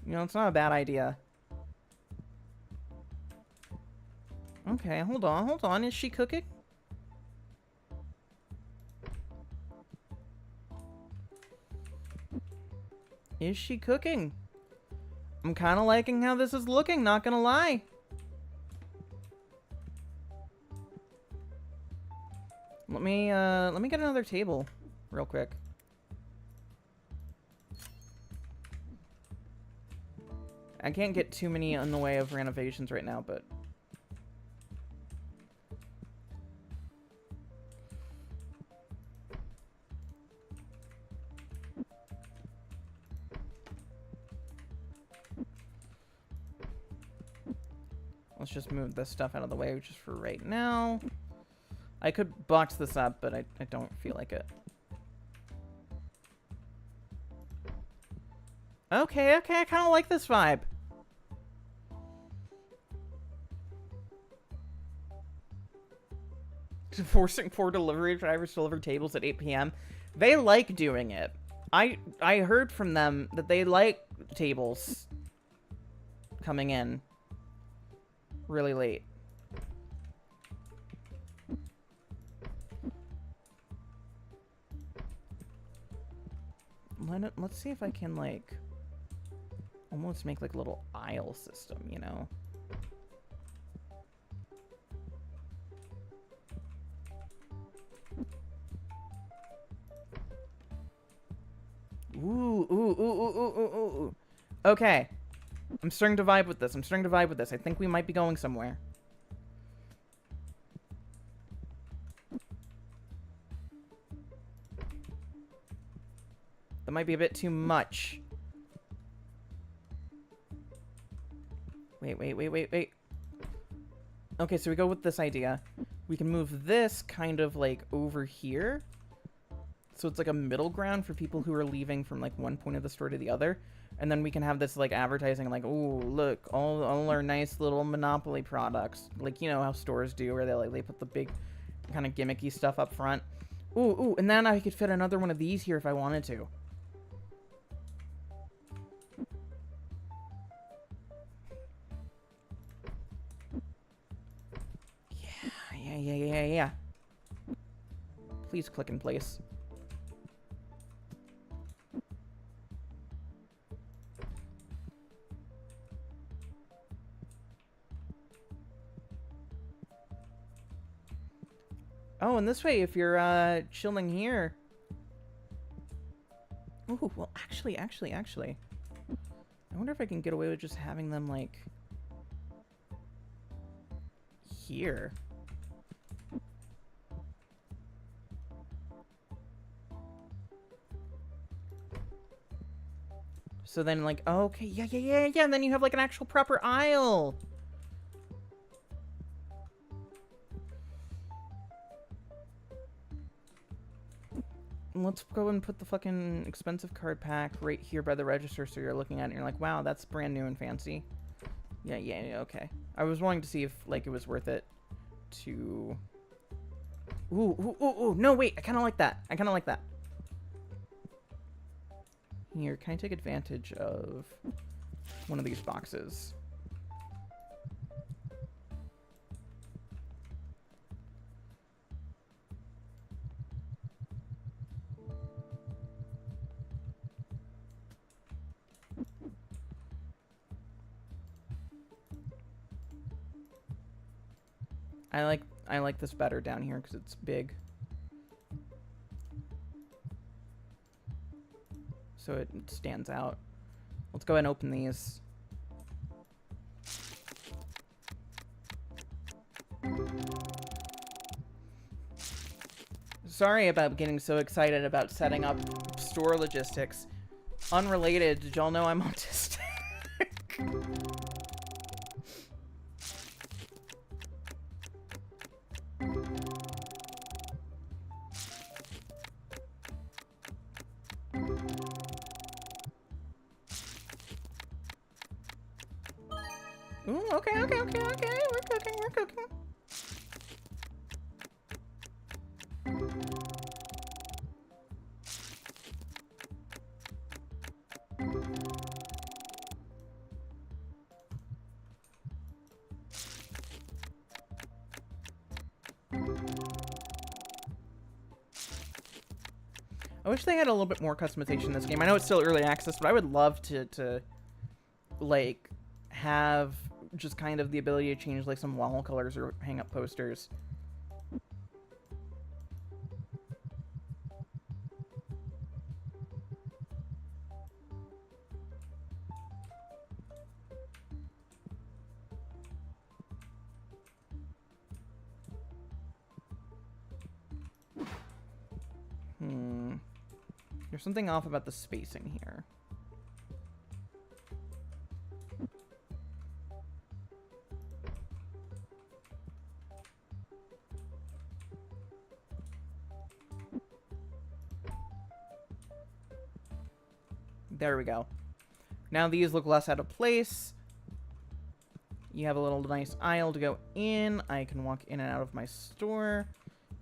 You know, it's not a bad idea. Okay, hold on. Is she cooking? Is she cooking? I'm kind of liking how this is looking, not gonna lie. Let me get another table real quick. I can't get too many in the way of renovations right now, but let's just move this stuff out of the way just for right now. I could box this up, but I don't feel like it. Okay, I kind of like this vibe. Forcing poor delivery drivers to deliver tables at 8 p.m. They like doing it. I heard from them that they like tables coming in really late. Let's see if I can, like, almost make, like, a little aisle system, you know? Ooh. Okay. I'm starting to vibe with this. I think we might be going somewhere. That might be a bit too much. Wait. Okay, so we go with this idea. We can move this kind of, like, over here. So it's like a middle ground for people who are leaving from, like, one point of the store to the other. And then we can have this, like, advertising, like, oh, look, all our nice little Monopoly products. Like, you know how stores do, where they put the big kind of gimmicky stuff up front. Ooh, and then I could fit another one of these here if I wanted to. Yeah. Please click in place. Oh, and this way, if you're chilling here. Ooh, well, actually. I wonder wonder if I can get away with just having them, like, here. So then, like, oh, okay, yeah, and then you have, like, an actual proper aisle. Let's go and put the fucking expensive card pack right here by the register so you're looking at it and you're like, wow, that's brand new and fancy. Yeah, okay. I was wanting to see if, like, it was worth it to... Ooh, no, wait, I kind of like that. Here, can I take advantage of one of these boxes? I like this better down here because it's big. So it stands out. Let's go ahead and open these. Sorry about getting so excited about setting up store logistics. Unrelated, did y'all know I'm autistic? Ooh, okay. We're cooking. I wish they had a little bit more customization in this game. I know it's still early access, but I would love to like, have just kind of the ability to change, like, some wall colors or hang up posters. There's something off about the spacing here. There we go. Now these look less out of place. You have a little nice aisle to go in. I can walk in and out of my store.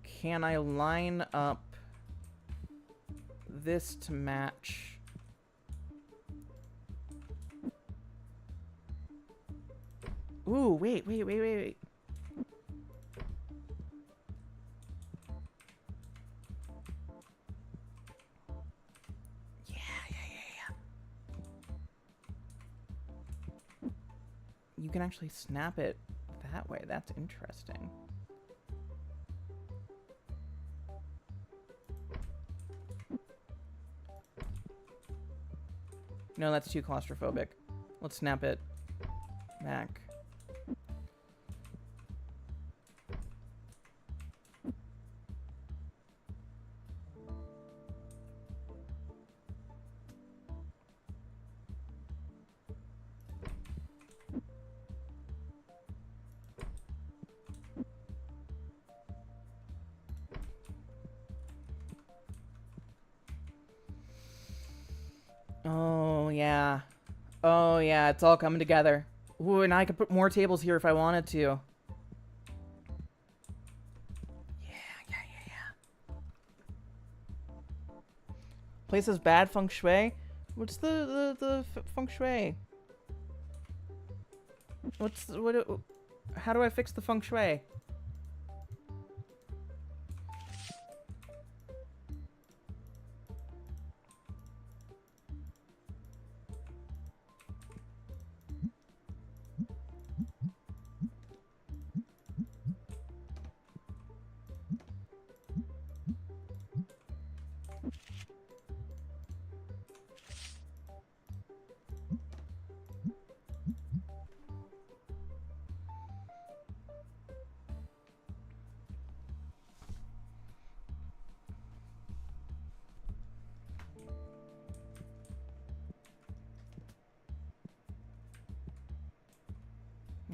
Can I line up this to match? Ooh, wait. You can actually snap it that way. That's interesting. No, that's too claustrophobic. Let's snap it back. Oh, yeah, it's all coming together. Ooh, and I could put more tables here if I wanted to. Yeah. Place has bad feng shui? What's the feng shui? How do I fix the feng shui?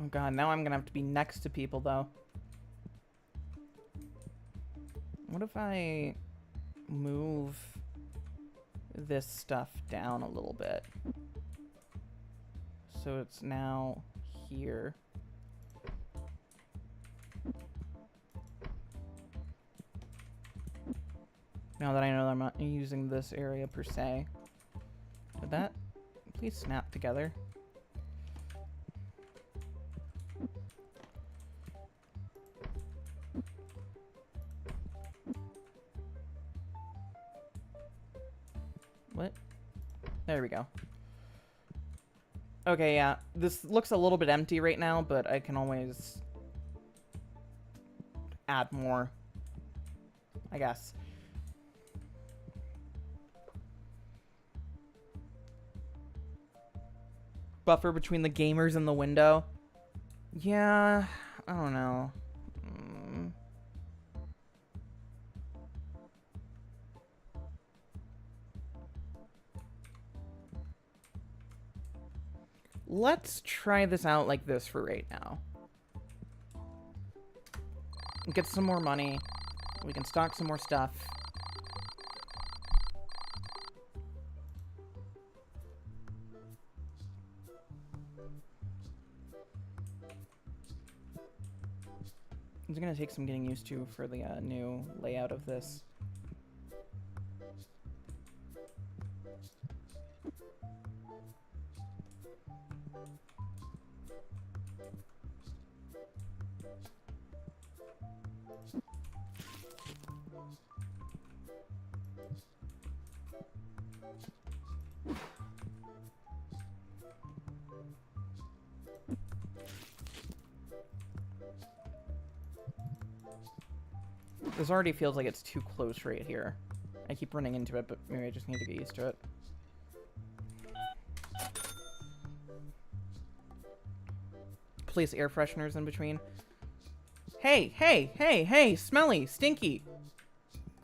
Oh god, now I'm gonna have to be next to people, though. What if I move this stuff down a little bit? So it's now here. Now that I know that I'm not using this area per se. Did that please snap together? What? There we go. Okay, yeah. This looks a little bit empty right now, but I can always add more, I guess. Buffer between the gamers and the window. Yeah, I don't know. Let's try this out like this for right now. Get some more money. We can stock some more stuff. It's gonna take some getting used to for the new layout of this. This already feels like it's too close right here. I keep running into it, but maybe I just need to get used to it. Place air fresheners in between. Hey, hey, hey, hey, smelly, stinky.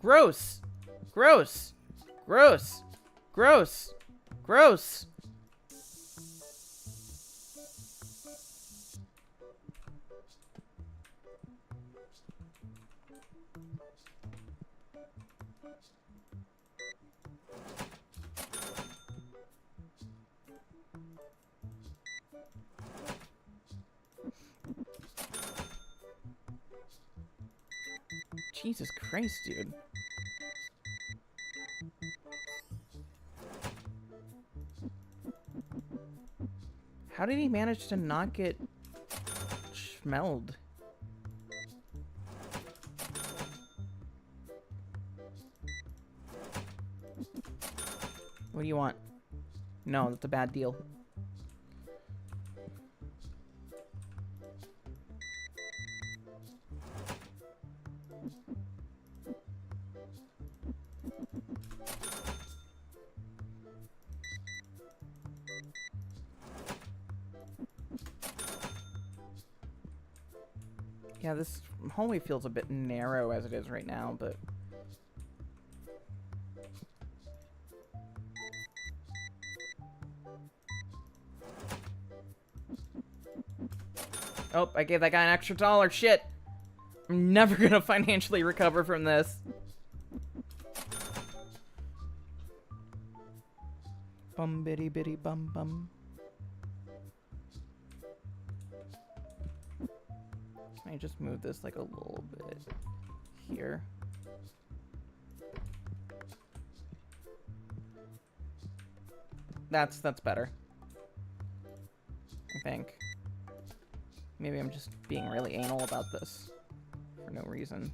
Gross. Gross. Gross. Gross. Gross. Jesus Christ, dude. How did he manage to not get smelled? What do you want? No, that's a bad deal. Yeah, this hallway feels a bit narrow as it is right now, but... Oh, I gave that guy an extra $1. Shit! I'm never gonna financially recover from this. Bum bitty bitty bum bum. Can I just move this like a little bit here? That's better. I think. Maybe I'm just being really anal about this for no reason.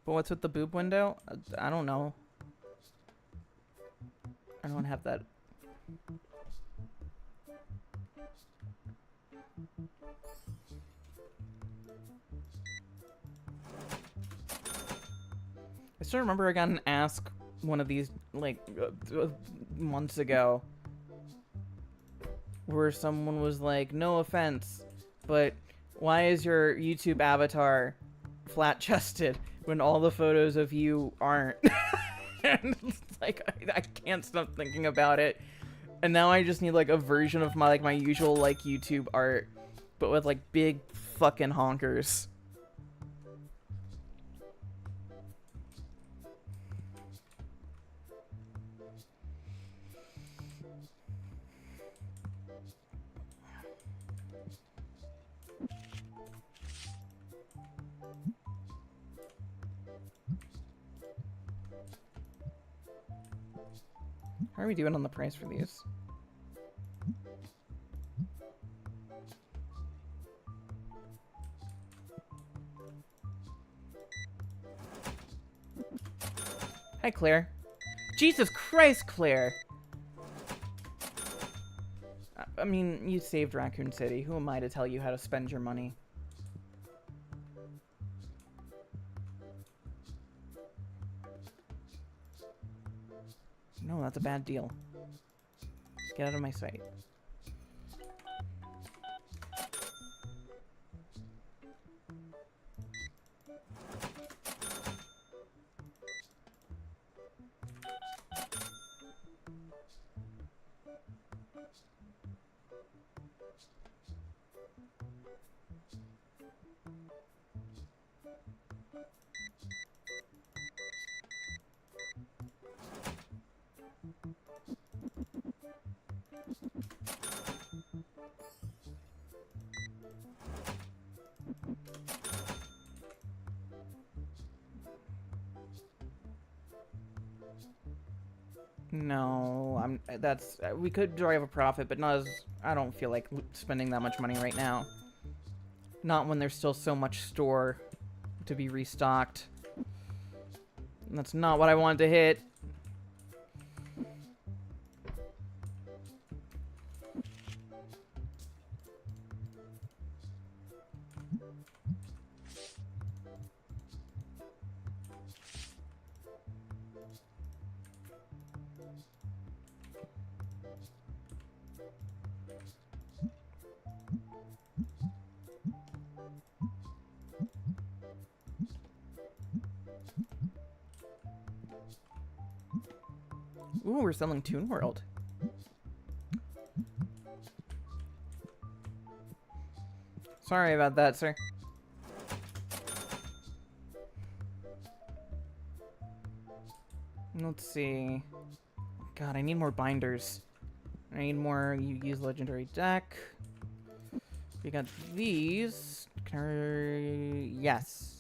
But what's with the boob window? I don't know. I don't have that. I still remember I got an ask one of these like months ago where someone was like, "No offense, but why is your YouTube avatar flat-chested when all the photos of you aren't?" And it's like I can't stop thinking about it. And now I just need like a version of my usual like YouTube art, but with like big fucking honkers. How are we doing on the price for these? Hi, Claire. Jesus Christ, Claire! I mean, you saved Raccoon City. Who am I to tell you how to spend your money? No, that's a bad deal. Get out of my sight. No, that's, we could drive a profit, but not as, I don't feel like spending that much money right now. Not when there's still so much store to be restocked. That's not what I wanted to hit. Ooh, we're selling Toon World. Sorry about that, sir. Let's see. God, I need more binders. I need more Yu-Gi-Oh's Legendary deck. We got these. Yes.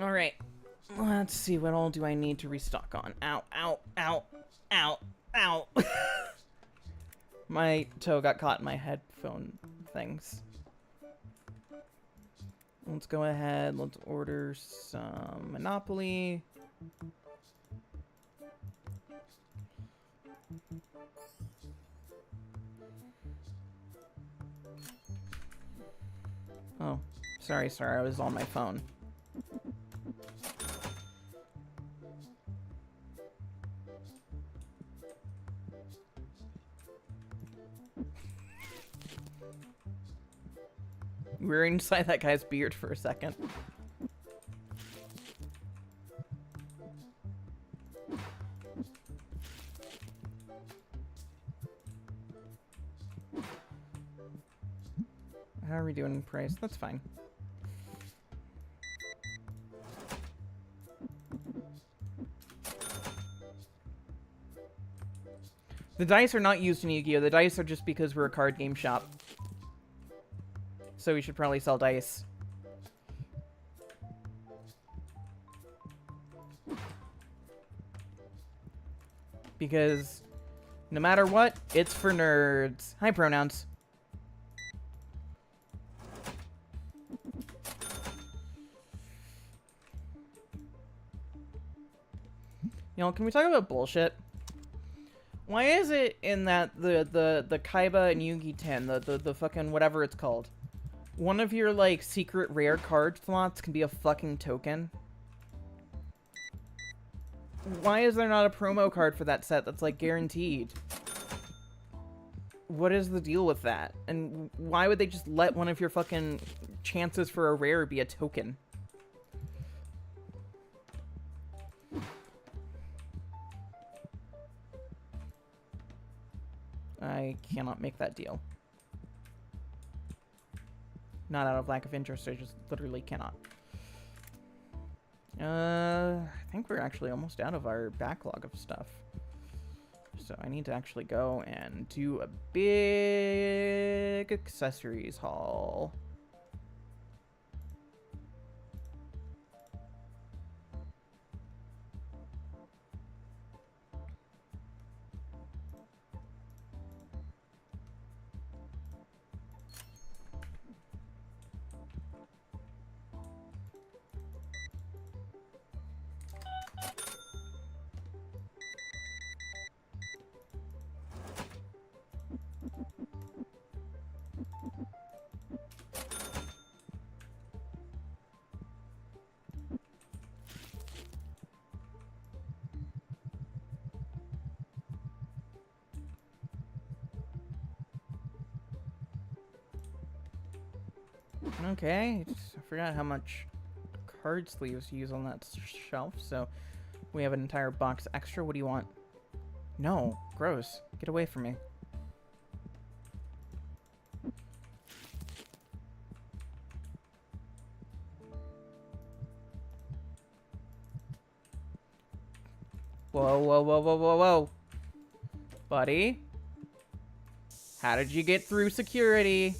Alright. Let's see, what all do I need to restock on? Ow, ow, ow, ow, ow. My toe got caught in my headphone things. Let's go ahead, let's order some Monopoly. Oh, sorry, I was on my phone. We were inside that guy's beard for a second. How are we doing in price? That's fine. The dice are not used in Yu-Gi-Oh! The dice are just because we're a card game shop. So we should probably sell dice. Because no matter what, it's for nerds. Hi, pronouns. You know, can we talk about bullshit? Why is it in that the Kaiba and Yugi tin, the fucking whatever it's called, one of your like secret rare card slots can be a fucking token? Why is there not a promo card for that set that's like guaranteed? What is the deal with that? And why would they just let one of your fucking chances for a rare be a token? I cannot make that deal. Not out of lack of interest, I just literally cannot. I think we're actually almost out of our backlog of stuff. So I need to actually go and do a big accessories haul. Okay, I forgot how much card sleeves use on that shelf, so we have an entire box extra. What do you want? No, gross. Get away from me. Whoa, whoa, whoa, whoa, whoa, whoa. Buddy? How did you get through security?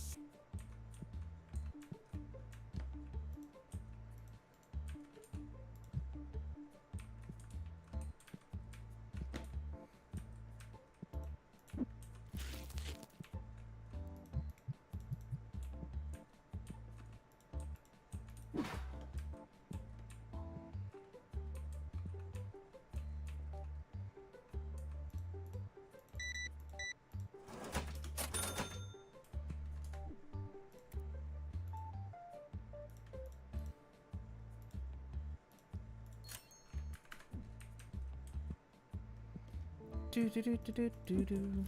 Do do do do do do do.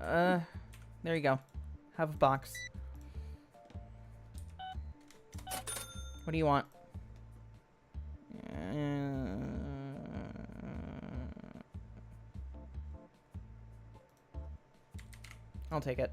There you go. Have a box. What do you want? I'll take it.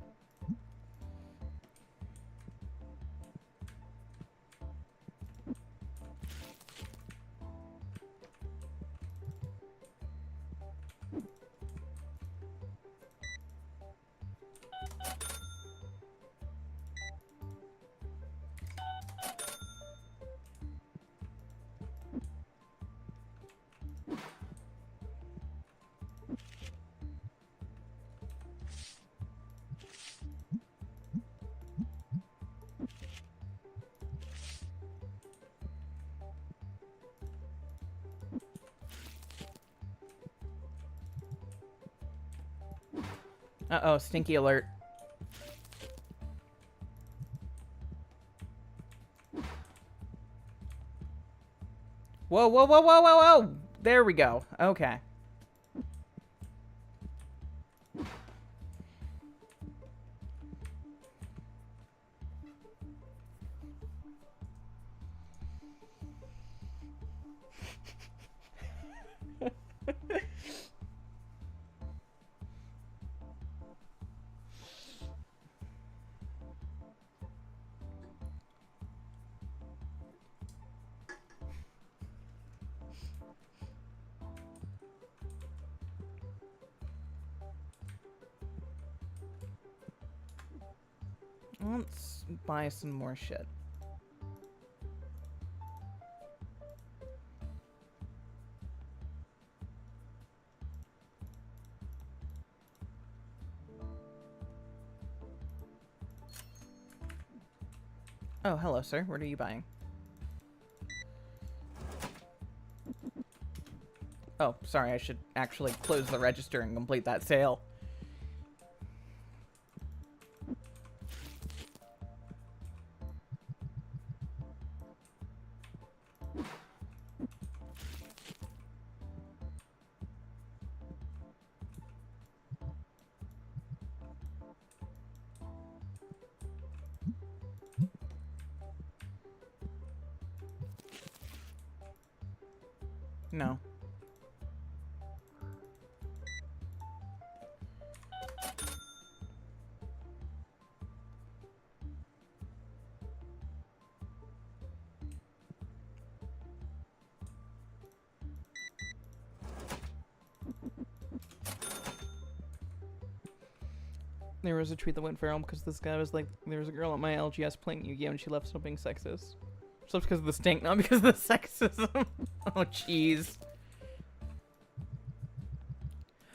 Uh-oh, stinky alert. Whoa, whoa, whoa, whoa, whoa, whoa! There we go. Okay. Let's buy some more shit. Oh, hello, sir. What are you buying? Oh, sorry. I should actually close the register and complete that sale. No. There was a tweet that went viral because this guy was like, there was a girl at my LGS playing Yu-Gi-Oh! And she left still being sexist. So it's because of the stink, not because of the sexism. Oh, jeez.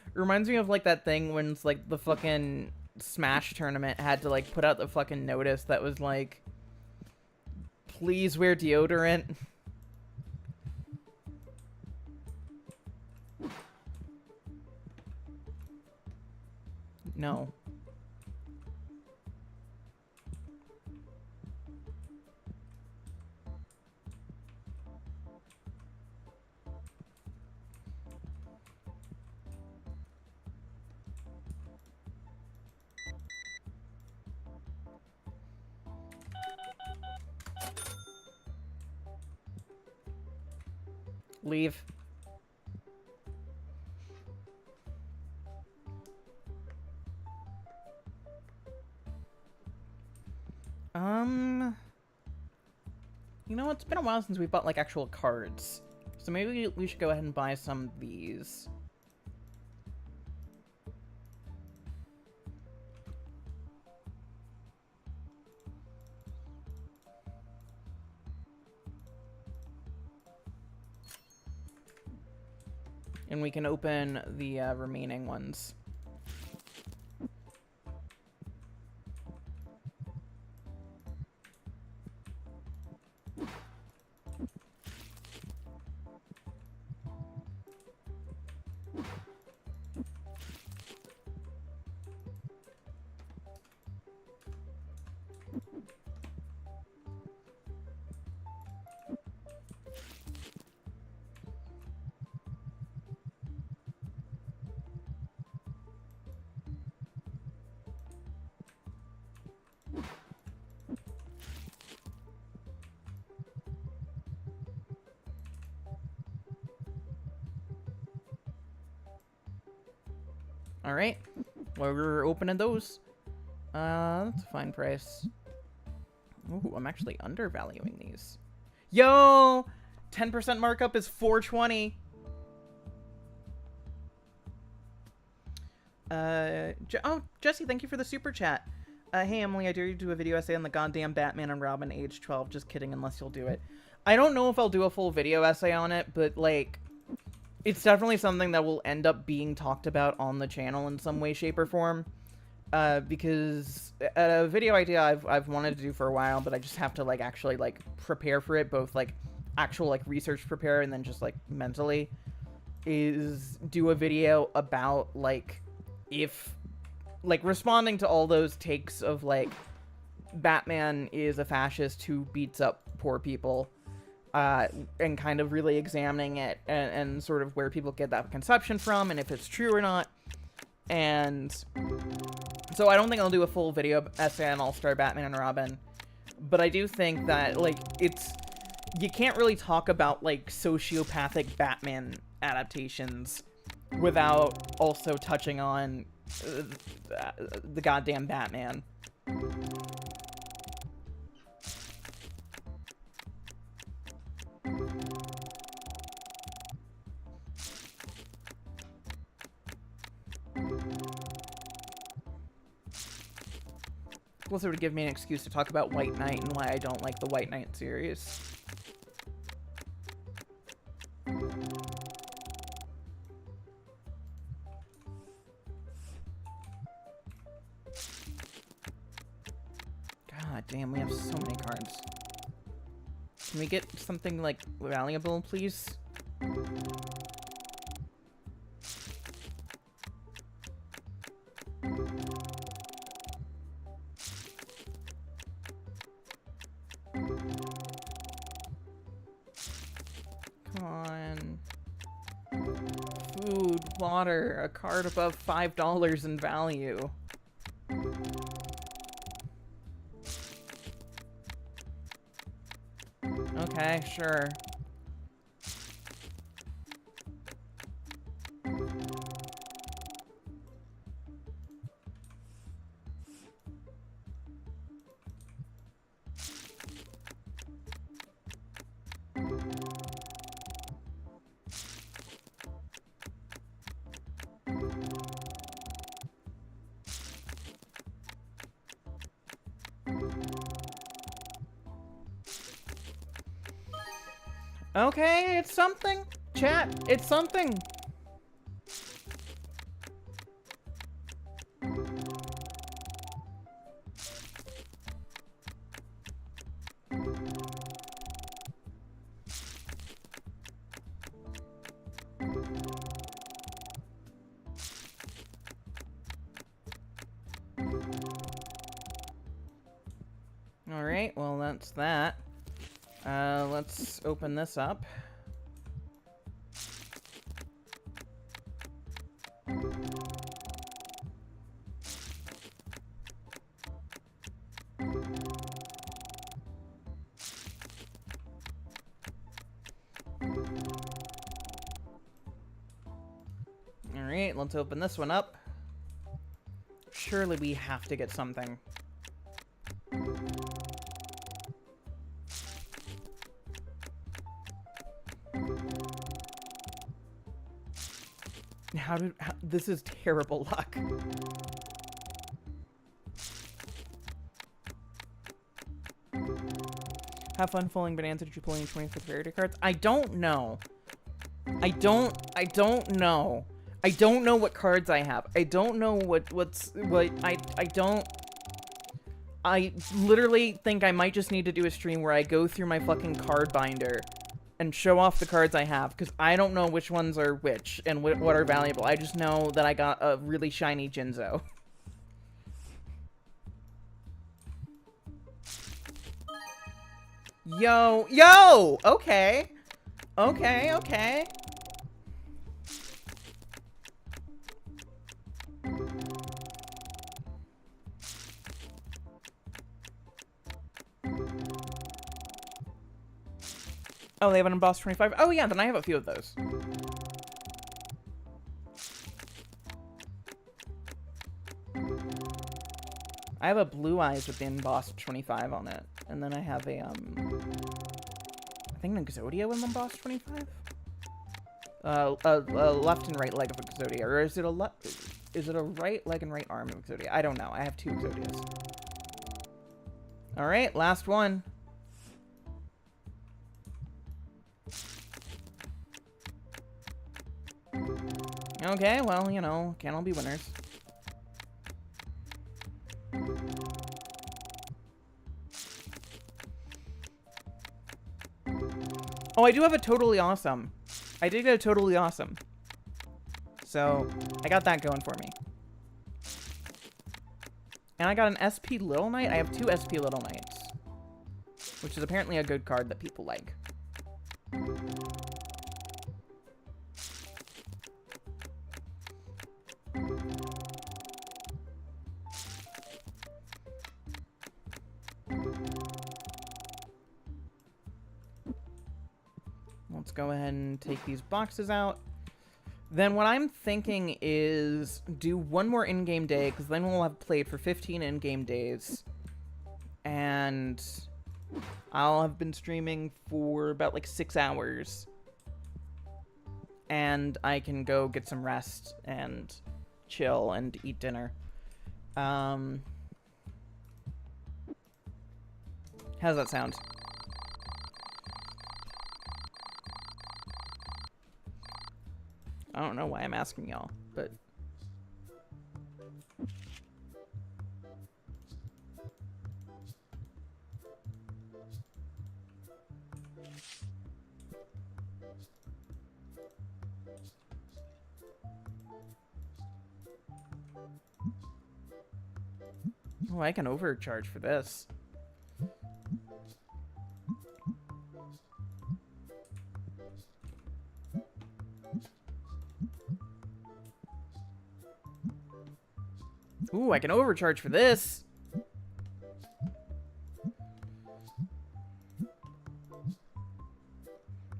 It reminds me of, like, that thing when it's, like, the fucking Smash tournament had to, like, put out the fucking notice that was, like, please wear deodorant. No. Leave. You know, it's been a while since we bought, like, actual cards. So maybe we should go ahead and buy some of these. And we can open the remaining ones. Alright. Well, we're opening those. That's a fine price. Ooh, I'm actually undervaluing these. Yo! 10% markup is $420. Oh, Jesse, thank you for the super chat. Hey, Emily, I dare you to do a video essay on the goddamn Batman and Robin age 12. Just kidding, unless you'll do it. I don't know if I'll do a full video essay on it, but, like, it's definitely something that will end up being talked about on the channel in some way, shape, or form. Because a video idea I've wanted to do for a while, but I just have to, like, actually, like, prepare for it, both, like, actual, like, research prepare and then just, like, mentally, is do a video about, like, if, like, responding to all those takes of, like, Batman is a fascist who beats up poor people, and kind of really examining it and sort of where people get that conception from and if it's true or not. And so I don't think I'll do a full video essay on All-Star Batman and Robin, but I do think that, like, you can't really talk about, like, sociopathic Batman adaptations without also touching on the goddamn Batman. Plus, it would give me an excuse to talk about White Knight and why I don't like the White Knight series. God damn, we have so many cards. Can we get something, like, valuable, please? Come on. Food, water, a card above $5 in value. Okay, sure. Okay, it's something. Chat, it's something. Alright, well that's that. Let's open this up. Alright, let's open this one up. Surely we have to get something. This is terrible luck. Have fun pulling Bonanza. Did you pull any 25th rarity cards? I don't know. I don't know. I don't know what cards I have. I don't know I literally think I might just need to do a stream where I go through my fucking card binder and show off the cards I have, because I don't know which ones are which and what are valuable. I just know that I got a really shiny Jinzo. Yo! Okay. Okay. Oh, they have an embossed 25? Oh, yeah, then I have a few of those. I have a Blue Eyes with the embossed 25 on it. And then I have a, I think an Exodia with embossed 25? Left and right leg of Exodia. Or is it a right leg and right arm of Exodia? I don't know. I have two Exodias. Alright, last one. Okay, well, you know, can't all be winners. Oh, I do have a Totally Awesome. I did get a Totally Awesome. So, I got that going for me. And I got an SP Little Knight. I have two SP Little Knights. Which is apparently a good card that people like. Let's go ahead and take these boxes out. Then what I'm thinking is do one more in-game day, because then we'll have played for 15 in-game days. And I'll have been streaming for about like 6 hours. And I can go get some rest and chill and eat dinner. How does that sound? I don't know why I'm asking y'all, but... Oh, I can overcharge for this. Ooh, I can overcharge for this.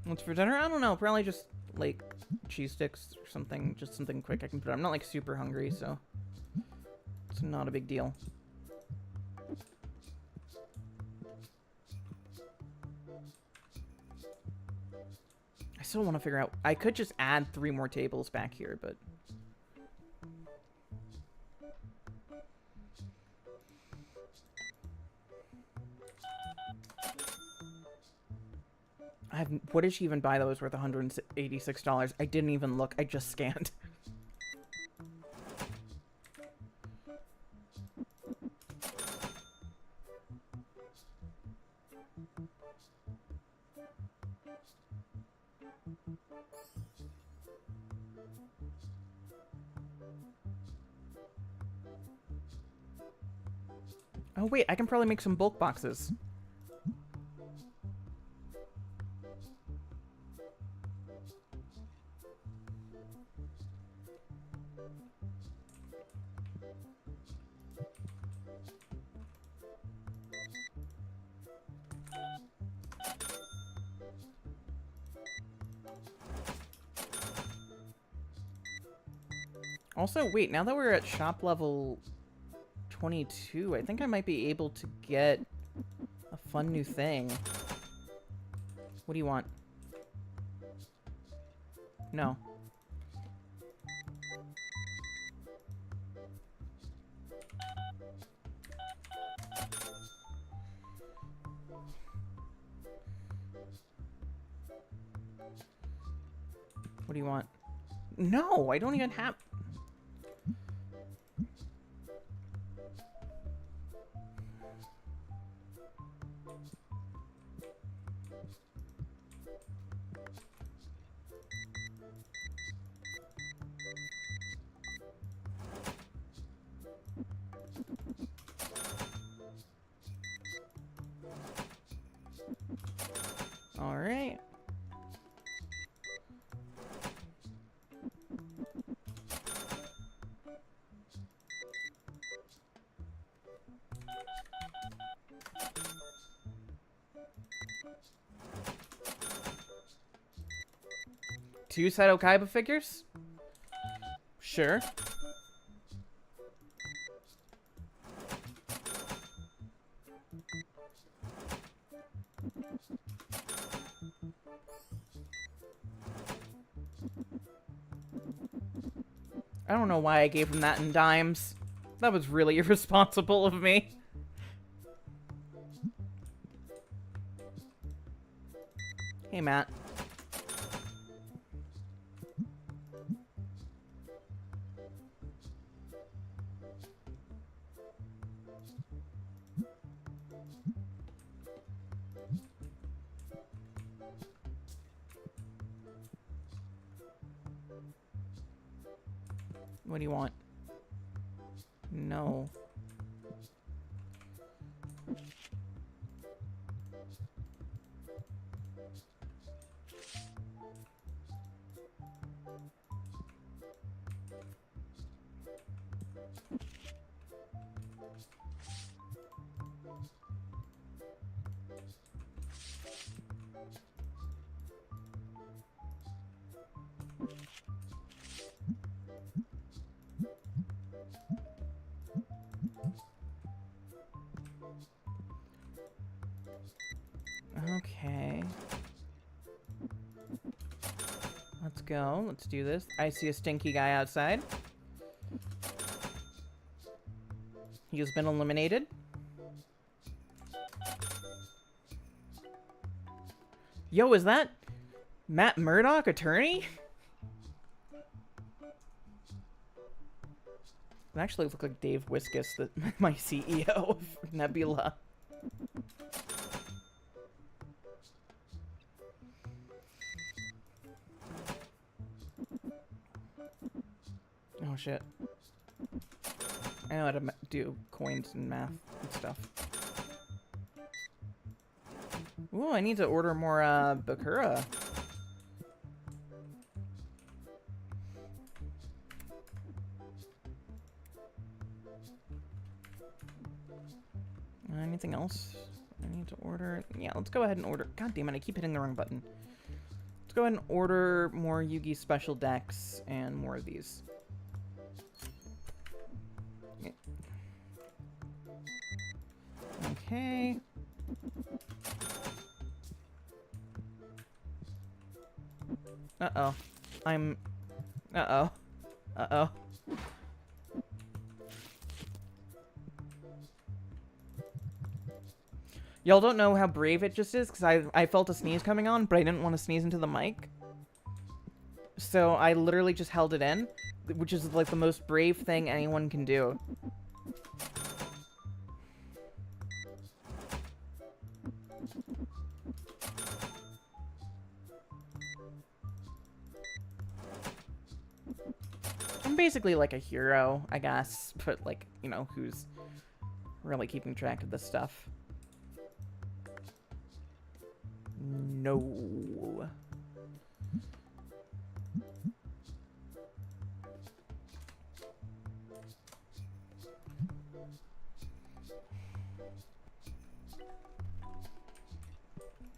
What's for dinner? I don't know. Probably just, like, cheese sticks or something. Just something quick I can put. I'm not, like, super hungry, so it's not a big deal. I still want to figure out... I could just add 3 more tables back here, but... What did she even buy that was worth $186? I didn't even look. I just scanned. Oh, wait. I can probably make some bulk boxes. Also, wait, now that we're at shop level 22, I think I might be able to get a fun new thing. What do you want? No. What do you want? No, I don't even have... All right. Two Seto Kaiba figures? Sure. I don't know why I gave him that in dimes. That was really irresponsible of me. Hey, Matt. What do you want? No. Okay. Let's go. Let's do this. I see a stinky guy outside. He has been eliminated. Yo, is that Matt Murdock, attorney? It actually look like Dave Wiskus, my CEO of Nebula. Oh shit. I know how to do coins and math and stuff. Ooh, I need to order more Bakura. Anything else I need to order? Yeah, let's go ahead and order. God damn it, I keep hitting the wrong button. Let's go ahead and order more Yugi special decks and more of these. Okay. Uh-oh. Uh-oh. Uh-oh. Y'all don't know how brave it just is, because I felt a sneeze coming on, but I didn't want to sneeze into the mic. So I literally just held it in, which is like the most brave thing anyone can do. I'm basically like a hero, I guess, but like, you know, who's really keeping track of this stuff. No.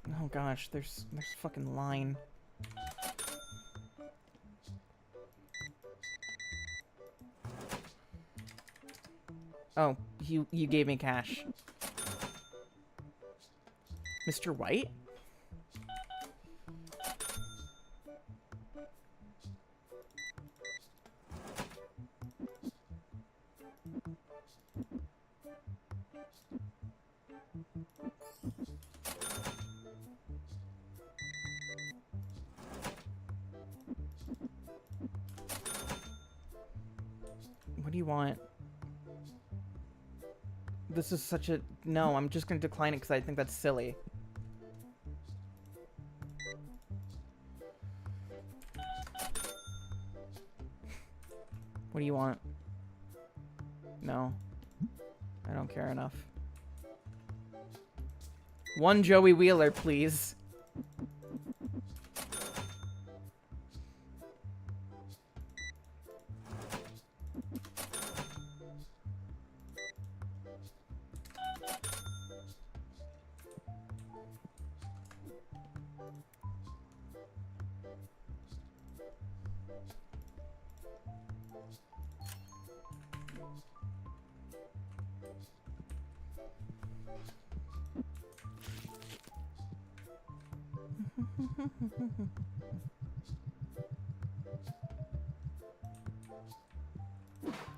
Oh gosh, there's a fucking line. Oh, you gave me cash. Mr. White? What do you want? This is such a... No, I'm just going to decline it because I think that's silly. What do you want? No. I don't care enough. One Joey Wheeler, please.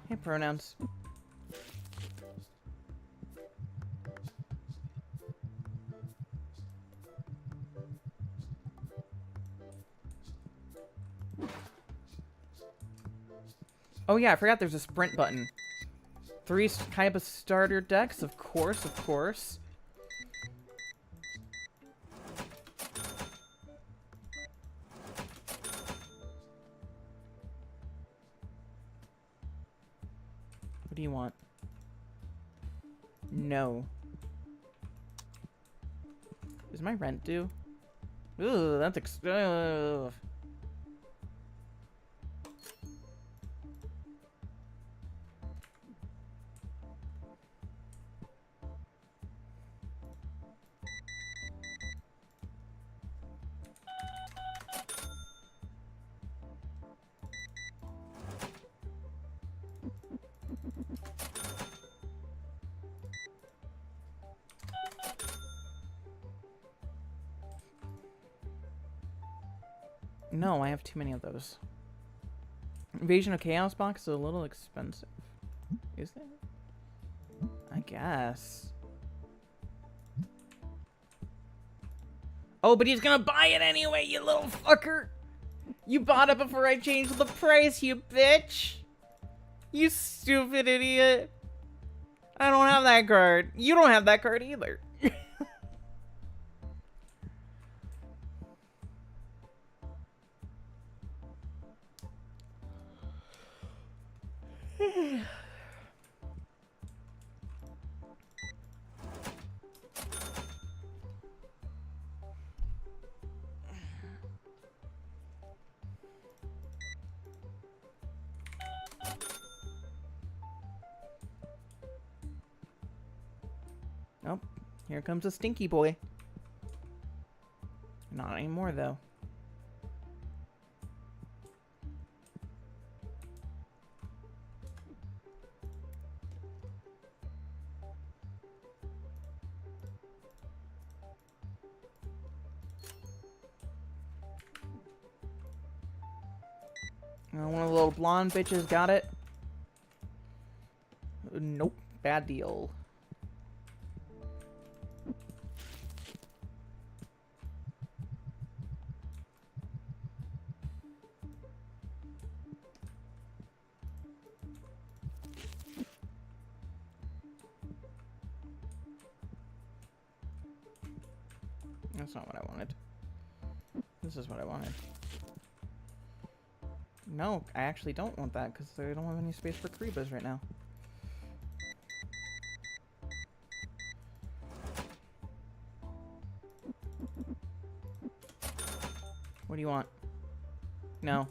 Hey, pronouns. Oh yeah, I forgot there's a sprint button. 3 type of starter decks, of course, of course. What do you want? No. Is my rent due? Ooh, that's No, I have too many of those. Invasion of Chaos box is a little expensive. Is it? I guess. Oh, but he's gonna buy it anyway, you little fucker! You bought it before I changed the price, you bitch! You stupid idiot! I don't have that card. You don't have that card either. Here comes a stinky boy. Not anymore, though. One of the little blonde bitches got it. Nope. Bad deal. That's not what I wanted. This is what I wanted. No, I actually don't want that because I don't have any space for Karibas right now. What do you want? No.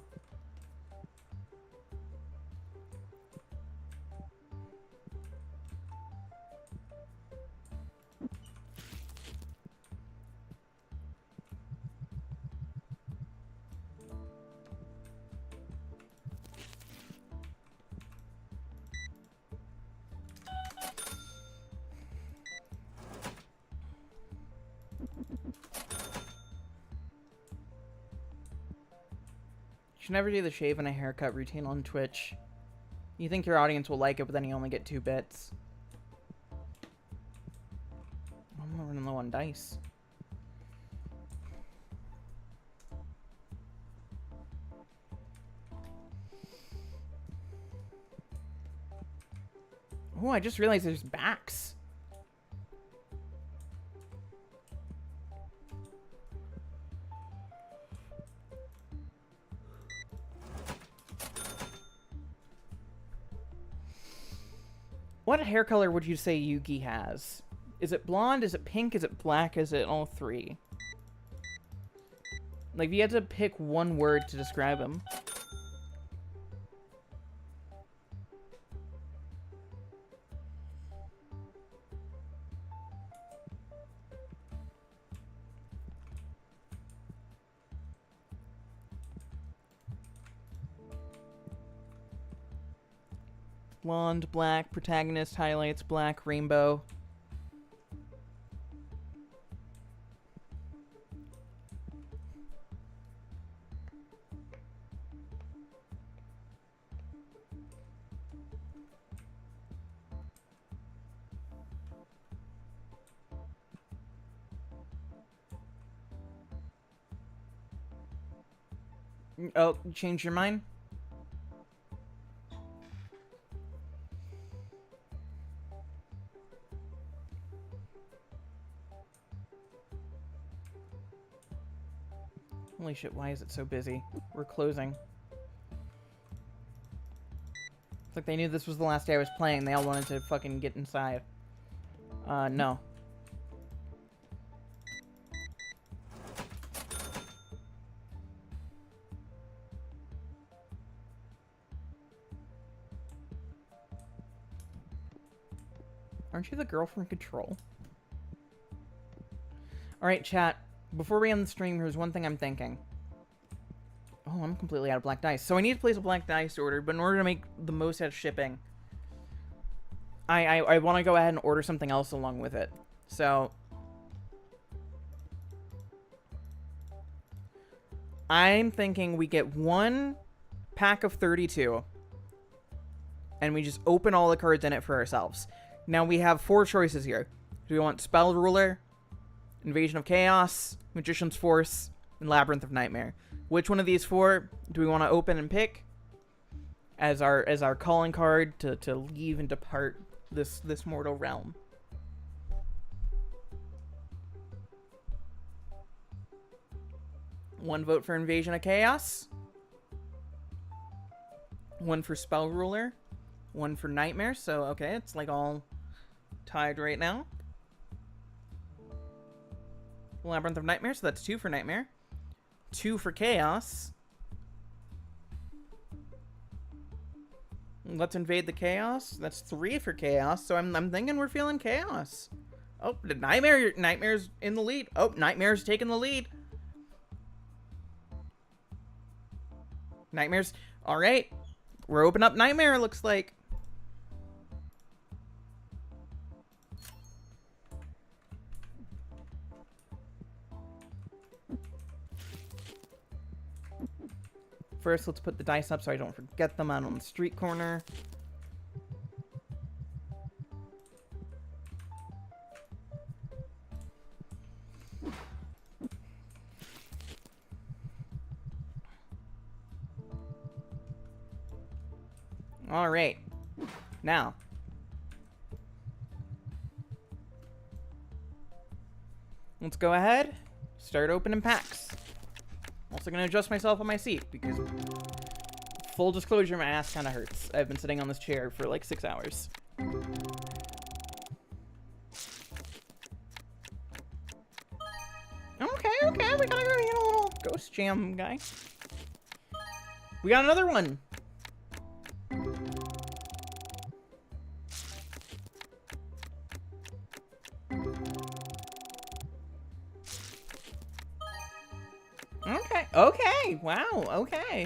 You should never do the shave and a haircut routine on Twitch. You think your audience will like it, but then you only get 2 bits. I'm running low on dice. Oh, I just realized there's backs. What hair color would you say Yugi has? Is it blonde? Is it pink? Is it black? Is it all 3? Like, if you had to pick one word to describe him. Blonde, black, protagonist, highlights, black, rainbow. Oh, you changed your mind? Holy shit, why is it so busy? We're closing. It's like they knew this was the last day I was playing. They all wanted to fucking get inside. No. Aren't you the girl from Control? Alright, chat. Before we end the stream, here's one thing I'm thinking. Oh, I'm completely out of black dice. So I need to place a black dice order, but in order to make the most out of shipping, I want to go ahead and order something else along with it. So I'm thinking we get 1 pack of 32, and we just open all the cards in it for ourselves. Now we have 4 choices here. Do we want Spell Ruler, Invasion of Chaos, Magician's Force, and Labyrinth of Nightmare? Which one of these 4 do we want to open and pick as our calling card to leave and depart this mortal realm? One vote for Invasion of Chaos, 1 for Spell Ruler, 1 for Nightmare. So okay, it's like all tied right now. Labyrinth of Nightmare, so that's 2 for Nightmare. 2 for Chaos. Let's invade the Chaos. That's 3 for Chaos, so I'm thinking we're feeling Chaos. Oh, the Nightmare's in the lead. Oh, Nightmare's taking the lead. Nightmare's... All right. We're opening up Nightmare, looks like. First, let's put the dice up so I don't forget them out on the street corner. All right. Now. Let's go ahead. Start opening packs. Also going to adjust myself on my seat because, full disclosure, my ass kind of hurts. I've been sitting on this chair for like 6 hours. Okay, we got a little ghost jam guy. We got another one. Okay, wow, okay.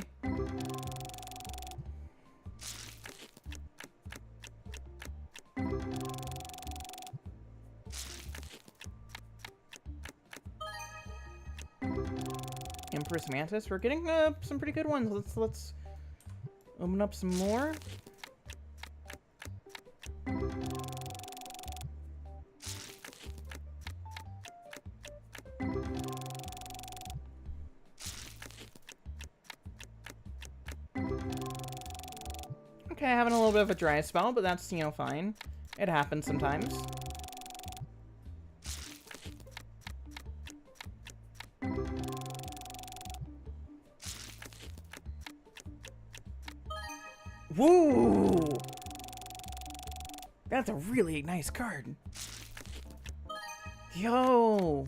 Empress Mantis, we're getting some pretty good ones. Let's open up some more. Okay, having a little bit of a dry spell, but that's, you know, fine. It happens sometimes. Woo! That's a really nice card. Yo!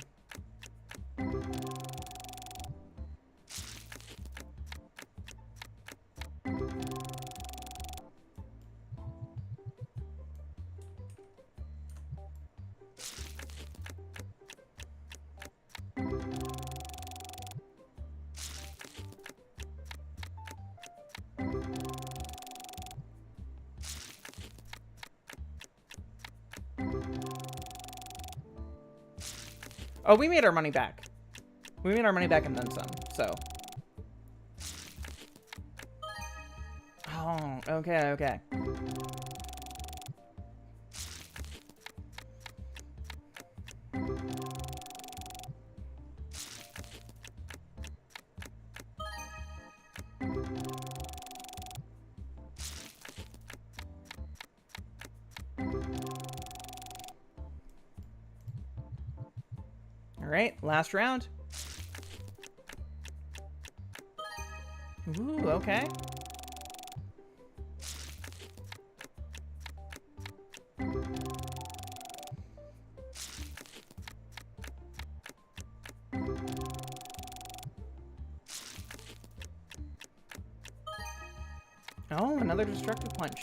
Oh, we made our money back. We made our money back and then some, so. Oh, okay. Alright, last round. Ooh, okay. Oh, another destructive punch.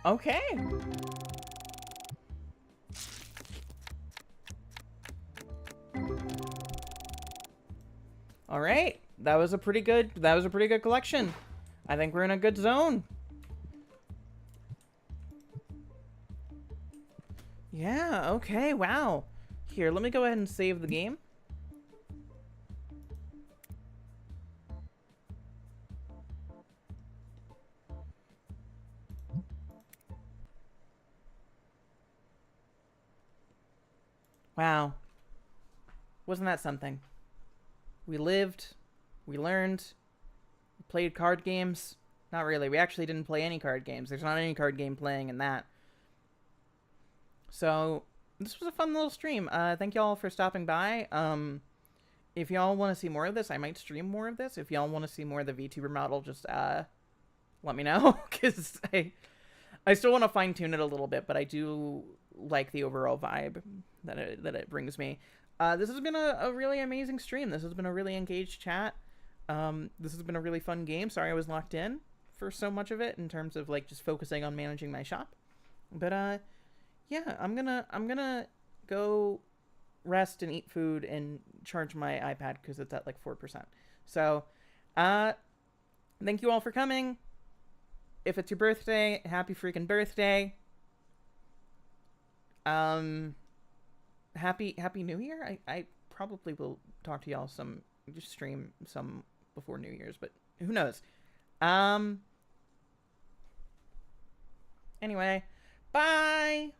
Okay. All right. That was a pretty good collection. I think we're in a good zone. Yeah, okay. Wow. Here, let me go ahead and save the game. Wow. Wasn't that something? We lived, we learned, we played card games. Not really. We actually didn't play any card games. There's not any card game playing in that. So, this was a fun little stream. Thank y'all for stopping by. If y'all want to see more of this, I might stream more of this. If y'all want to see more of the VTuber model, just let me know. Because I still want to fine-tune it a little bit, but I do like the overall vibe that it brings me. This has been a really amazing stream. This has been a really engaged chat. This has been a really fun game. Sorry I was locked in for so much of it in terms of like just focusing on managing my shop. But yeah, I'm gonna go rest and eat food and charge my iPad because it's at like 4%. So, uh, thank you all for coming. If it's your birthday, happy freaking birthday. Um, happy New Year. I probably will talk to y'all some, just stream some before New Year's, but who knows? Um. Anyway, bye.